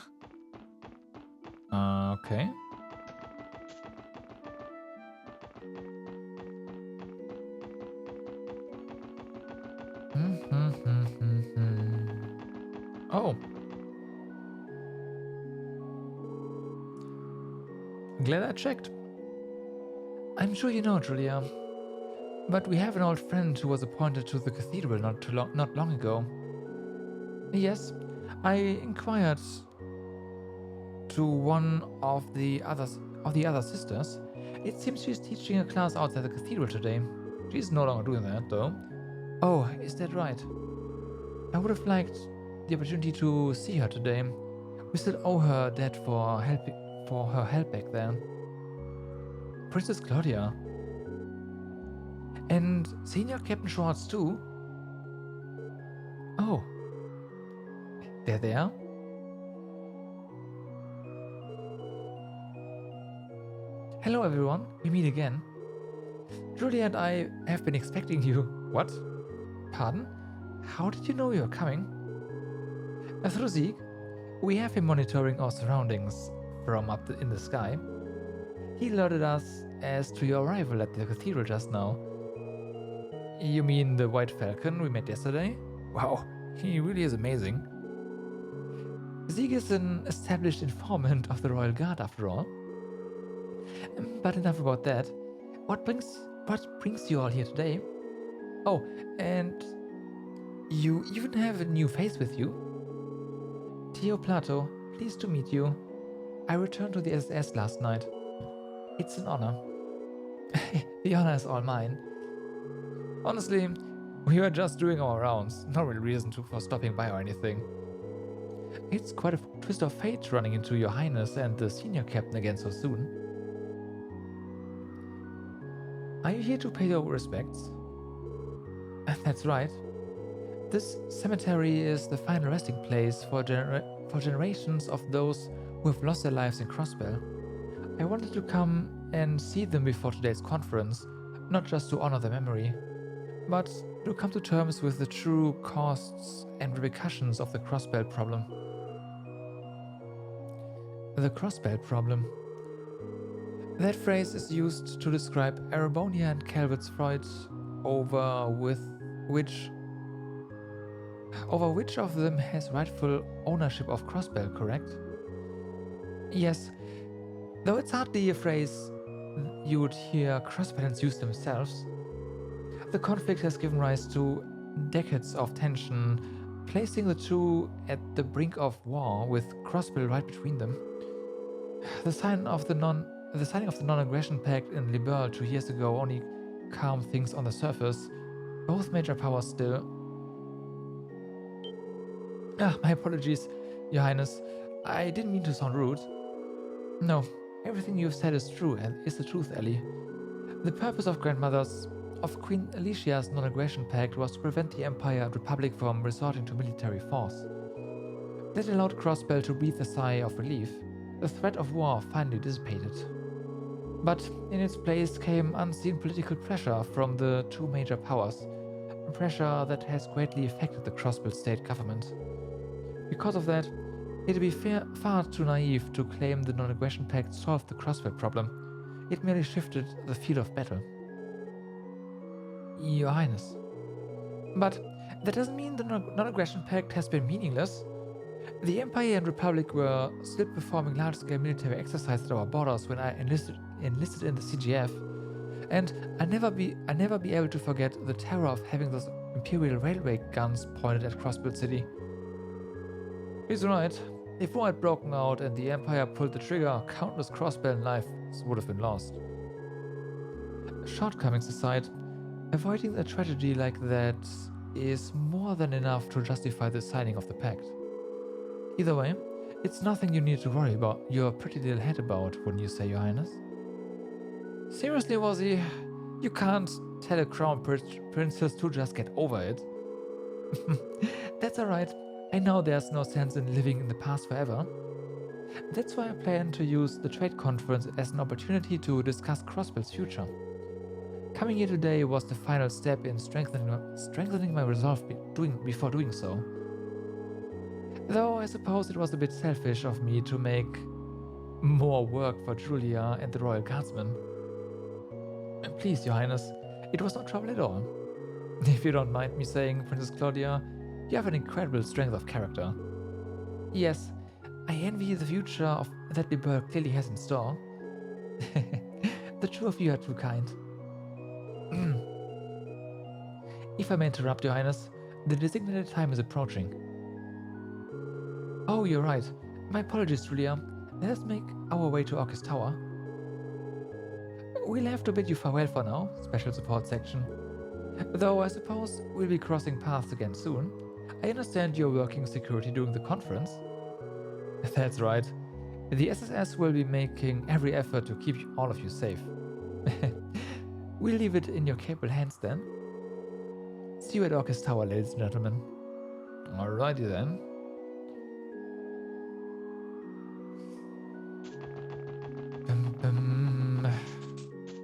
Okay. Oh. Glad I checked. I'm sure you know, Julia, but we have an old friend who was appointed to the cathedral not long ago. Yes, I inquired to one of the other sisters. It seems she's teaching a class outside the cathedral today. She's no longer doing that, though. Oh, is that right? I would have liked the opportunity to see her today. We still owe her that for her help back then. Princess Claudia. And Senior Captain Schwartz too? Oh. They're there? Hello everyone, we meet again. Julia and I have been expecting you. What? Pardon? How did you know you were coming? Through Zeke, we have been monitoring our surroundings from up in the sky. He alerted us as to your arrival at the cathedral just now. You mean the White Falcon we met yesterday? Wow, he really is amazing. Zeke is an established informant of the Royal Guard after all. But enough about that. What brings you all here today? Oh, and you even have a new face with you. Theo Plato, pleased to meet you. I returned to the SS last night. It's an honor. The honor is all mine. Honestly, we were just doing our rounds. No real reason for stopping by or anything. It's quite a twist of fate running into your highness and the senior captain again so soon. Are you here to pay your respects? That's right. This cemetery is the final resting place for generations of those who have lost their lives in Crossbell. I wanted to come and see them before today's conference, not just to honor their memory, but to come to terms with the true costs and repercussions of the Crossbell problem. The Crossbell problem. That phrase is used to describe Arabonia and Calvert's fight over which of them has rightful ownership of Crossbell, correct? Yes, though it's hardly a phrase you would hear Crossbellans use themselves. The conflict has given rise to decades of tension placing the two at the brink of war with Crossbill right between them. The signing of the non-aggression pact in Liberl 2 years ago only calmed things on the surface. Both major powers still. My apologies, Your Highness. I didn't mean to sound rude. No, everything you've said is true and is the truth, Ellie. The purpose of Queen Alicia's non-aggression pact was to prevent the Empire and Republic from resorting to military force. That allowed Crossbell to breathe a sigh of relief. The threat of war finally dissipated. But in its place came unseen political pressure from the two major powers, pressure that has greatly affected the Crossbill state government. Because of that, it'd be far too naive to claim the non-aggression pact solved the Crossbill problem. It merely shifted the field of battle. Your Highness. But that doesn't mean the non-aggression pact has been meaningless. The Empire and Republic were still performing large-scale military exercises at our borders when I enlisted in the CGF, and I'll never be able to forget the terror of having those Imperial railway guns pointed at Crossbill City. He's right. If war had broken out and the Empire pulled the trigger, countless Crossbell lives would have been lost. Shortcomings aside, avoiding a tragedy like that is more than enough to justify the signing of the pact. Either way, it's nothing you need to worry about your pretty little head about, wouldn't you say, Your Highness? Seriously, Wazzy, you can't tell a crown princess to just get over it. That's alright. I know there's no sense in living in the past forever. That's why I plan to use the trade conference as an opportunity to discuss Crossbill's future. Coming here today was the final step in strengthening my resolve before doing so. Though I suppose it was a bit selfish of me to make more work for Julia and the Royal Guardsmen. Please, Your Highness, it was no trouble at all. If you don't mind me saying, Princess Claudia, you have an incredible strength of character. Yes, I envy the future that Liberl clearly has in store. The two of you are too kind. If I may interrupt, Your Highness, the designated time is approaching. Oh, you're right. My apologies, Julia. Let us make our way to Orcus Tower. We'll have to bid you farewell for now, Special Support Section. Though I suppose we'll be crossing paths again soon. I understand you're working security during the conference. That's right. The SSS will be making every effort to keep all of you safe. We'll leave it in your capable hands then. See you at Orcus Tower, ladies and gentlemen. Alrighty then.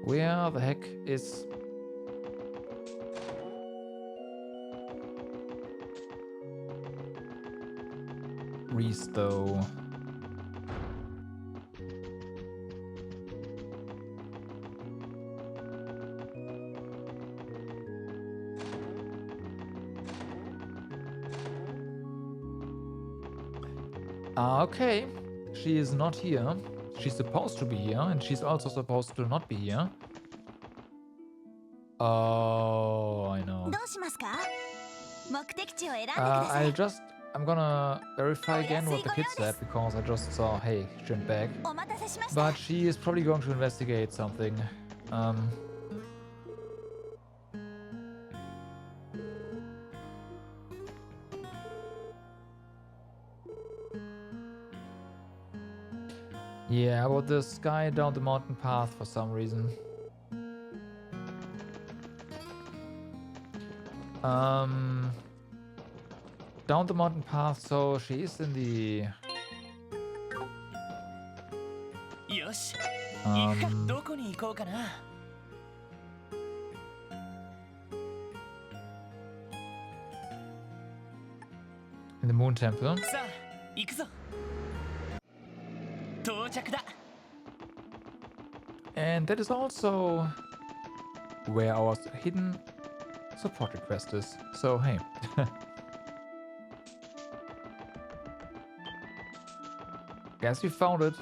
Where the heck is... Reese, though? Okay, she is not here. She's supposed to be here, and she's also supposed to not be here. Oh, I know. I'm gonna verify again what the kid said, because I just saw, hey, shrimp bag. But she is probably going to investigate something. Yeah, about this guy down the mountain path for some reason. Down the mountain path, so she is in the... in the Moon Temple. And that is also where our hidden support request is. So hey. Guess we found it.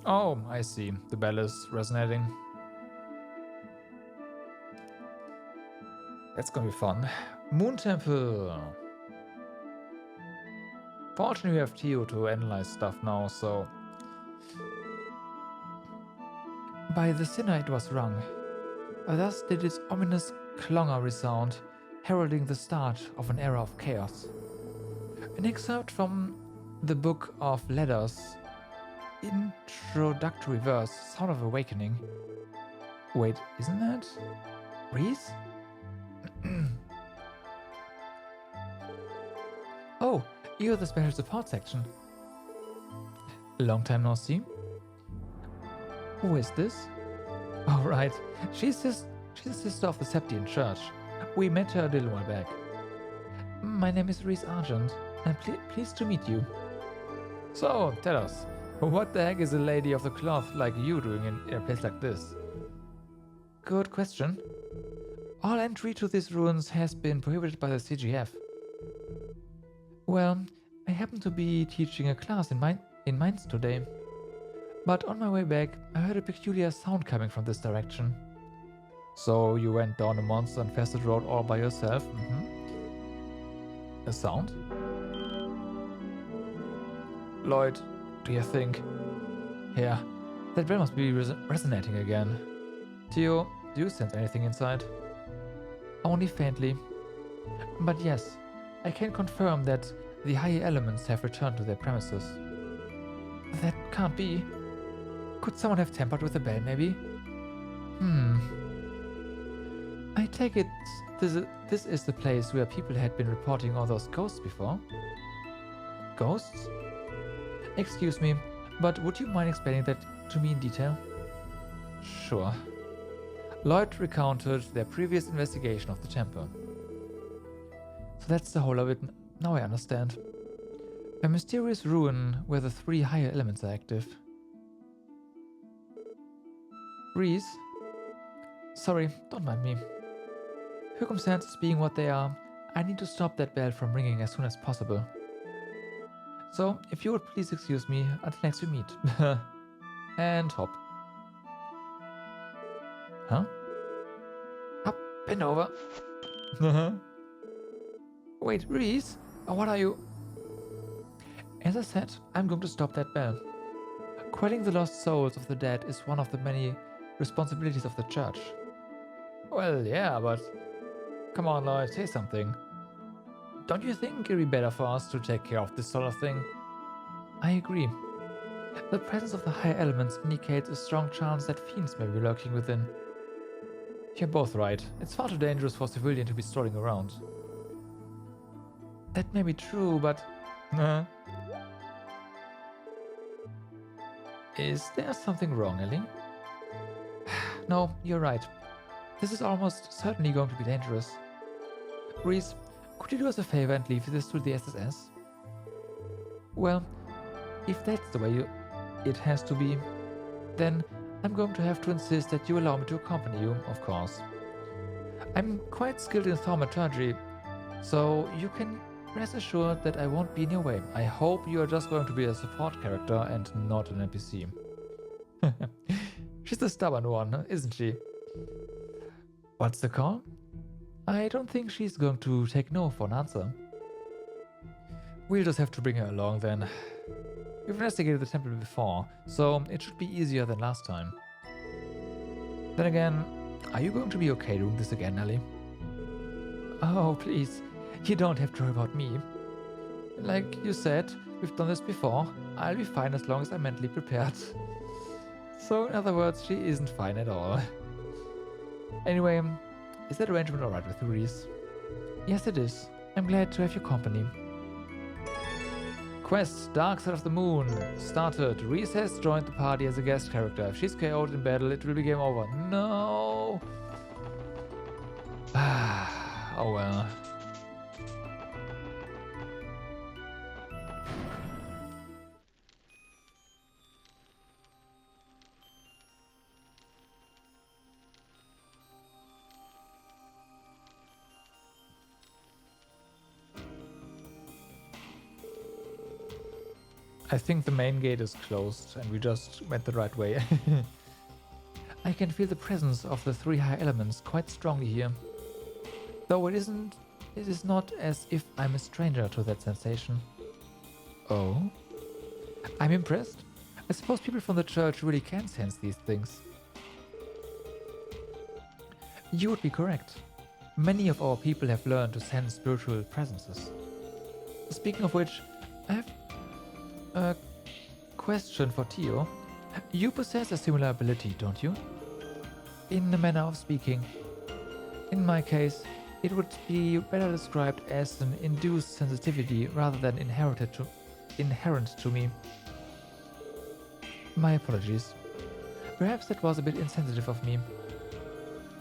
Oh, I see. The bell is resonating. That's gonna be fun. Moon Temple. Fortunately, we have Tio to analyze stuff now, so... By the sinner it was rung. Thus did its ominous clangor resound, heralding the start of an era of chaos. An excerpt from the Book of Letters, introductory verse, Sound of Awakening. Wait, isn't that Reese? Oh, you're the special support section. Long time no see. Who is this? Oh, right. She's the sister of the Septian Church. We met her a little while back. My name is Reese Argent, and pleased to meet you. So, tell us, what the heck is a lady of the cloth like you doing in a place like this? Good question. All entry to these ruins has been prohibited by the CGF. Well, I happen to be teaching a class in Mainz today. But on my way back, I heard a peculiar sound coming from this direction. So you went down a monster-infested road all by yourself? A sound? Lloyd, do you think? Yeah, that bell must be resonating again. Theo, do you sense anything inside? Only faintly. But yes, I can confirm that the higher elements have returned to their premises. That can't be. Could someone have tampered with the bell, maybe? I take it this is the place where people had been reporting all those ghosts before? Ghosts? Excuse me, but would you mind explaining that to me in detail? Sure. Lloyd recounted their previous investigation of the temple. So that's the whole of it. Now I understand. A mysterious ruin where the 3 higher elements are active. Reese? Sorry, don't mind me. Circumstances being what they are, I need to stop that bell from ringing as soon as possible. So, if you would please excuse me until next we meet. And hop. Huh? Up and over. Wait, Reese? What are you? As I said, I'm going to stop that bell. Quelling the lost souls of the dead is one of the many responsibilities of the church. Well, yeah, but... Come on, Lloyd, say something. Don't you think it'd be better for us to take care of this sort of thing? I agree. The presence of the higher elements indicates a strong chance that fiends may be lurking within. You're both right. It's far too dangerous for a civilian to be strolling around. That may be true, but... Is there something wrong, Ellie? No, you're right. This is almost certainly going to be dangerous. Reese, could you do us a favor and leave this to the SSS? Well, if that's the way it has to be, then I'm going to have to insist that you allow me to accompany you, of course. I'm quite skilled in thaumaturgy, so you can rest assured that I won't be in your way. I hope you are just going to be a support character and not an NPC. She's the stubborn one, isn't she? What's the call? I don't think she's going to take no for an answer. We'll just have to bring her along then. We've investigated the temple before, so it should be easier than last time. Then again, are you going to be okay doing this again, Ellie? Oh, please. You don't have to worry about me. Like you said, we've done this before. I'll be fine as long as I'm mentally prepared. So, in other words, she isn't fine at all. Anyway, is that arrangement alright with you, Reese? Yes, it is. I'm glad to have your company. Quest Dark Side of the Moon started. Reese has joined the party as a guest character. If she's KO'd in battle, it will be game over. No! Oh well. I think the main gate is closed and we just went the right way. I can feel the presence of the 3 high elements quite strongly here. Though it is not as if I'm a stranger to that sensation. Oh? I'm impressed. I suppose people from the church really can sense these things. You would be correct. Many of our people have learned to sense spiritual presences. Speaking of which, I have a question for Tio. You possess a similar ability, don't you? In a manner of speaking. In my case, it would be better described as an induced sensitivity rather than inherent to me. My apologies. Perhaps that was a bit insensitive of me.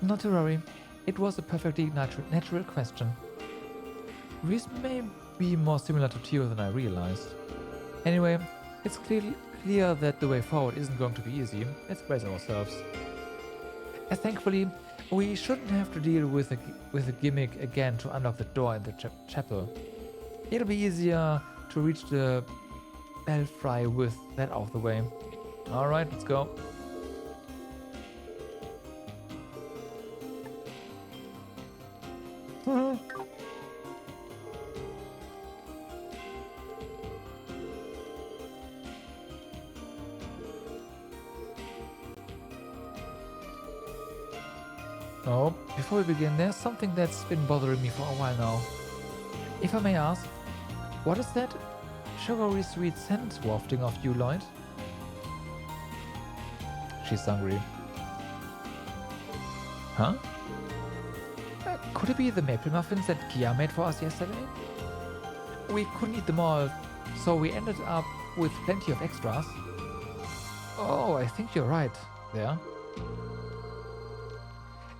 Not to worry, it was a perfectly natural question. Reese may be more similar to Tio than I realized. Anyway, it's clear that the way forward isn't going to be easy. Let's brace ourselves. Thankfully, we shouldn't have to deal with a gimmick again to unlock the door in the chapel. It'll be easier to reach the belfry with that out of the way. Alright, let's go. Oh, before we begin, there's something that's been bothering me for a while now. If I may ask, what is that sugary sweet scent wafting off you, Lloyd? She's hungry. Huh? Could it be the maple muffins that Kia made for us yesterday? We couldn't eat them all, so we ended up with plenty of extras. Oh, I think you're right there.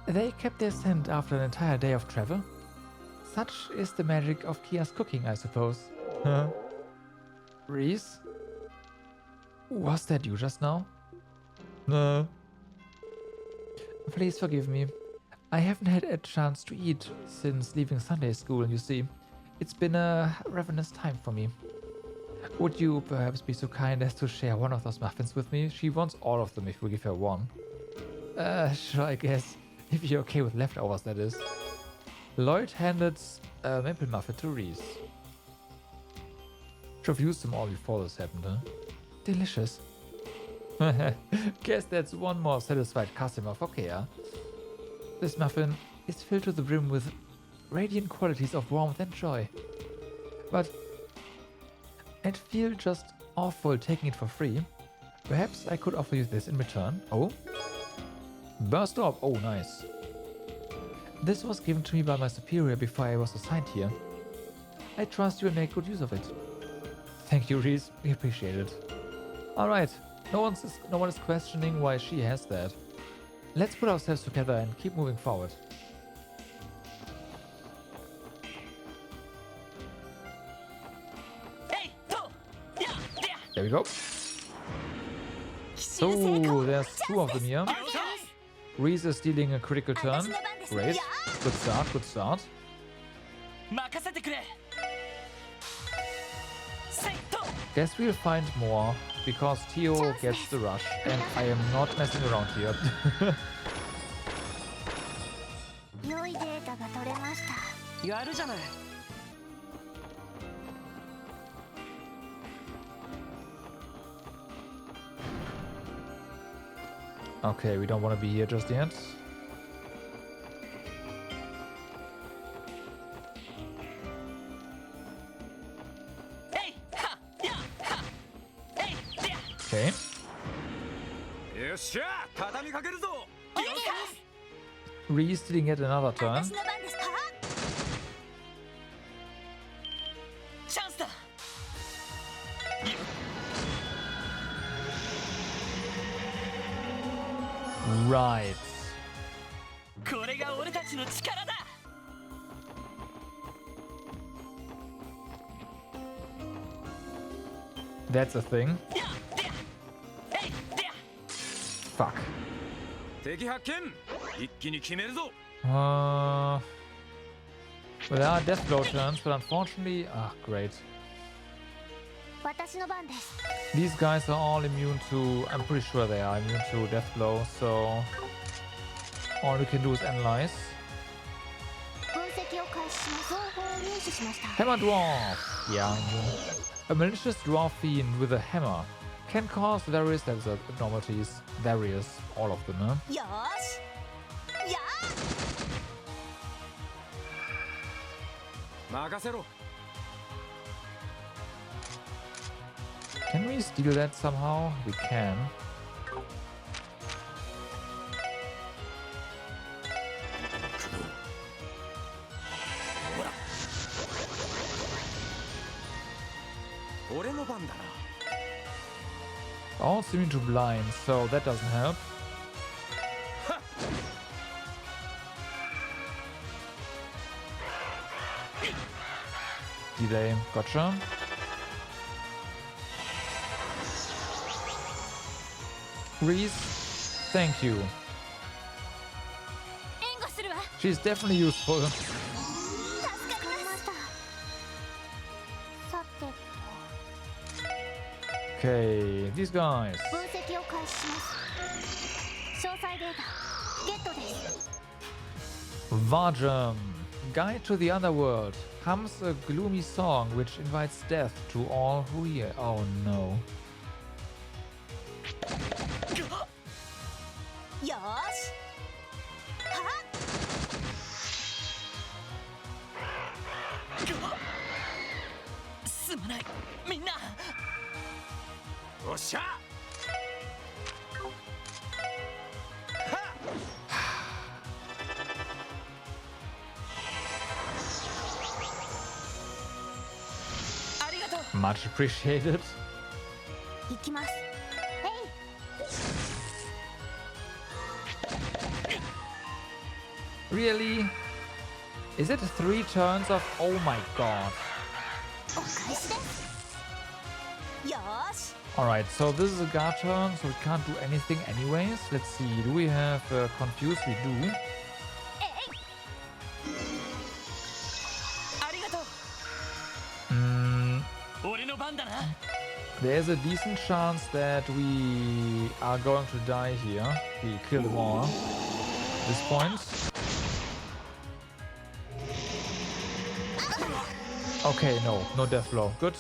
They kept their scent after an entire day of travel. Such is the magic of Kia's cooking, I suppose. Huh? Reese? Was that you just now? No. Please forgive me. I haven't had a chance to eat since leaving Sunday school, you see. It's been a ravenous time for me. Would you perhaps be so kind as to share one of those muffins with me? She wants all of them if we give her one. Sure, I guess. If you're okay with leftovers, that is. Lloyd handed a maple muffin to Reese. Should have used them all before this happened, huh? Delicious. Guess that's one more satisfied customer for Kia. This muffin is filled to the brim with radiant qualities of warmth and joy. But I'd feel just awful taking it for free. Perhaps I could offer you this in return. Oh? Burst up. Oh, nice. This was given to me by my superior before I was assigned here. I trust you will make good use of it. Thank you, Reese. We appreciate it. Alright. No one is questioning why she has that. Let's put ourselves together and keep moving forward. There we go. So, there's 2 of them here. Reese is dealing a critical turn. Great. Good start, good start. Guess we'll find more, because Tio gets the rush, and I am not messing around here. Okay, we don't want to be here just yet. Okay. Reese didn't get another turn. Right. That's a thing. Fuck. Well, there are death blow turns, but unfortunately... Ah, great. 私の番です。 These guys are all immune to, I'm pretty sure they are immune to death blow, so all we can do is analyze. 分析を開始します。情報を入手しました。 Hammer Dwarf! Young. A malicious dwarf fiend with a hammer can cause various abnormalities. Various, all of them, huh? よーしや任せろ。 Can we steal that somehow? We can. All seem to blind, so that doesn't help. Delay, gotcha. Reese, thank you. She's definitely useful. さて Okay, these guys. 分析を開始します。詳細データゲットです。 Vajam, Guide to the Underworld, hums a gloomy song which invites death to all who hear. Oh no. よーしはっすまないみんな。おっしゃ。ありがとう。 Much appreciated. 行きます。 Really? Is it 3 turns of? Oh my god. お返しです。よーし Alright, so this is a guard turn, so we can't do anything anyways. Let's see, do we have confused? We do. ありがとう。 Mm, 俺の番だな。 there's a decent chance that we are going to die here. We kill them all. At this point. Okay, no death blow. Good.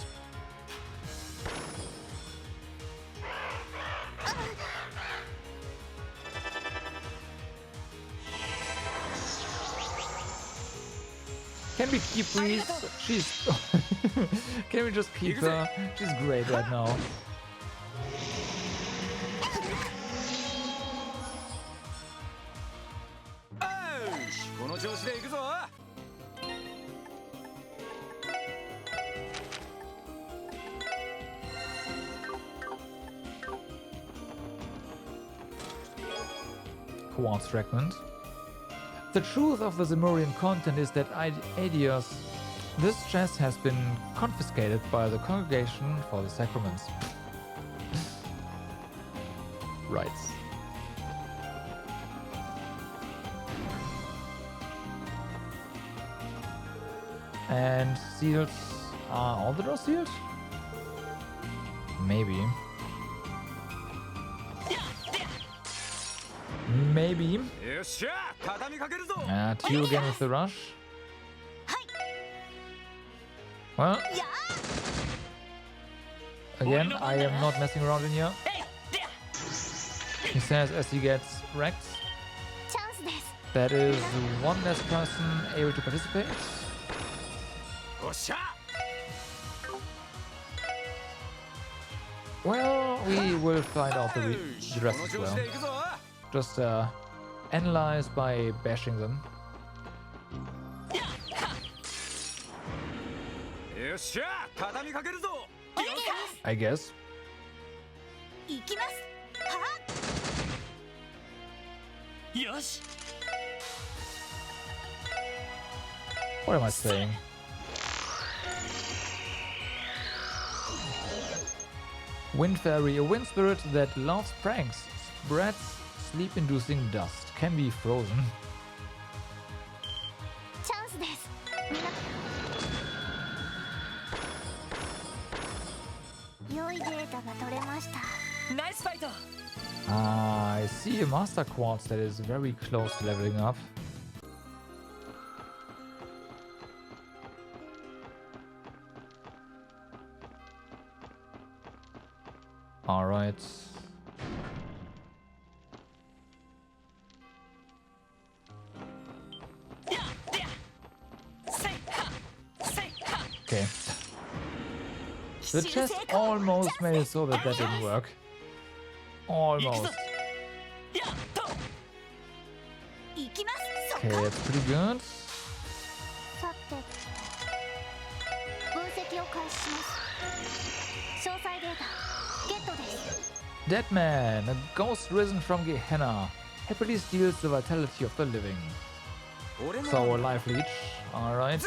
Can we keep Reese? She's... Can we just keep her? She's great right now. Quartz fragment. The truth of the Zemurian content is that Adios, this chest has been confiscated by the Congregation for the Sacraments. Right. And seals. Are all the doors sealed? Maybe. Maybe. Two again with the rush. Well, again, I am not messing around in here. He says as he gets wrecked. That is one less person able to participate. Well, we will find out the rest as well. Just analyze by bashing them. I guess. What am I saying? Wind Fairy, a wind spirit that loves pranks, spreads sleep-inducing dust, can be frozen. 良いデータが取れました。ナイスファイト。 I see a master quartz that is very close to leveling up. All right. Okay. The chest almost made it so that didn't work. Almost. Okay, that's pretty good. さて、分析を開始します。詳細データゲットです。 Dead man, a ghost risen from Gehenna, happily steals the vitality of the living. So a life leech. All right.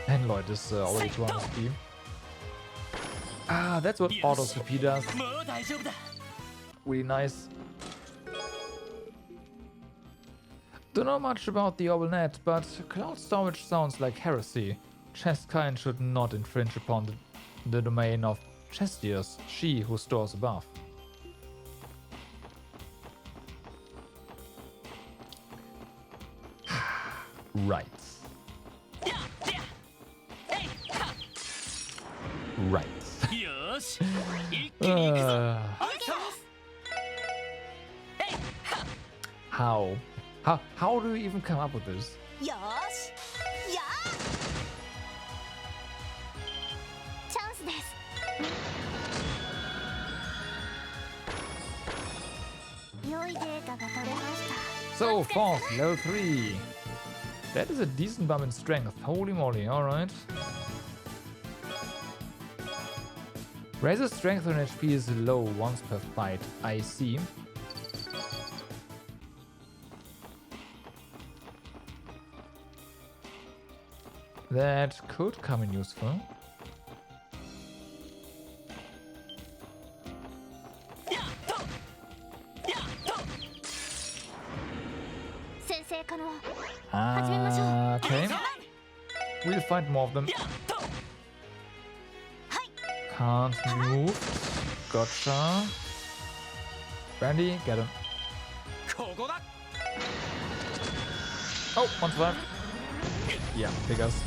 And Lloyd is already 200 HP. Ah, that's what auto CP does. Really nice. Don't know much about the Orbinet, but cloud storage sounds like heresy. Chestkind should not infringe upon the domain of Chestius, she who stores above. Right. Right. How do you even come up with this? よし、やあ。チャンスです。良いデータが取れました。 So, fourth, level 3. That is a decent bump in strength. Holy moly, alright. Razor's strength on HP is low once per fight. I see. That could come in useful. Okay. We'll find more of them. Can't move. Gotcha. Brandy, get him. Oh, one survived. Yeah, big us.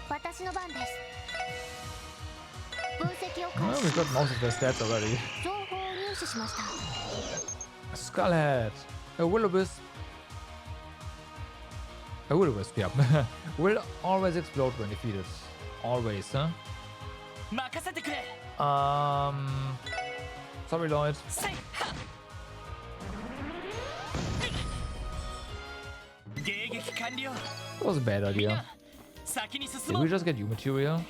私の番です。分析を Well, 開始 we've got most of their stats already. 情報を入手しました。 Skullhead. A will-o-wisp. A will-o-wisp, yeah. Will always explode when defeated. Always, huh? Sorry, Lloyd. That was a bad idea. Did we just get you material?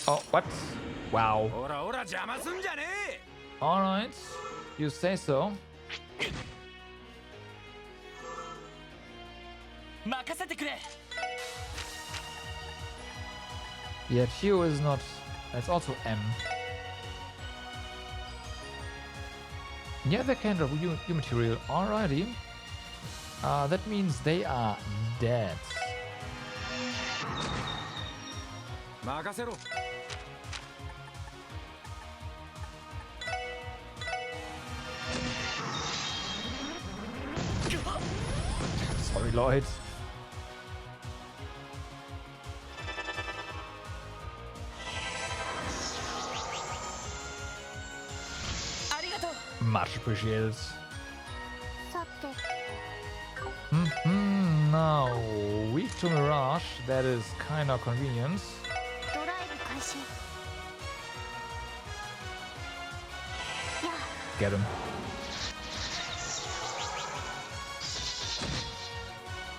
Oh, what? Wow. Alright. You say so. Yeah, Q is not. That's also M. Yeah, they can't remove you material. Alrighty. That means they are dead. Sorry, Lloyd. Much appreciated. さて、 Now, weak to Mirage, that is kinda convenient. ドライブ開始。やあ。 Get him.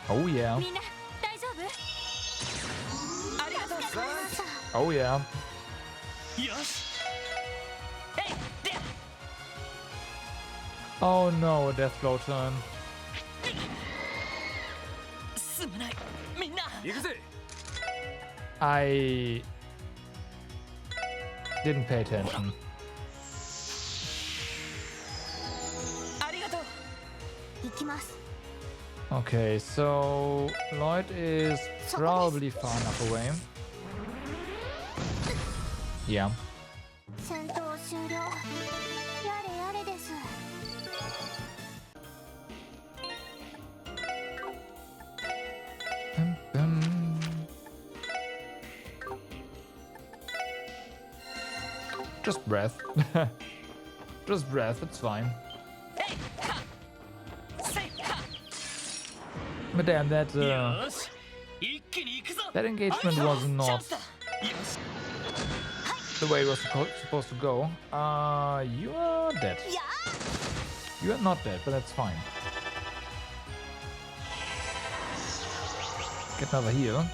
Oh yeah. みんな大丈夫？ありがとうございました。 Oh yeah. よし。 Oh no, a death blow turn. I didn't pay attention. 行きます。Okay, so Lloyd is probably far enough away. Yeah. 戦闘終了。やれやれです。 Just breath. Just breath, it's fine. But damn, that engagement was not the way it was supposed to go. You are dead. You are not dead, but that's fine. Get another heal.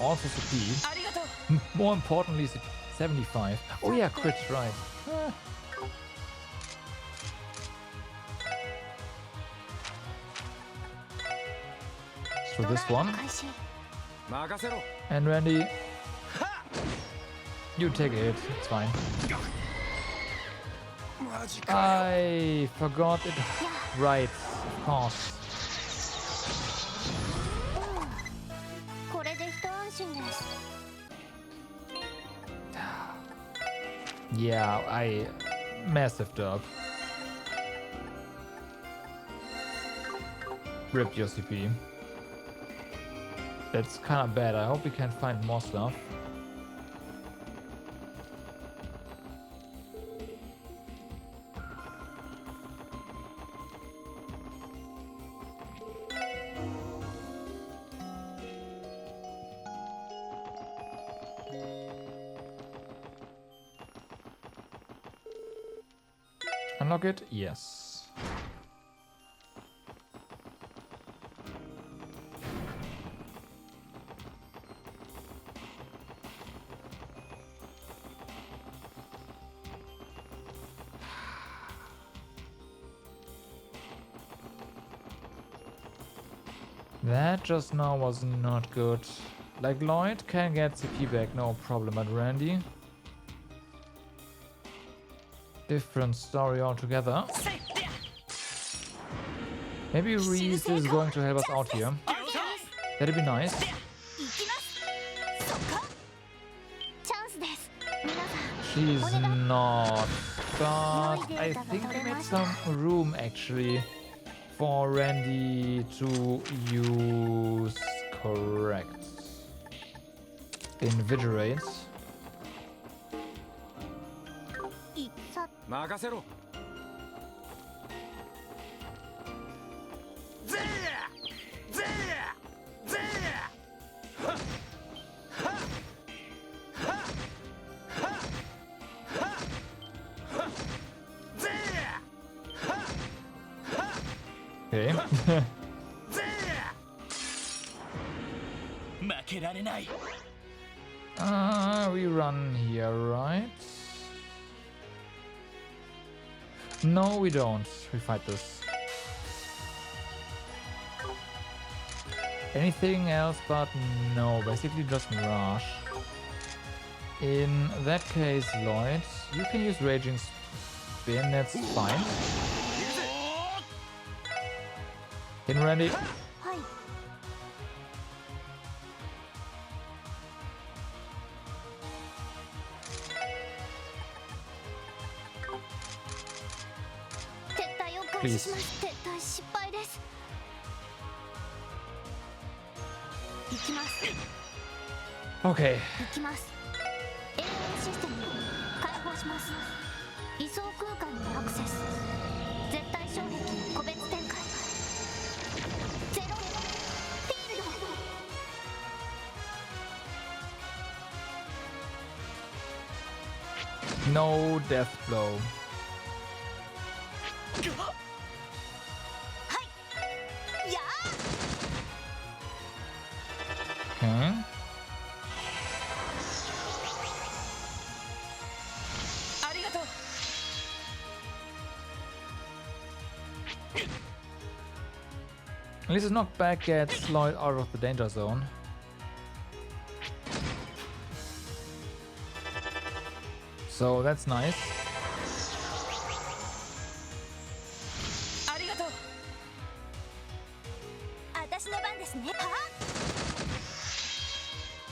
Also CP. More importantly, 75. Oh yeah, crit, right. So this one. And Randy, you take it, it's fine. I forgot it. Right, of course. これで一安心です。 Yeah, I massived up. Rip your CP. That's kind of bad. I hope we can find more stuff. Unlock it? Yes. That just now was not good. Like, Lloyd can get CP back, no problem, but Randy? Different story altogether. Maybe Reese is going to help us out here. That'd be nice. She's not, but I think we made some room actually for Randy to use correct. Invigorate. 任せろ。ぜやぜやぜや。はっはっはっはっはっはっぜやはっはっ。 Okay. ぜや。負けられない。 We run here, right? No, we don't. We fight this. Anything else but no, basically just Mirage. In that case, Lloyd, you can use Raging Spin, that's fine. In Randy. Please. Okay. No death blow. Okay. At least his knockback gets Lloyd out of the danger zone. So that's nice.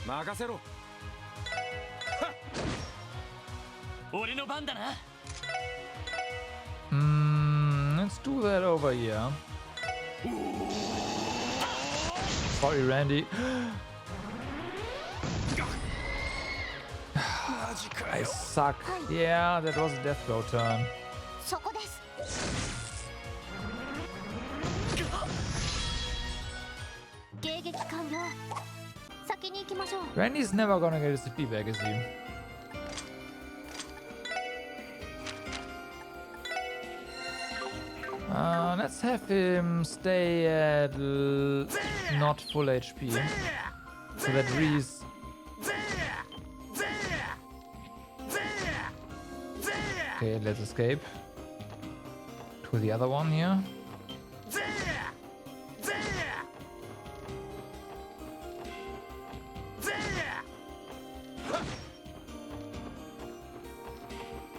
任せろ。俺の番だな。Let's do that over here. Sorry, Randy. I suck. Yeah, that was a death blow turn. そこです。迎撃完了。先に行きましょう。 Randy's never gonna get his CP back, is he? Let's have him stay at not full HP. So that Reese. Okay, let's escape to the other one here.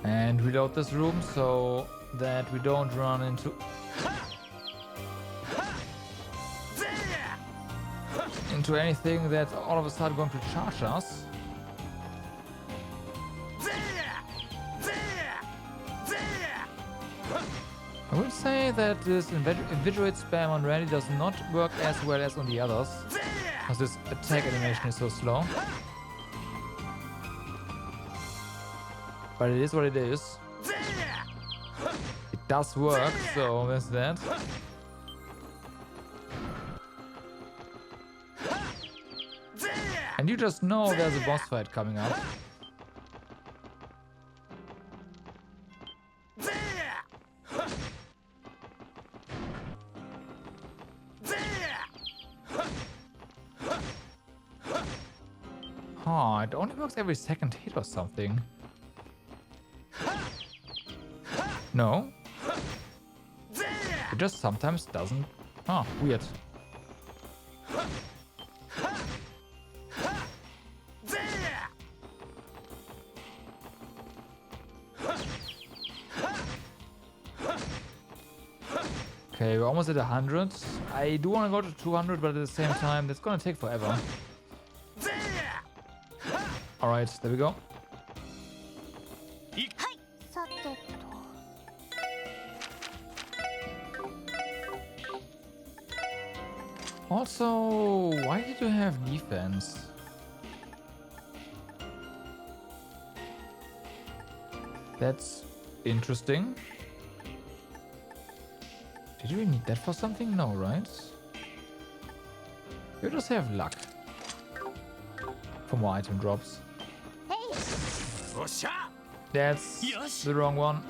And reload this room so that we don't run into anything that's all of a sudden going to charge us. I would say that this invigorate spam on Randy does not work as well as on the others, because this attack animation is so slow. But it is what it is. It does work, so there's that. And you just know there's a boss fight coming up. Huh, it only works every second hit or something. No. It just sometimes doesn't. Huh, weird. Okay, we're almost at 100. I do want to go to 200, but at the same time, that's gonna take forever. Alright, there we go. Also, why did you have defense? That's interesting. Did you need that for something? No, right? You just have luck for more item drops. That's the wrong one.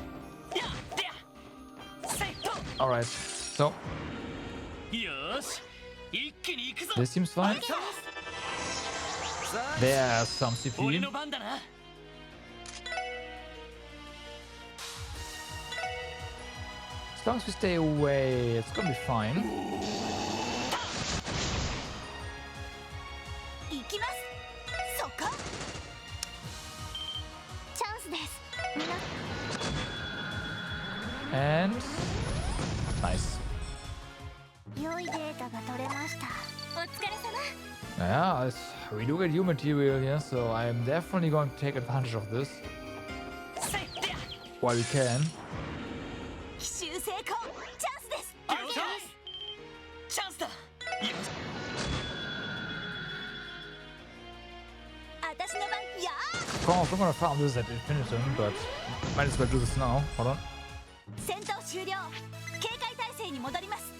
Alright, so this seems fine. There's some CP. As long as we stay away, it's gonna be fine. And nice. Yeah, we do get new material here, so I'm definitely going to take advantage of this while we can. Of course, I'm gonna farm this at infinitum, but might as well do this now. Hold on. 戦闘終了。警戒態勢に戻ります。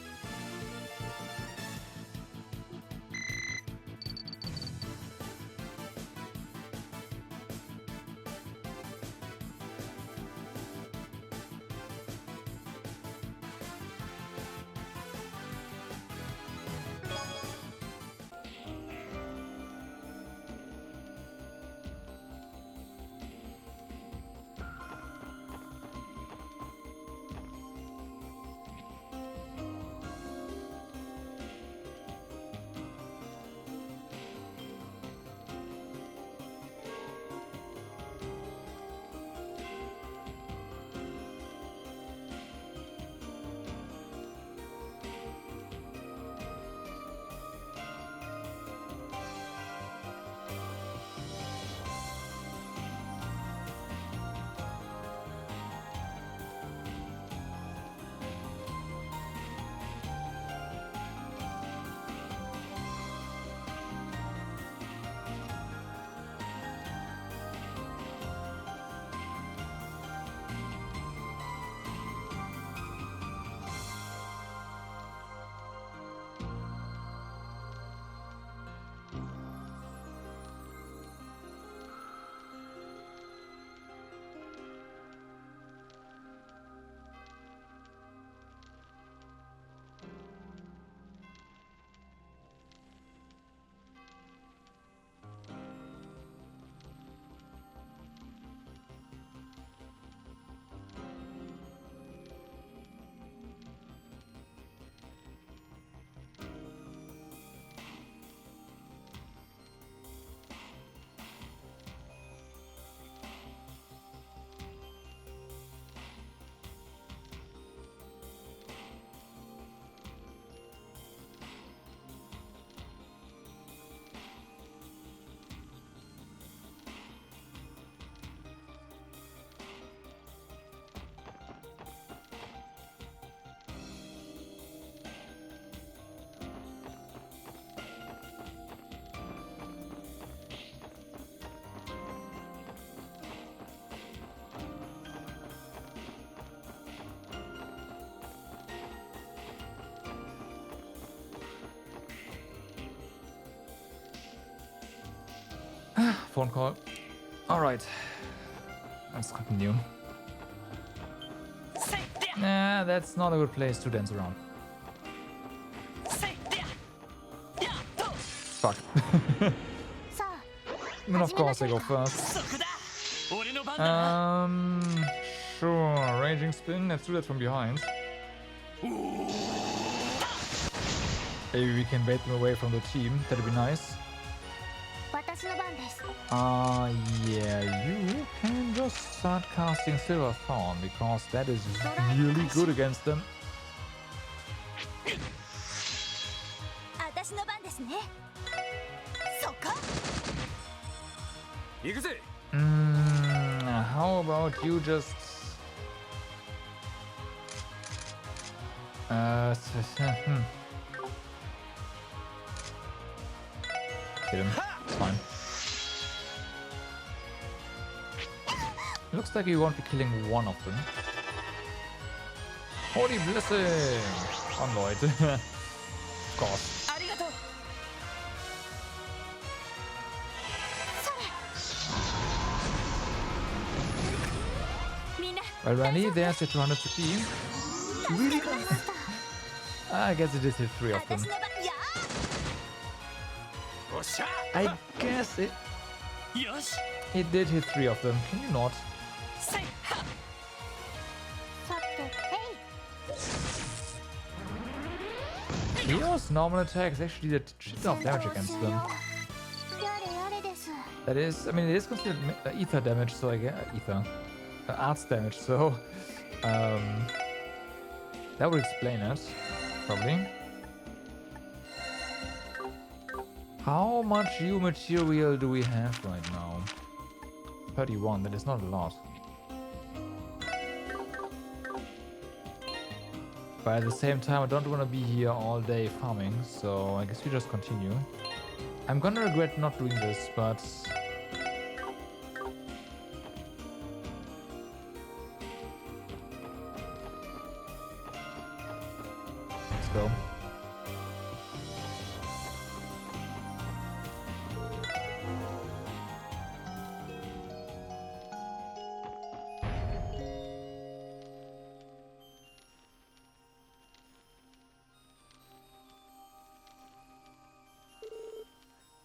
phone call. Alright. Let's continue. Nah, that's not a good place to dance around. Fuck. And of course I go first. Sure. Raging spin. Let's do that from behind. Maybe we can bait them away from the team. That'd be nice. Yeah, you can just start casting Silver Thorn because that is really good against them. How about you just hit him. It's fine. Looks like you won't be killing one of them. Holy blessing! Unload. Of course. Well, Randy, there's the 200 CP. Really? I guess it did hit 3 of them. I guess it did hit 3 of them. Can you not? Leo's normal attacks actually did shit ton of damage against them. That is, I mean, it is considered ether damage, so I get arts damage, so that would explain it, probably. How much new material do we have right now? 31, that is not a lot. But at the same time, I don't want to be here all day farming, so I guess we just continue. I'm gonna regret not doing this, but let's go.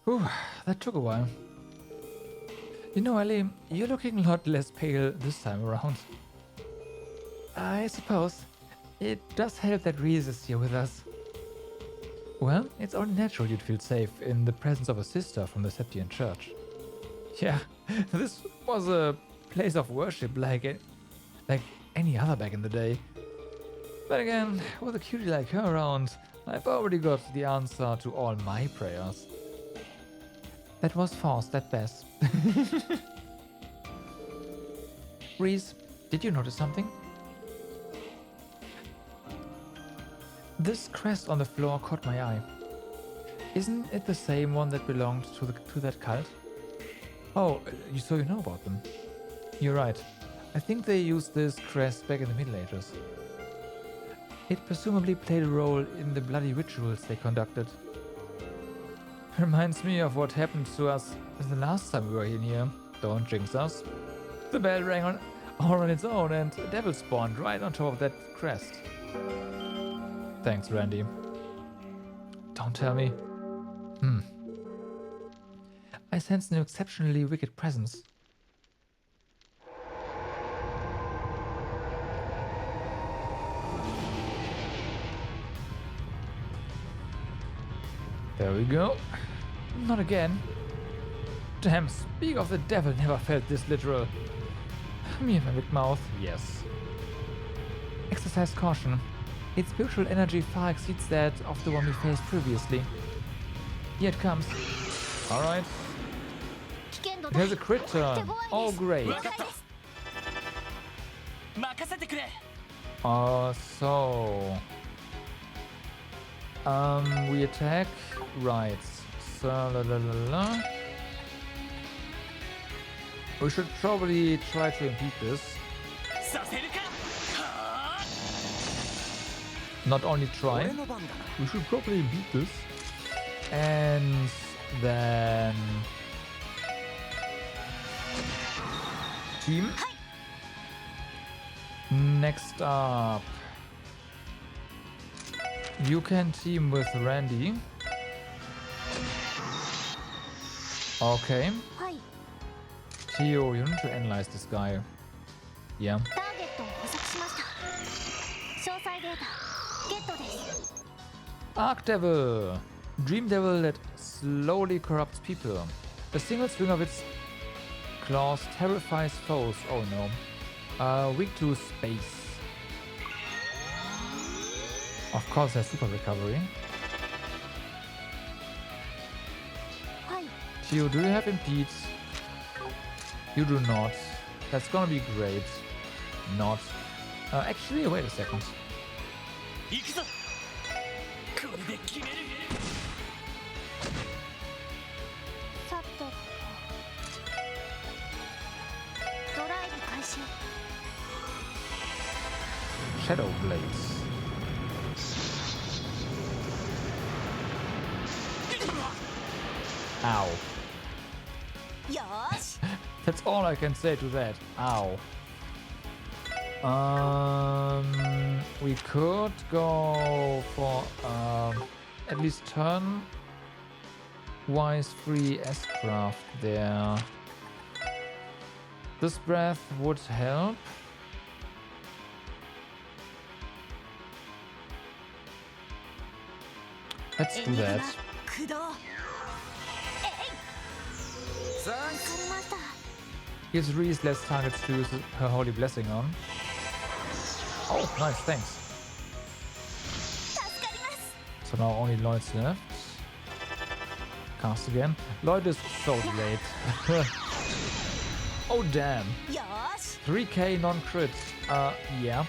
Whew, that took a while. You know, Ellie, you're looking a lot less pale this time around. I suppose it does help that Reese is here with us. Well, it's only natural you'd feel safe in the presence of a sister from the Septian Church. Yeah, this was a place of worship like any other back in the day. But again, with a cutie like her around, I've already got the answer to all my prayers. That was forced at best. Reese, did you notice something? This crest on the floor caught my eye. Isn't it the same one that belonged to that cult? Oh, so you know about them. You're right. I think they used this crest back in the Middle Ages. It presumably played a role in the bloody rituals they conducted. Reminds me of what happened to us the last time we were in here. Don't jinx us. The bell rang on its own and a devil spawned right on top of that crest. Thanks, Randy. Don't tell me. I sense an exceptionally wicked presence. There we go. Not again. Damn, speak of the devil, never felt this literal. Me and my big mouth, yes. Exercise caution. Its spiritual energy far exceeds that of the one we faced previously. Here it comes. Alright. It has a crit turn. Oh, great. So... we attack. Right. So, we should probably try to impede this. Not only try, we should probably impede this. And then team. Next up, you can team with Randy. Okay. Theo, you need to analyze this guy. Yeah. Arc Devil. Dream Devil that slowly corrupts people. A single swing of its claws terrifies foes. Oh no. Weak to space. Of course, there's super recovery. Theo, do you have impede? You do not. That's gonna be great. Not. Actually, wait a second. Shadow Blades. Ow. That's all I can say to that. Ow. We could go for at least turn-wise free S-Craft there. This breath would help. Let's do that. Gives Reese less targets to use her Holy Blessing on. Oh, nice, thanks. So now only Lloyd's left. Cast again. Lloyd is so great. Oh, damn. 3k non-crit. Yeah.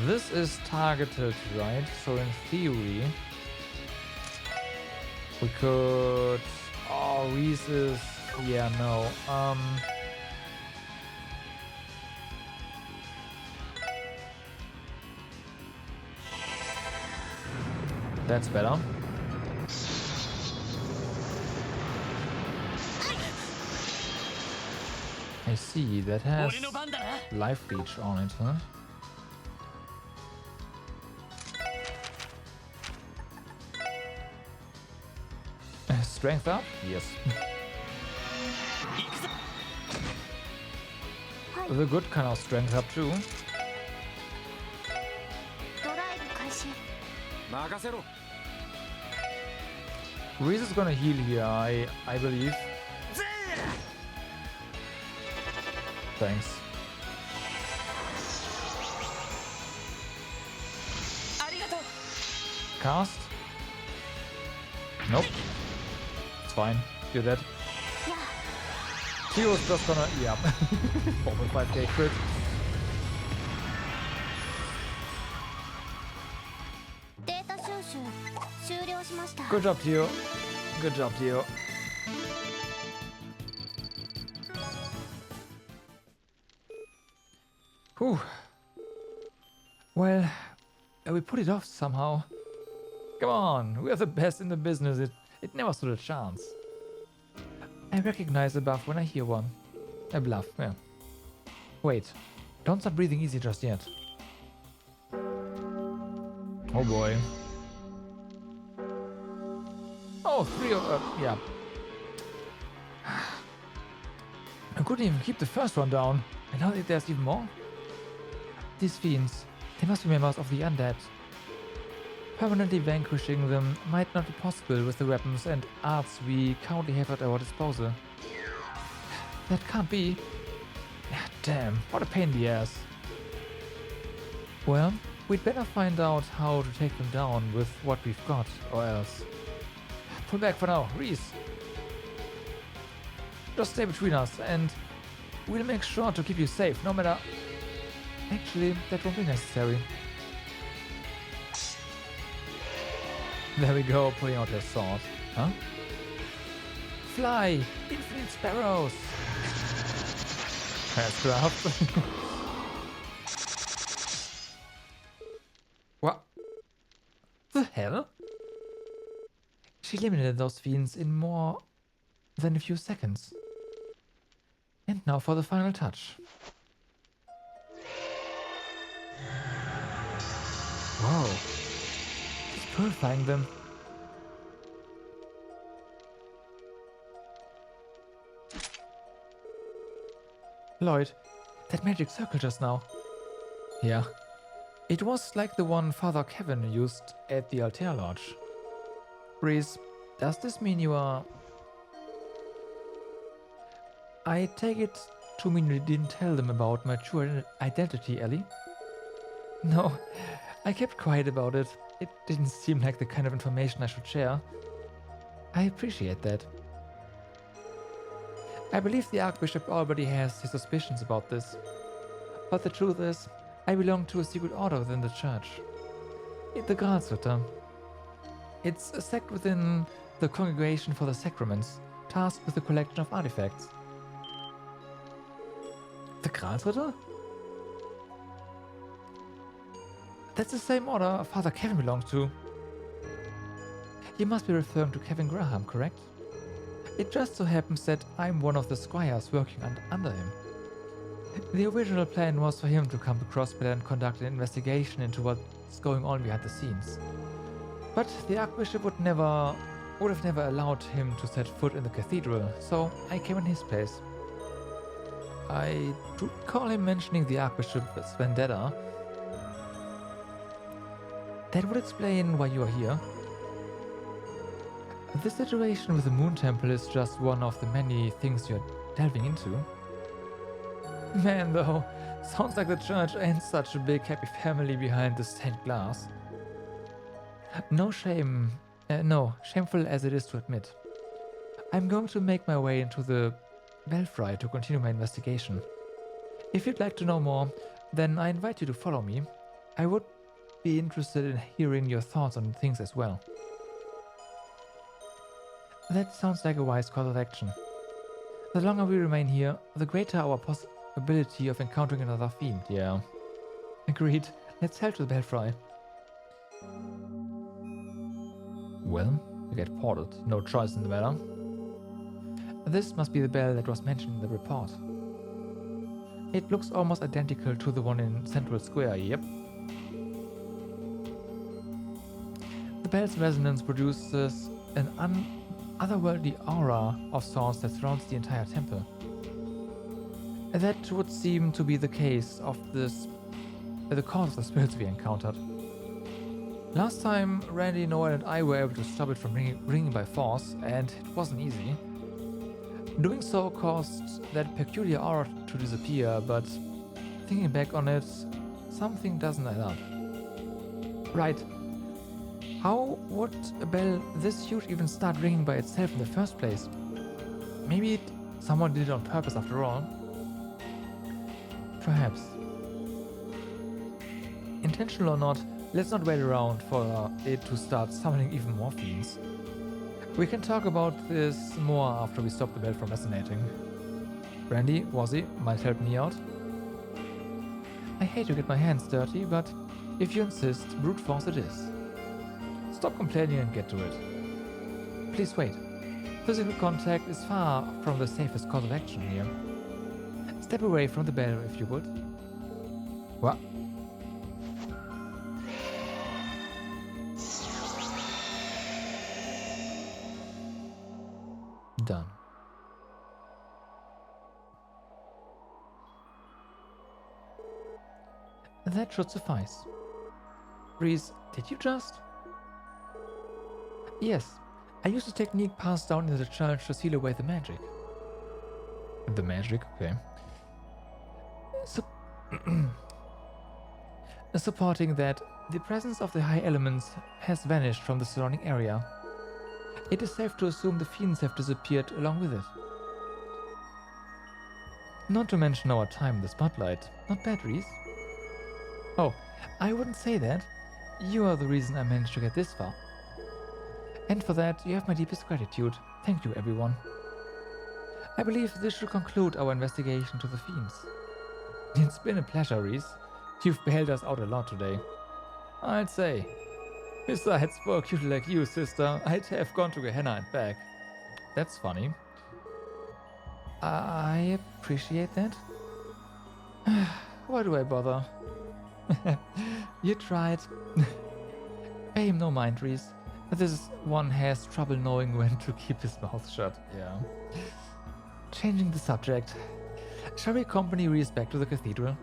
This is targeted, right? So in theory, we could... Oh, Reese is... Yeah, no. That's better. I see, that has life leech on it, huh? Strength up? Yes. The good kind of strength up too. Reese is gonna heal here, I believe. Thanks. Cast? Nope. It's fine. Do that. Theo's just gonna... Yeah. 4.5k crit. Good job, Theo. Good job, Theo. Whew. Well, we put it off somehow. Come on, we are the best in the business. It never stood a chance. I recognize a buff when I hear one. A bluff, yeah. Wait, don't start breathing easy just yet. Oh boy. Oh, 3 of... yeah. I couldn't even keep the first one down. And now there's even more? These fiends, they must be members of the undead. Permanently vanquishing them might not be possible with the weapons and arts we currently have at our disposal. That can't be. Damn, what a pain in the ass. Well, we'd better find out how to take them down with what we've got, or else. Pull back for now, Reese. Just stay between us and we'll make sure to keep you safe, no matter... Actually, that won't be necessary. There we go, pulling out her sword. Huh? Fly! Infinite sparrows! Craft. What? The hell? She limited those fiends in more than a few seconds. And now for the final touch. Wow. It's purifying them. Lloyd, that magic circle just now. Yeah. It was like the one Father Kevin used at the Altair Lodge. Reese, does this mean you are... I take it to mean you didn't tell them about my true identity, Ellie? No, I kept quiet about it. It didn't seem like the kind of information I should share. I appreciate that. I believe the Archbishop already has his suspicions about this. But the truth is, I belong to a secret order within the church. The Gralsritter. It's a sect within the Congregation for the Sacraments, tasked with the collection of artifacts. The Gralsritter? That's the same order Father Kevin belongs to. You must be referring to Kevin Graham, correct? It just so happens that I'm one of the squires working under him. The original plan was for him to come to Crossbell and conduct an investigation into what's going on behind the scenes. But the Archbishop would have never allowed him to set foot in the cathedral, so I came in his place. I do recall him mentioning the Archbishop's vendetta. That would explain why you are here. This situation with the Moon Temple is just one of the many things you're delving into. Man, though, sounds like the church ain't such a big happy family behind the stained glass. No, shameful as it is to admit. I'm going to make my way into the belfry to continue my investigation. If you'd like to know more, then I invite you to follow me. I would be interested in hearing your thoughts on things as well. That sounds like a wise course of action. The longer we remain here, the greater our possibility of encountering another fiend, yeah. Agreed. Let's head to the belfry. Well, you get ported. No choice in the matter. This must be the bell that was mentioned in the report. It looks almost identical to the one in Central Square, yep. The bell's resonance produces an otherworldly aura of sorts that surrounds the entire temple. That would seem to be the case of the cause of the spirits we encountered. Last time, Randy, Noel and I were able to stop it from ringing by force, and it wasn't easy. Doing so caused that peculiar aura to disappear, but thinking back on it, something doesn't add up. Right. How would a bell this huge even start ringing by itself in the first place? Maybe someone did it on purpose after all. Perhaps. Intentional or not, let's not wait around for it to start summoning even more fiends. We can talk about this more after we stop the bell from resonating. Randy, Wazzy, might help me out. I hate to get my hands dirty, but if you insist, brute force it is. Stop complaining and get to it. Please wait. Physical contact is far from the safest course of action here. Step away from the bell if you would. What? Done. That should suffice. Reese, did you just? Yes, I used a technique passed down in the church to seal away the magic. The magic? Okay. Supporting that, the presence of the high elements has vanished from the surrounding area. It is safe to assume the fiends have disappeared along with it. Not to mention our time in the spotlight. Not bad, Reese. Oh, I wouldn't say that. You are the reason I managed to get this far. And for that, you have my deepest gratitude. Thank you, everyone. I believe this should conclude our investigation to the fiends. It's been a pleasure, Reese. You've bailed us out a lot today. I'd say. Besides, for a cutie like you, sister, I'd have gone to Gehenna and back. That's funny. I appreciate that. Why do I bother? You tried. Pay him no mind, Reese. This one has trouble knowing when to keep his mouth shut. Yeah. Changing the subject. Shall we accompany Reese back to the cathedral?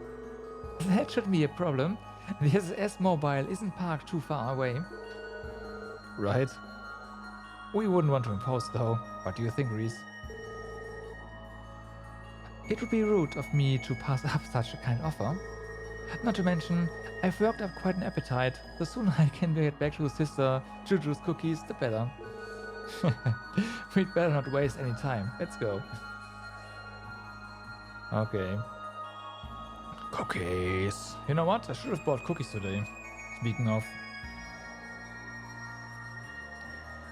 That shouldn't be a problem. The SS mobile isn't parked too far away. Right. We wouldn't want to impose though. What do you think, Reese? It would be rude of me to pass up such a kind offer. Not to mention, I've worked up quite an appetite. The sooner I can get back to Sister Juju's cookies, the better. We'd better not waste any time. Let's go. Okay. Cookies. You know what? I should have bought cookies today. Speaking of.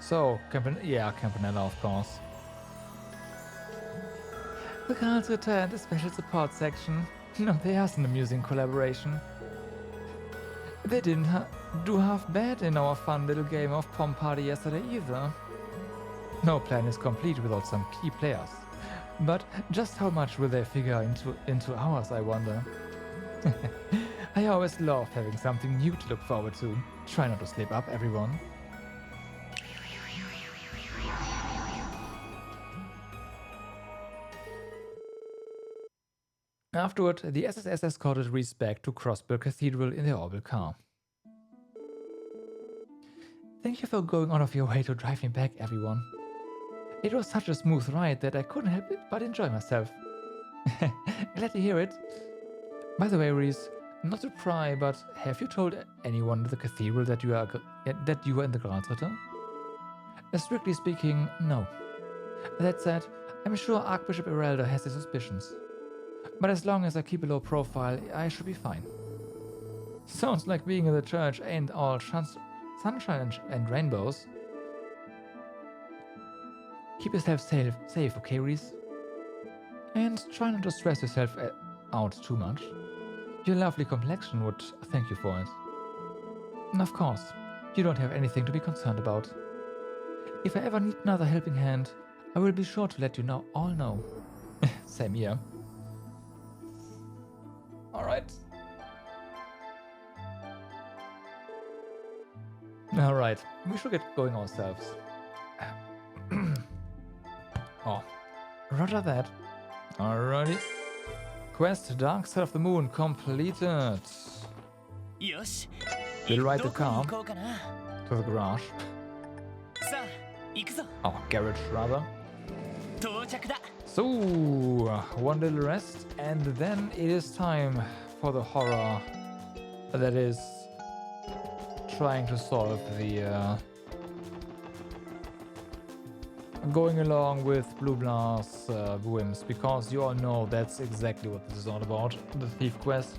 So, Campanella, of course. The girls returned the special support section. No, there's an amusing collaboration. They didn't do half bad in our fun little game of Pom Party yesterday either. No plan is complete without some key players. But just how much will they figure into ours, I wonder? I always love having something new to look forward to. Try not to slip up, everyone. Afterward, the SSS escorted Reese back to Crossbill Cathedral in their orbital car. Thank you for going out of your way to drive me back, everyone. It was such a smooth ride that I couldn't help it but enjoy myself. Glad to hear it. By the way, Reese, not to pry, but have you told anyone at the cathedral that you were in the Gralsritter? Strictly speaking, no. That said, I'm sure Archbishop Erelda has his suspicions. But as long as I keep a low profile, I should be fine. Sounds like being in the church ain't all sunshine and rainbows. Keep yourself safe, okay, Reese? And try not to stress yourself out too much. Your lovely complexion would thank you for it. And of course, you don't have anything to be concerned about. If I ever need another helping hand, I will be sure to let you all know. Same here. Alright. Alright, we should get going ourselves. Oh, roger that. Alrighty. Quest Dark Side of the Moon completed. We'll ride the car to the garage. Oh, garage rather. So, one little rest, and then it is time for the horror that is trying to solve the going along with Blue Blast whims, because you all know that's exactly what this is all about, the thief quest.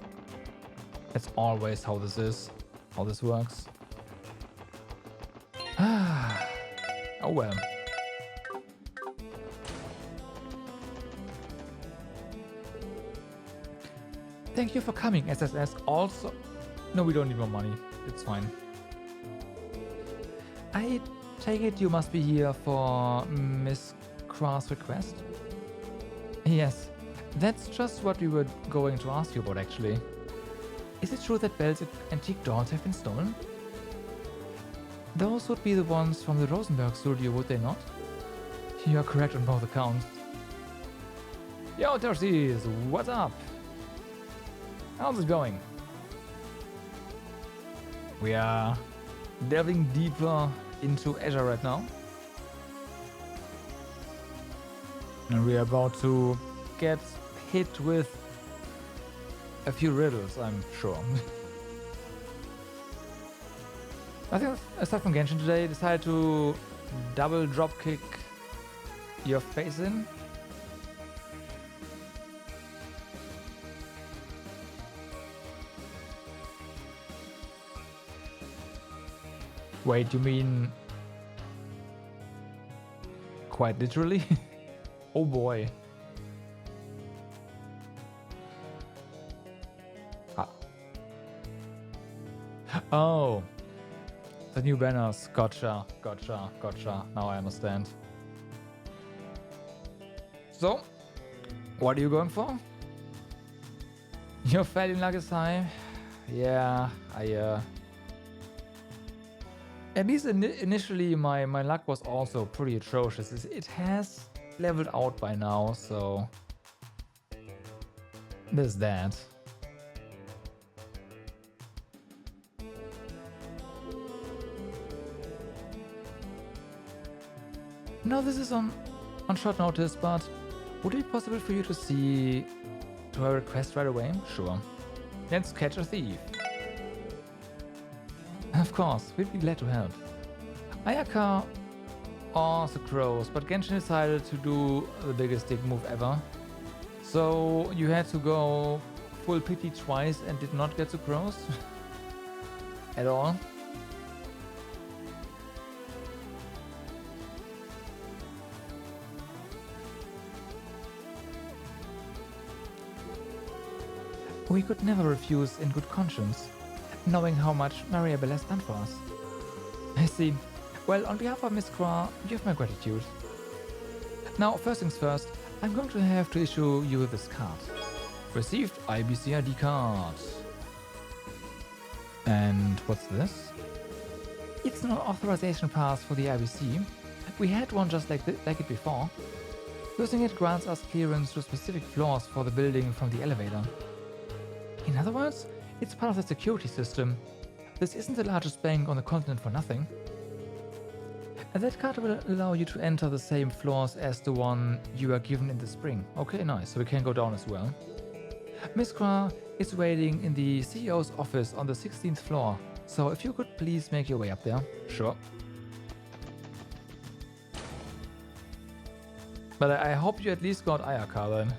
That's always how this is, how this works. Oh well. Thank you for coming, SSS. Also, no, we don't need more money. It's fine. I take it you must be here for Miss Kra's request? Yes, that's just what we were going to ask you about, actually. Is it true that Belle's antique dolls have been stolen? Those would be the ones from the Rosenberg studio, would they not? You are correct on both accounts. Yo, Terces, what's up? How's it going? We are delving deeper into Azure right now. And we are about to get hit with a few riddles, I'm sure. I think aside from Genshin today, decided to double drop kick your face in. Wait, you mean quite literally? Oh boy. Ah. Oh. The new banners. Gotcha, gotcha, gotcha. Now I understand. So, What are you going for? Your failing luck is high. Yeah, at least initially my luck was also pretty atrocious. It has leveled out by now, so there's that. No, this is on short notice, but would it be possible for you to see to a request right away? Sure. Let's catch a thief. Of course, we'd be glad to help. Ayaka also crows, but Genshin decided to do the biggest dick move ever. So you had to go full pity twice and did not get the crows? At all? We could never refuse in good conscience, knowing how much Mariabelle has done for us. I see. Well, on behalf of Miss Kra, you have my gratitude. Now, first things first, I'm going to have to issue you this card. Received IBC ID card. And what's this? It's an authorization pass for the IBC. We had one just like it before. Using it grants us clearance to specific floors for the building from the elevator. In other words, it's part of the security system. This isn't the largest bank on the continent for nothing. And that card will allow you to enter the same floors as the one you were given in the spring. Okay, nice, so we can go down as well. Miss Kra is waiting in the CEO's office on the 16th floor, so if you could please make your way up there. Sure. But I hope you at least got Ayaka then.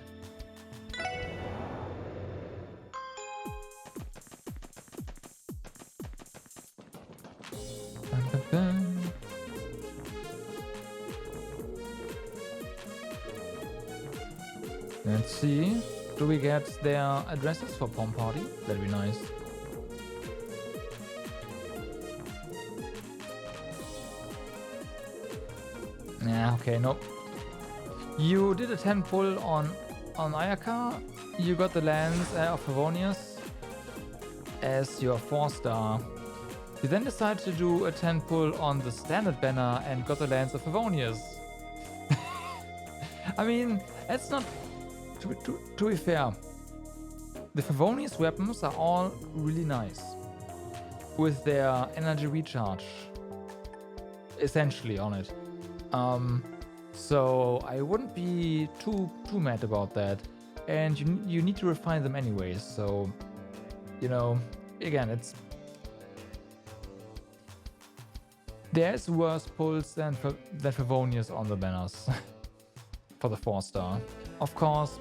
Let's see. Do we get their addresses for Pom Party? That'd be nice. Yeah, okay, nope. You did a 10 pull on Ayaka. You got the lands of Favonius as your 4-star. You then decided to do a 10 pull on the standard banner and got the lands of Favonius. I mean, that's not... To be fair, the Favonius weapons are all really nice. With their energy recharge essentially on it. So I wouldn't be too mad about that. And you need to refine them anyways, so you know, again, it's... There's worse pulls than Favonius on the banners for the 4-star. Of course,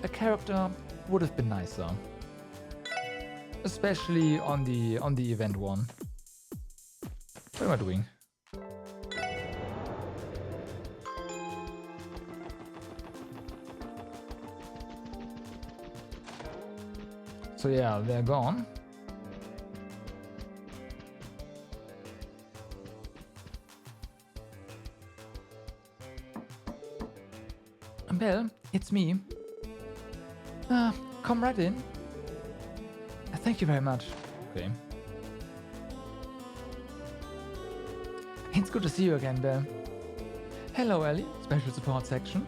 a character would have been nicer, especially on the event one. What am I doing? So yeah, they're gone. Belle, it's me. Come right in. Thank you very much. Okay. It's good to see you again, Belle. Hello, Ellie, Special Support Section.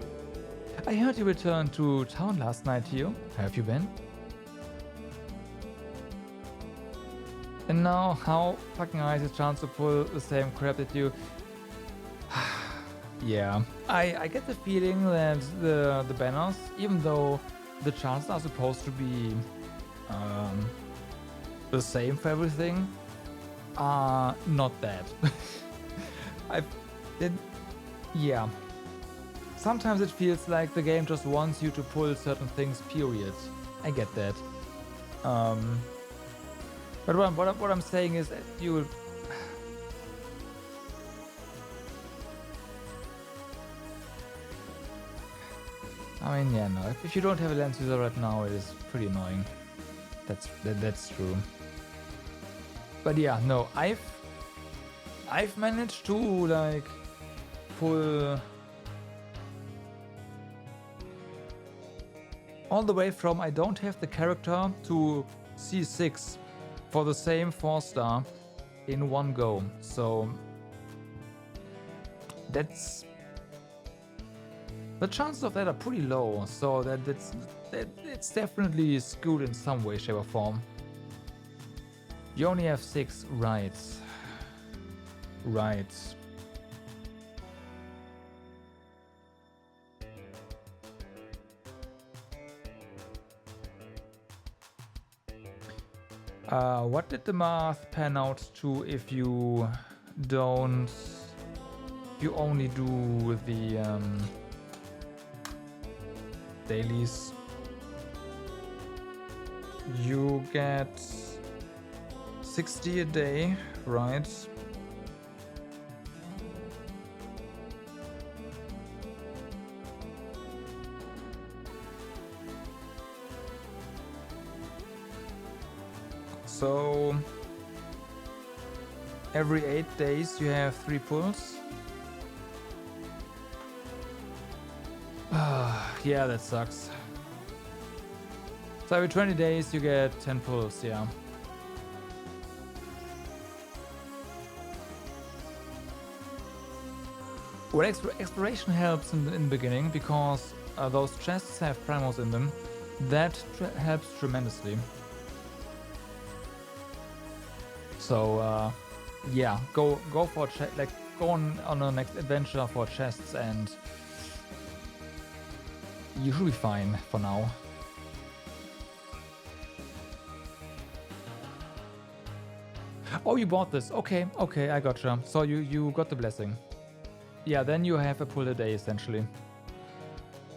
I heard you returned to town last night, Theo. How have you been? And now, how fucking nice is a chance to pull the same crap that you... Yeah, I get the feeling that the banners, even though the chances are supposed to be the same for everything, are not that. Yeah. Sometimes it feels like the game just wants you to pull certain things, period. I get that. But what I'm saying is that you will... I mean, yeah, no. If you don't have a lens user right now, it is pretty annoying. That's true. But yeah, no. I've managed to like pull all the way from I don't have the character to C6 for the same 4-star in one go. So that's the chances of that are pretty low. So it's definitely skewed in some way, shape, or form. You only have 6 rights. Right. What did the math pan out to if you don't... If you only do the dailies? You get 60 a day, right? So every 8 days you have 3 pulls. Yeah, that sucks. So every 20 days you get 10 pulls, yeah. Well, exploration helps in the beginning because those chests have primals in them. That helps tremendously. So yeah, go for go on a next adventure for chests, and you should be fine for now. Oh, you bought this. Okay, I gotcha. So you got the blessing. Yeah, then you have a pull a day essentially.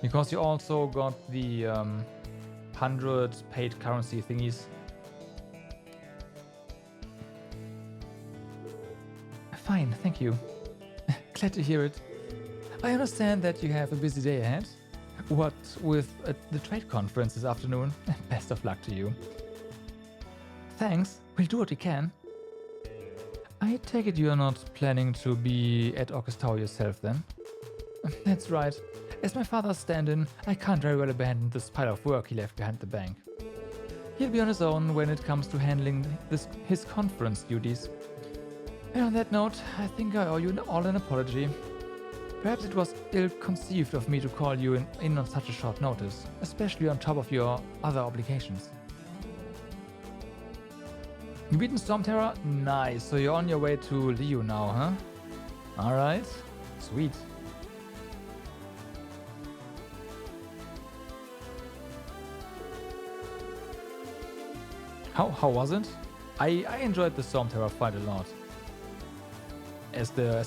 Because you also got the 100 paid currency thingies. Fine, thank you. Glad to hear it. I understand that you have a busy day ahead. What with the trade conference this afternoon? Best of luck to you. Thanks, we'll do what we can. I take it you're not planning to be at August Tower yourself then? That's right. As my father's stand-in, I can't very well abandon this pile of work he left behind the bank. He'll be on his own when it comes to handling his conference duties. And on that note, I think I owe you all an apology. Perhaps it was ill-conceived of me to call you in on such a short notice, especially on top of your other obligations. You beaten Storm Terror? Nice, so you're on your way to Liu now, huh? Alright, sweet. How was it? I enjoyed the Storm Terror fight a lot. As the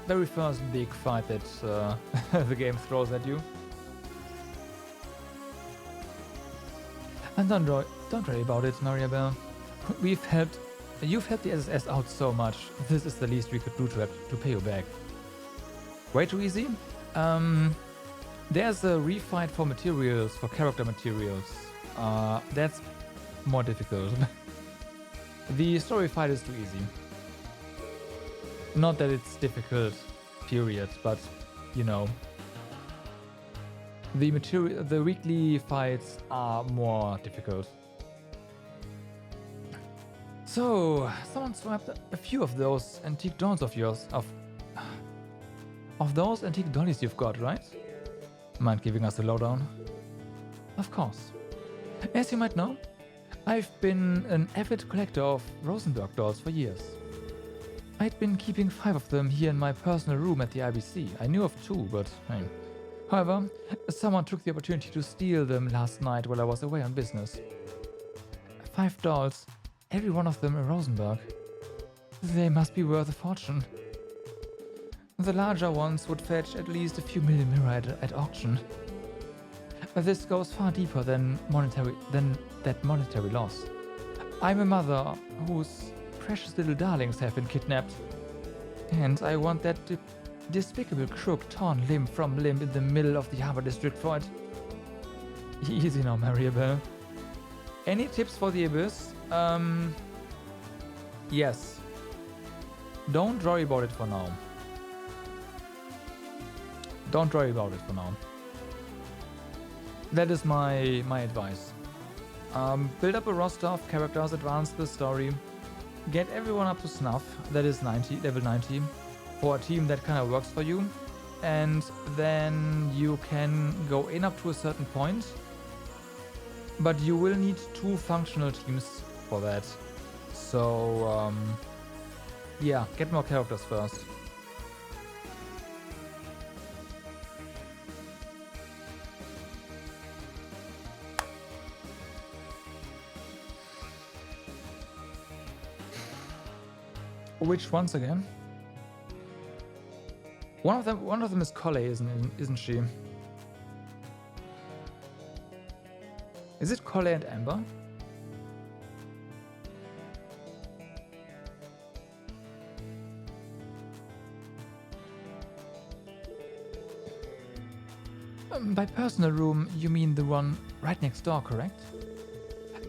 very first big fight that the game throws at you. And don't worry about it, Mariabelle. You've helped the SSS out so much. This is the least we could do to pay you back. Way too easy? There's a refight for materials, for character materials. That's more difficult. The story fight is too easy. Not that it's difficult, period, but you know. The weekly fights are more difficult. So, someone swapped a few of those antique dolls of yours, of those antique dollies you've got, right? Mind giving us a lowdown? Of course. As you might know, I've been an avid collector of Rosenberg dolls for years. I'd been keeping 5 of them here in my personal room at the IBC. I knew of 2, but hey. However, someone took the opportunity to steal them last night while I was away on business. 5 dolls, every one of them a Rosenberg. They must be worth a fortune. The larger ones would fetch at least a few million mirror at auction. This goes far deeper than that monetary loss. I'm a mother whose precious little darlings have been kidnapped. And I want that despicable crook torn limb from limb in the middle of the Harbor District for it. Easy now, Mariabelle. Any tips for the Abyss? Yes. Don't worry about it for now. Don't worry about it for now. That is my advice. Build up a roster of characters, advance the story, get everyone up to snuff, that is level 90, for a team that kind of works for you, and then you can go in up to a certain point, but you will need 2 functional teams for that. So, yeah, get more characters first. Which ones again? One of them is Colley, isn't she? Is it Colley and Amber? By personal room, you mean the one right next door, correct?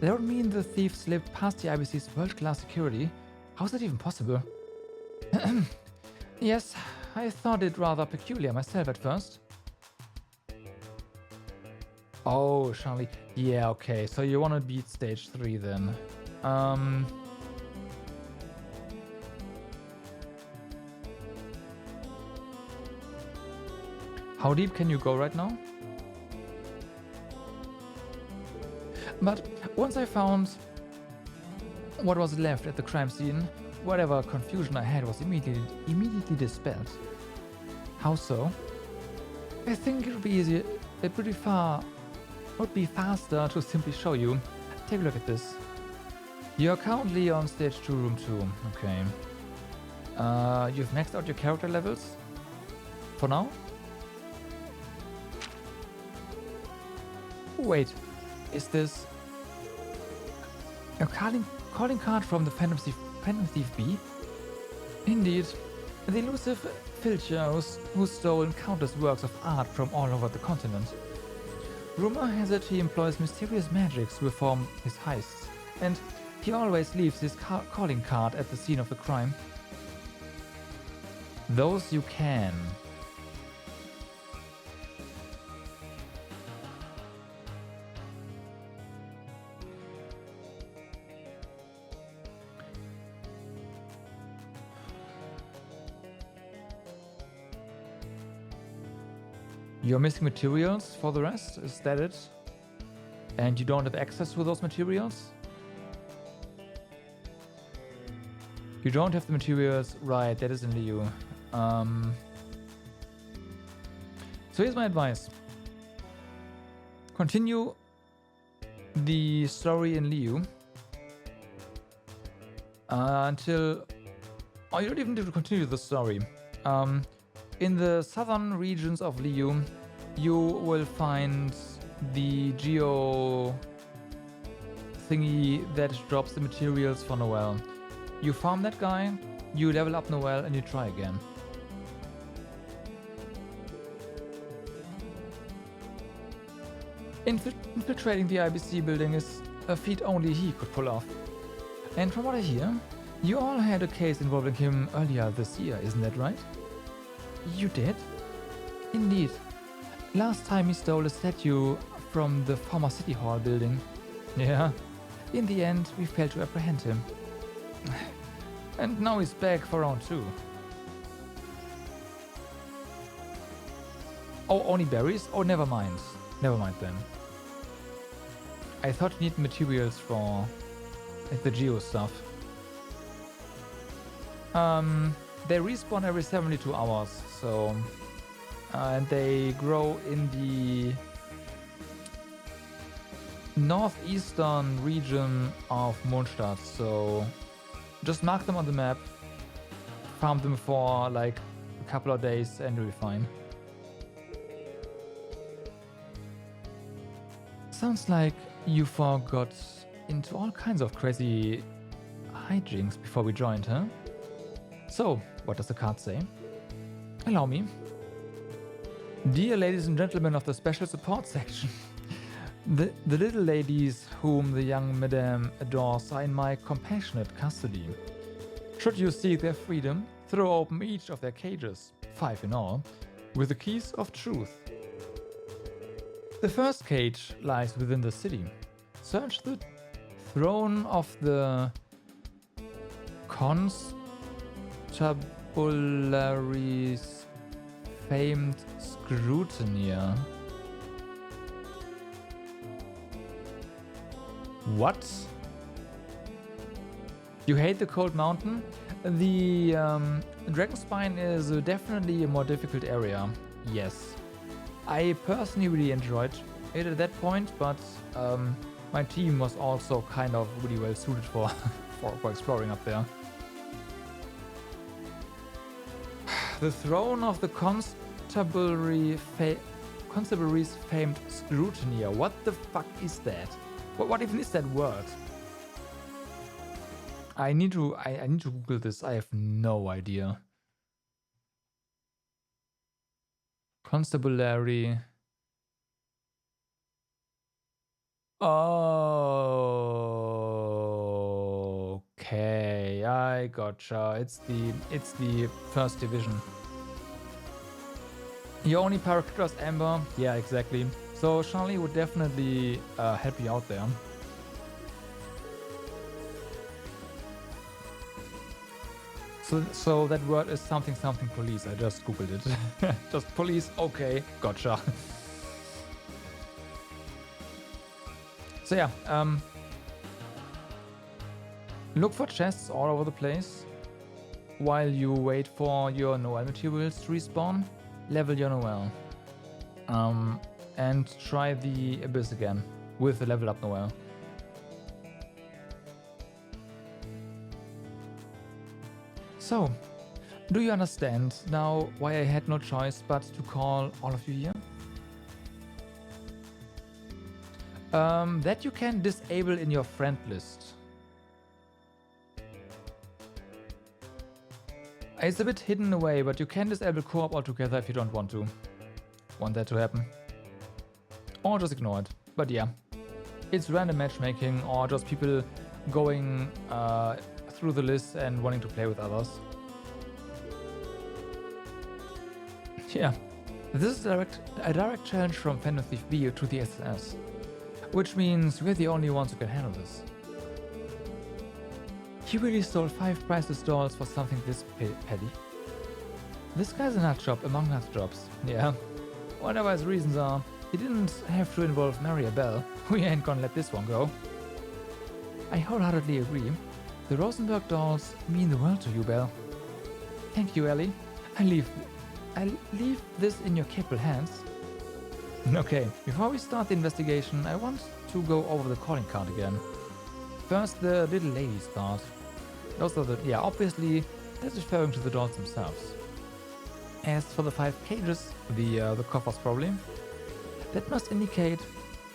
That don't mean the thief slipped past the IBC's world-class security. How's that even possible? Yes, I thought it rather peculiar myself at first. Oh, Shirley. Yeah, okay, so you want to beat stage 3 then. How deep can you go right now? But once I found what was left at the crime scene, whatever confusion I had was immediately dispelled. How so? I think it would be easier, would be faster to simply show you. Take a look at this. You're currently on stage 2, room 2. Okay. You've maxed out your character levels? For now? Wait, is this a calling card from the Phantom Thief B? Indeed, the elusive filcher who stole countless works of art from all over the continent. Rumor has it he employs mysterious magics to perform his heists, and he always leaves his calling card at the scene of the crime. Those you can. You're missing materials for the rest? Is that it? And you don't have access to those materials? You don't have the materials, right, that is in Liu. So here's my advice. Continue the story in Liu until... Oh, you don't even need to continue the story. In the southern regions of Liu, you will find the geo thingy that drops the materials for Noel. You farm that guy, you level up Noel, and you try again. Infiltrating the IBC building is a feat only he could pull off. And from what I hear, you all had a case involving him earlier this year, isn't that right? You did? Indeed. Last time he stole a statue from the former City Hall building. Yeah. In the end, we failed to apprehend him. And now he's back for round 2. Oh, only berries? Oh, never mind. Never mind then. I thought you need materials for the geo stuff. They respawn every 72 hours, so... and they grow in the northeastern region of Mondstadt, so just mark them on the map, farm them for like a couple of days and you'll be fine. Sounds like you got into all kinds of crazy hijinks before we joined, huh? So, what does the card say? Allow me. Dear ladies and gentlemen of the special support section, the little ladies whom the young madame adores are in my compassionate custody. Should you seek their freedom, throw open each of their cages, 5 in all, with the keys of truth. The first cage lies within the city. Search the throne of the Constabulary's famed scrutineer. What? You hate the cold mountain? The Dragonspine is definitely a more difficult area. Yes. I personally really enjoyed it at that point, but my team was also kind of really well suited for, for exploring up there. The throne of the Constabulary's famed scrutineer. What the fuck is that? What even is that word? I need to Google this. I have no idea. Constabulary. Okay, I gotcha. It's the first division. Your only character is Amber. Yeah, exactly. So Shirley would definitely help you out there. So that word is something police. I just googled it. Just police. Okay, gotcha. So yeah, look for chests all over the place. While you wait for your Noel materials to respawn, level your Noel. And try the Abyss again with the level up Noel. So, do you understand now why I had no choice but to call all of you here? That you can disable in your friend list. It's a bit hidden away, but you can disable co-op altogether if you don't want to. Want that to happen. Or just ignore it. But yeah, it's random matchmaking or just people going through the list and wanting to play with others. Yeah, this is a direct challenge from Phantom Thief B to the SS, which means we're the only ones who can handle this. He really stole 5 priceless dolls for something this petty. This guy's a nut job among nut jobs. Yeah, whatever his reasons are, he didn't have to involve Maria Bell. We ain't gonna let this one go. I wholeheartedly agree. The Rosenberg dolls mean the world to you, Belle. Thank you, Ellie. I'll leave this in your capable hands. Okay, before we start the investigation, I want to go over the calling card again. First, the little ladies part. Those are the, yeah, obviously, that's referring to the dolls themselves. As for the 5 cages, the coffers probably, that must indicate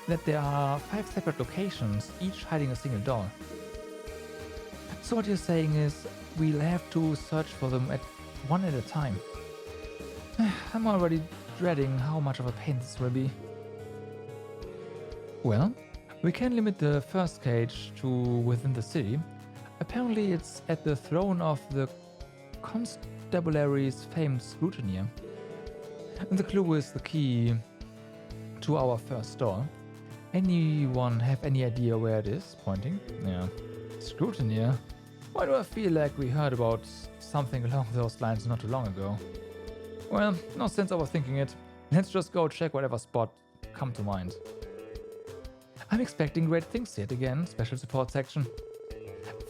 that there are 5 separate locations, each hiding a single doll. So what you're saying is, we'll have to search for them one at a time. I'm already dreading how much of a pain this will be. Well, we can limit the first cage to within the city. Apparently it's at the throne of the Constabulary's famed scrutineer. And the clue is the key to our first door. Anyone have any idea where it is? Pointing. Yeah. Scrutineer? Why do I feel like we heard about something along those lines not too long ago? Well, no sense overthinking it. Let's just go check whatever spot come to mind. I'm expecting great things yet again, special support section.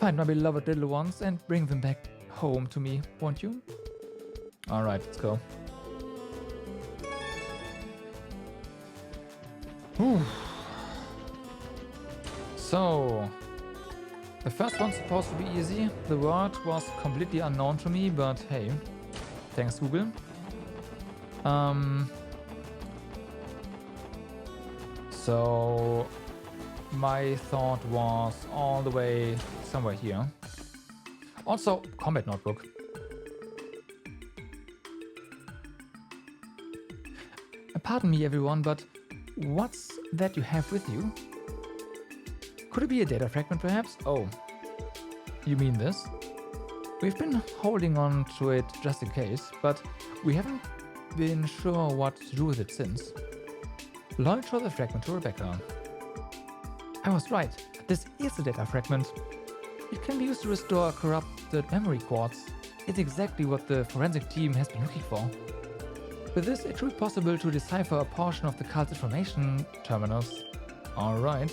Find my beloved little ones and bring them back home to me, won't you? Alright, let's go. Whew. So, the first one's supposed to be easy. The word was completely unknown to me, but hey, thanks Google. So my thought was all the way somewhere here. Also, combat notebook. Pardon me everyone, but what's that you have with you? Could it be a data fragment perhaps? Oh, you mean this? We've been holding on to it just in case, but we haven't been sure what to do with it since. Lloyd showed the fragment to Rebecca. I was right. This is a data fragment. It can be used to restore corrupted memory quartz. It's exactly what the forensic team has been looking for. With this, it should be possible to decipher a portion of the cult's information terminals. Alright.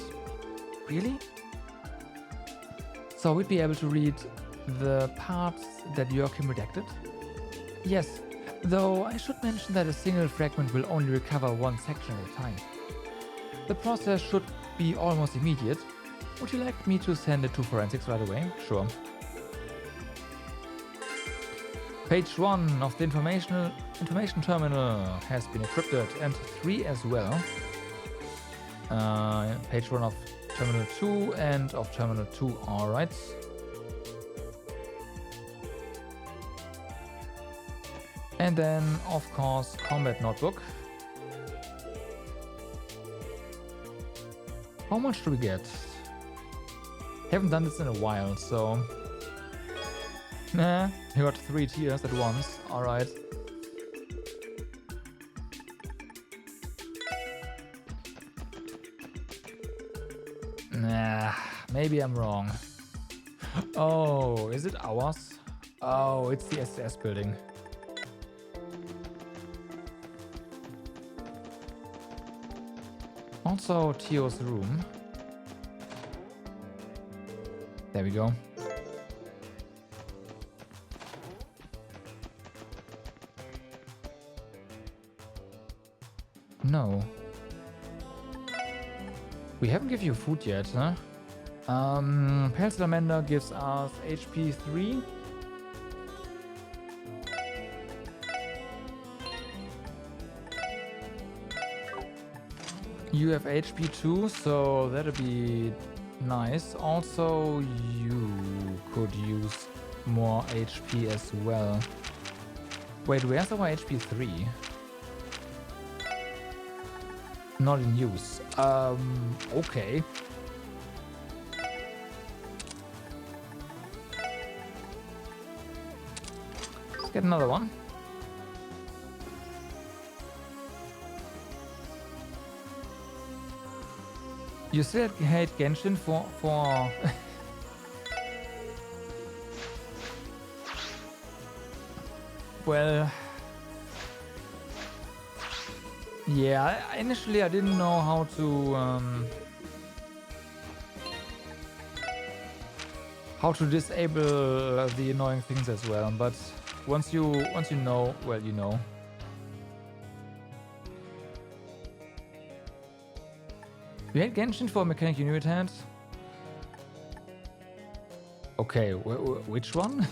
Really? So we'd be able to read the parts that Joachim redacted? Yes, though I should mention that a single fragment will only recover one section at a time. The process should be almost immediate. Would you like me to send it to forensics right away? Sure. Page 1 of the information terminal has been encrypted, and 3 as well. Page 1 of terminal 2 and of terminal 2, alright. And then, of course, combat notebook. How much do we get? Haven't done this in a while, so... Nah, you got 3 tiers at once, alright. Nah, maybe I'm wrong. Oh, is it ours? Oh, it's the SS building. Also, Tio's room. There we go. No. We haven't given you food yet, huh? Pale Salamander gives us HP 3. You have HP 2, so that'll be nice. Also, you could use more HP as well. Wait, where's our HP 3? Not in use. Okay. Let's get another one. You still hate Genshin for well, yeah, initially I didn't know how to disable the annoying things as well, but once you know, well, you know. You hate Genshin for mechanic you knew it had? Okay, which one?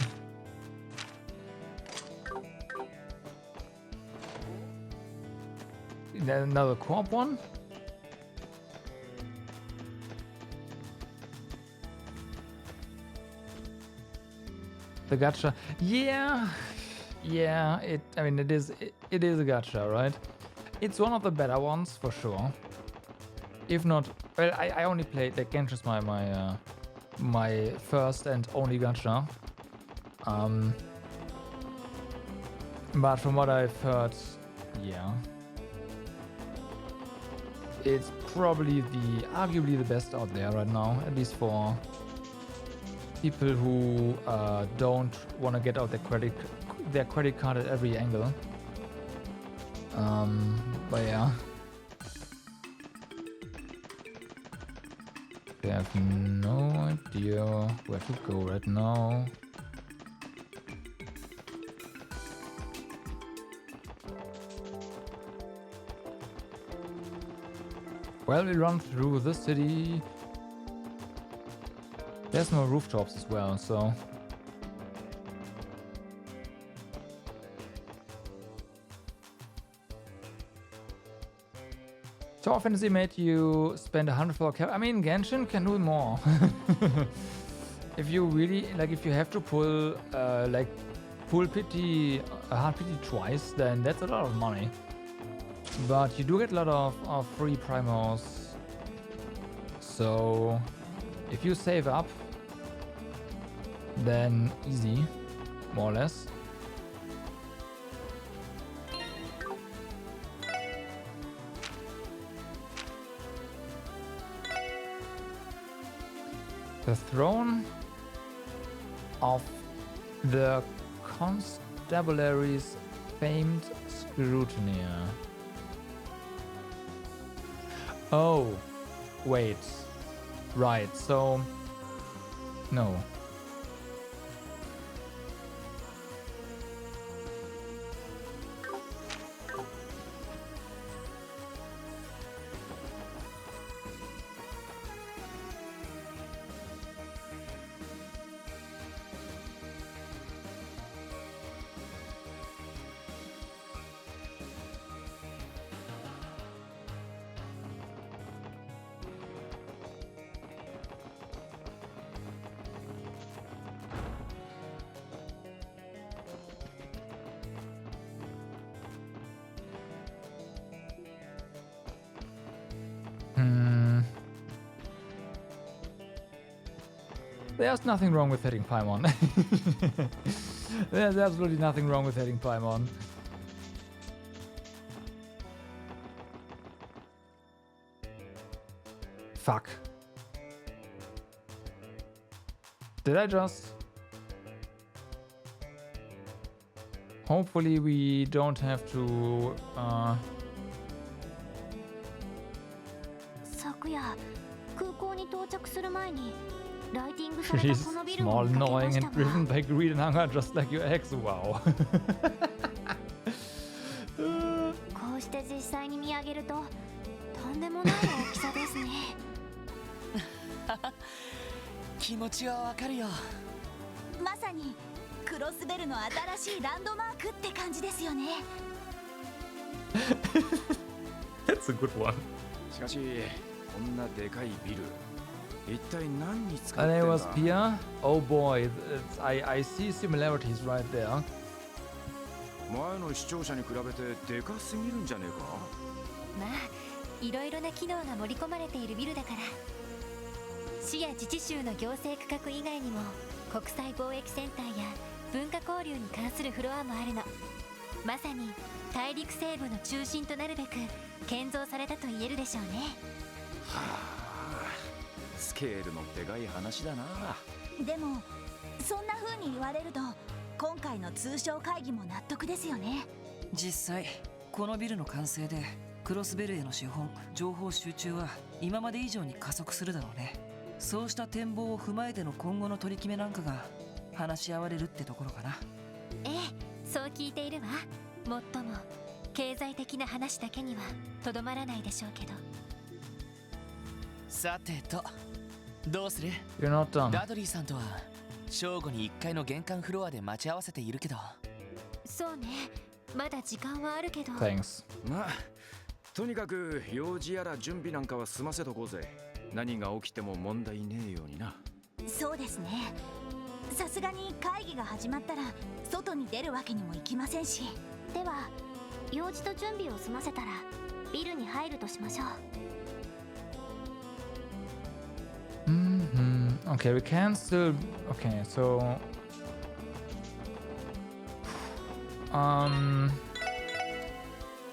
Another co-op one? The gacha. Yeah, I mean it is a gacha, right? It's one of the better ones for sure. If not, well, I only played like Genshin's my first and only gacha. But from what I've heard, yeah, it's probably arguably the best out there right now, at least for people who don't want to get out their credit card at every angle. But yeah. I have no idea where to go right now. Well, we run through the city. There's no rooftops as well, so... Tower Fantasy made you spend 100 for a cap. I mean, Genshin can do more. If you really, like, if you have to pull, hard pity twice, then that's a lot of money. But you do get a lot of free primos. So, if you save up, then easy, more or less. The throne of the constabulary's famed scrutineer. Oh, wait. Right, so... No. There's nothing wrong with hitting Paimon. There's absolutely nothing wrong with hitting Paimon. Fuck. Did I just... Hopefully we don't have to... 昨夜空港に到着する前にライティングされた She's そのビル small, を見かけま annoying, した and が driven by greed and hunger, just like your ex. Wow. こうして実際に見上げるととんでもない大きさですね気持ちはわかるよ。まさにクロスベルの新しいランドマークって感じですよね。That's a good one. しかしこんなでかいビル一体何に使っ Her てん name だ was Pia. Oh boy, I see similarities right there. 前の視聴者に比べてでかすぎるんじゃねえか。まあいろいろな機能が盛り込まれているビルだから。市や自治州の行政区画以外にも国際貿易センターや文化交流に関するフロアもあるの。まさに大陸西部の中心となるべく建造されたと言えるでしょうね。はあ、スケールのでかい話だな。でもそんな風に言われると今回の通商会議も納得ですよね。実際このビルの完成でクロスベルへの資本情報集中は今まで以上に加速するだろうね。そうした展望を踏まえての今後の取り決めなんかが話し合われるってところかな。ええ、そう聞いているわ。もっとも経済的な話だけにはとどまらないでしょうけど。さてとどうする？ You're not done. ダドリーさんとは正午に1階の玄関フロアで待ち合わせているけど。そうね、まだ時間はあるけど。 Thanks. まあとにかく用事やら準備なんかは済ませとこうぜ。何が起きても問題ねえようにな。そうですね。さすがに会議が始まったら外に出るわけにもいきませんし。では用事と準備を済ませたらビルに入るとしましょう。Okay, we can still... Okay, so...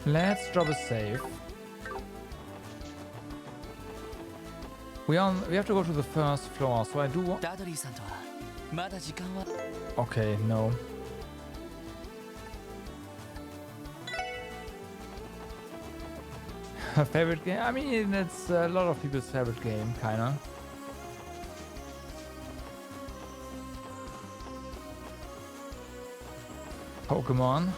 Let's drop a save. We have to go to the first floor, so I do... ダドリーさんとはまだ時間は... Okay, no. Favorite game? I mean, it's a lot of people's favorite game, kinda. Pokemon.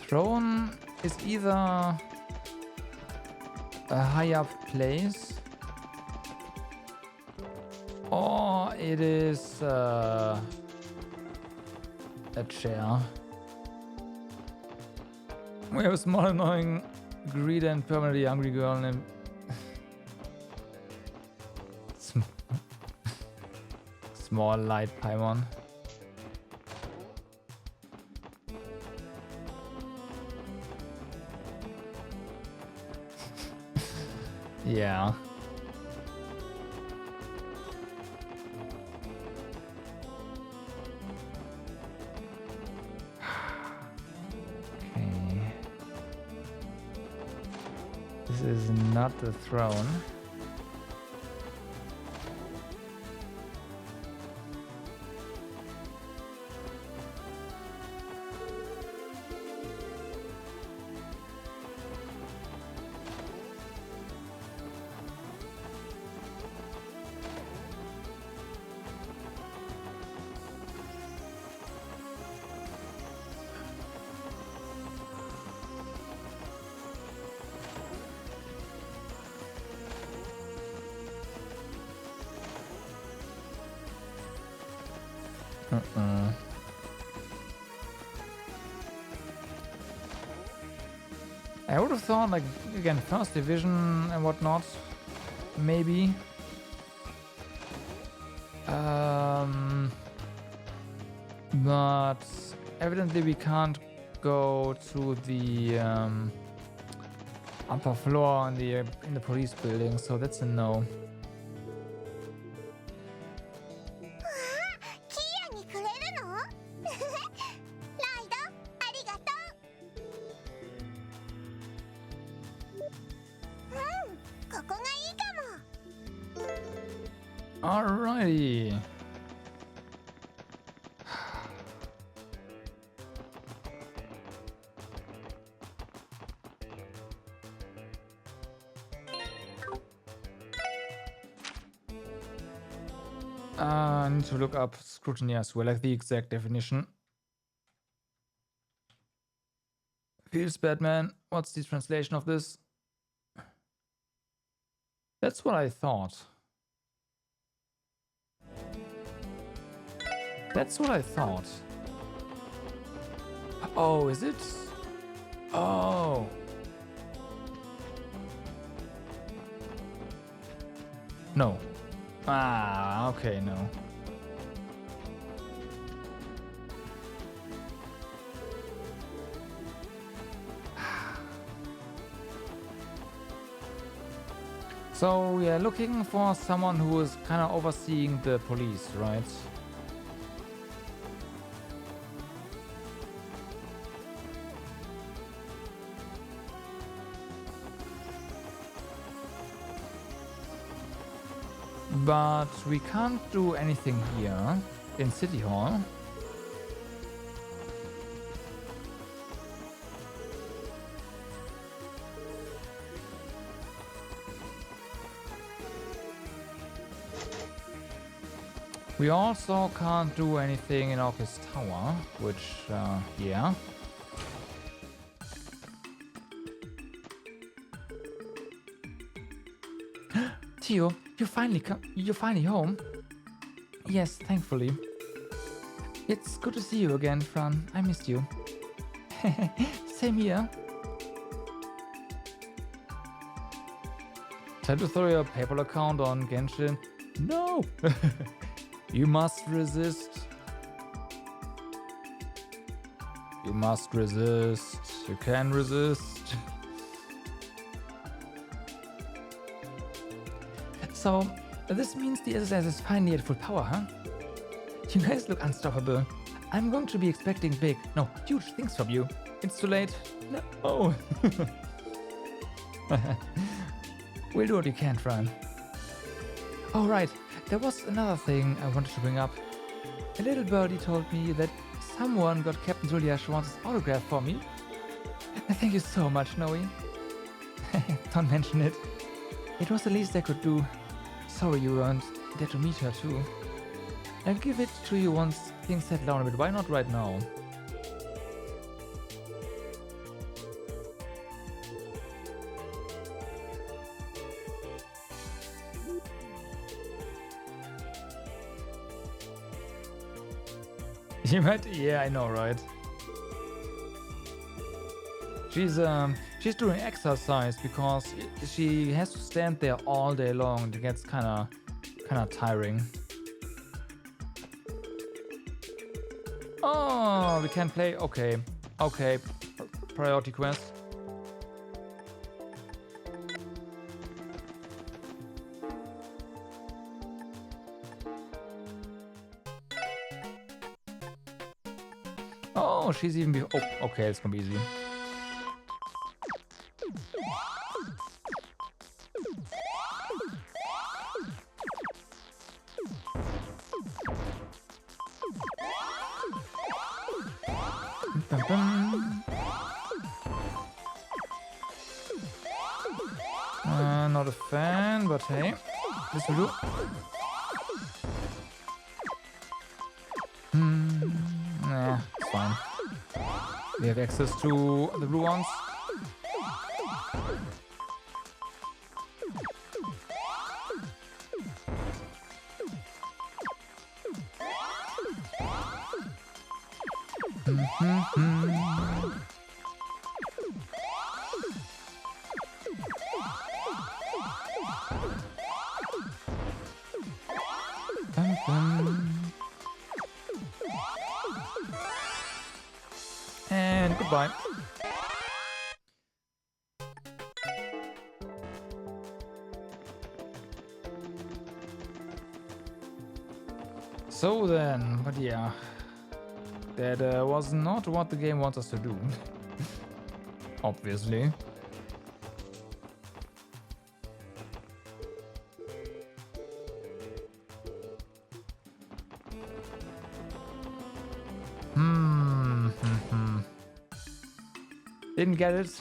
Throne is either a high up place or it is a chair. We have a small, annoying, greedy, and permanently hungry girl named Small Light Paimon. Yeah. This is not the throne. I would have thought, like, again, first division and whatnot, maybe. But evidently we can't go to the upper floor in the police building, so that's a no. キーヤにくれるの？ライド、ありがとう。ここがいいかも。 Alrighty. I need to look up scrutiny as well, like the exact definition. Feels Batman. What's the translation of this? That's what I thought. That's what I thought. Oh, is it? Oh. No. Ah, okay, no. So we are looking for someone who is kind of overseeing the police, right? But we can't do anything here in City Hall. We also can't do anything in Orcus Tower, which, yeah. Theo, you're finally home. Yes, thankfully. It's good to see you again, Fran. I missed you. Same here. Time to throw your PayPal account on Genshin. No! You must resist. You must resist. You can resist. So, this means the SSS is finally at full power, huh? You guys look unstoppable. I'm going to be expecting big, no, huge things from you. It's too late. No. We'll do what we can, Fran. Oh, right. There was another thing I wanted to bring up. A little birdie told me that someone got Captain Julia Schwanz's autograph for me. Thank you so much, Noe. Don't mention it. It was the least I could do. Sorry you weren't there to meet her too. I'll give it to you once things settle down a bit. Why not right now? You might, yeah, I know, right? She's doing exercise because she has to stand there all day long. It gets kind of tiring. Oh, we can play. Okay, okay. Priority quest. Oh, she's even. Oh, okay, it's gonna be easy. dum. Not a fan, but hey, this will do. Nah, it's fine. We have access to the blue ones. And goodbye. So then, but yeah, that was not what the game wants us to do. Obviously. Didn't get it.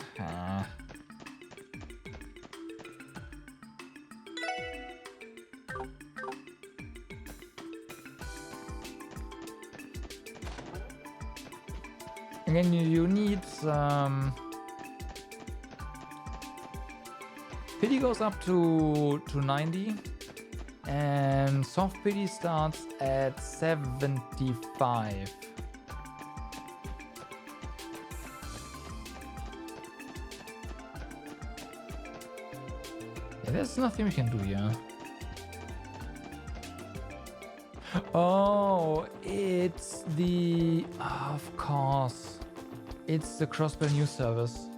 Again, you need pity goes up to 90 and soft pity starts at 75. There's nothing we can do here. Oh, it's the... of course. It's the crossplay news service.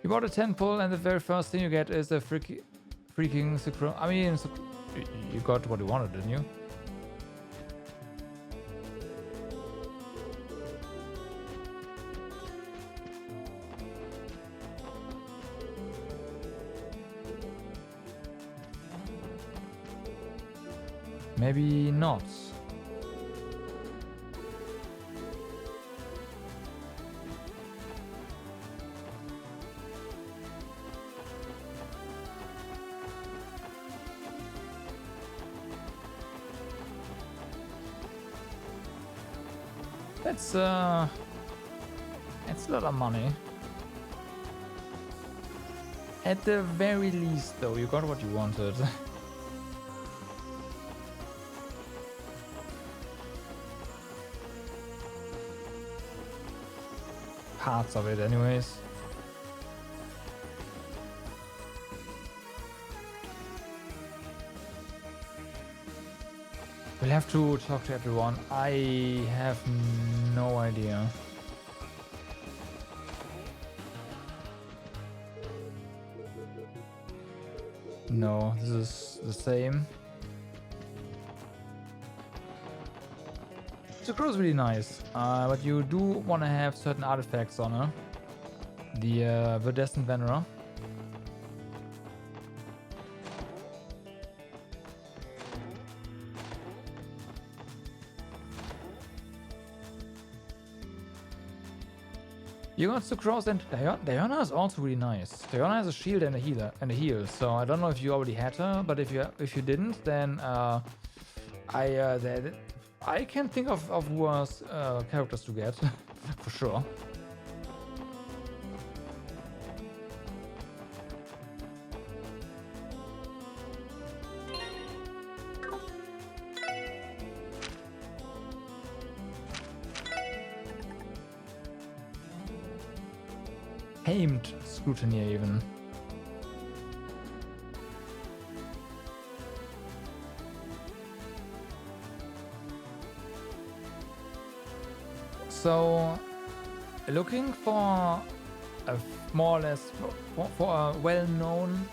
You bought a 10 pull and the very first thing you get is a freaking synchro... I mean, you got what you wanted, didn't you? Maybe not. That's a lot of money. At the very least, though, you got what you wanted. Parts of it, anyways. We'll have to talk to everyone. I have no idea. No, this is the same. The crow is really nice, but you do want to have certain artifacts on her. The Verdescent Venerer. You got Sucrose and Diana is also really nice. Diana has a shield and a heal, so I don't know if you already had her, but if you didn't, then I can think of worse characters to get, for sure. Aimed scrutiny even. So, looking for a more or less for a well-known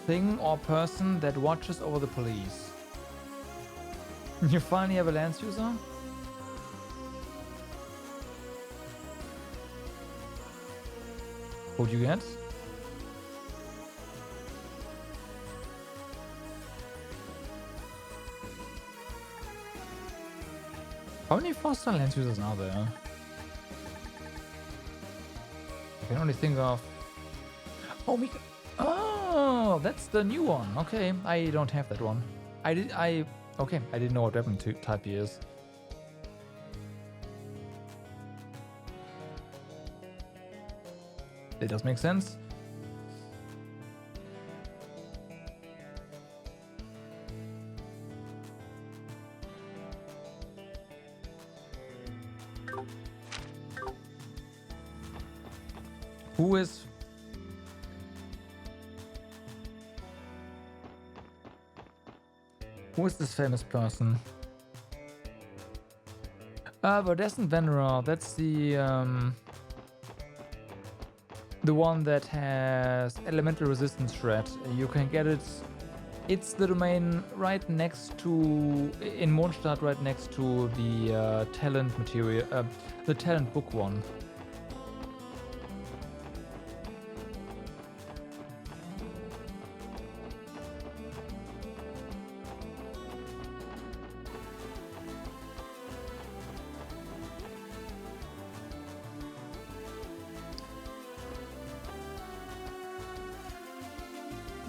thing or person that watches over the police. You finally have a Lance user? Who'd you get? How many 4-star lens users are there? I can only think of... Oh, oh, that's the new one. Okay, I don't have that one. Okay, I didn't know what weapon type he is. It does make sense. Who is... Who is this famous person? Verdescent Venerer, that's the one that has elemental resistance shred. You can get it. It's the domain right next to, in Mondstadt, right next to the talent material, the talent book one.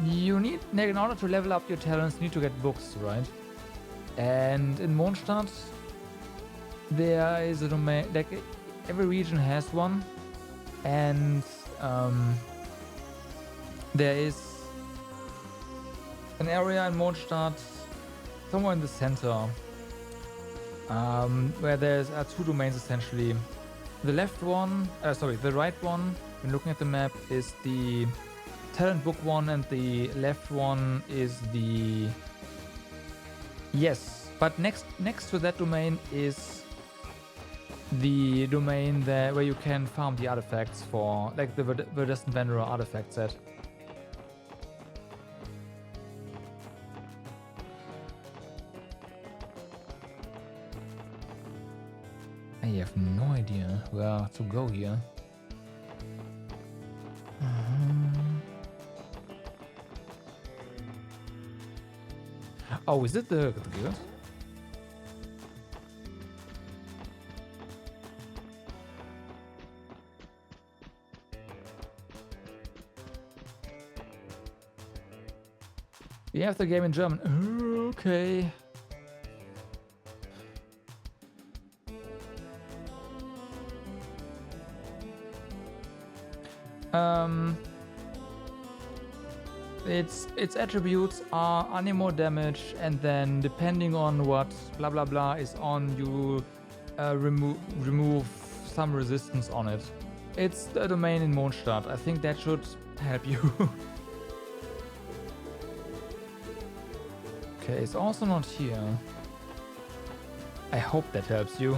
You need, in order to level up your talents, you need to get books, right? And in Mondstadt, there is a domain, like every region has one, and there is an area in Mondstadt, somewhere in the center, where there's two domains essentially. The left one, the right one, when looking at the map, is the talent book one, and the left one is the... Yes, but next to that domain is the domain there where you can farm the artifacts for, like the Verdescent Venerer artifact set. I have no idea where to go here. Oh, is it the guild? We have the game in German. Okay. Its attributes are anemo damage, and then depending on what blah blah blah is on, you remove some resistance on it. It's the domain in Mondstadt. I think that should help you. Okay, it's also not here. I hope that helps you.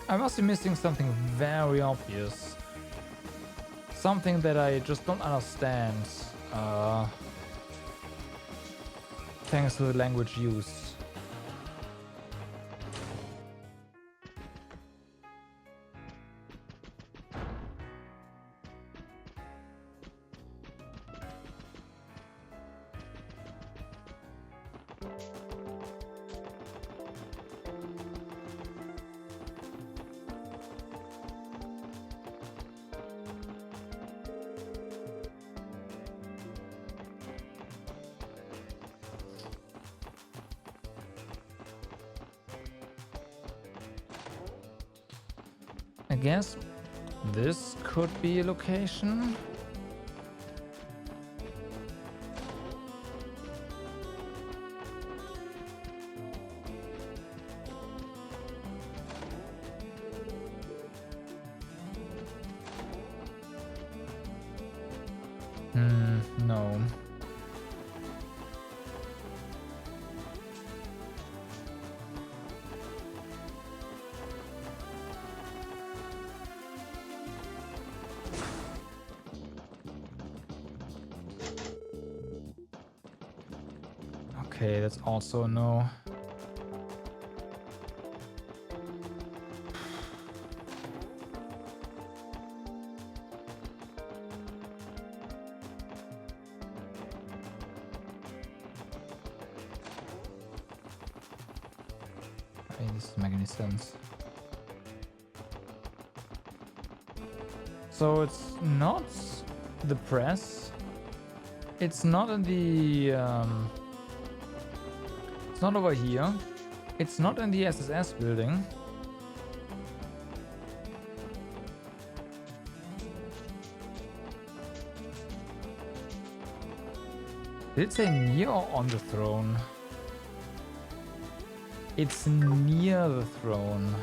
I must be missing something very obvious. Something that I just don't understand. Thanks to the language used. I guess this could be a location. no. Okay, that's also a no. Hey, this doesn't make any sense. So it's not the press. It's not in the it's not over here. It's not in the SSS building. Did it say near or on the throne? It's near the throne.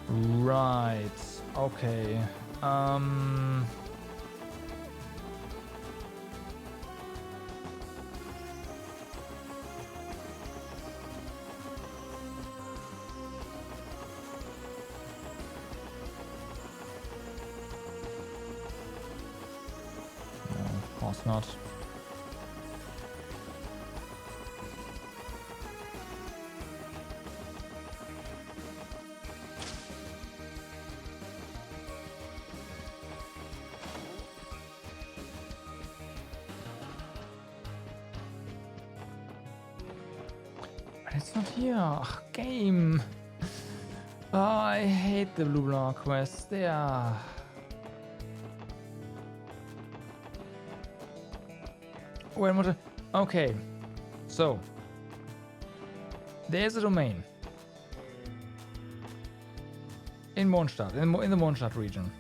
Right. Okay. Of course not. But it's not here. Ugh, game. Oh, I hate the blue block quests. They are... Wait a minute. Okay. So. There's a domain. In Mondstadt. In the Mondstadt region.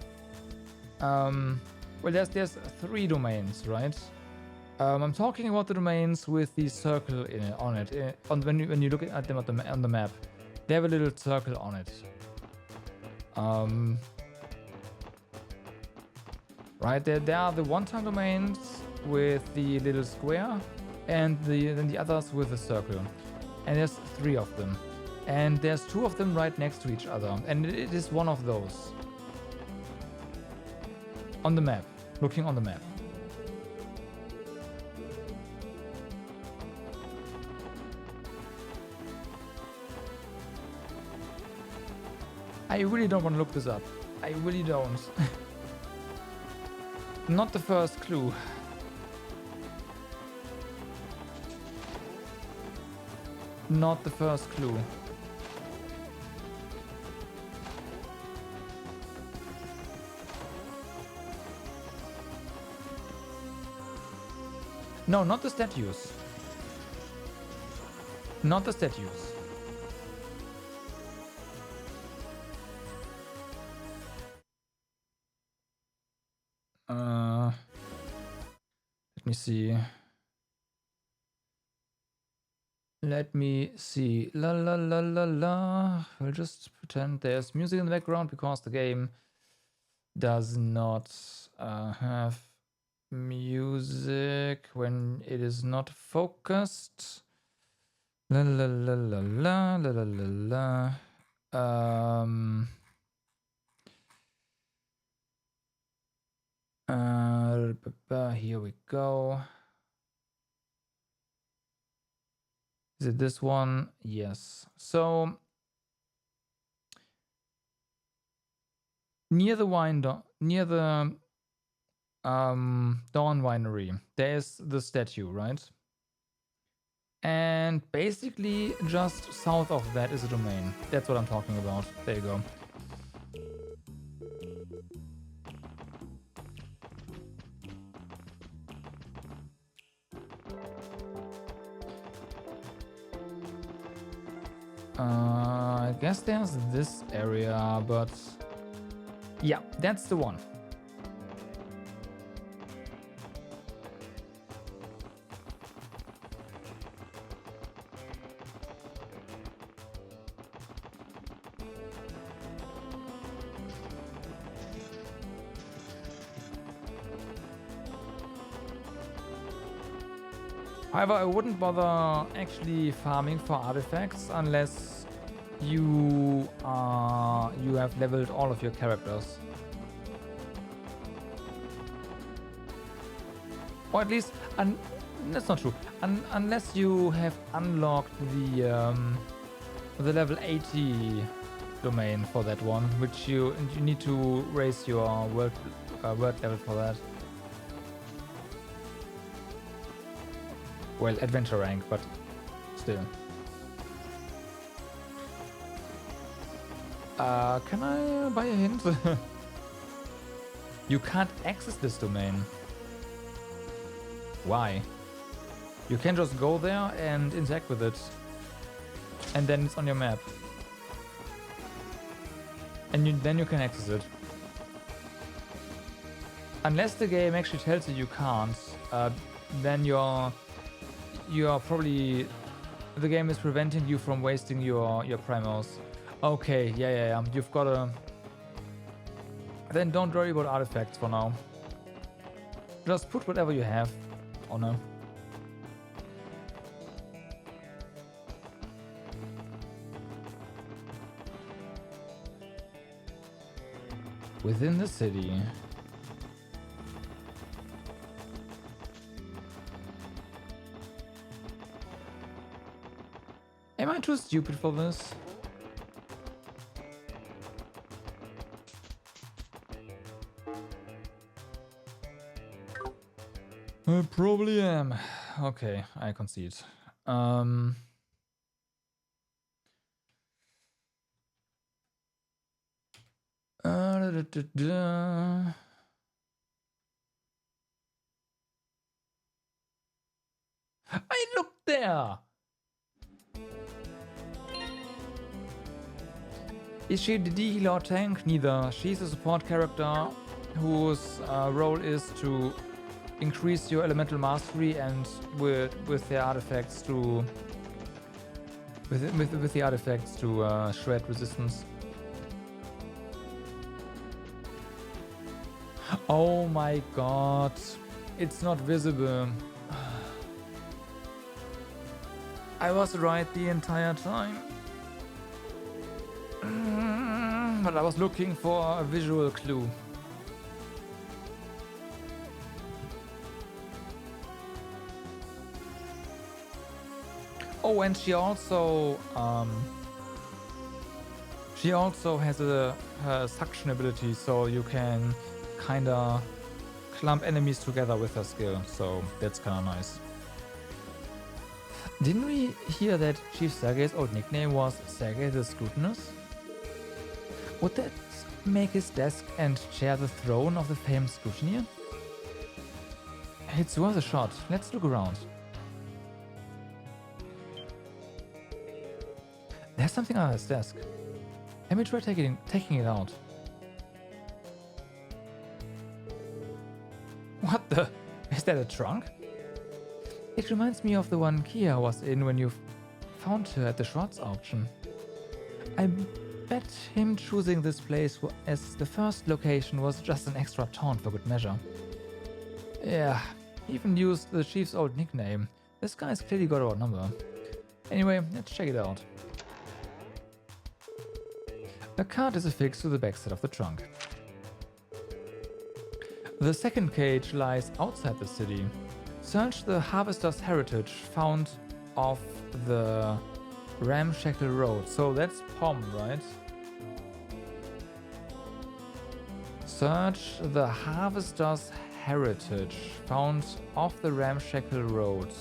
Well, there's 3 domains, right? I'm talking about the domains with the circle in it, on it. When you look at them on the map, they have a little circle on it. Right there are the one-time domains with the little square, and then the others with the circle. And there's 3 of them, and there's 2 of them right next to each other, and it is one of those on the map. Looking on the map. I really don't want to look this up. I really don't. Not the first clue. Not the first clue. No, not the statues. Not the statues. Let me see. Let me see. La la la la la. We'll just pretend there's music in the background because the game does not have music when it is not focused. La la la la la la la la la. Here we go. Is it this one? Yes. So near the Dawn Winery, there's the statue, right? And basically just south of that is a domain. That's what I'm talking about. There you go. I guess there's this area, but yeah, that's the one. However, I wouldn't bother actually farming for artifacts unless you have leveled all of your characters. Or at least, that's not true. Unless you have unlocked the level 80 domain for that one, which you need to raise your word level for that. Well, adventure rank, but still. Can I buy a hint? You can't access this domain. Why? You can just go there and interact with it. And then it's on your map. And then you can access it. Unless the game actually tells you can't, then you're probably... The game is preventing you from wasting your primals. Okay, yeah. You've got to... Then don't worry about artifacts for now. Just put whatever you have. Oh no. Within the city. Am I too stupid for this? I probably am. Okay, I concede. I looked there. Is she the healer or tank? Neither. She's a support character whose role is to increase your elemental mastery and with the artifacts to shred resistance. Oh my god, it's not visible. I was right the entire time. But I was looking for a visual clue. Oh, and she also has her suction ability, so you can kinda clump enemies together with her skill, so that's kinda nice. Didn't we hear that Chief Sergei's old nickname was Sergei the Scrutinous? Would that make his desk and chair the throne of the famed scrutineer? It's worth a shot. Let's look around. There's something on his desk. Let me try taking it out. What the? Is that a trunk? It reminds me of the one Kia was in when you found her at the Schwartz auction. I bet him choosing this place as the first location was just an extra taunt for good measure. Yeah, he even used the chief's old nickname. This guy's clearly got our number. Anyway, let's check it out. A card is affixed to the backside of the trunk. The second cage lies outside the city. Search the Harvester's Heritage found off the Ramshackle Road. So that's Pom, right? Search the Harvester's Heritage found off the Ramshackle Road.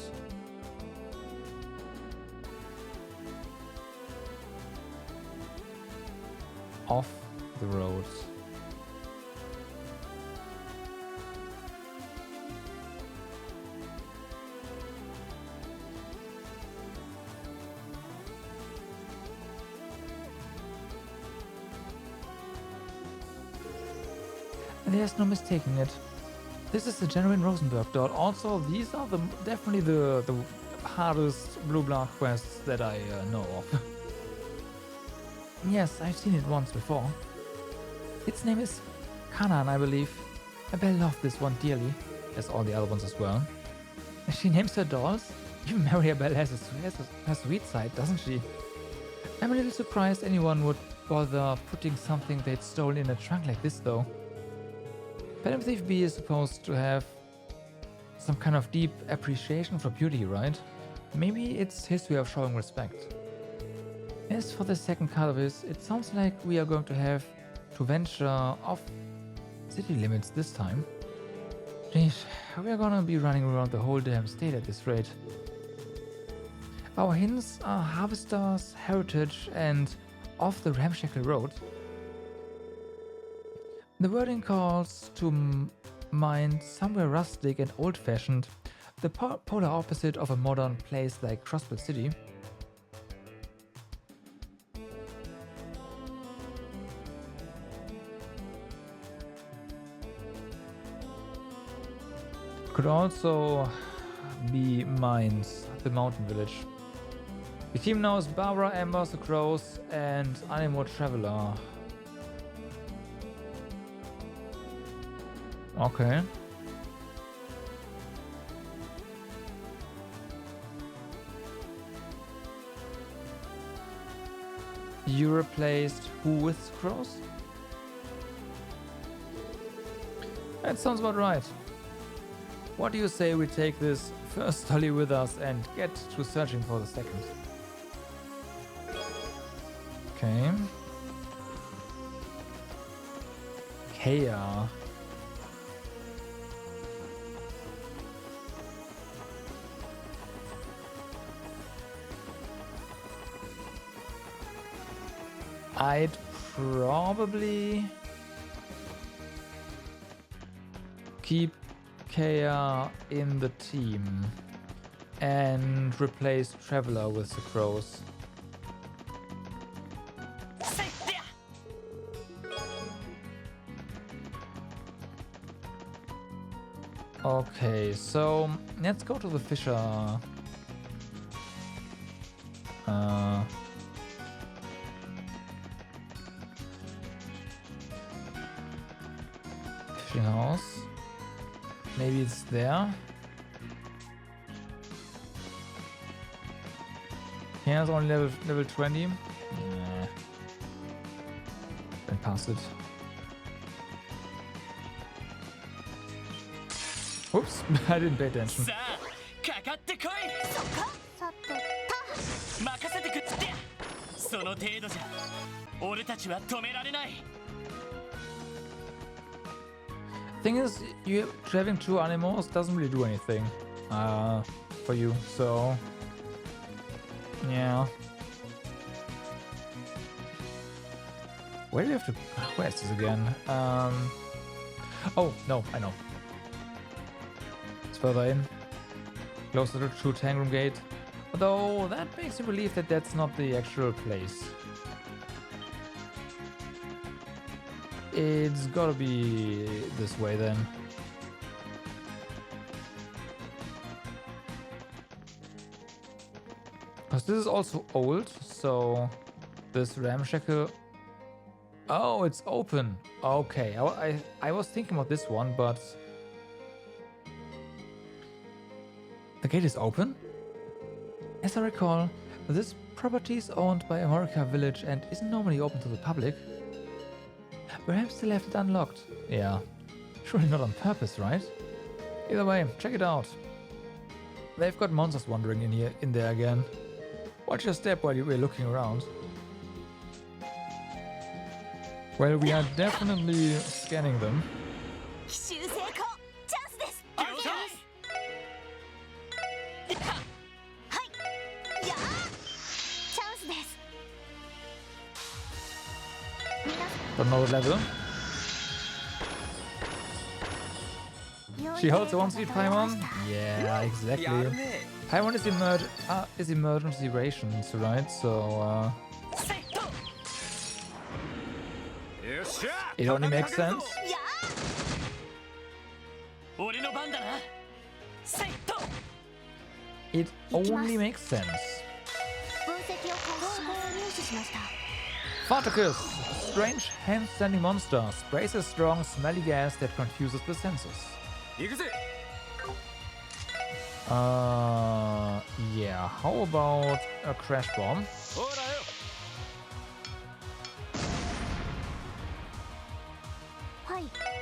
Off the road. There's no mistaking it. This is the genuine Rosenberg dot. Also, these are definitely the hardest blue blood quests that I know of. Yes, I've seen it once before. Its name is Kanan, I believe. I bet love this one dearly, as all the other ones as well. She names her dolls? Even Maribel has a sweet side, doesn't she? I'm a little surprised anyone would bother putting something they'd stolen in a trunk like this, though. Phantom Thief B is supposed to have some kind of deep appreciation for beauty, right? Maybe it's his way of showing respect. As for the second card of his, it sounds like we are going to have to venture off city limits this time. Jeez, we are gonna be running around the whole damn state at this rate. Our hints are Harvesters, Heritage, and off the ramshackle road. The wording calls to mind somewhere rustic and old-fashioned, the polar opposite of a modern place like Crossbill City. Could also be Mines, the mountain village. The team now is Barbara, Amber, the Crows, and Animo Traveler. Okay. You replaced who with Crows? That sounds about right. What do you say we take this first dolly with us and get to searching for the second? Okay. Kea. I'd probably keep Kea in the team and replace Traveler with the Crows. Okay, so let's go to the Fisher. Fishing house. Maybe it's there. Here's only level 20. Nah. Then pass it. Oops, I didn't pay attention. Thing is, you having two animals doesn't really do anything for you, so yeah. Where do you have to? Where is this again? Oh no, I know. It's further in, closer to Tangram Gate. Although that makes me believe that that's not the actual place. It's gotta be this way then. Because this is also old, so this ramshackle... Oh, it's open. Okay, I was thinking about this one, but... The gate is open? As I recall, this property is owned by America Village and isn't normally open to the public. Perhaps they left it unlocked. Yeah. Surely not on purpose, right? Either way, check it out. They've got monsters wandering in there again. Watch your step while we're looking around. Well, we are definitely scanning them. Another level. She holds a one-seat Paimon? Yeah, exactly. Paimon is emergency rations, right? So, it only makes sense. It only makes sense. Farticus, strange hand-standing monster, sprays a strong, smelly gas that confuses the senses. Yeah, how about a crash bomb?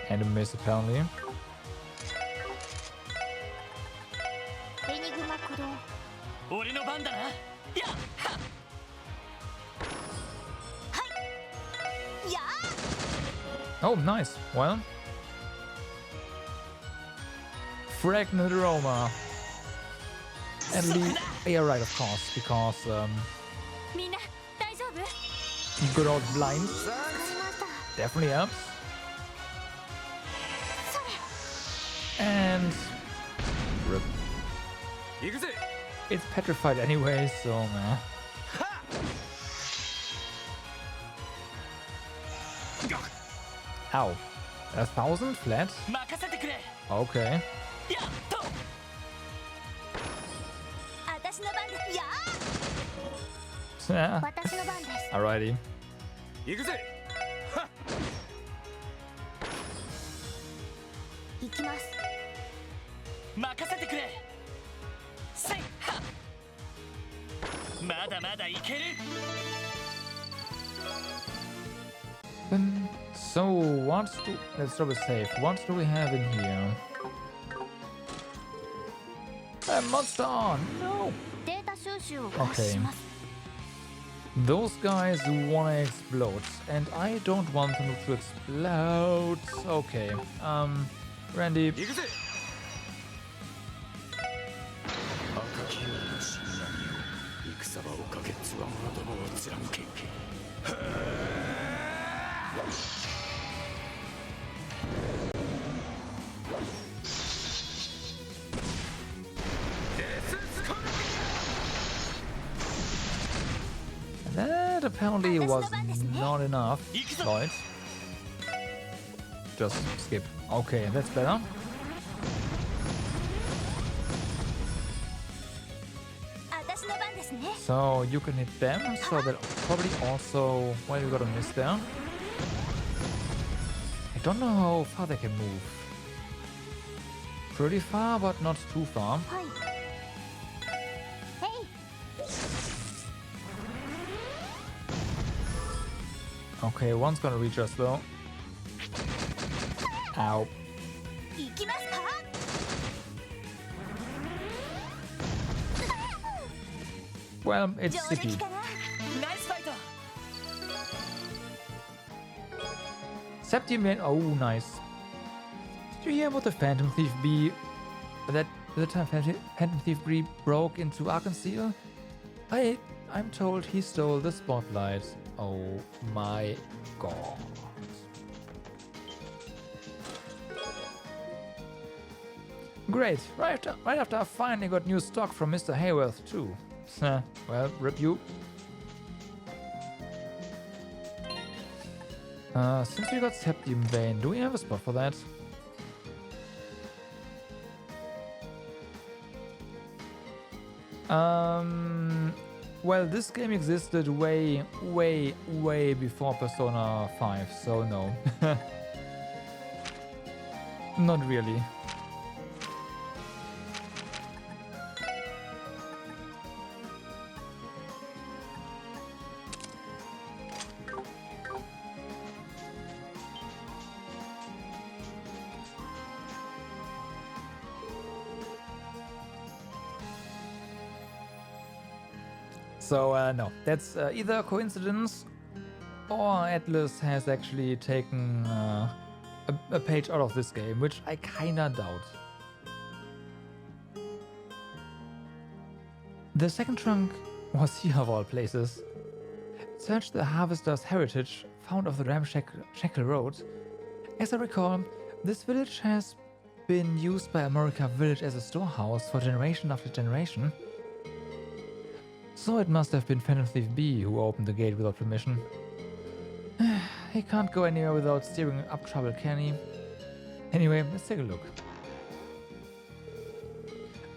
And a miss apparently. エニグマ駆動俺の番だな。やっはっ Oh, nice. Well, Fragment Aroma. And yeah, right, of course, because みんな大丈夫 good old blind definitely helps. And rip. It's petrified anyway, so meh. Ow. 1,000 flat? Okay. 私の番ですや Yeah. 私の番です Alrighty. 行くぜ行きます任せてくれ。せいはっまだまだいける。 So, let's double save. What do we have in here? A monster! No! データ収集を開始し Okay. ます Those guys wanna explode, and I don't want them to explode. Okay. Randy. 戦場をかけつわものどもを貫け That apparently was not enough, Lloyd. Just skip. Okay, that's better. So you can hit them, so that probably also... Well, you got a miss there. I don't know how far they can move. Pretty far, but not too far. Okay, one's gonna reach us though. Ow. 行きますか Well, it's sticky. ナイスファイト。 Septium Man. Oh, nice. Did you hear about the Phantom Thief bee? That the time Phantom Thief bee broke into Arkansas? I'm told he stole the spotlight. Oh my god. Great. Right after I finally got new stock from Mr. Hayworth too. Well, rip you. Since we got Septium Vein, do we have a spot for that? Well, this game existed way before Persona 5, so no. Not really. So, no, that's either a coincidence or Atlas has actually taken a page out of this game, which I kinda doubt. The second trunk was here of all places. Search the Harvester's heritage found off the Ramshackle Road. As I recall, this village has been used by America Village as a storehouse for generation after generation. So it must have been Phantom Thief B who opened the gate without permission. He can't go anywhere without steering up trouble, can he? Anyway, let's take a look.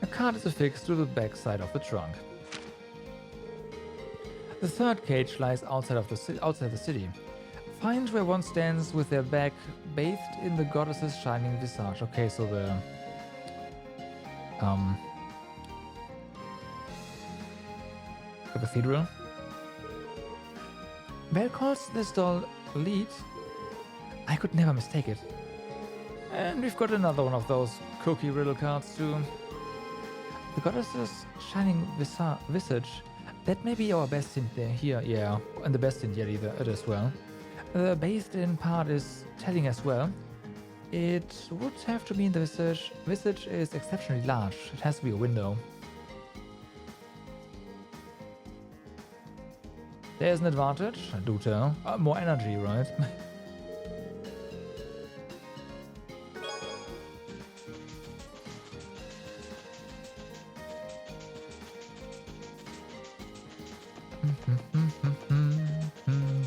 A card is affixed to the back side of the trunk. The third cage lies outside the city. Find where one stands with their back bathed in the goddess's shining visage. Okay, so the The cathedral. Bell calls this doll lead. I could never mistake it. And we've got another one of those cookie riddle cards too. The goddess's shining visage. That may be our best hint there here, yeah, and the best hint yet either as well. The based in part is telling as well. It would have to be in the visage. Visage is exceptionally large. It has to be a window. There's an advantage, do tell. More energy, right?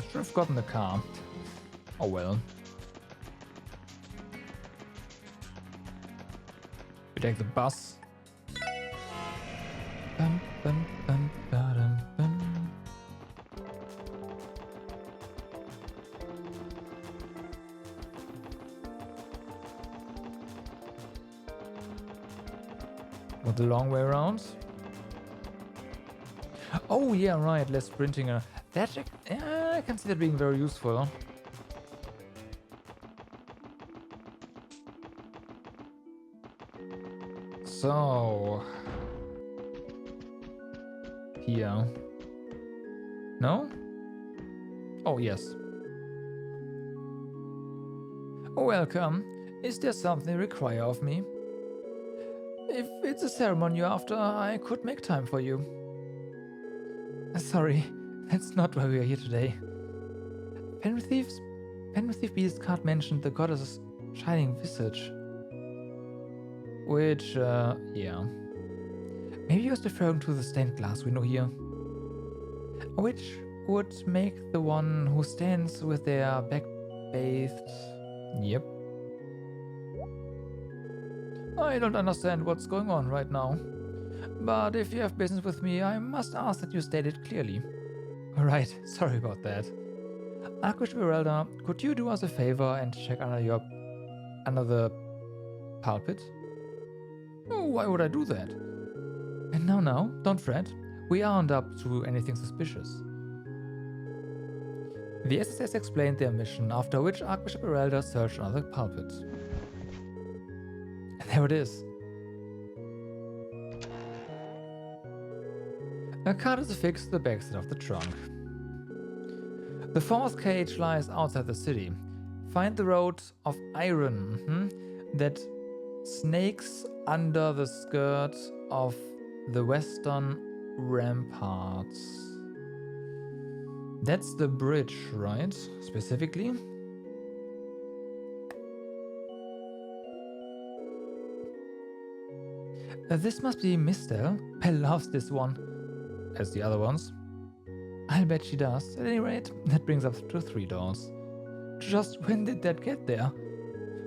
Should have gotten the car. Oh well. We take the bus. Bum, bum, bum, ba-dum, bum. What, the long way around? Oh yeah, right, less sprinting. That I can see that being very useful. So here. No? Oh yes. Welcome. Is there something you require of me? If it's a ceremony you're after, I could make time for you. Sorry, that's not why we are here today. Penrith Beast's card mentioned the goddess's shining visage. Which, yeah. Maybe he was referring to the stained glass we know here. Which would make the one who stands with their back bathed. Yep. I don't understand what's going on right now. But if you have business with me, I must ask that you state it clearly. Right, sorry about that. Archbishop Erelda, could you do us a favor and check under the pulpit? Oh, why would I do that? And now, don't fret. We aren't up to anything suspicious. The SSS explained their mission, after which Archbishop Erelda searched under the pulpit. And there it is. A card is affixed to the backside of the trunk. The fourth cage lies outside the city. Find the road of iron that snakes under the skirt of the western ramparts. That's the bridge, right? Specifically? This must be Mistel. Pell loves this one. As the other ones. I'll bet she does. At any rate, that brings us to 3 doors. Just when did that get there?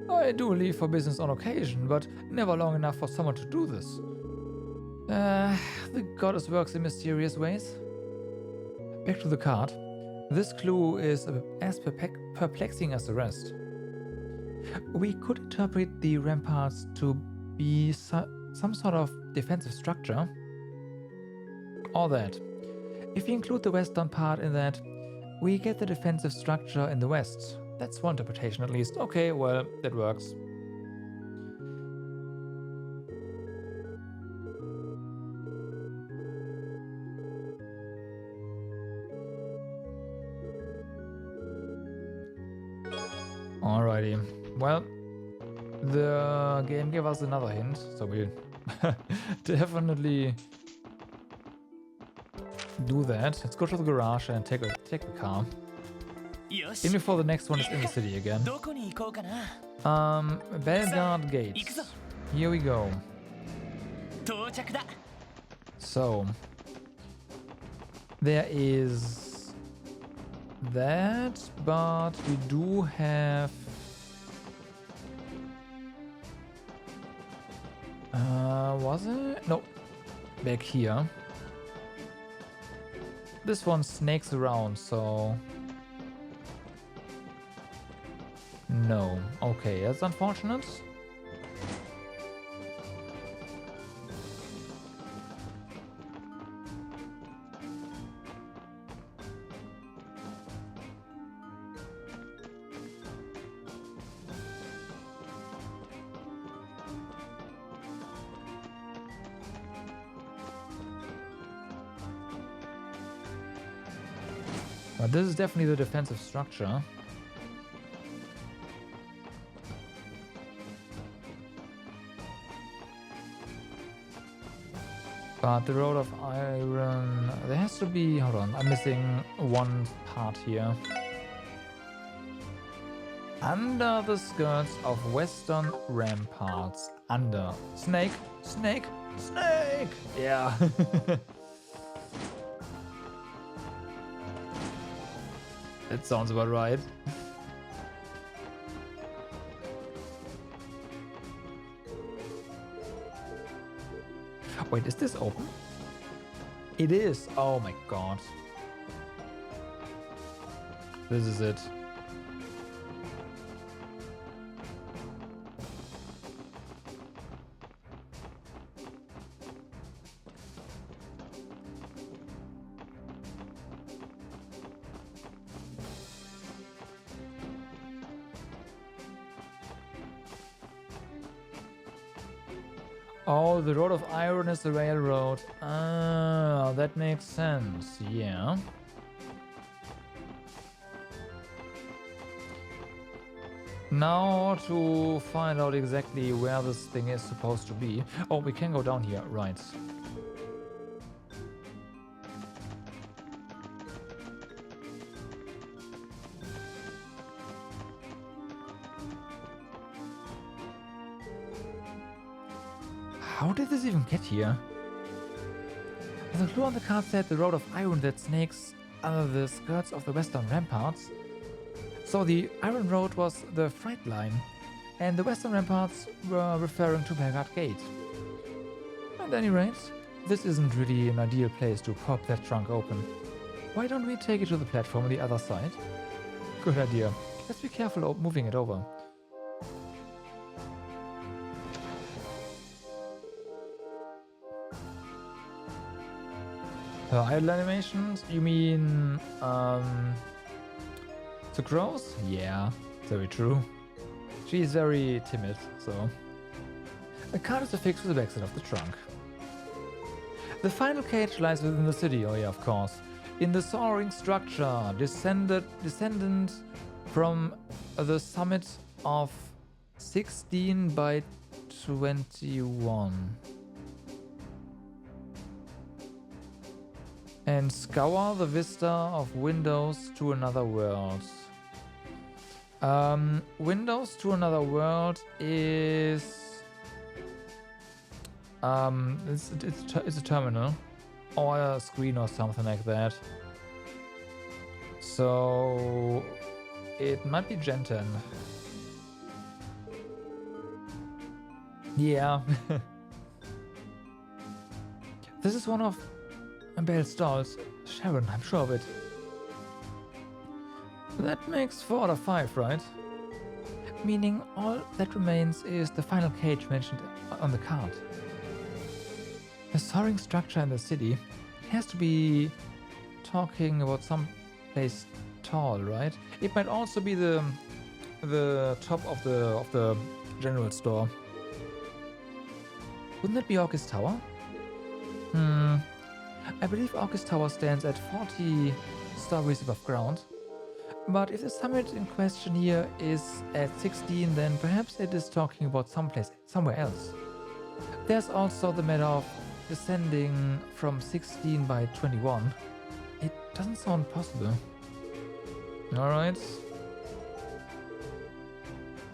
I do leave for business on occasion, but never long enough for someone to do this. The goddess works in mysterious ways. Back to the card. This clue is as perplexing as the rest. We could interpret the ramparts to be some sort of defensive structure. Or that. If we include the western part in that, we get the defensive structure in the west. That's one interpretation at least. Okay, well, that works. Alrighty. Well, the game gave us another hint, so we'll definitely do that. Let's go to the garage and take the car. Even before the next one is in the city again. Belgard Gates. Here we go. So there is that, but we do have was it? No. Back here. This one snakes around, so no. Okay, that's unfortunate. But this is definitely the defensive structure. But the Road of Iron... There has to be... Hold on, I'm missing one part here. Under the skirts of western ramparts. Under. Snake! Snake! Snake! Yeah. That sounds about right. Wait, is this open? It is. Oh my god. This is it. Oh, the Road of Iron is the railroad. Ah, that makes sense. Yeah. Now to find out exactly where this thing is supposed to be. Oh, we can go down here, right. How did this even get here? The clue on the card said the Road of Iron that snakes under the skirts of the western ramparts. So the Iron Road was the freight line, and the western ramparts were referring to Belgard Gate. At any rate, this isn't really an ideal place to pop that trunk open. Why don't we take it to the platform on the other side? Good idea. Let's be careful moving it over. Her idle animations? You mean, the crows? Yeah, very true. She is very timid, so... The card is affixed to the backside of the trunk. The final cage lies within the city, oh yeah, of course. In the soaring structure, descendant from the summit of 16 by 21. And scour the vista of windows to another world. Windows to another world is... it's a terminal. Or a screen or something like that. So... it might be Genten. Yeah. This is one of Belle's dolls. Sharon, I'm sure of it. That makes 4 out of 5, right? Meaning all that remains is the final cage mentioned on the card. The soaring structure in the city. It has to be talking about some place tall, right? It might also be the top of the general store. Wouldn't that be Orcus Tower? I believe Orcus Tower stands at 40 stories above ground. But if the summit in question here is at 16, then perhaps it is talking about somewhere else. There's also the matter of descending from 16 by 21. It doesn't sound possible. Alright.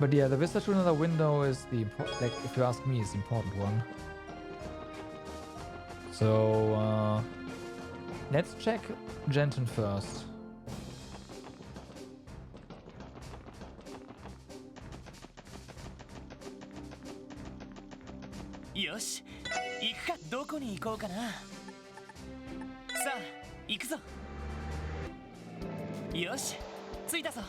But yeah, the vista to another window is the important, like, if you ask me, is the important one. So, let's check Genten first. Yosh, 行くか。どこに行こうかな。さあ、行くぞ。よし、着いたぞ。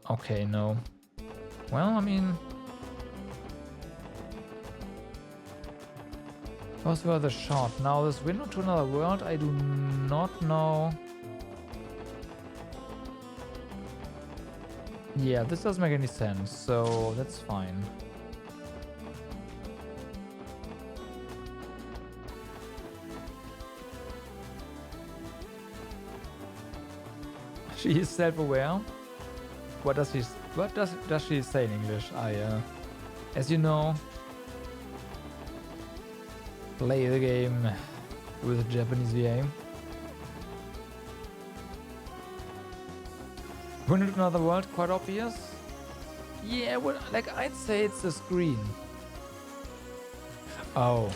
Okay, no. Well, I mean... Those were the shot. Now this window to another world, I do not know. Yeah, this doesn't make any sense, so that's fine. She is self-aware. What does she say in English? As you know, play the game with a Japanese VA. Window to another world, quite obvious. Yeah, well, like I'd say it's the screen. Oh.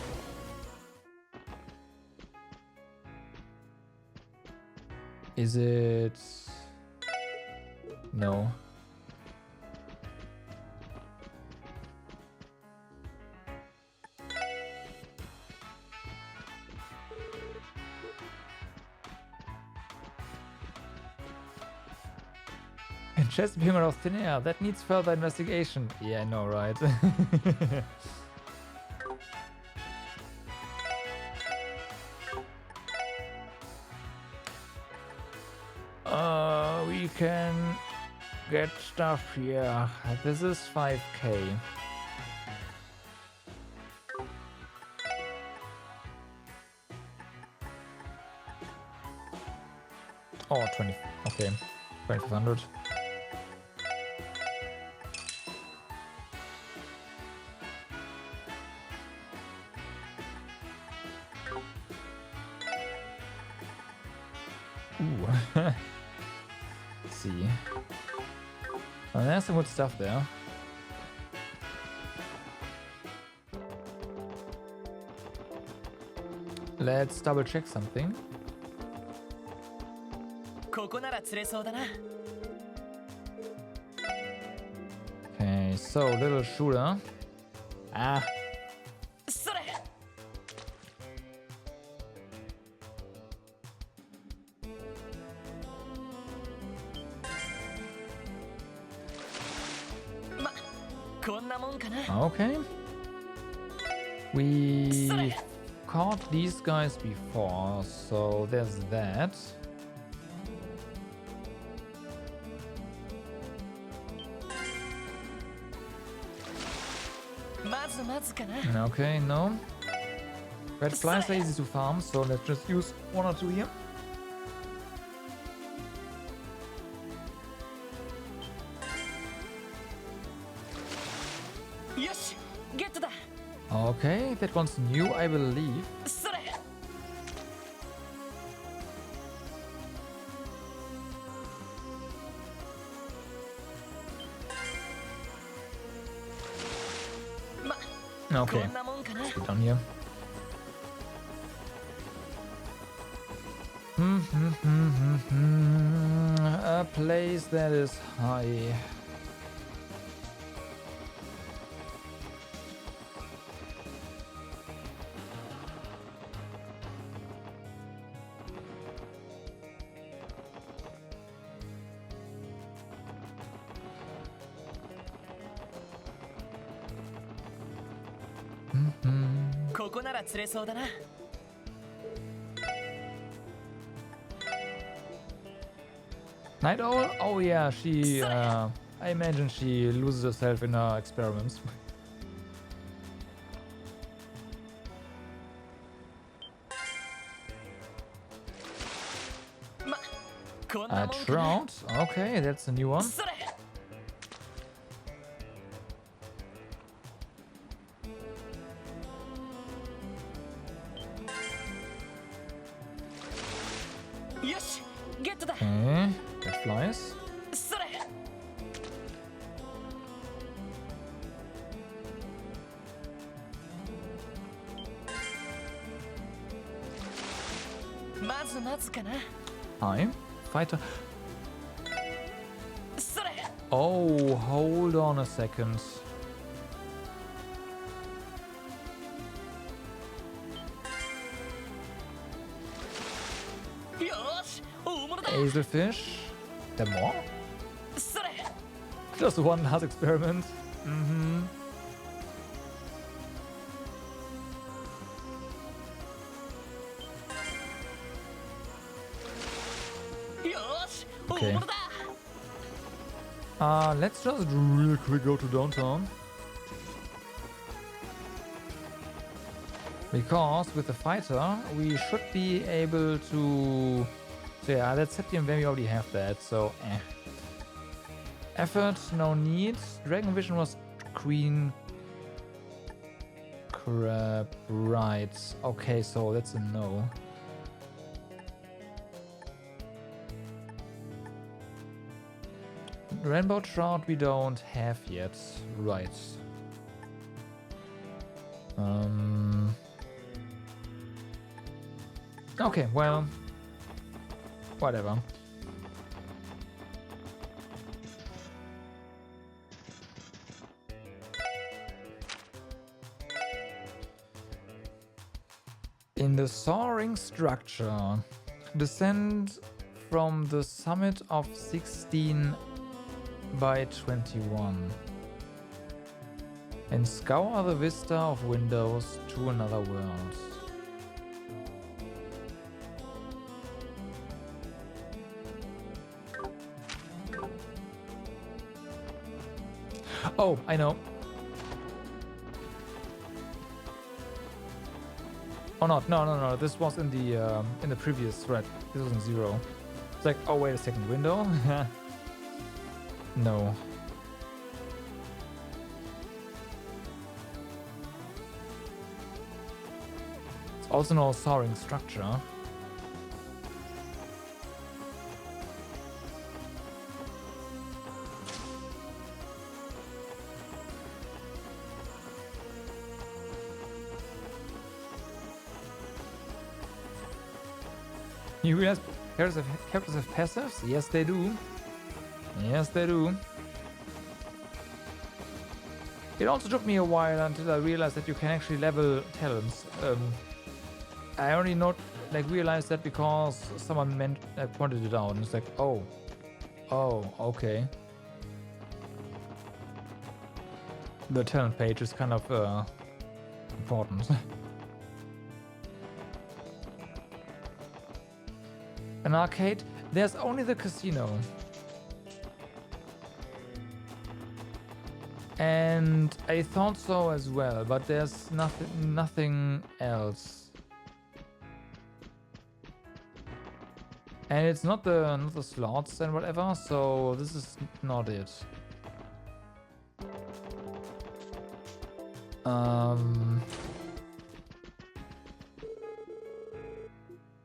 Is it? No. And chest appearing out of thin air. That needs further investigation. Yeah, I know, right? We can get stuff here. This is 5k. Oh, 20. Okay. 2500. Ooh. Let's see. Oh, there's some good stuff there. Let's double check something. Okay, so little shooter. Ah. Okay. We caught these guys before, so there's that. Okay, no. Red flies are easy to farm, so let's just use one or two here. Okay, that one's new, I believe. Okay, let's get down here. A place that is high. Night Owl? Oh yeah, she, I imagine she loses herself in her experiments. A trout? Okay, that's a new one. Okay, that flies. Hi, fighter. Oh, hold on a second. Hazelfish. There more? Just one last experiment. Okay. Let's just real quick go to downtown. Because with the fighter, we should be able to... So yeah, let's set the when we already have that, so Effort, no need. Dragon Vision was Queen Crab, right. Okay, so that's a no. Rainbow Trout we don't have yet, right. Okay, well, whatever. In the soaring structure, descend from the summit of 16 by 21 and scour the vista of windows to another world. Oh, I know. Oh, not. No. This was in the previous thread. This was in 0. It's like, oh, wait a second. Window? No. It's also no soaring structure. You realize characters have passives? Yes, they do. Yes, they do. It also took me a while until I realized that you can actually level talents. I only realized that because someone pointed it out, and it's like, oh, okay. The talent page is kind of important. An arcade? There's only the casino. And I thought so as well, but there's nothing else. And it's not the slots and whatever, so this is not it.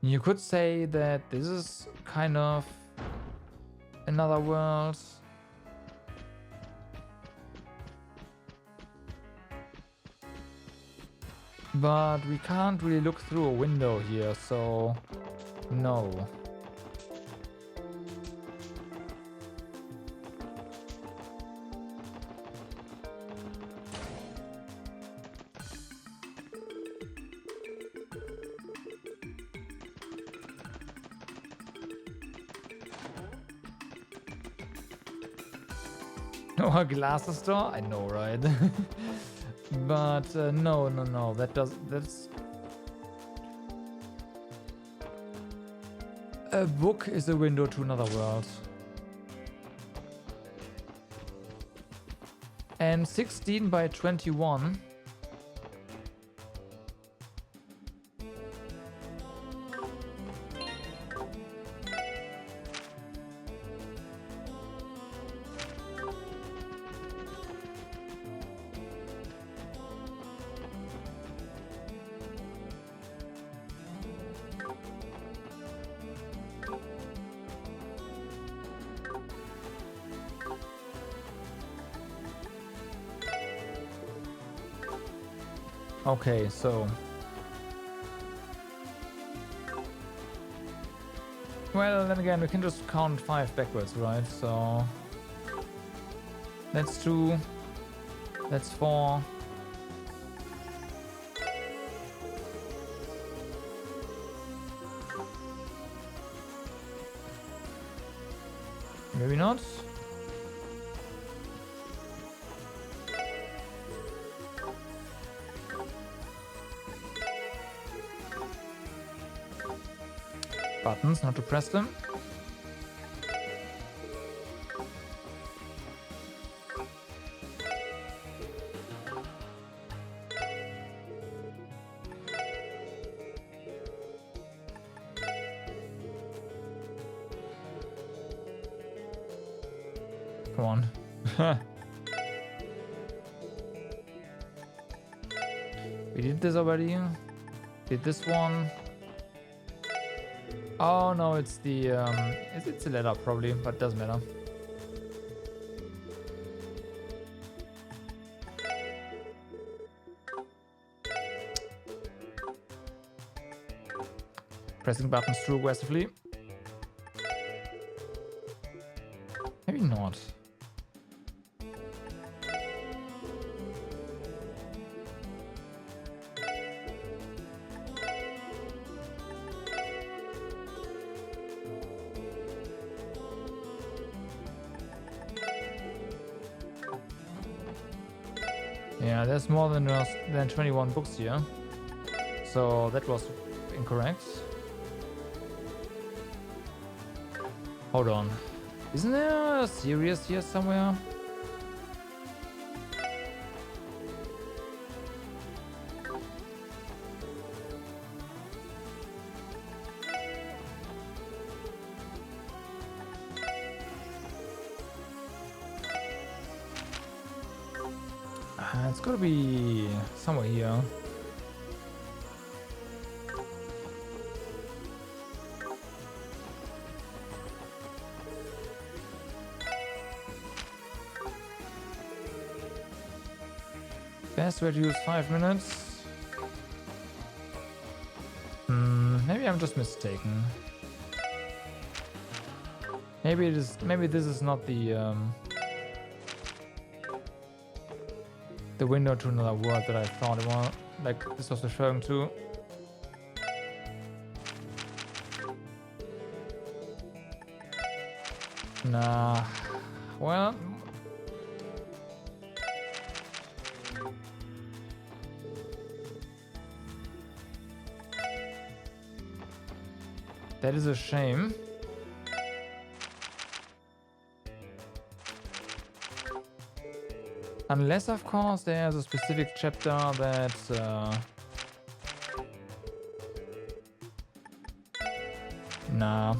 You could say that this is kind of another world. But we can't really look through a window here, so no. Oh, a glasses store? I know, right? But no. That's a book is a window to another world. And 16 by 21. Okay, so... Well, then again, we can just count 5 backwards, right? So... That's 2. That's 4. Maybe not. Buttons, not to press them. Come on. We did this already. Did this one. Oh no, it's the it's a letter probably, but doesn't matter. Pressing buttons too aggressively. Maybe not. Yeah, there's more than 21 books here. So that was incorrect. Hold on. Isn't there a series here somewhere? It's gotta be somewhere here. Best way to use 5 minutes. Maybe I'm just mistaken. Maybe it is. Maybe this is not the window to another world that I thought it was. Like this was referring to. Nah. Well. That is a shame. Unless, of course, there's a specific chapter that nah.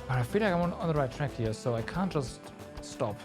But I feel like I'm on the right track here, so I can't just stop.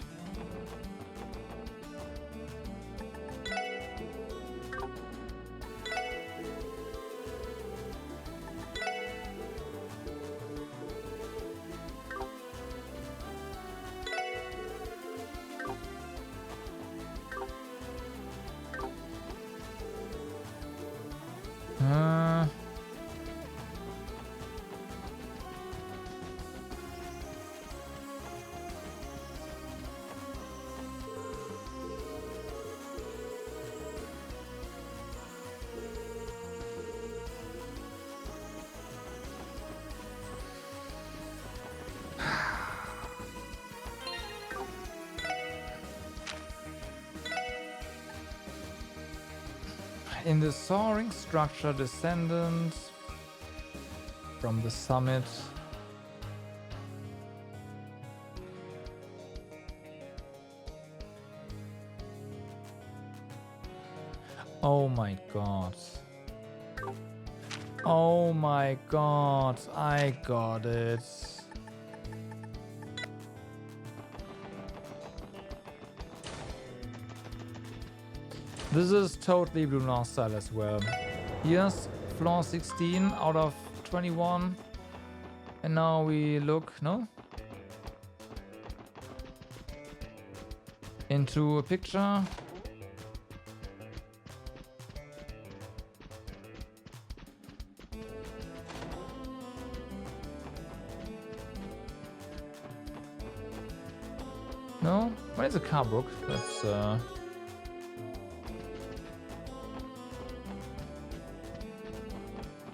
In the soaring structure descendant from the summit. Oh my god. Oh my god, I got it. This is totally Blue North style as well. Here's floor 16 out of 21. And now we look, no? Into a picture. No? What is a car book? That's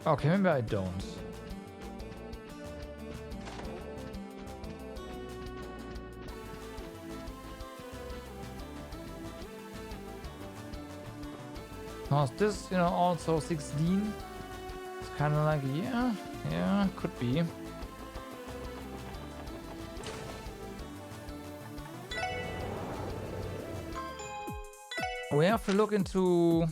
okay, maybe I don't. How's this, you know, also 16? It's kind of like, yeah, could be. We have to look into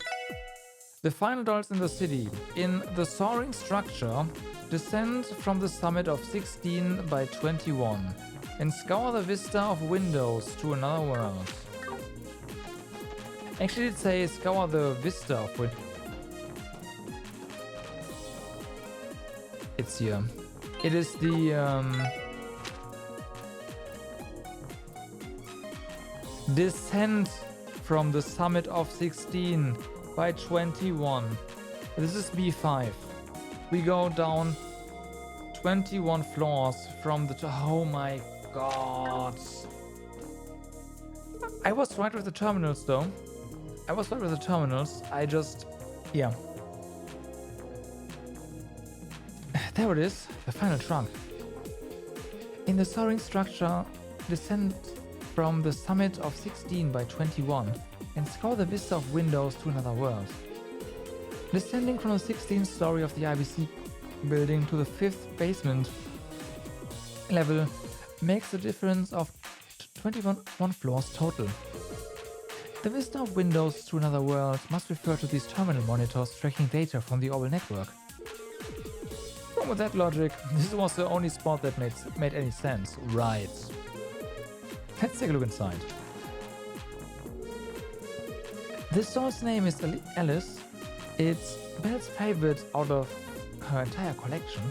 The final dolls in the city. In the soaring structure, descend from the summit of 16 by 21 and scour the vista of windows to another world. Actually, it says scour the vista of windows. It's here. It is the descent from the summit of 16 by 21. This is B5. We go down 21 floors from the... Oh my god. I was right with the terminals though. I was right with the terminals. I just... Yeah. There it is. The final trunk. In the soaring structure, descend from the summit of 16 by 21 and scour the vista of windows to another world. Descending from the 16th story of the IBC building to the 5th basement level makes a difference of 21 floors total. The vista of windows to another world must refer to these terminal monitors tracking data from the Orbital network. Wrong with that logic, this was the only spot that made any sense. Right. Let's take a look inside. This doll's name is Alice. It's Belle's favorite out of her entire collection.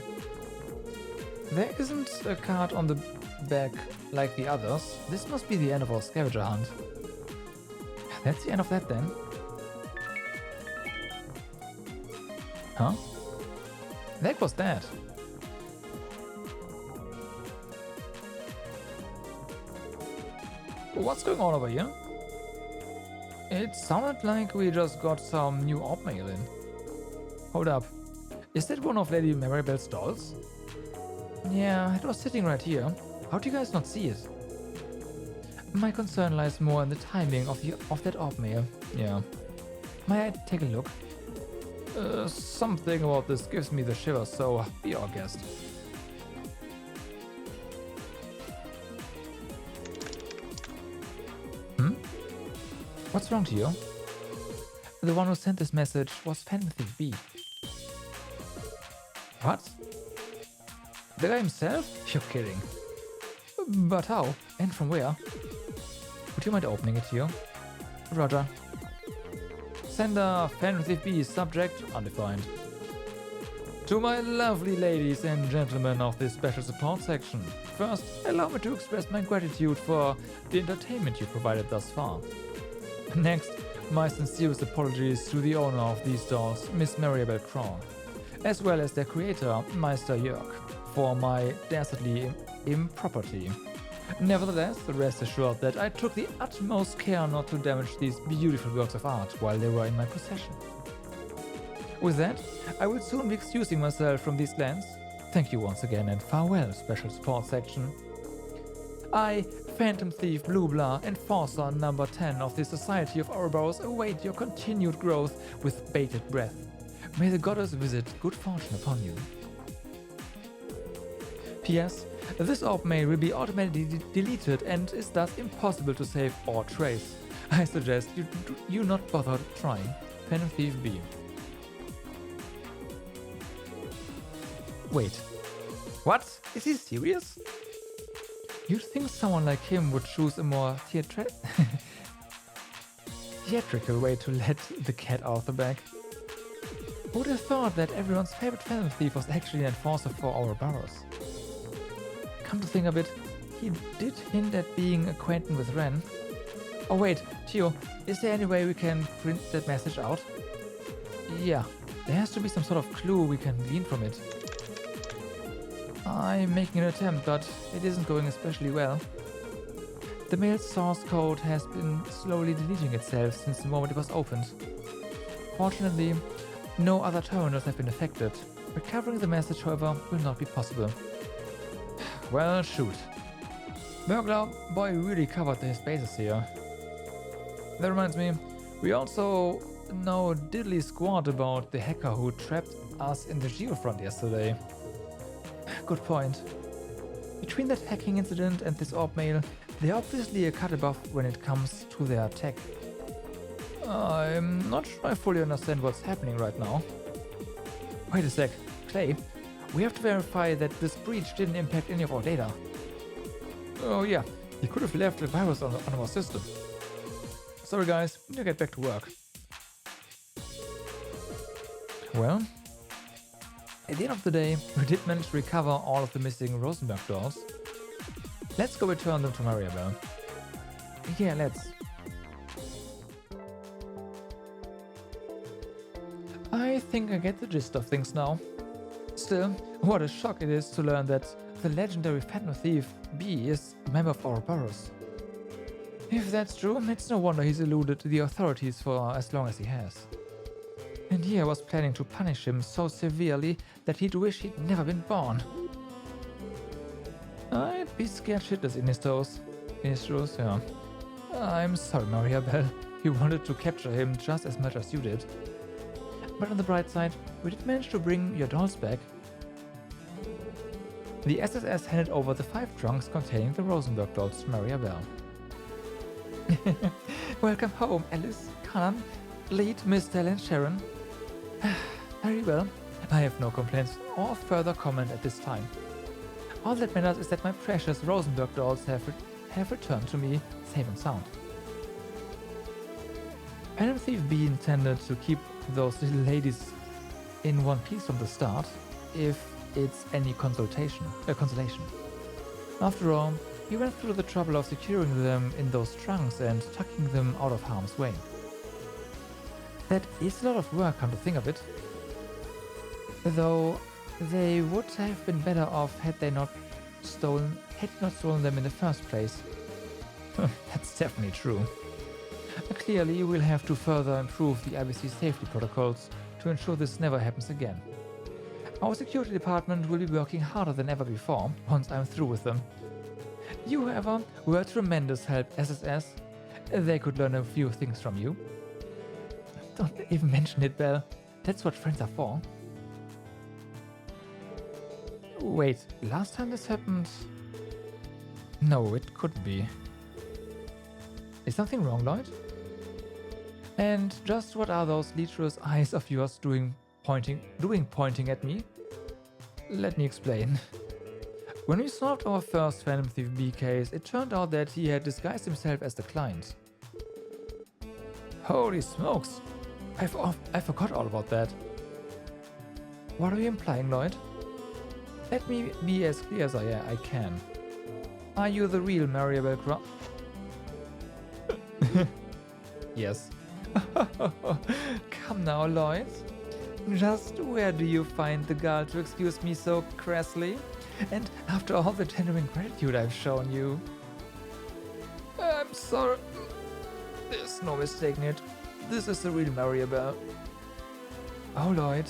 There isn't a card on the back like the others. This must be the end of our scavenger hunt. That's the end of that then. Huh? That was that. What's going on over here? It sounded like we just got some new orb mail in. Hold up. Is that one of Lady Maribel's dolls? Yeah, it was sitting right here. How do you guys not see it? My concern lies more in the timing of that orb mail. Yeah. May I take a look? Something about this gives me the shivers, so be our guest. What's wrong to you? The one who sent this message was Fantasy B. What? The guy himself? You're kidding. But how? And from where? Would you mind opening it here? Roger. Sender Fantasy B, subject undefined. To my lovely ladies and gentlemen of this special support section, first, allow me to express my gratitude for the entertainment you provided thus far. Next, my sincerest apologies to the owner of these dolls, Miss Maribel Crawl, as well as their creator, Meister Jörg, for my dastardly impropriety. Nevertheless, rest assured that I took the utmost care not to damage these beautiful works of art while they were in my possession. With that, I will soon be excusing myself from these lands. Thank you once again and farewell, special support section. I, Phantom Thief Blue Blah, Enforcer number 10 of the Society of Ouroboros, await your continued growth with bated breath. May the goddess visit good fortune upon you. P.S. This orb mail will be automatically deleted and is thus impossible to save or trace. I suggest you not bother trying. Phantom Thief B. Wait. What? Is he serious? You'd think someone like him would choose a more theatrical way to let the cat out of the bag. Who would have thought that everyone's favorite Phantom Thief was actually an enforcer for Ouroboros? Come to think of it, he did hint at being acquainted with Ren. Oh wait, Tio, is there any way we can print that message out? Yeah, there has to be some sort of clue we can glean from it. I'm making an attempt, but it isn't going especially well. The mail's source code has been slowly deleting itself since the moment it was opened. Fortunately, no other terminals have been affected. Recovering the message, however, will not be possible. Well, shoot. Burglar Boy really covered his bases here. That reminds me, we also know diddly squat about the hacker who trapped us in the Geofront yesterday. Good point. Between that hacking incident and this orb mail, they're obviously a cut above when it comes to their tech. I'm not sure I fully understand what's happening right now. Wait a sec, Clay. We have to verify that this breach didn't impact any of our data. Oh yeah, he could have left a virus on our system. Sorry guys, need to get back to work. Well, at the end of the day, we did manage to recover all of the missing Rosenberg dolls. Let's go return them to Mariabel. Yeah, let's. I think I get the gist of things now. Still, what a shock it is to learn that the legendary Phantom Thief B is a member of Ouroboros. If that's true, it's no wonder he's eluded the authorities for as long as he has. And he was planning to punish him so severely that he'd wish he'd never been born. I'd be scared shitless in his toes. In his shoes, yeah. I'm sorry, Mariabel. You wanted to capture him just as much as you did. But on the bright side, we did manage to bring your dolls back. The SSS handed over the 5 trunks containing the Rosenberg dolls to Mariabel. Welcome home, Alice, Kanan, Lead, Mistel and Sharon. Very well. I have no complaints or further comment at this time. All that matters is that my precious Rosenberg dolls have returned to me safe and sound. Phantom Thief B intended to keep those little ladies in one piece from the start, if it's any consolation. After all, he went through the trouble of securing them in those trunks and tucking them out of harm's way. That is a lot of work, come to think of it. Though they would have been better off had not stolen them in the first place. That's definitely true. Clearly, we'll have to further improve the IBC safety protocols to ensure this never happens again. Our security department will be working harder than ever before once I'm through with them. You, however, were a tremendous help, SSS. They could learn a few things from you. Don't even mention it, Belle. That's what friends are for. Wait, last time this happened? No, it couldn't be. Is something wrong, Lloyd? And just what are those lecherous eyes of yours doing pointing at me? Let me explain. When we solved our first Phantom Thief B case, it turned out that he had disguised himself as the client. Holy smokes! I forgot all about that. What are you implying, Lloyd? Let me be as clear as I can. Are you the real Mariabel Croft? Yes. Come now, Lloyd. Just where do you find the gall to excuse me so crassly? And after all the genuine gratitude I've shown you. I'm sorry. There's no mistaking it. This is the real Mariabel. Oh, Lloyd.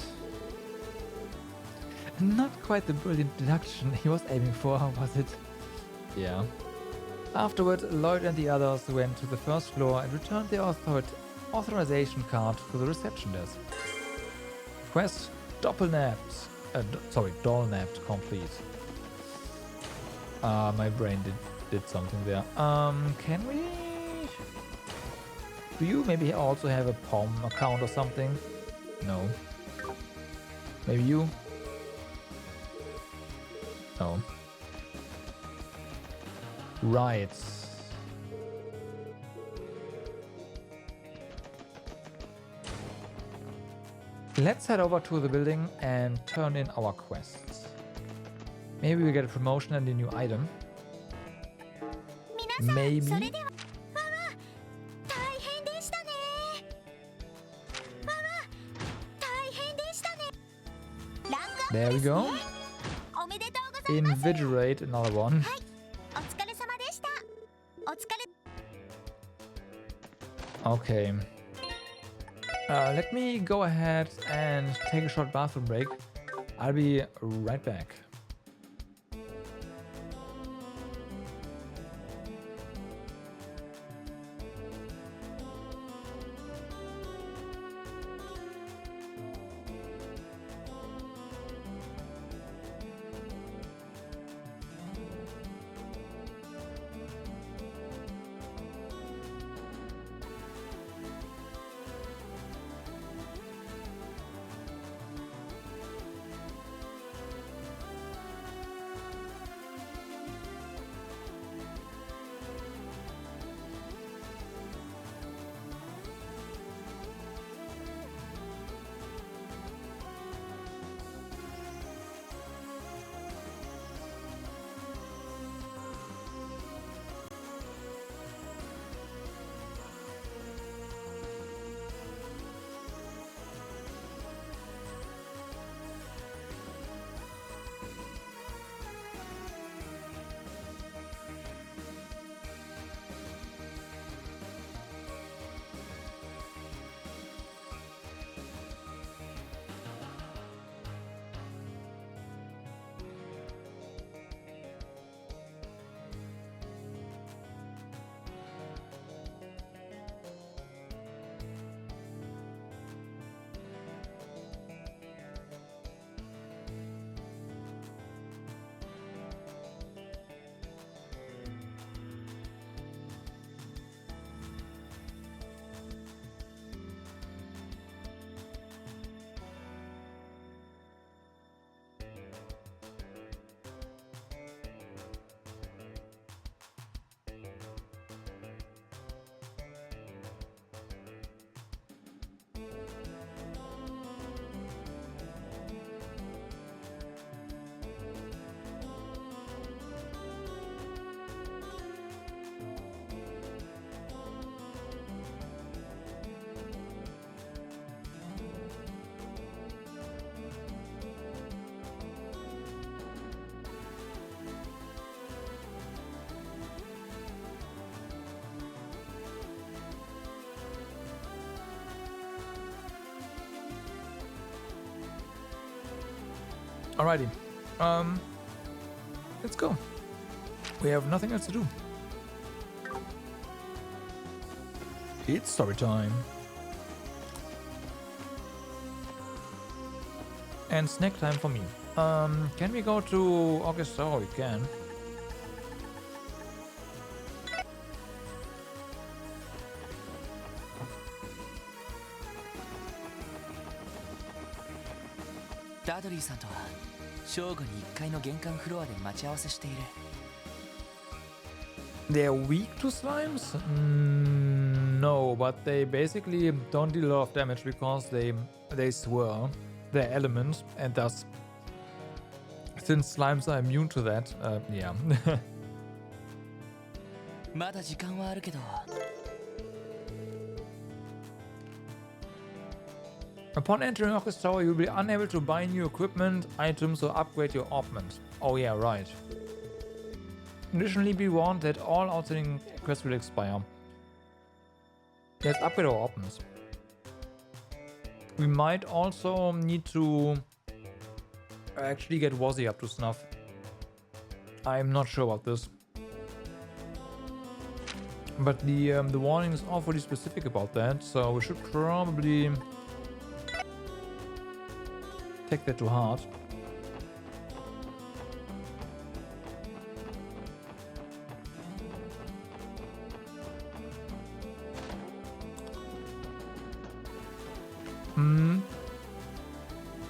Not quite the brilliant deduction he was aiming for, was it? Yeah. Afterward, Lloyd and the others went to the first floor and returned their authorization card to the reception desk. Quest Doppelnapped. Dollnapped complete. My brain did something there. Can we? Do you maybe also have a POM account or something? No. Maybe you? No. Right. Let's head over to the building and turn in our quests. Maybe we get a promotion and a new item. Maybe. There we go. Invigorate, another one. Okay. Let me go ahead and take a short bathroom break. I'll be right back. Alrighty. Let's go. We have nothing else to do. It's story time. And snack time for me. Can we go to August? Oh, we can.ダドリーさんとは正午に1階の玄関フロアで待ち合わせしている。They're weak to slimes? No, but they basically don't deal a lot of damage because they swirl their elements, and thus, since slimes are immune to that, yeah. まだ時間はあるけど。Upon entering August Tower, you'll be unable to buy new equipment, items, or upgrade your orbment. Oh yeah, right. Additionally, be warned that all outstanding quests will expire. Let's upgrade our orbments. We might also need to actually get Wazzy up to snuff. I'm not sure about this. But the warning is awfully specific about that, so we should probably take that to heart.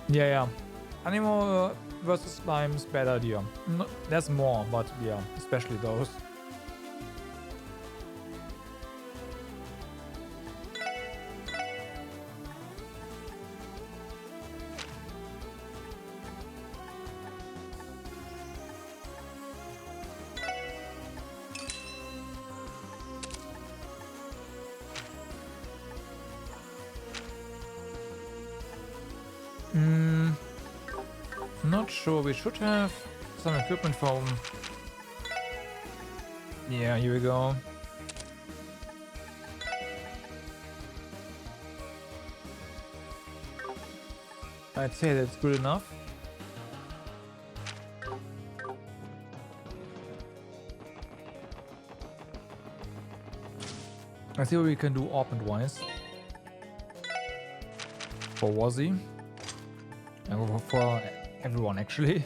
Yeah. Animal versus slimes, bad idea. No, there's more, but yeah, especially those. Not sure. We should have some equipment from. Yeah, here we go. I'd say that's good enough. Let's see what we can do orbment-wise. For Wazzy. And for everyone, actually.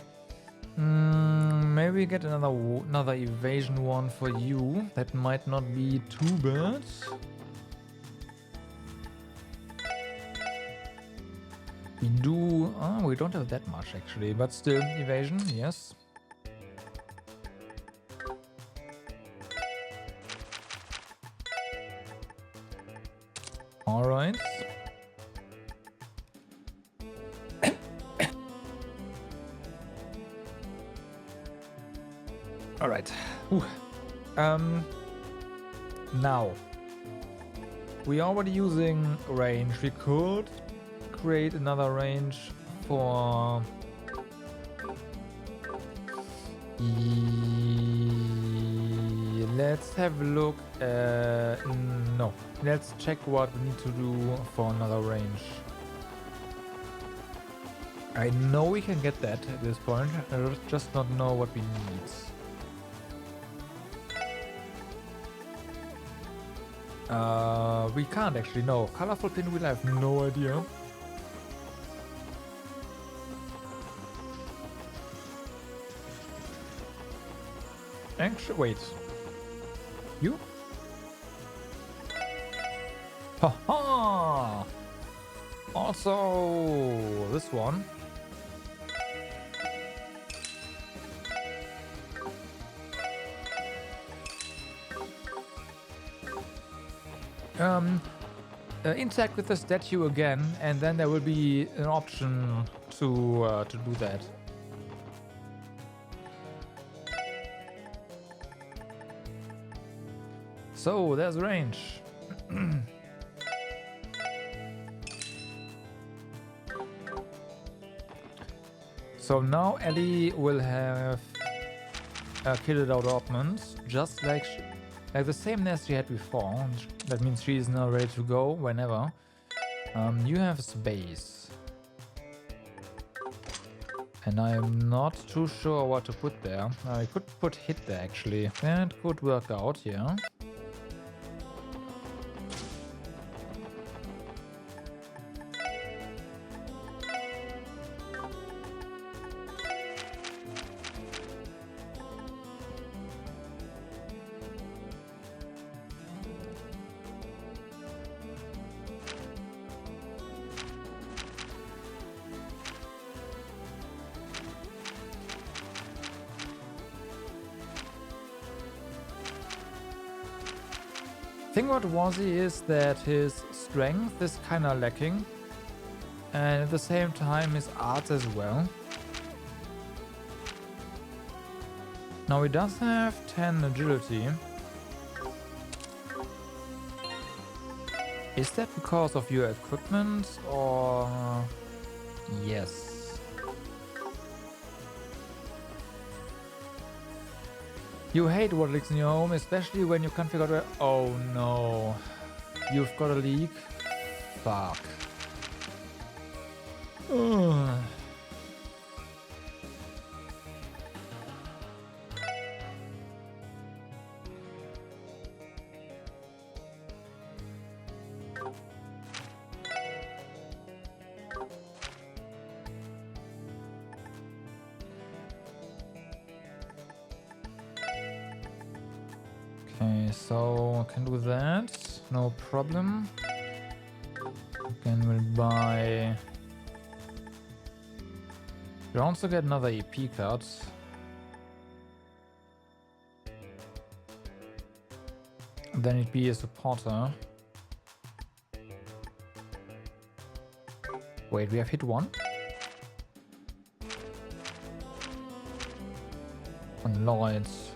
Maybe get another evasion one for you. That might not be too bad. We do... we don't have that much, actually. But still, evasion, yes. Alright. Alright. Now. We are already using range. We could create another range for... Let's have a look. No. Let's check what we need to do for another range. I know we can get that at this point. I just not know what we need. We can't actually, no. Colorful pinwheel, I have no idea. Actually, wait. You? Haha! Also, this one. Interact with the statue again, and then there will be an option to do that. So there's range. So now Ellie will have kitted out orbments, just like the same nest she had before. That means she is now ready to go whenever. You have space. And I am not too sure what to put there. I could put hit there actually. That could work out, yeah. Thing about Wazzy is that his strength is kinda lacking, and at the same time his arts as well. Now he does have 10 agility. Is that because of your equipment or... Yes. You hate water leaks in your home, especially when you can't figure out where... Oh no. You've got a leak? Fuck. Ugh. Okay, so I can do that, no problem. Again, we'll buy... We'll also get another EP card. Then it'd be a supporter. Wait, we have hit one? On Lloyd's.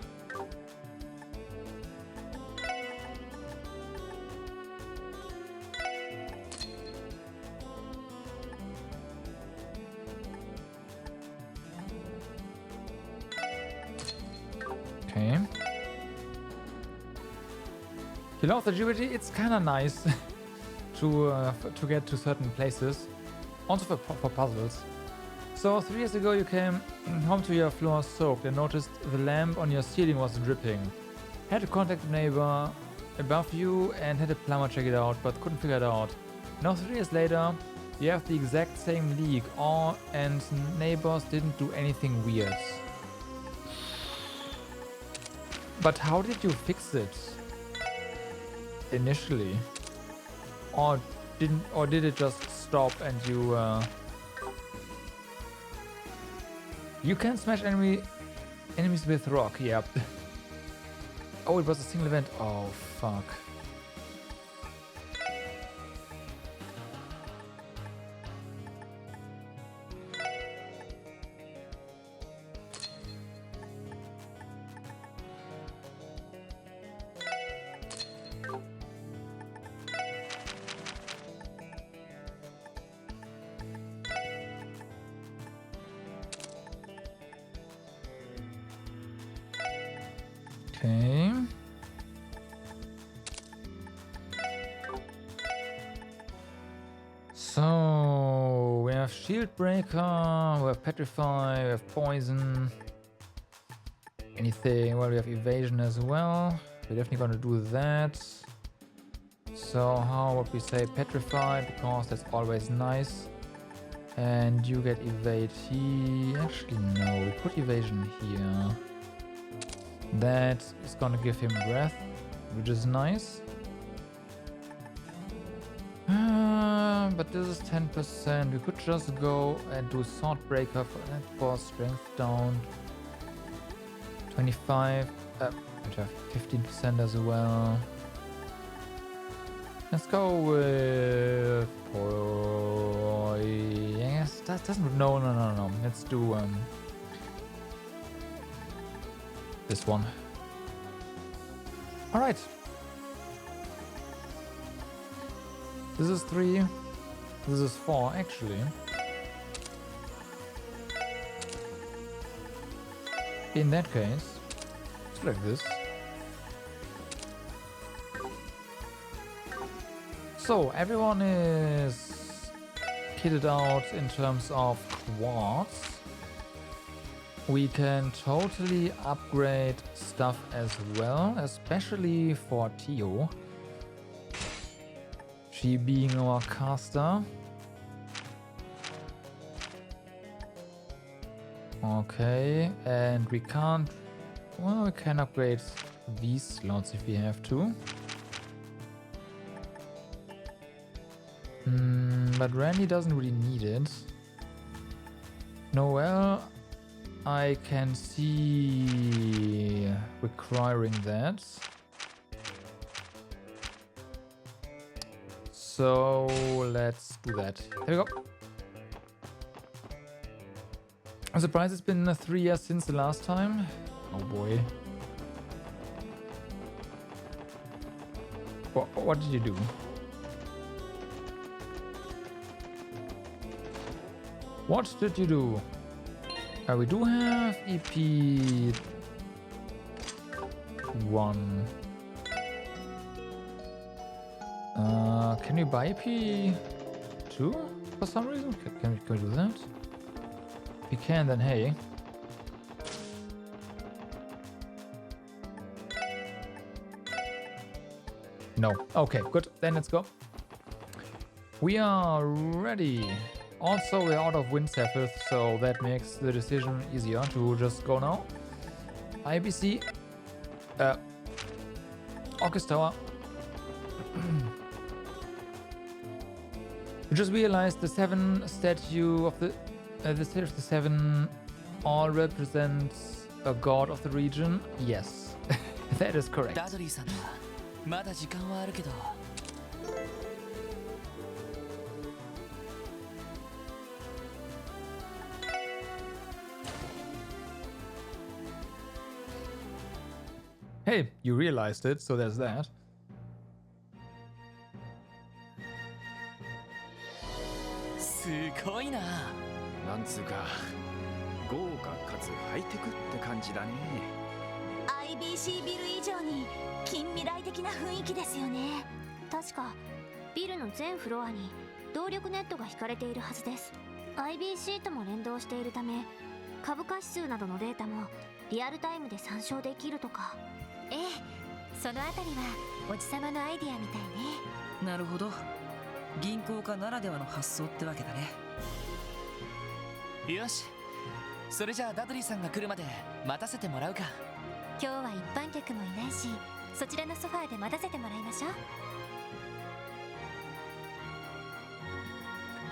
Okay. You love the agility. It's kind of nice to get to certain places, also for puzzles. So 3 years ago you came home to your floor soaked and noticed the lamp on your ceiling was dripping. Had to contact the neighbor above you and had a plumber check it out, but couldn't figure it out. Now 3 years later, you have the exact same leak, and neighbors didn't do anything weird. But how did you fix it initially? Or did it just stop and you you can smash enemies with rock, yep. Oh, it was a single event. Oh fuck. Okay. So we have shield breaker, we have petrify, we have poison. Anything? Well, we have evasion as well. We're definitely gonna do that. So how would we say petrify, because that's always nice. And you get evade here. Actually no, we put evasion here. That is gonna give him breath, which is nice. But this is 10%. We could just go and do sword breaker for strength down. 25. We have 15% as well. Let's go with. Yes, that doesn't. No. Let's do this one. All right. This is 3. This is 4, actually. In that case, it's like this. So everyone is kitted out in terms of quartz. we can totally upgrade stuff as well, especially for Tio. She being our caster. Okay, and we can't... Well, we can upgrade these slots if we have to. But Randy doesn't really need it. Noel, I can see requiring that. So let's do that. There we go. I'm surprised it's been 3 years since the last time. Oh boy. What did you do? What did you do? We do have EP 1. Can you buy EP 2 for some reason? Can we do that? If we can, then hey. No. Okay, good. Then let's go. We are ready. Also, we're out of Wind Sepith, so that makes the decision easier to just go now. IBC. Orcus Tower. We just realized the 7 statue of the state of the 7 all represents a god of the region. Yes, that is correct. Hey, you realized it, so there's that. IBC ビル以上に近未来的な雰囲気ですよね。確かビルの全フロアに動力ネットが引かれているはずです。IBC とも連動しているため株価指数などのデータもリアルタイムで参照できるとか。ええ、そのあたりはおじさまのアイディアみたいね。なるほど。銀行家ならではの発想ってわけだね。よし、それじゃあダドリーさんが来るまで待たせてもらうか。今日は一般客もいないし、そちらのソファーで待たせてもらいましょ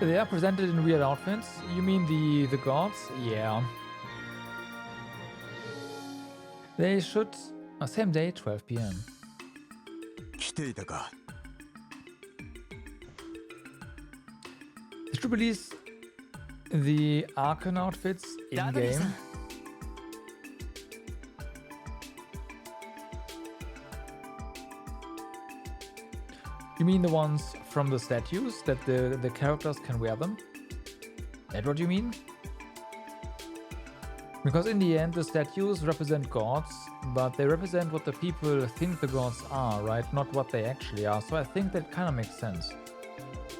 う。They are presented in weird outfits. You mean the gods? Yeah. They should... same day, 12 p.m. 来ていたか。They should release the Archon outfits in-game. You mean the ones from the statues, that the characters can wear them? That what you mean? Because in the end, the statues represent gods, but they represent what the people think the gods are, right? Not what they actually are. So I think that kind of makes sense.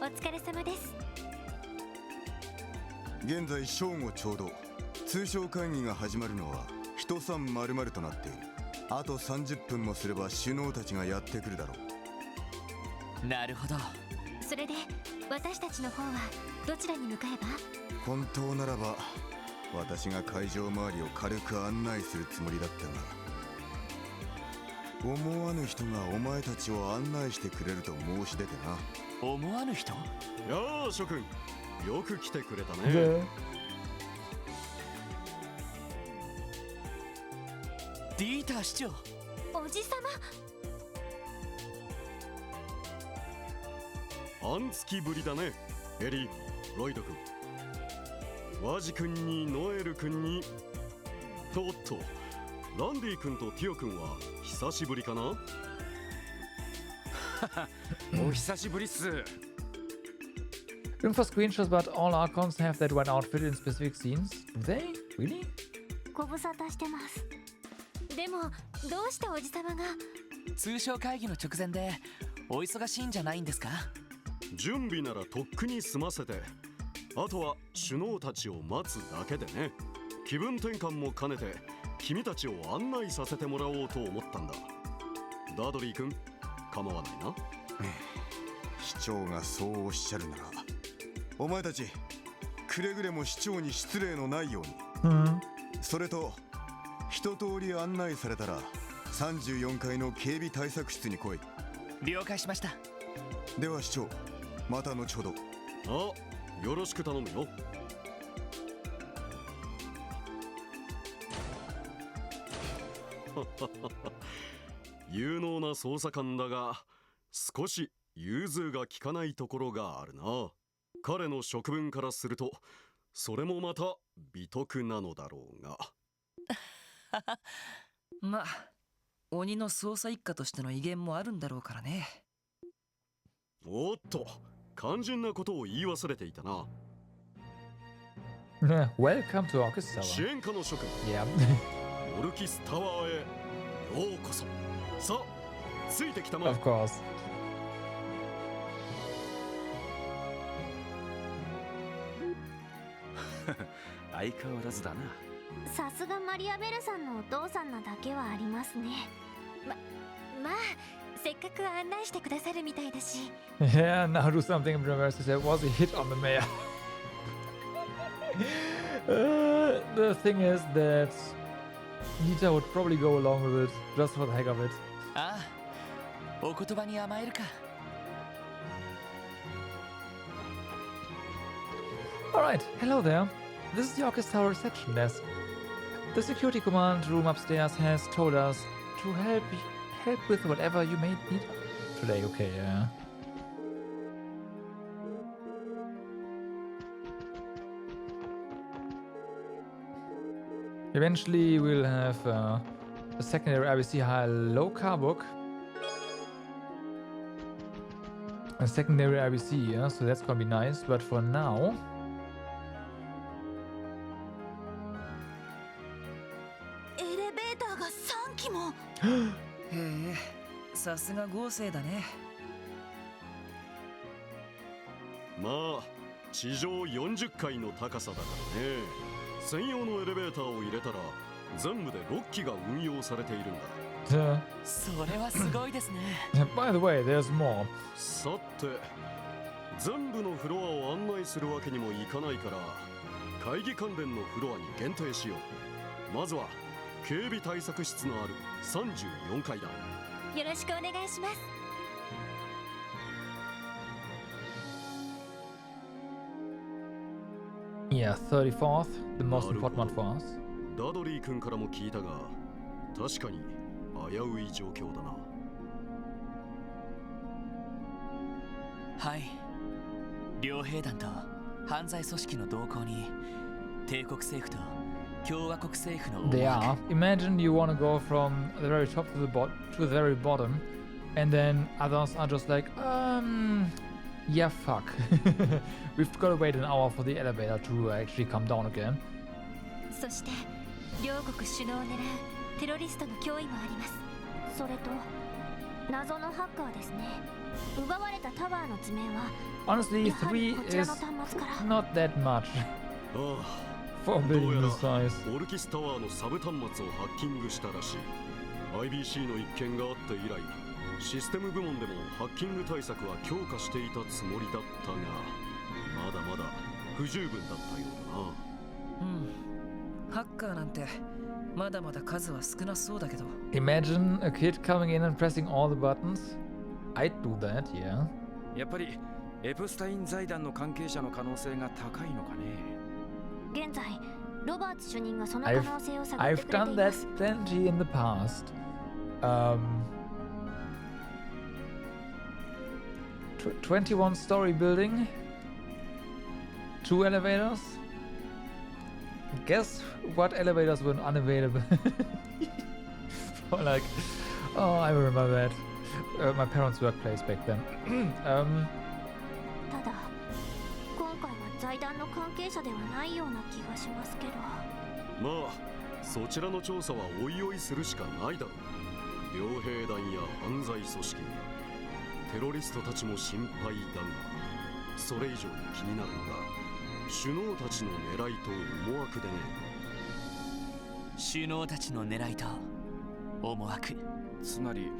お疲れ様です。現在正午ちょうど。通商会議が始まるのは人3〇〇となっている。あと30分もすれば首脳たちがやってくるだろう。なるほど。それで私たちの方はどちらに向かえば？本当ならば私が会場周りを軽く案内するつもりだったが、思わぬ人がお前たちを案内してくれると申し出てな。思わぬ人？やあ諸君、よく来てくれたね。ディーター市長。おじさま。半月ぶりだね、エリー、ロイド君。ワジ君にノエル君に。おっと、ランディ君とティオ君は久しぶりかな？お久しぶりっす。Looking for screenshots, but all Archons have that one outfit in specific scenes. Do they? Really? ご無沙汰してます。でもどうしておじさまが？通商会議の直前でお忙しいんじゃないんですか？準備ならとっくに済ませて、あとは首脳たちを待つだけでね。気分転換も兼ねて君たちを案内させてもらおうと思ったんだ。ダドリー君、構わないな。市長がそうおっしゃるなら、お前たちくれぐれも市長に失礼のないように。それと一通り案内されたら34階の警備対策室に来い。了解しました。では市長、また後ほど。あ、よろしく頼むよ。有能な捜査官だが少し融通が利かないところがあるな。彼の職分からするとそれもまた美徳なのだろうが。まあ鬼の捜査一課としての威厳もあるんだろうからね。おっと、肝心なことを言い忘れていたな。Welcome to Orchestra. 支援課の諸君、オルキスタワーへようこそ。さあ、ついてきたまえ。Of course. 相変わらずだな。さすがマリアベルさんのお父さんなだけはありますね。まあせっかく案内してくださるみたいだし。Yeah, now do something in reverse. There was a hit on the mayor. The thing is that Nita would probably go along with it, just for the heck of it. ああ、お言葉に甘えるか。Alright, hello there. This is the Orchestra reception desk. The security command room upstairs has told us to help with whatever you may need today. Okay, yeah. Eventually we'll have a secondary IBC Hello car book. A secondary IBC, yeah, so that's gonna be nice, but for now... へえ、さすが豪勢だね。まあ地上40階の高さだからね。専用のエレベーターを入れたら全部で6機が運用されているんだ。それはすごいですね。By the way, there's more. さて、全部のフロアを案内するわけにもいかないから会議関連のフロアに限定しよう。まずは警備対策室のある34階だ。よろしくお願いします。Yeah, 34th, the most important one for us. ダドリー君からも聞いたが、確かに危うい状況だな。はい。両兵団と犯罪組織の動向に帝国政府と共和国政府の They are. Imagine you want to go from the very top to the very bottom, and then others are just like, yeah, fuck. We've got to wait an hour for the elevator to actually come down again. そして両国首脳を狙うテロリストの脅威もあります。それと謎のハッカーですね。奪われたタワーの図面は Honestly, 3 is not that much. どうや 4 billion ら size. オルキスタワーのサブ端末をハッキングしたらしい。 IBC の一件があって以来、システム部門でもハッキング対策は強化していたつもりだったが、まだまだ不十分だったようだな。ハッカーなんてまだまだ数は少なそうだけど。 Imagine a kid coming in and pressing all the buttons. I'd do that, yeah. やっぱりエプスタイン財団の関係者の可能性が高いのかね。現在ロバーツ主任がその可能性を探ってくれ I've てい done ま that す。 plenty in the past. 21-story building, 2 elevators. Guess what elevators were unavailable? Or like, oh, I remember that. My parents' workplace back then. ただ今回は財団の関係者ではないような気がしますけど。まあそちらの調査はおいおいするしかないだろう。両兵団や犯罪組織、テロリストたちも心配だが、それ以上に気になるのが首脳たちの狙いと思惑でね。首脳たちの狙いと思惑。つまり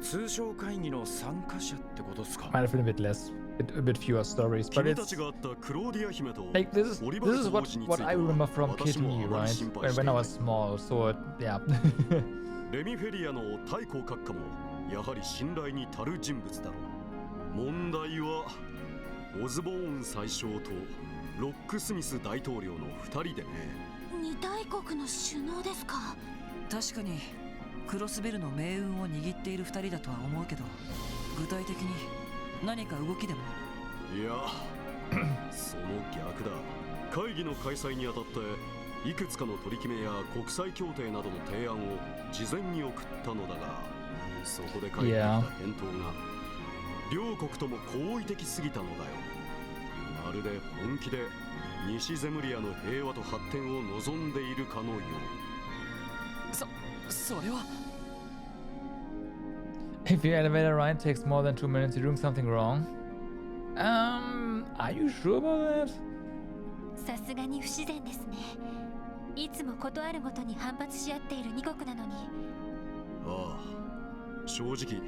通常会議の参加者ってことですか。 Might have been a bit less, a bit fewer stories, but 君 it's たちがあったクローディア姫と like this is オリバ this ル is ト王子につい what て I は remember from 私 Kid も Me, あまり right? 心配 When してい I ない was small, so yeah. レミフェリアの太閤閣下もやはり信頼に足る人物だろう。問題はオズボーン宰相とロックスミス大統領の2人でね。二大国の首脳ですか。確かにクロスベルの命運を握っている2人だとは思うけど、具体的に何か動きでも。いやその逆だ。会議の開催にあたっていくつかの取り決めや国際協定などの提案を事前に送ったのだが、そこで返ってきた返答が両国とも好意的すぎたのだよ。まるで本気で西ゼムリアの平和と発展を望んでいるかのよう。それは If your elevator ride takes more than 2 minutes, you're doing something wrong. Are you sure about that? さすがに不自然ですね。いつもことあるごとに反発し合っている二国なのに。ああ、正直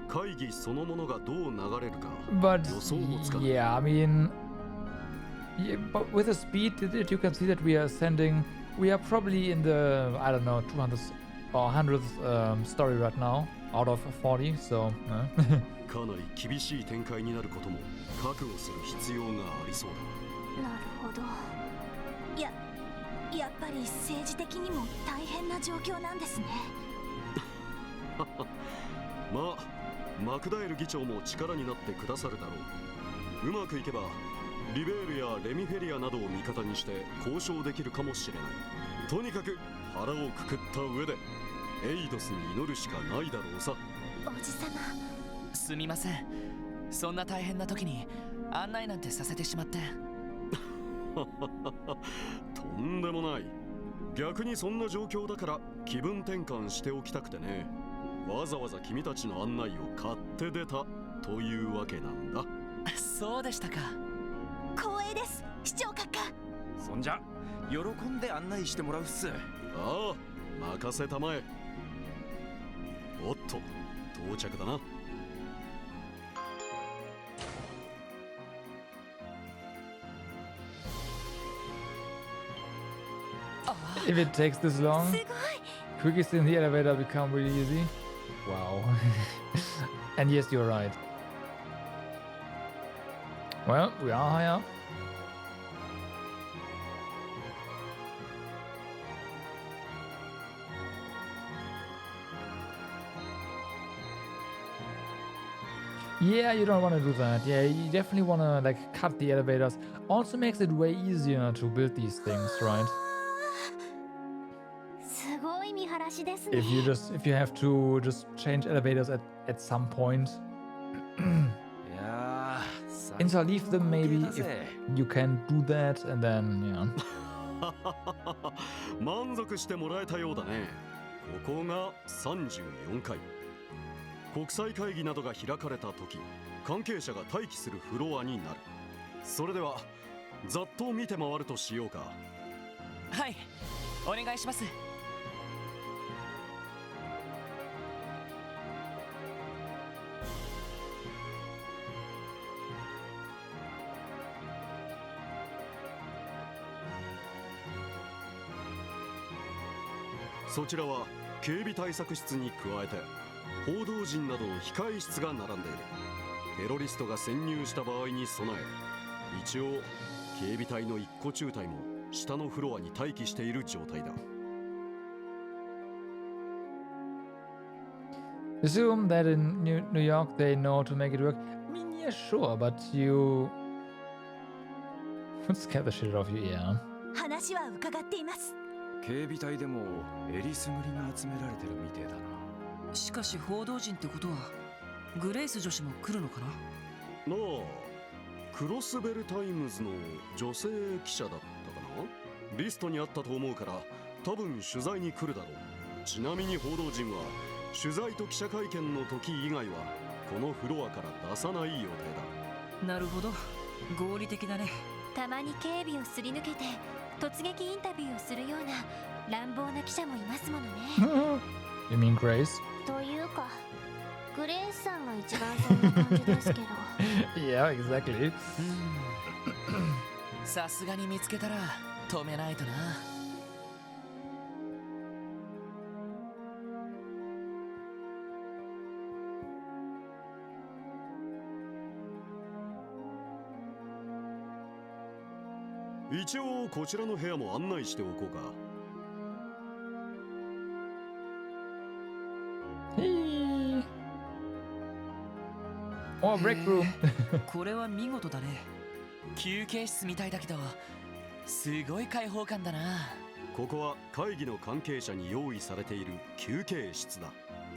会議そのものがどう流れるか But 予想もつかない。 yeah, I mean, yeah, but with the speed that you can see that we are ascending, we are probably in the, I don't know, 200th or 100th story right now out of 40, so かなり厳しい展開になることも覚悟する必要がありそうだ。なるほど。やっぱり政治的にも大変な状況なんですね。まあマクダエル議長も力になってくださるだろう。うまくいけばリベールやレミフェリアなどを味方にして交渉できるかもしれない。とにかく腹をくくった上でエイドスに祈るしかないだろうさ。おじさま、すみません。そんな大変な時に案内なんてさせてしまって。とんでもない。逆にそんな状況だから気分転換しておきたくてね。わざわざ君たちの案内を買って出たというわけなんだ。そうでしたか。光栄です、市長閣下。そんじゃ喜んで案内してもらうっす。ああ、任せたまえ。おっと、到着だな。if it takes this long, quickies in the elevator become really easy. Wow. And yes, you're right. Well, we are higher. Yeah, you don't want to do that. Yeah, you definitely want to like cut the elevators. Also makes it way easier to build these things, right? すごい見晴らしですね。 If you have to just change elevators at some point. Interleave them maybe if you can do that, and then yeah. 満足してもらえたようだね。ここが34階。国際会議などが開かれた時、関係者が待機するフロアになる。それではざっと見て回るとしようか。はい、お願いします。そちらは警備対策室に加えて報道陣などの控え室が並んでいる。テロリストが潜入した場合に備え、一応警備隊の一個中隊も下のフロアに待機している状態だ。Assume that in New York they know to make it work. I mean, yeah, sure, but you would scare the shit out of you, yeah. 話は伺っています。警備隊でもエリスグリが集められてるみてえだな。しかし報道陣ってことはグレイス女子も来るのかな。なあ、クロスベルタイムズの女性記者だったかな。リストにあったと思うから多分取材に来るだろう。ちなみに報道陣は取材と記者会見の時以外はこのフロアから出さない予定だ。なるほど、合理的だね。たまに警備をすり抜けて突撃インタビューをするような乱暴な記者もいますものね。You mean Grace? というかグレースさんが一番そんな感じですけど。Yeah, exactly. さすがに見つけたら止めないとな。一応こちらの部屋も案内しておこうか。Oh, break room. これは見事だね。休憩室みたいだけどすごい開放感だな。ここは会議の関係者に用意されている休憩室だ。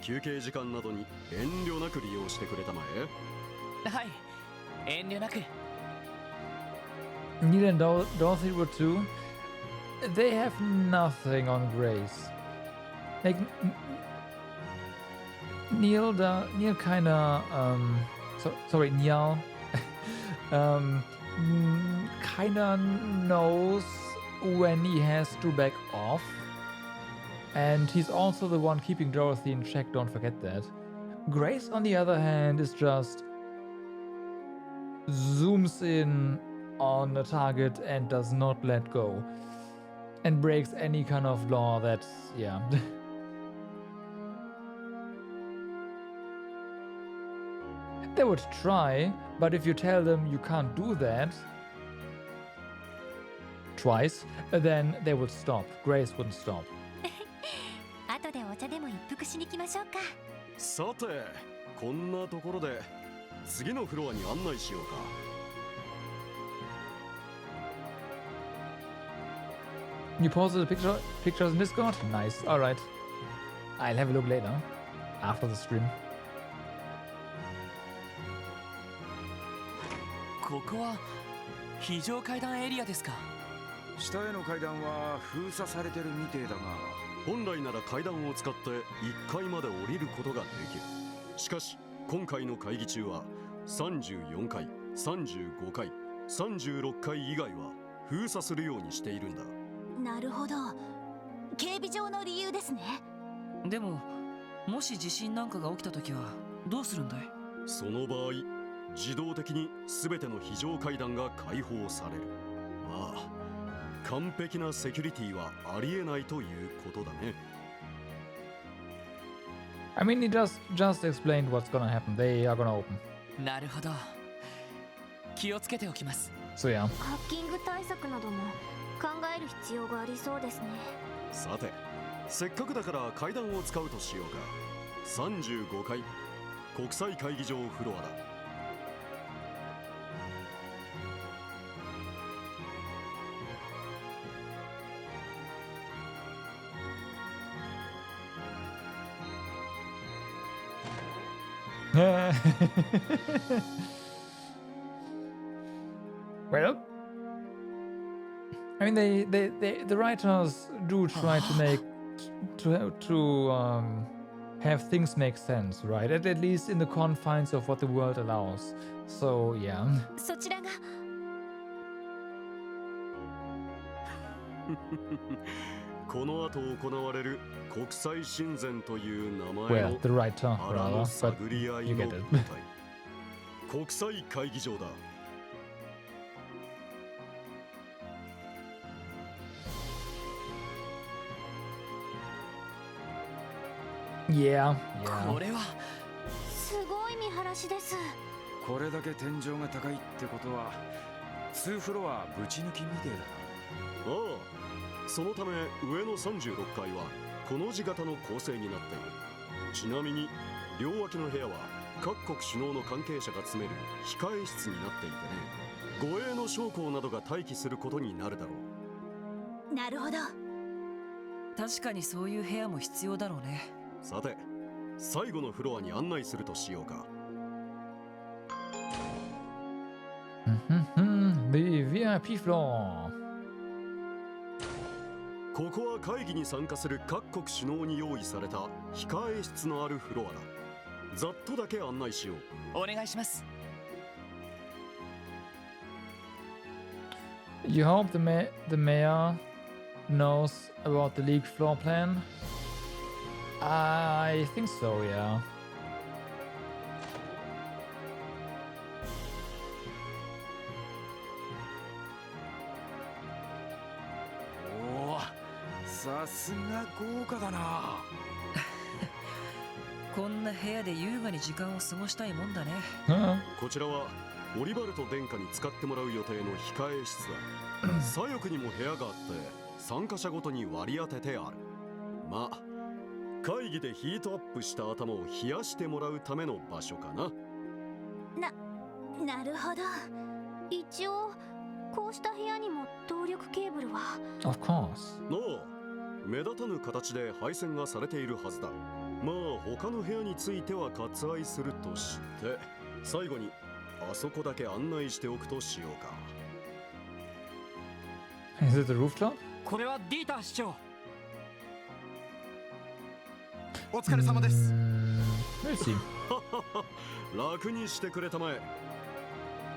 休憩時間などに遠慮なく利用してくれたまえ。はい、遠慮なく。Neil and Dorothy were too. They have nothing on Grace. Like Neil kinda sorry, Neil kinda knows when he has to back off, and he's also the one keeping Dorothy in check, don't forget that. Grace, on the other hand, is just zooms in on a target and does not let go, and breaks any kind of law that's, yeah. They would try, but if you tell them you can't do that twice, then they would stop. Grace wouldn't stop. 後でお茶でも一服しに来ましょうか。さて、こんなところで次のフロアに案内しようか。You posted the pictures in Discord? Nice. Alright. I'll have a look later. After the stream. ここは非常階段エリアですか。下への階段は封鎖されてるみてえだが、本来なら階段を使って1階まで降りることができる。しかし今回の会議中は34階、35階、36階以外は封鎖するようにしているんだ。なるほど、警備上の理由ですね。でももし地震なんかが起きた時はどうするんだい？その場合自動的に全ての非常階段が開放される。まあ完璧なセキュリティはありえないということだね。I mean, he just explained what's gonna happen. They are gonna open. なるほど。気をつけておきます。So yeah. ハッキング対策なども考える必要がありそうですね。さて、せっかくだから階段を使うとしようか。35階国際会議場フロアだ。Well, I mean, the writers do try to make have things make sense, right? At least in the confines of what the world allows. So yeah. そちらがこの後行われる国際親善という名前 Well, の the writer, 腹 rather, の but 探り合い you の get 舞 it. 台国際会議場だ。Yeah, これはすごい見晴らしです。これだけ天井が高いってことは2フロアぶち抜きみてえだな。ああ、そのため上の36階はこの字型の構成になっている。ちなみに両脇の部屋は各国首脳の関係者が詰める控え室になっていてね、護衛の将校などが待機することになるだろう。なるほど。確かにそういう部屋も必要だろうね。さて、最後のフロアに案内するとしようか。The VIP floor. ここは会議に参加する各国首脳に用意された控え室のあるフロアだ。ざっとだけ案内しよう。お願いします。You hope the mayor knows about the leaked floor plan? I think so, yeah.おお、さすが豪華だな。こんな部屋で優雅に時間を過ごしたいもんだね。こちらはオリバルト殿下に使ってもらう予定の控え室だ。左翼にも部屋があって参加者ごとに割り当ててある。まあ会議でヒートアップした頭を冷やしてもらうための場所かな。なるほど。一応こうした部屋にも動力ケーブルは。 Of course. おう、目立たぬ形で配線がされているはずだ。まあ他の部屋については割愛するとして、最後にあそこだけ案内しておくとしようか。 Is it the rooftop? これはディーター市長。お疲れ様です。We'll see. 楽にしてくれたまえ。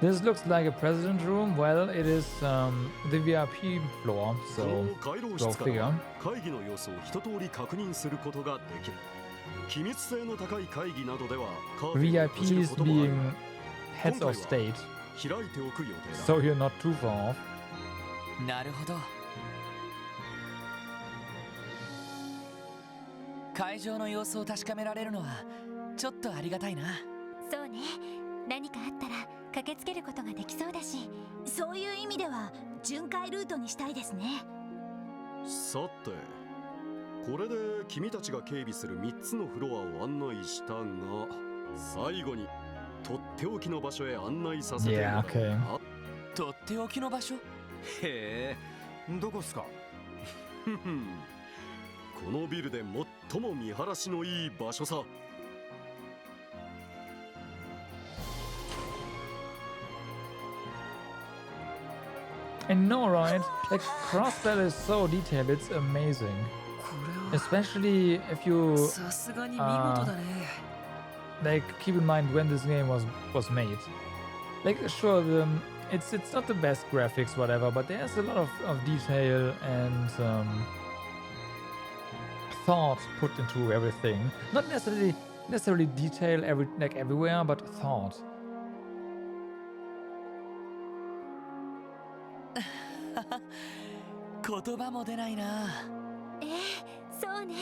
This looks like a president room. Well, it is the VIP floor, こ so の回廊 go 室か figure. ら会議の様子を一通り確認することができる。機密性の高い会議などではカーテンを閉じる VIPs こともある being が、 heads of state, 開いておく予定だ。 so you're not too far off. なるほど。会場の様子を確かめられるのはちょっとありがたいな。そうね。何かあったら駆けつけることができそうだし。そういう意味では巡回ルートにしたいですね。さて、これで君たちが警備する3つのフロアを案内したが、最後にとっておきの場所へ案内させてもら Yeah, う okay. な。とっておきの場所？へえ、どこっすか？このビルで最も見晴らしのいい場所さ。 I know, right? Like, Crossbell is so detailed, it's amazing. Especially if you さすがに見事だね。 like keep in mind when this game was made. Like, sure, it's not the best graphics, whatever, but there's a lot of detail and thought put into everything. Not necessarily detail everywhere, but thought. 言葉も出ないな。そうね。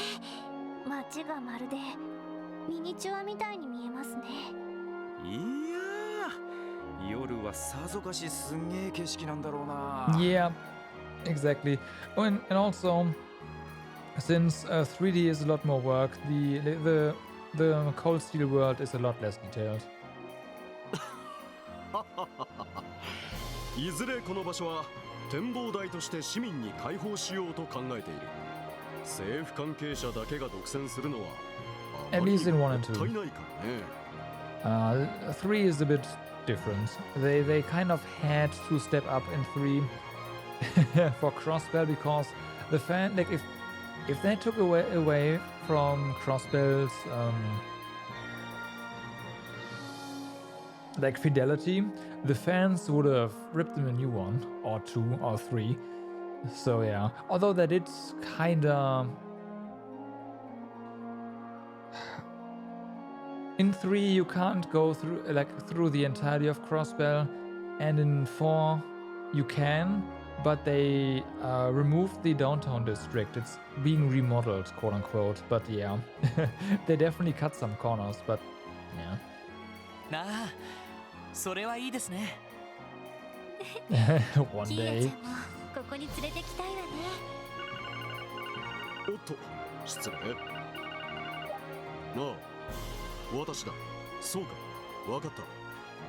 街がまるでミニチュアみたいに見えますね。いやー、夜はさぞかしすんげえ景色なんだろうな。 Yeah, exactly. Oh, and also, since 3D is a lot more work, the Cold Steel world is a lot less detailed. いずれこの場所は展望台として市民に開放しようと考えている。政府関係者だけが独占するのはあ At まりに least in も 1 も and った 2. いないからね。 3 is a bit different. They kind of had to step up in 3 for Crossbell because the fan, like, if they took away from Crossbell's like fidelity, the fans would have ripped them a new one or 2 or 3. So yeah, although that it's kinda in 3 you can't go through the entirety of Crossbell, and in 4 you can, but they removed the downtown district. It's being remodeled, quote unquote. But yeah, they definitely cut some corners. But yeah. なあ、それはいいですね。One キーヤ day. ちゃんもここに連れてきたいわね。おっと、失礼。なあ、私だ。そうか、わかった。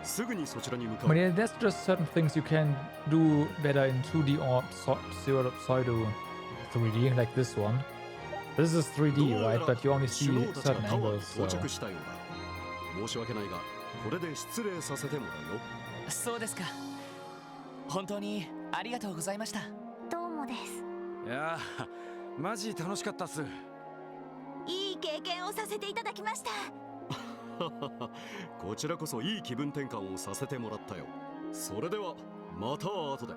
すぐにそちらに向かう。 But yeah, there's just certain things you can do better in 2D or pseudo 3D, like this one. This is 3D, right? But you only see 首脳たちが certain タワーに angles. 到 So. 着したようだ。申し訳ないが、これで失礼させてもらうよ。そうですか。本当にありがとうございました。どうもです。いやー、マジ楽しかったっす。いい経験をさせていただきました。こちらこそいい気分転換をさせてもらったよ。それではまた後で。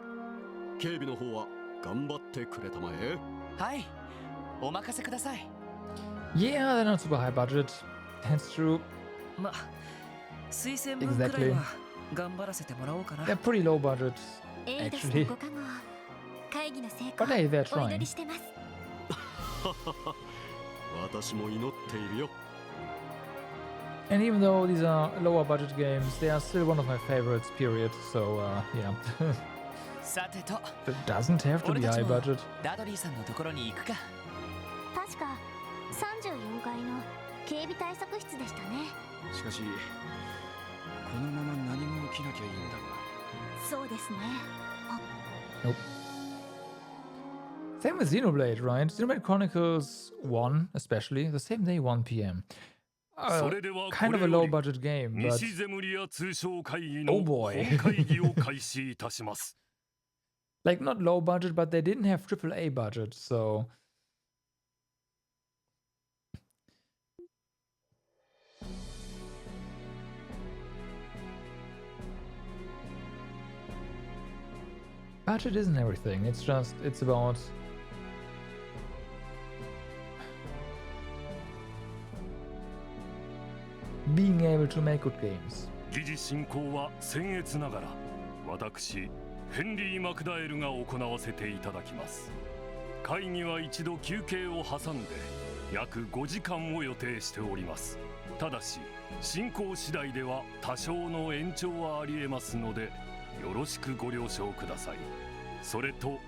警備の方は頑張ってくれたまえ。はい、お任せください。 Yeah, they're not super high budget. That's true. ま、推薦分くらいは頑張らせてもらおうかな。 They're pretty low budget, エイドス actually. のご加護を会議の成 But hey, they're 功お祈 trying. りしてます。私も祈っているよ。 And even though these are lower budget games, they are still one of my favorites, period. So, yeah. さてと、 It doesn't have to 俺 be たち high も budget. ダドリーさんのところに行くか。確か34階の警備対策室でしたね。しかしこのまま何も起きなきゃいいんだが。そうですね。 Nope. Same with Xenoblade, right? Xenoblade Chronicles 1, especially, the same day, 1 p.m. Kind of a low budget game, but 西ゼムリア通商会議 Oh の boy. 本会議を開始いたします。 like not low budget, but they didn't have AAA budget, so budget isn't everything. It's about being able to make good games. 議事進行は僭越ながら私ヘンリー・マクダエルが行わせていただきます。会議は一度休憩を挟んで約5時間を予定しております。ただし進行次第では多少の延長はありえますのでよろしくご了承ください。それと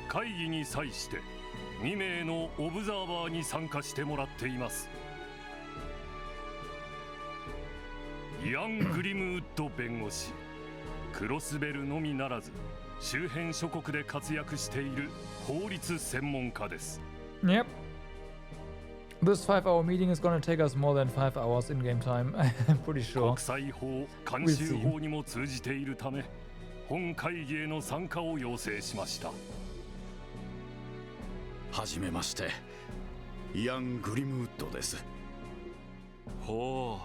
会議に際して2名のオブザーバーに参加してもらっています。イアン・グリムウッド弁護士、クロスベルのみならず周辺諸国で活躍している法律専門家です。 Yep. This 5-hour meeting is gonna take us more than 5 hours in game time. I'm pretty sure. 国際法、慣習法にも通じているため、本会議への参加を要請しました。はじめまして、イアン・グリムウッドです。ほ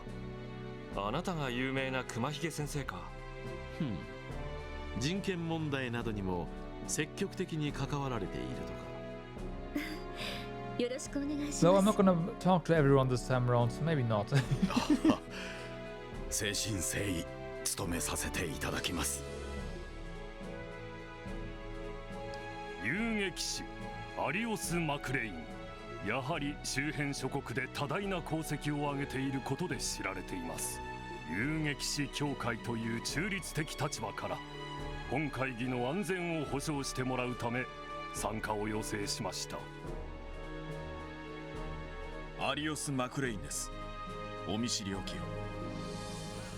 う、あなたが有名な熊ひげ先生か。人権問題などにも積極的に関わられているとか。よろしくお願いします。 So I'm not gonna talk to everyone this time around, so maybe not. 誠心誠意務めさせていただきます。遊撃士アリオス・マクレイン、やはり周辺諸国で多大な功績を挙げていることで知られています。遊撃士協会という中立的立場から本会議の安全を保障してもらうため参加を要請しました。アリオス・マクレインです。お見知りおき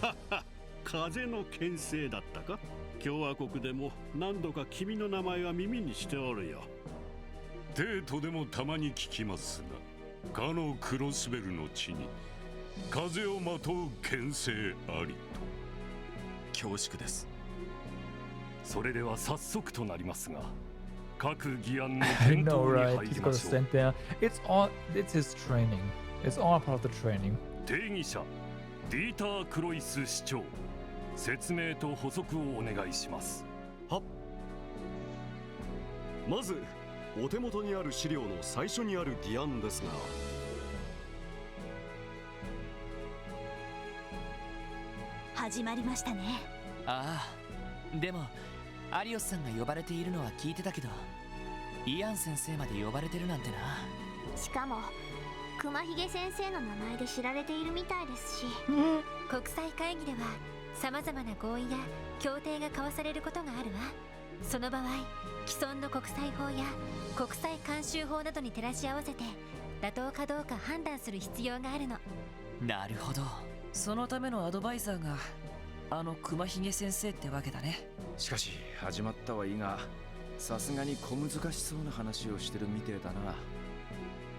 を。はは、風の牽制だったか。共和国でも何度か君の名前は耳にしておるよ。デートでもたまに聞きますが、かのクロスベルの地に風をまとう牽制ありと。恐縮です。それでは早速となりますが、各議案の I 検討 know, に right? 入 He's り gotta ましょう。 stand there. It's his training. It's all part of the training. 定義者ディーター・クロイス市長、説明と補足をお願いします。は。まずお手元にある資料の最初にある議案ですが、始まりましたね。ああ、でもアリオスさんが呼ばれているのは聞いてたけど、イアン先生まで呼ばれてるなんてな。しかも熊ひげ先生の名前で知られているみたいですし、国際会議では様々な合意や協定が交わされることがあるわ。その場合、既存の国際法や国際慣習法などに照らし合わせて妥当かどうか判断する必要があるの。なるほど。そのためのアドバイザーがあの熊ひげ先生ってわけだね。しかし始まったはいいが、さすがに小難しそうな話をしてるみてえだな。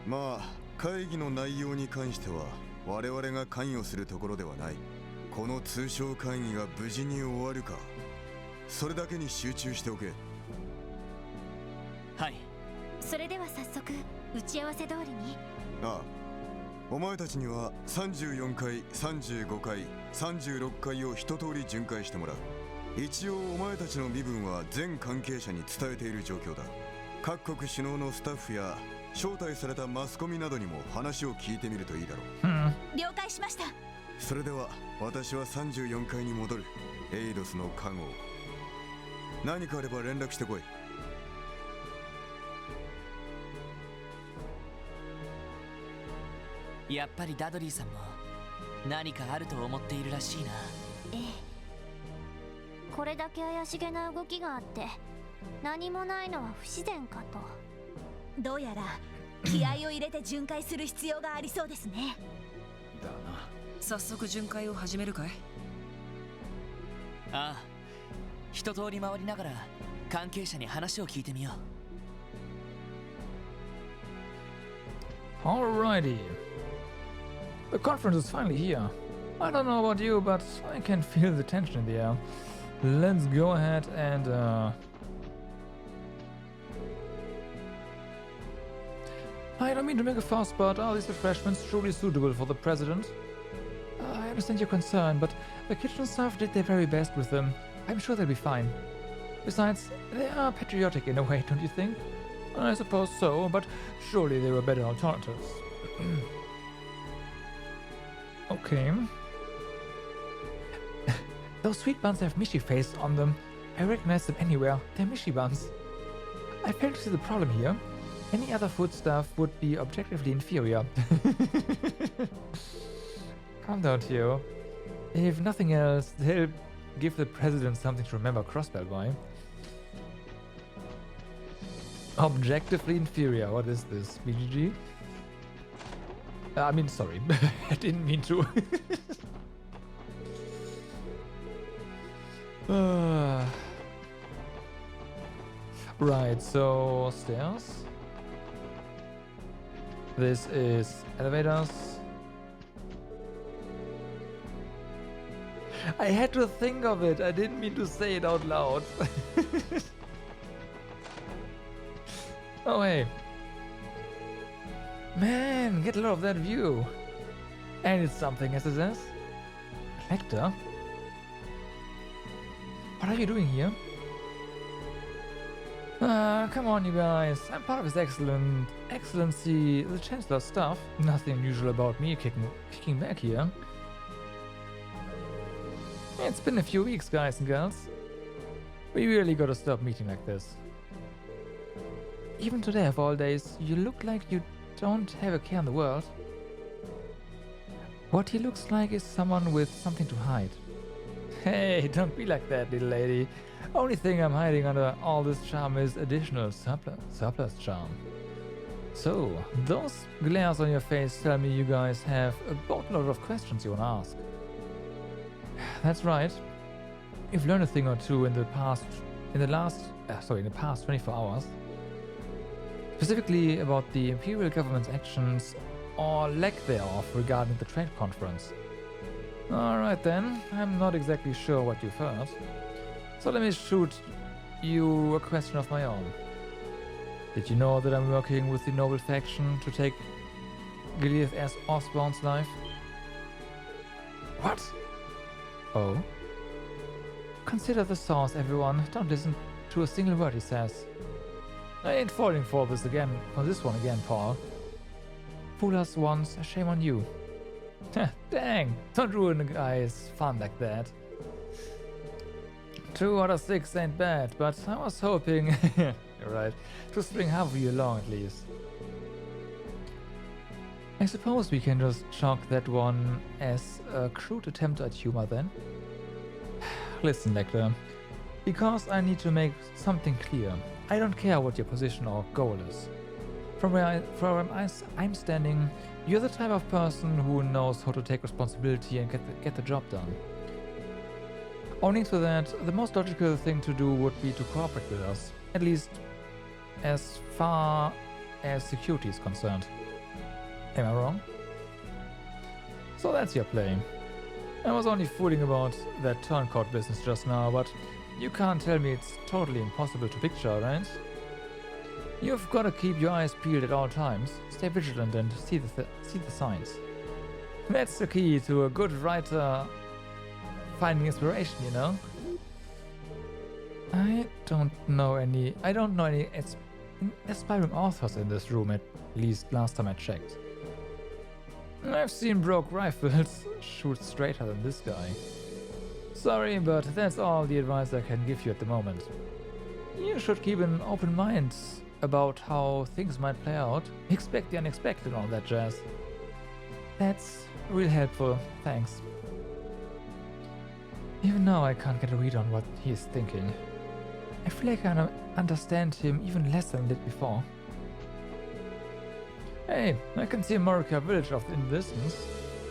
まあ会議の内容に関しては我々が関与するところではない。この通商会議が無事に終わるか、それだけに集中しておけ。はい。それでは早速打ち合わせ通りに。ああ、お前たちには34回、35回、36回を一通り巡回してもらう。一応お前たちの身分は全関係者に伝えている状況だ。各国首脳のスタッフや招待されたマスコミなどにも話を聞いてみるといいだろう。了解しました。それでは私は34階に戻る。エイドスの加護、何かあれば連絡してこい。やっぱりダドリーさんも何かあると思っているらしいな。ええ、これだけ怪しげな動きがあって何もないのは不自然かと。どうやら気合を入れて巡回する必要がありそうですね。だな。早速巡回を始めるかい？ああ、一通り回りながら関係者に話を聞いてみよう。Alrighty. The conference is finally here. I don't know about you, but I can feel the tension in the air. Let's go ahead and I don't mean to make a fuss, but are these refreshments truly suitable for the president? I understand your concern, but the kitchen staff did their very best with them. I'm sure they'll be fine. Besides, they are patriotic in a way, don't you think? I suppose so, but surely there were better alternatives. Okay. Those sweet buns have Mishi face on them. I recognize them anywhere. They're Mishi buns. I fail to see the problem here. Any other food stuff would be objectively inferior. Calm down, Theo. If nothing else, they'll give the president something to remember Crossbell by. Objectively inferior. What is this? BGG? I mean, sorry. I didn't mean to. Right, so stairs. This is elevators. I had to think of it. I didn't mean to say it out loud. Oh, hey. Man, get a lot of that view. And it's something, SSS. Collector? What are you doing here? Come on, you guys. I'm part of His Excellency, the Chancellor's staff. Nothing unusual about me kicking back here. It's been a few weeks, guys and girls. We really gotta stop meeting like this. Even today of all days, you look like you don't have a care in the world. What he looks like is someone with something to hide. Hey, don't be like that, little lady. Only thing I'm hiding under all this charm is additional surplus charm. So, those glares on your face tell me you guys have a boatload of questions you wanna ask. That's right. You've learned a thing or two in the past 24 hours. Specifically about the Imperial government's actions or lack thereof regarding the trade conference. Alright then, I'm not exactly sure what you've heard. So let me shoot you a question of my own. Did you know that I'm working with the noble faction to take Gilead S. Osborne's life? What? Oh? Consider the source, everyone. Don't listen to a single word he says. I ain't falling for this one again, Paul. Fool us once, shame on you. Dang, don't ruin a guy's fun like that. 2 out of 6 ain't bad, but I was hoping, you're right, to string half of you along at least. I suppose we can just chalk that one as a crude attempt at humor then. Listen, Lecter, because I need to make something clear. I don't care what your position or goal is. From where I'm standing, you're the type of person who knows how to take responsibility and get the job done. Owning to that, the most logical thing to do would be to cooperate with us, at least as far as security is concerned. Am I wrong? So that's your play. I was only fooling about that turncoat business just now, but you can't tell me it's totally impossible to picture, right? You've got to keep your eyes peeled at all times, stay vigilant and see the signs. That's the key to a good writer finding inspiration, you know? I don't know any aspiring authors in this room, at least last time I checked. I've seen broke rifles shoot straighter than this guy. Sorry, but that's all the advice I can give you at the moment. You should keep an open mind about how things might play out. Expect the unexpected and all that jazz. That's real helpful, thanks. Even now I can't get a read on what he is thinking. I feel like I understand him even less than I did before. Hey, I can see a Morika village off in the distance.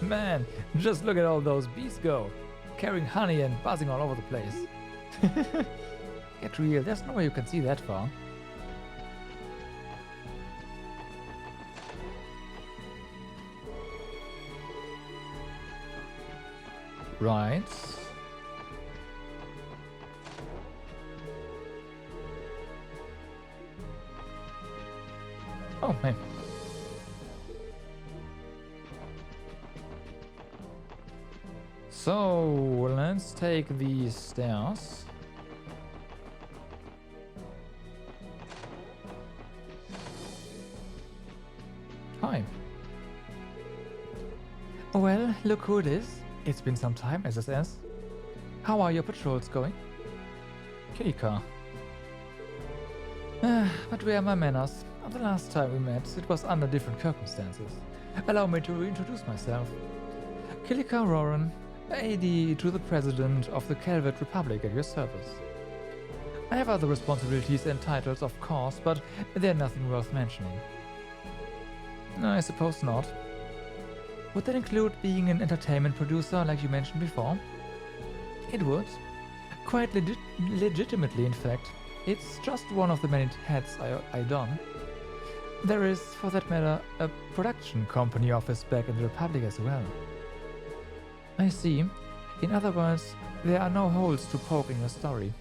Man, just look at all those bees go, carrying honey and buzzing all over the place. Get real, there's no way you can see that far. Right. Oh, hey. So, let's take these stairs. Hi. Well, look who it is. It's been some time, SSS. How are your patrols going? Kilika. But where are my manners? The last time we met, it was under different circumstances. Allow me to reintroduce myself. Kilika Roran, AD to the President of the Calvert Republic at your service. I have other responsibilities and titles, of course, but they're nothing worth mentioning. I suppose not. Would that include being an entertainment producer like you mentioned before? It would. Quite legitimately, in fact. It's just one of the many hats I don. There is, for that matter, a production company office back in the Republic as well. I see. In other words, there are no holes to poke in your story.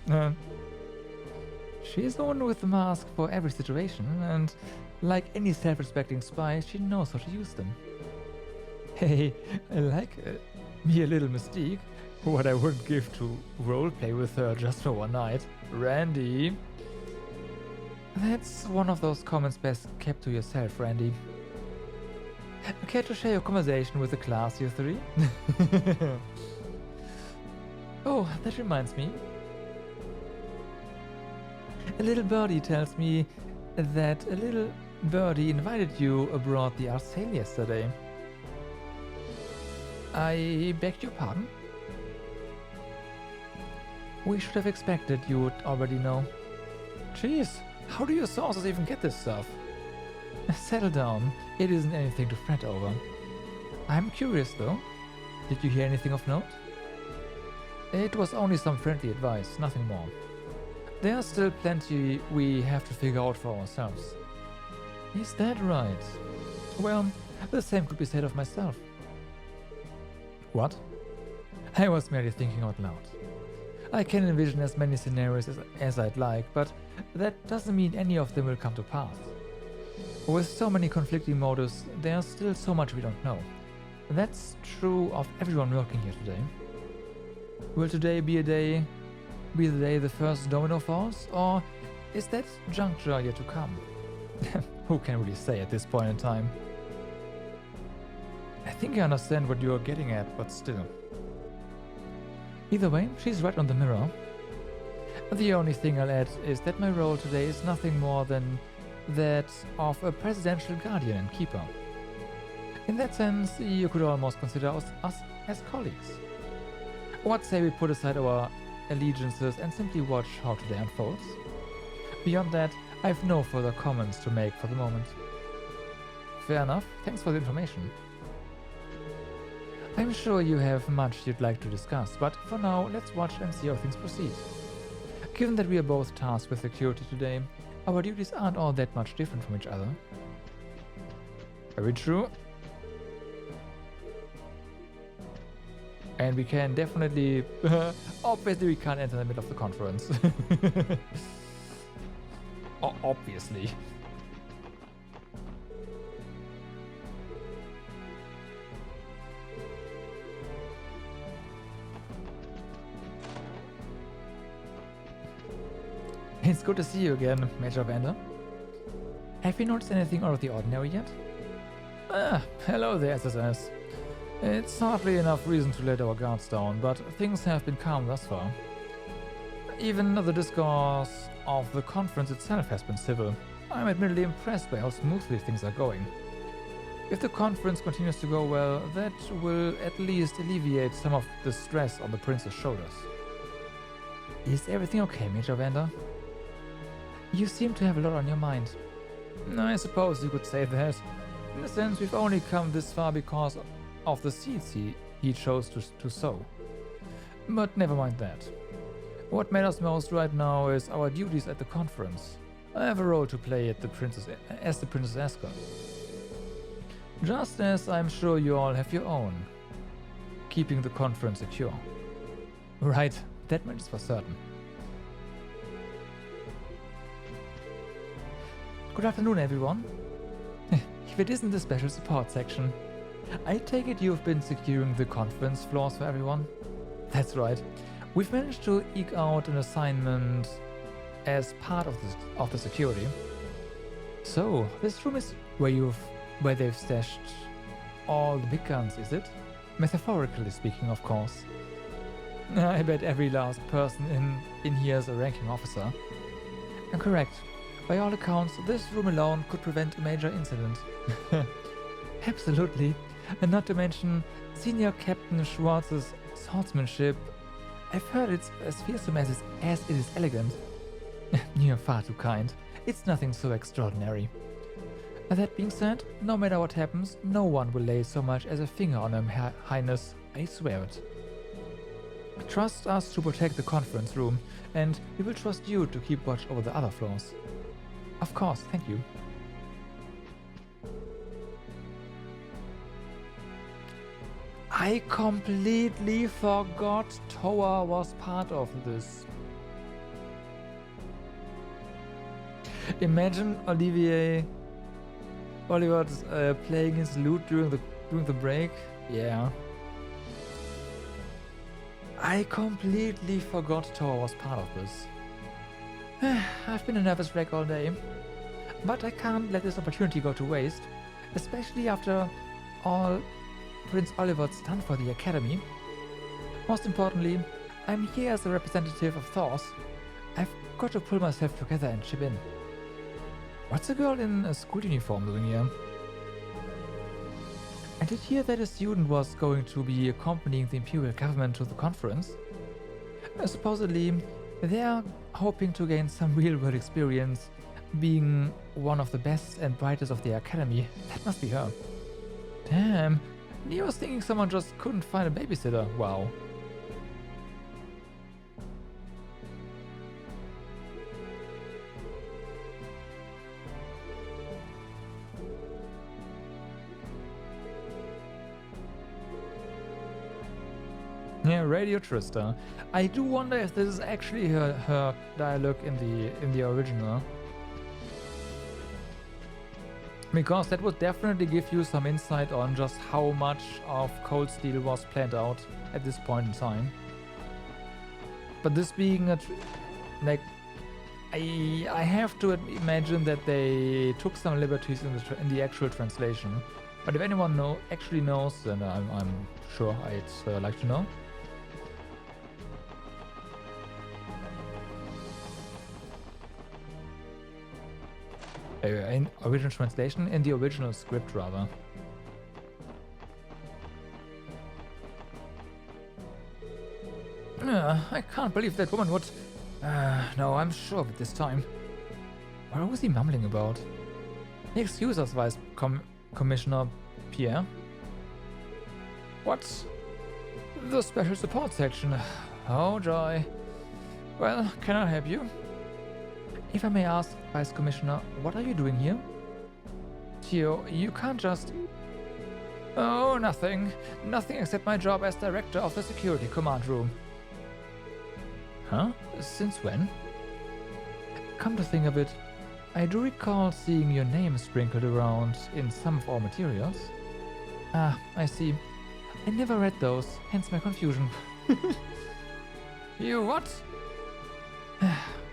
She is the one with the mask for every situation, and like any self-respecting spy, she knows how to use them. Hey, I like me a little mystique. What I wouldn't give to roleplay with her just for one night. Randy. That's one of those comments best kept to yourself, Randy. Care to share your conversation with the class, you three? Oh, that reminds me. A little birdie tells me that a little birdie invited you aboard the Arsail yesterday. I beg your pardon? We should have expected you would already know. Jeez, how do your sources even get this stuff? Settle down, it isn't anything to fret over. I'm curious though, did you hear anything of note? It was only some friendly advice, nothing more. There's still plenty we have to figure out for ourselves. Is that right? Well, the same could be said of myself. What? I was merely thinking out loud. I can envision as many scenarios as I'd like, but that doesn't mean any of them will come to pass. With so many conflicting motives, there's still so much we don't know. That's true of everyone working here today. Will today be the day the first domino falls, or is that juncture yet to come? Who can really say at this point in time? I think I understand what you're getting at, but still. Either way, she's right on the mirror. The only thing I'll add is that my role today is nothing more than that of a presidential guardian and keeper. In that sense, you could almost consider us as colleagues. What say we put aside our allegiances and simply watch how today unfolds? Beyond that, I have no further comments to make for the moment. Fair enough, thanks for the information. I'm sure you have much you'd like to discuss, but for now, let's watch and see how things proceed. Given that we are both tasked with security today, our duties aren't all that much different from each other. Very true. And we can definitely... obviously we can't enter the middle of the conference. Obviously. It's good to see you again, Major Vander. Have you noticed anything out of the ordinary yet? Ah, hello there, SSS. It's hardly enough reason to let our guards down, but things have been calm thus far. Even the discourse of the conference itself has been civil. I'm admittedly impressed by how smoothly things are going. If the conference continues to go well, that will at least alleviate some of the stress on the prince's shoulders. Is everything okay, Major Vander? You seem to have a lot on your mind. I suppose you could say that. In a sense, we've only come this far because of the seeds he chose to sow. But never mind that. What matters most right now is our duties at the conference. I have a role to play as the Princess Ascot. Just as I'm sure you all have your own. Keeping the conference secure. Right, that much is for certain. Good afternoon, everyone. If it isn't the special support section. I take it you've been securing the conference floors for everyone? That's right. We've managed to eke out an assignment as part of the security. So, this room is where they've stashed all the big guns, is it? Metaphorically speaking, of course. I bet every last person in here is a ranking officer. Correct. By all accounts, this room alone could prevent a major incident. Absolutely. And not to mention Senior Captain Schwartz's swordsmanship. I've heard it's as fearsome as it is elegant. You're far too kind. It's nothing so extraordinary. That being said, no matter what happens, no one will lay so much as a finger on Her Highness, I swear it. Trust us to protect the conference room, and we will trust you to keep watch over the other floors. Of course, thank you. I completely forgot Toa was part of this. Imagine Oliver's playing his lute during the break. Yeah. I completely forgot Toa was part of this. I've been a nervous wreck all day, but I can't let this opportunity go to waste, especially after all Prince Oliver's done for the Academy. Most importantly, I'm here as a representative of Thors. I've got to pull myself together and chip in. What's a girl in a school uniform doing here? I did hear that a student was going to be accompanying the Imperial government to the conference. Supposedly, they are hoping to gain some real-world experience, being one of the best and brightest of the Academy. That must be her. Damn, I was thinking someone just couldn't find a babysitter. Wow. Yeah, Radio Trista. I do wonder if this is actually her dialogue in the original. Because that would definitely give you some insight on just how much of Cold Steel was planned out at this point in time. But this being I have to imagine that they took some liberties in the actual translation. But if anyone actually knows, then I'm sure I'd like to know. In original translation, in the original script rather. I can't believe that woman would... no, I'm sure of it this time. What was he mumbling about? Excuse us, Vice Commissioner Pierre. What? The special support section. Oh, joy. Well, can I help you? If I may ask, Vice Commissioner, what are you doing here? Tio, you can't just... Oh, nothing. Nothing except my job as director of the security command room. Huh? Since when? Come to think of it, I do recall seeing your name sprinkled around in some of our materials. Ah, I see. I never read those, hence my confusion. You what?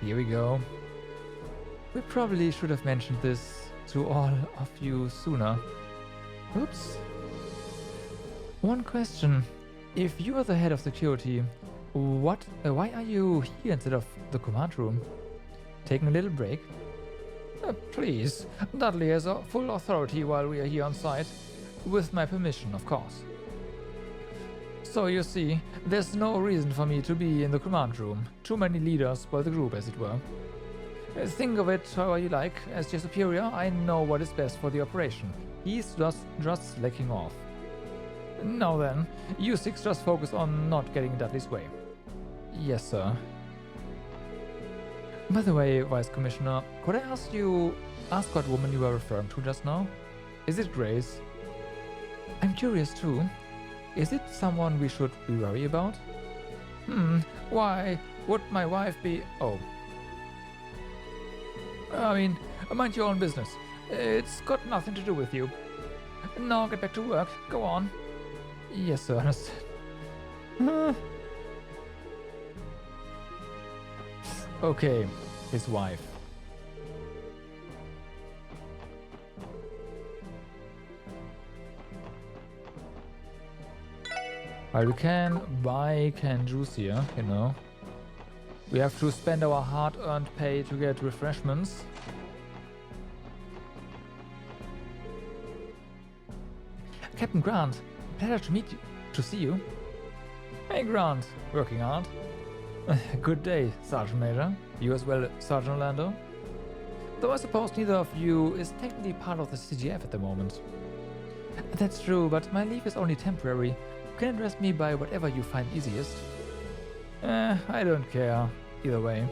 Here we go. we probably should have mentioned this to all of you sooner. Oops. One question. If you are the head of security, why are you here instead of the command room? Taking a little break? Please, Dudley has full authority while we are here on site. With my permission, of course. So you see, there's no reason for me to be in the command room. Too many leaders spoil the group, as it were. Think of it however you like. As your superior, I know what is best for the operation. He's just slacking off. Now then, you six just focus on not getting in Dudley's way. Yes, sir. By the way, Vice Commissioner, could I ask what woman you were referring to just now? Is it Grace? I'm curious too. Is it someone we should be worried about? Why would my wife be... Oh. I mean, mind your own business. It's got nothing to do with you. Now get back to work. Go on. Yes, sir, understand. Okay, his wife. Well, we can buy canned juice here, you know. We have to spend our hard-earned pay to get refreshments. Captain Grant, pleasure to see you. Hey Grant, working hard? Good day, Sergeant Major. You as well, Sergeant Orlando. Though I suppose neither of you is technically part of the CGF at the moment. That's true, but my leave is only temporary. You can address me by whatever you find easiest. I don't care. Either way.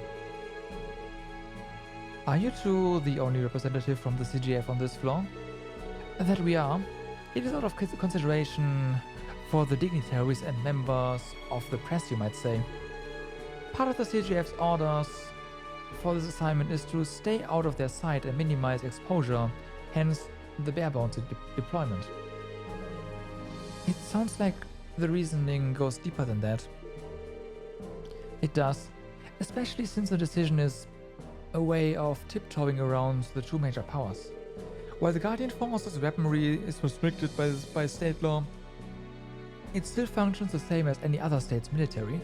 Are you two the only representative from the CGF on this floor? That we are. It is out of consideration for the dignitaries and members of the press, you might say. Part of the CGF's orders for this assignment is to stay out of their sight and minimize exposure, hence the bare-bones deployment. It sounds like the reasoning goes deeper than that. It does, especially since the decision is a way of tiptoeing around the two major powers. While the Guardian Force's weaponry is restricted by state law, it still functions the same as any other state's military.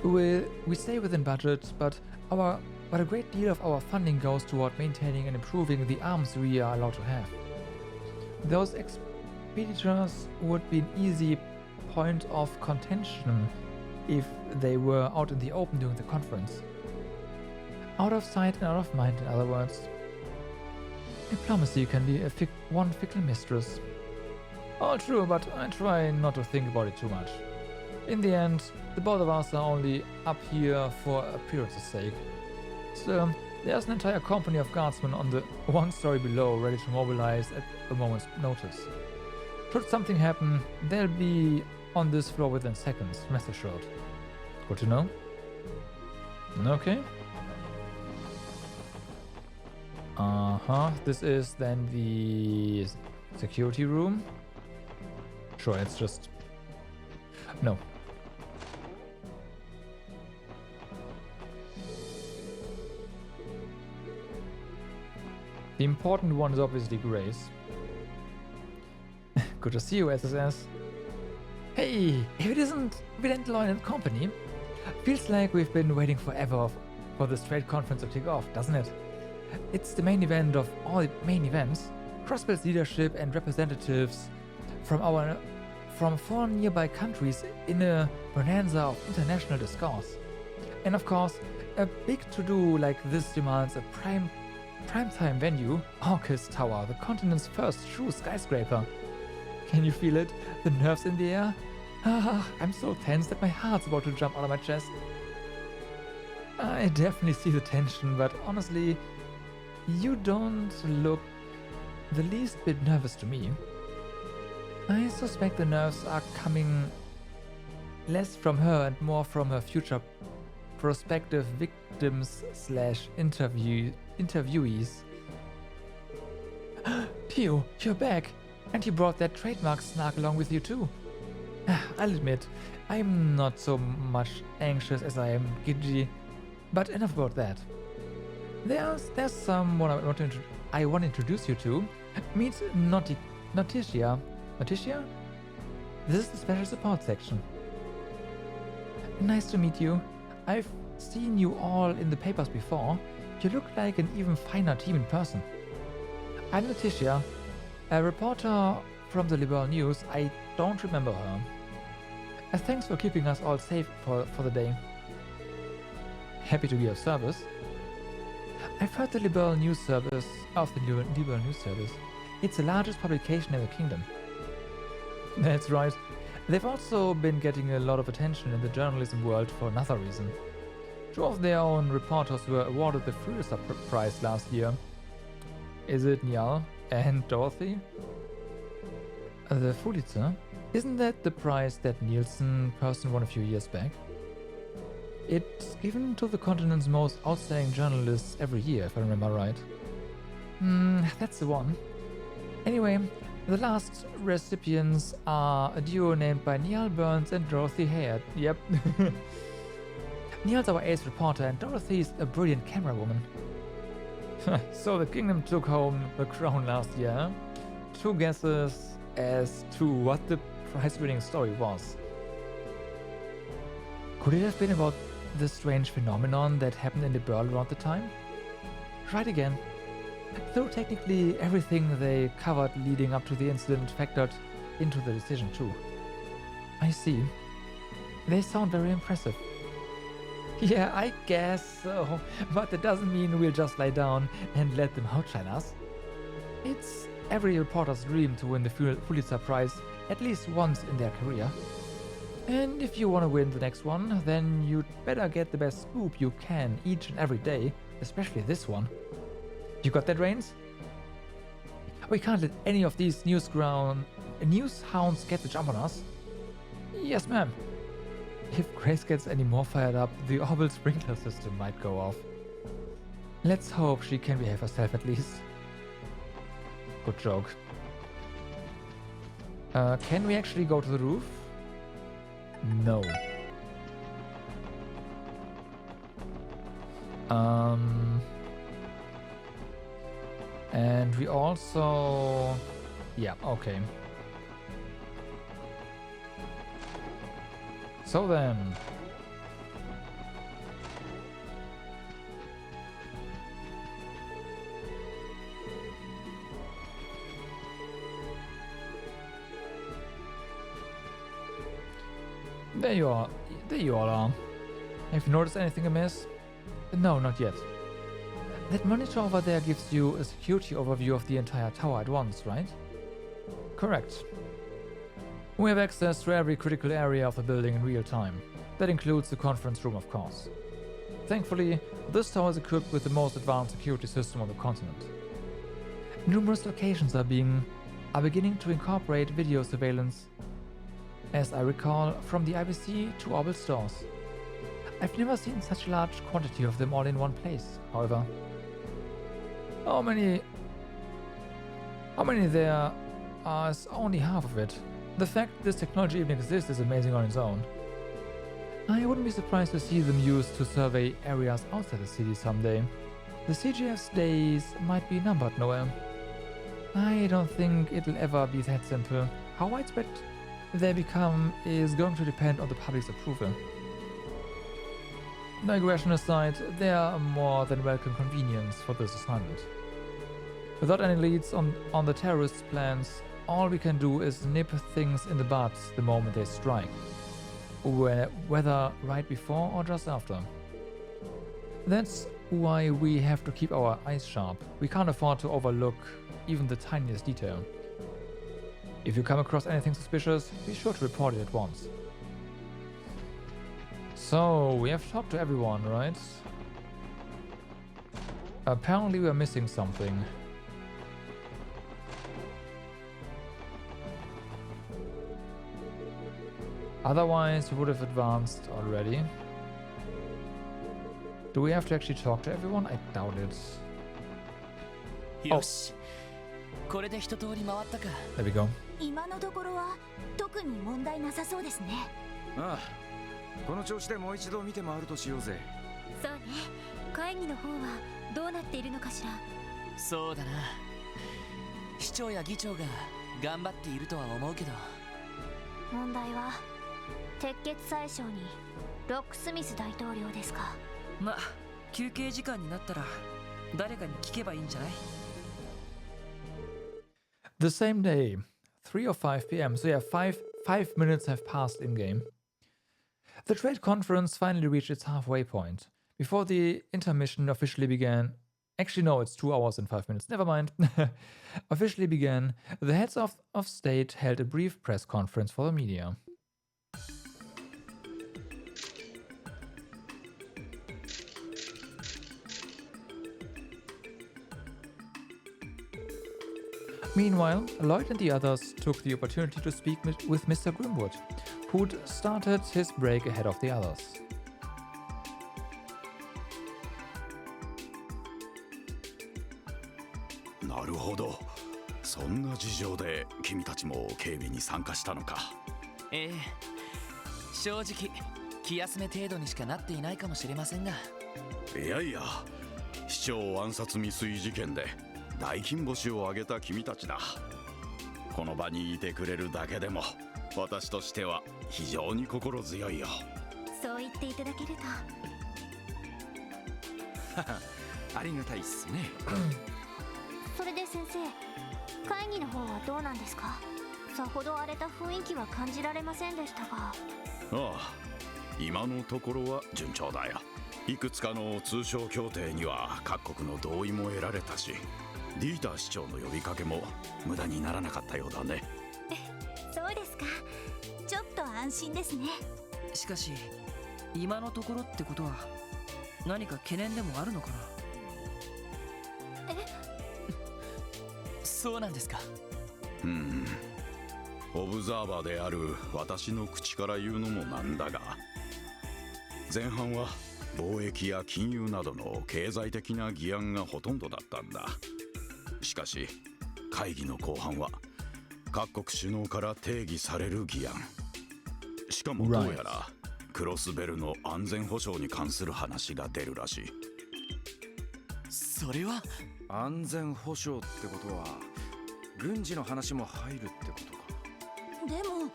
We stay within budget, but a great deal of our funding goes toward maintaining and improving the arms we are allowed to have. Those expenditures would be an easy point of contention if they were out in the open during the conference. Out of sight and out of mind, in other words. Diplomacy can be one fickle mistress. All true, but I try not to think about it too much. In the end, the both of us are only up here for appearance's sake. So, there's an entire company of guardsmen on the one story below ready to mobilize at a moment's notice. Should something happen, they'll be on this floor within seconds, rest assured. Good to know? Okay. This is then the security room. Sure, it's just... No. The important one is obviously Grace. Good to see you, SSS. Hey, if it isn't Videntloin and Company, feels like we've been waiting forever for this trade conference to kick off, doesn't it? It's the main event of all main events. Crossbell's leadership and representatives from 4 nearby countries in a bonanza of international discourse. And of course, a big to-do like this demands a primetime venue, Orcus Tower, the continent's first true skyscraper. Can you feel it? The nerves in the air? I'm so tense that my heart's about to jump out of my chest. I definitely see the tension, but honestly, you don't look the least bit nervous to me. I suspect the nerves are coming less from her and more from her future prospective victims / interviewees. Pew, you're back! And you brought that trademark snark along with you too. I'll admit, I'm not so much anxious as I am giddy, but enough about that. There's someone I want to introduce you to. Meet Noticia. Noticia? This is the special support section. Nice to meet you. I've seen you all in the papers before. You look like an even finer team in person. I'm Noticia, a reporter from the Liberal News. I don't remember her. Thanks for keeping us all safe for the day. Happy to be of service. I've heard the Liberal News Service of the Liberal News Service. It's the largest publication in the kingdom. That's right. They've also been getting a lot of attention in the journalism world for another reason. Two of their own reporters were awarded the Pulitzer Prize last year. Is it Niall and Dorothy? The Pulitzer? Isn't that the prize that Nielsen person won a few years back? It's given to the continent's most outstanding journalists every year, if I remember right. That's the one. Anyway, the last recipients are a duo named by Neil Burns and Dorothy Hayat. Yep. Neil's our ace reporter and Dorothy's a brilliant camera woman. So the kingdom took home the crown last year, huh? 2 guesses as to what the prize-winning story was. Could it have been about the strange phenomenon that happened in the Burl around the time? Right again. Though technically everything they covered leading up to the incident factored into the decision too. I see. They sound very impressive. Yeah, I guess so, but that doesn't mean we'll just lie down and let them outshine us. It's every reporter's dream to win the Pulitzer Prize at least once in their career. And if you want to win the next one, then you'd better get the best scoop you can each and every day, especially this one. You got that, Reigns? We can't let any of these news hounds get the jump on us. Yes, ma'am. If Grace gets any more fired up, the orbital sprinkler system might go off. Let's hope she can behave herself at least. Good joke. Can we actually go to the roof? No. And we also... Yeah, okay. So then... There you are. There you all are. Have you noticed anything amiss? No, not yet. That monitor over there gives you a security overview of the entire tower at once, right? Correct. We have access to every critical area of the building in real time. That includes the conference room, of course. Thankfully, this tower is equipped with the most advanced security system on the continent. Numerous locations are beginning to incorporate video surveillance, as I recall, from the IBC to orbital stores. I've never seen such a large quantity of them all in one place, however. How many there are is only half of it. The fact this technology even exists is amazing on its own. I wouldn't be surprised to see them used to survey areas outside the city someday. The CGF's days might be numbered, Noel. I don't think it'll ever be that simple. How widespread they become is going to depend on the public's approval. Digression aside, they are a more than welcome convenience for this assignment. Without any leads on the terrorists' plans, all we can do is nip things in the bud the moment they strike, whether right before or just after. That's why we have to keep our eyes sharp. We can't afford to overlook even the tiniest detail. If you come across anything suspicious, be sure to report it at once. So, we have talked to everyone, right? Apparently we are missing something. Otherwise, we would have advanced already. Do we have to actually talk to everyone? I doubt it. Oh. There we go. 今のところは特に問題なさそうですね。ああ、この調子でもう一度見て回るとしようぜ。そうね。会議の方はどうなっているのかしら。そうだな。市長や議長が頑張っているとは思うけど。問題は鉄血宰相にロックスミス大統領ですか。ま、休憩時間になったら誰かに聞けばいいんじゃない？ The same day, 3 or 5 p.m. So yeah, five minutes have passed in game. The trade conference finally reached its halfway point. Before the intermission officially began, actually no, it's 2 hours and 5 minutes, never mind, officially began, the heads of state held a brief press conference for the media. Meanwhile, Lloyd and the others took the opportunity to speak with Mr. Grimwood, who'd started his break ahead of the others. なるほど。そんな事情で君たちも警備に参加したのか。ええ、正直気休め程度にしかなっていないかもしれませんが。いやいや、市長暗殺未遂事件で大金星を挙げた君たちだ。この場にいてくれるだけでも私としては非常に心強いよ。そう言っていただけるとありがたいっすね。それで先生、会議の方はどうなんですか。さほど荒れた雰囲気は感じられませんでしたが。ああ、今のところは順調だよ。いくつかの通商協定には各国の同意も得られたし、ディーター市長の呼びかけも無駄にならなかったようだね。そうですか。ちょっと安心ですね。しかし今のところってことは何か懸念でもあるのかな。そうなんですか。オブザーバーである私の口から言うのもなんだが、前半は貿易や金融などの経済的な議案がほとんどだったんだ。しかし会議の後半は各国首脳から定義される議案、しかもどうやらクロスベルの安全保障に関する話が出るらしい。それは安全保障ってことは軍事の話も入るってことか。でも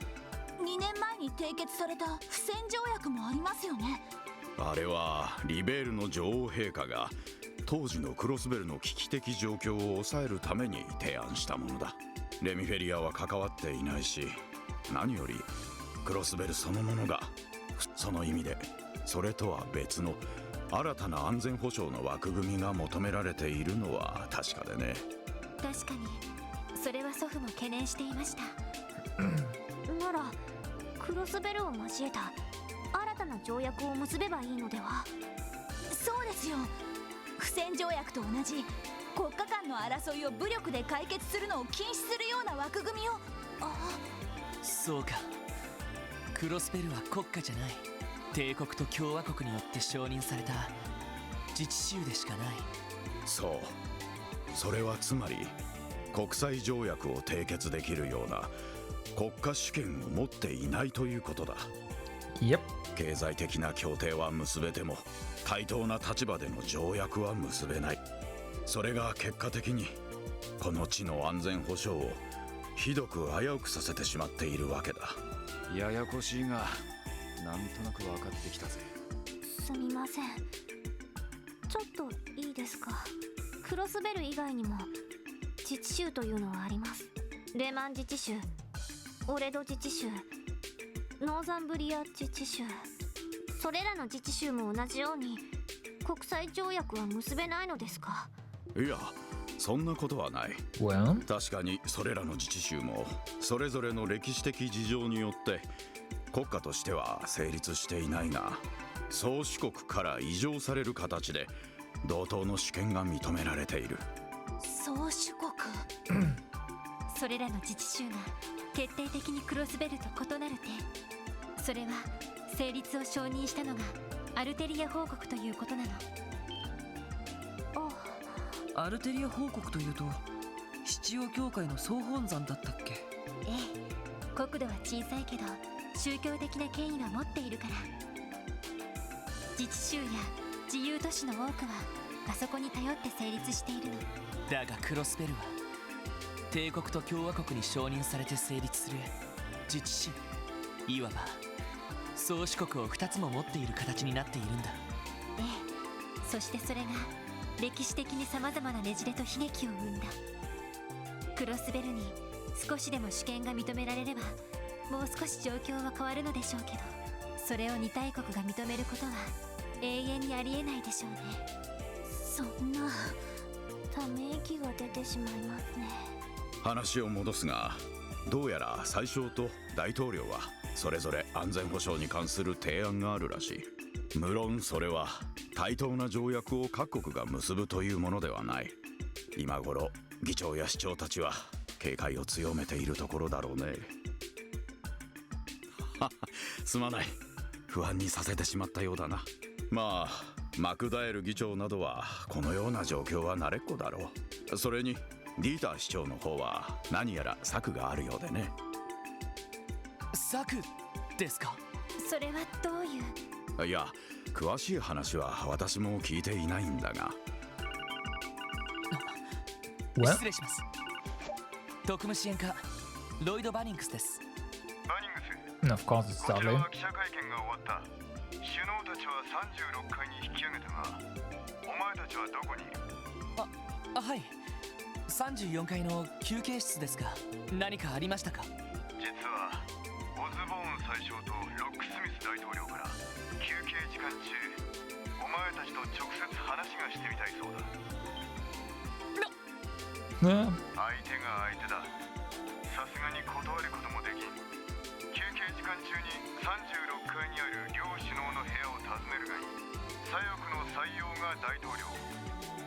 2年前に締結された不戦条約もありますよね。あれはリベールの女王陛下が当時のクロスベルの危機的状況を抑えるために提案したものだ。レミフェリアは関わっていないし、何よりクロスベルそのものが、その意味でそれとは別の新たな安全保障の枠組みが求められているのは確かでね。確かにそれは祖父も懸念していました。ならクロスベルを交えた新たな条約を結べばいいのでは。そうですよ。不戦条約と同じ国家間の争いを武力で解決するのを禁止するような枠組みを。そうか。クロスベルは国家じゃない、帝国と共和国によって承認された自治州でしかない。そう、それはつまり国際条約を締結できるような国家主権を持っていないということだ。経済的な協定は結べても対等な立場での条約は結べない。それが結果的にこの地の安全保障をひどく危うくさせてしまっているわけだ。ややこしいがなんとなく分かってきたぜ。すみません、ちょっといいですか。クロスベル以外にも自治州というのはあります。レマン自治州、オレド自治州、ノーザンブリア自治州。それらの自治州も同じように国際条約は結べないのですか。いや、そんなことはない。確かにそれらの自治州もそれぞれの歴史的事情によって国家としては成立していないが、宗主国から移譲される形で同等の主権が認められている。宗主国それらの自治州が決定的にクロスベルと異なる点、それは成立を承認したのがアルテリア法国ということなの。アルテリア法国というと七葉教会の総本山だったっけ。ええ、国土は小さいけど宗教的な権威は持っているから。自治州や自由都市の多くはあそこに頼って成立しているの。だがクロスベルは帝国と共和国に承認されて成立する自治市、いわば宗主国を2つも持っている形になっているんだ。ええ、そしてそれが歴史的にさまざまなねじれと悲劇を生んだ。クロスベルに少しでも主権が認められればもう少し状況は変わるのでしょうけど、それを2大国が認めることは永遠にありえないでしょうね。そんな、ため息が出てしまいますね。話を戻すが、どうやら宰相と大統領はそれぞれ安全保障に関する提案があるらしい。無論それは対等な条約を各国が結ぶというものではない。今頃議長や市長たちは警戒を強めているところだろうね。すまない、不安にさせてしまったようだな。まあマクダエル議長などはこのような状況は慣れっこだろう。それにディーター市長の方は何やら策があるようでね。策ですか？それはどういう？いや、詳しい話は私も聞いていないんだが。失礼します。特務支援課ロイド・バニングスです。バニングス、 Of course it's こちら Shirley. は記者会見が終わった。首脳たちは36階に引き上げたが、お前たちはどこにいる？はい、34階の休憩室ですが、何かありましたか？実はオズボーン宰相とロックスミス大統領から休憩時間中、お前たちと直接話がしてみたいそうだ。相手が相手だ。さすがに断ることもできん。休憩時間中に36階にある両首脳の部屋を訪ねるがいい。左翼の採用が大統領、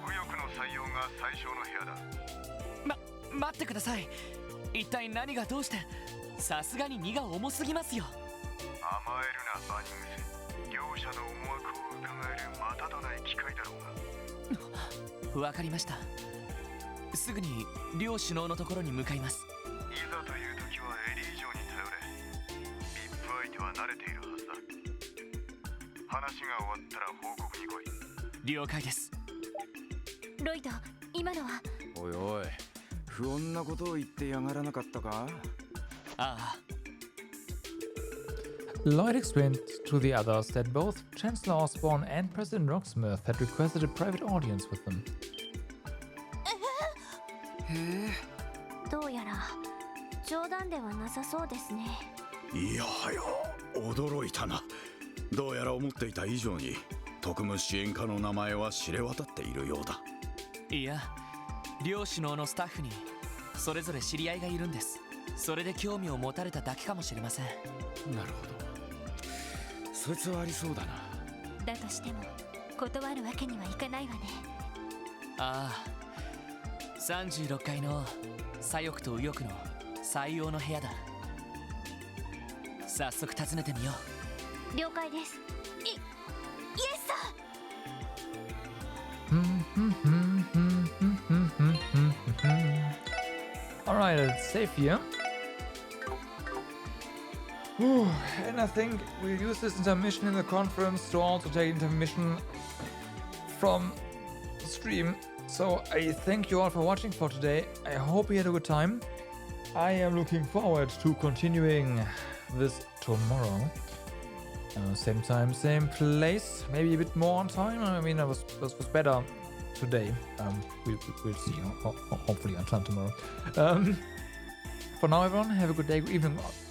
右翼の採用が宰相の部屋だ。待ってください。一体何がどうして？さすがに荷が重すぎますよ。甘えるなバニングス。両者の思惑を伺えるまたとない機会だろうが。わかりました。すぐに両首脳のところに向かいます。いざという時はエリー城に頼れ。VIP相手は慣れているはずだ。話が終わったら報告に来い。了解です。ロイド、今のは？おいおい、不穏なことを言ってやがらなかったか？ああ。Lloyd explained to the others that both Chancellor Osborne and President Rocksmith had requested a private audience with them. どうやら冗談ではなさそうですね。いやはや、驚いたな。どうやら思っていた以上に特務支援課の名前は知れ渡っているようだ。いや、両首脳のスタッフにそれぞれ知り合いがいるんです。それで興味を持たれただけかもしれません。なるほど、そいつはありそうだな。だとしても断るわけにはいかないわね。ああ、36階の左翼と右翼の採用の部屋だ。早速訪ねてみよう。了解です。イエスさん。Alright, it's safe here. And I think we'll use this intermission in the conference to also take intermission from the stream. So I thank you all for watching for today. I hope you had a good time. I am looking forward to continuing this tomorrow. Same time, same place. Maybe a bit more on time. I mean, I was better today. We'll see. Hopefully on time tomorrow. For now, everyone, have a good day, good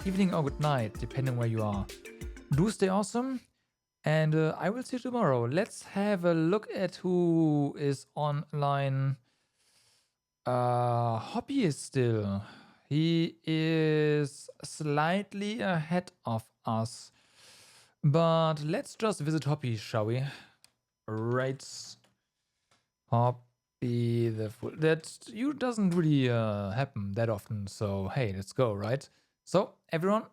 evening or good night, depending where you are. Do stay awesome. And I will see you tomorrow. Let's have a look at who is online. Hoppy is still. He is slightly ahead of us. But let's just visit Hoppy, shall we? Right. Hoppy the Fool. That doesn't really happen that often. So hey, let's go, right? So everyone,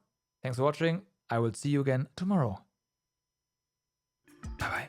thanks for watching. I will see you again tomorrow. Bye bye.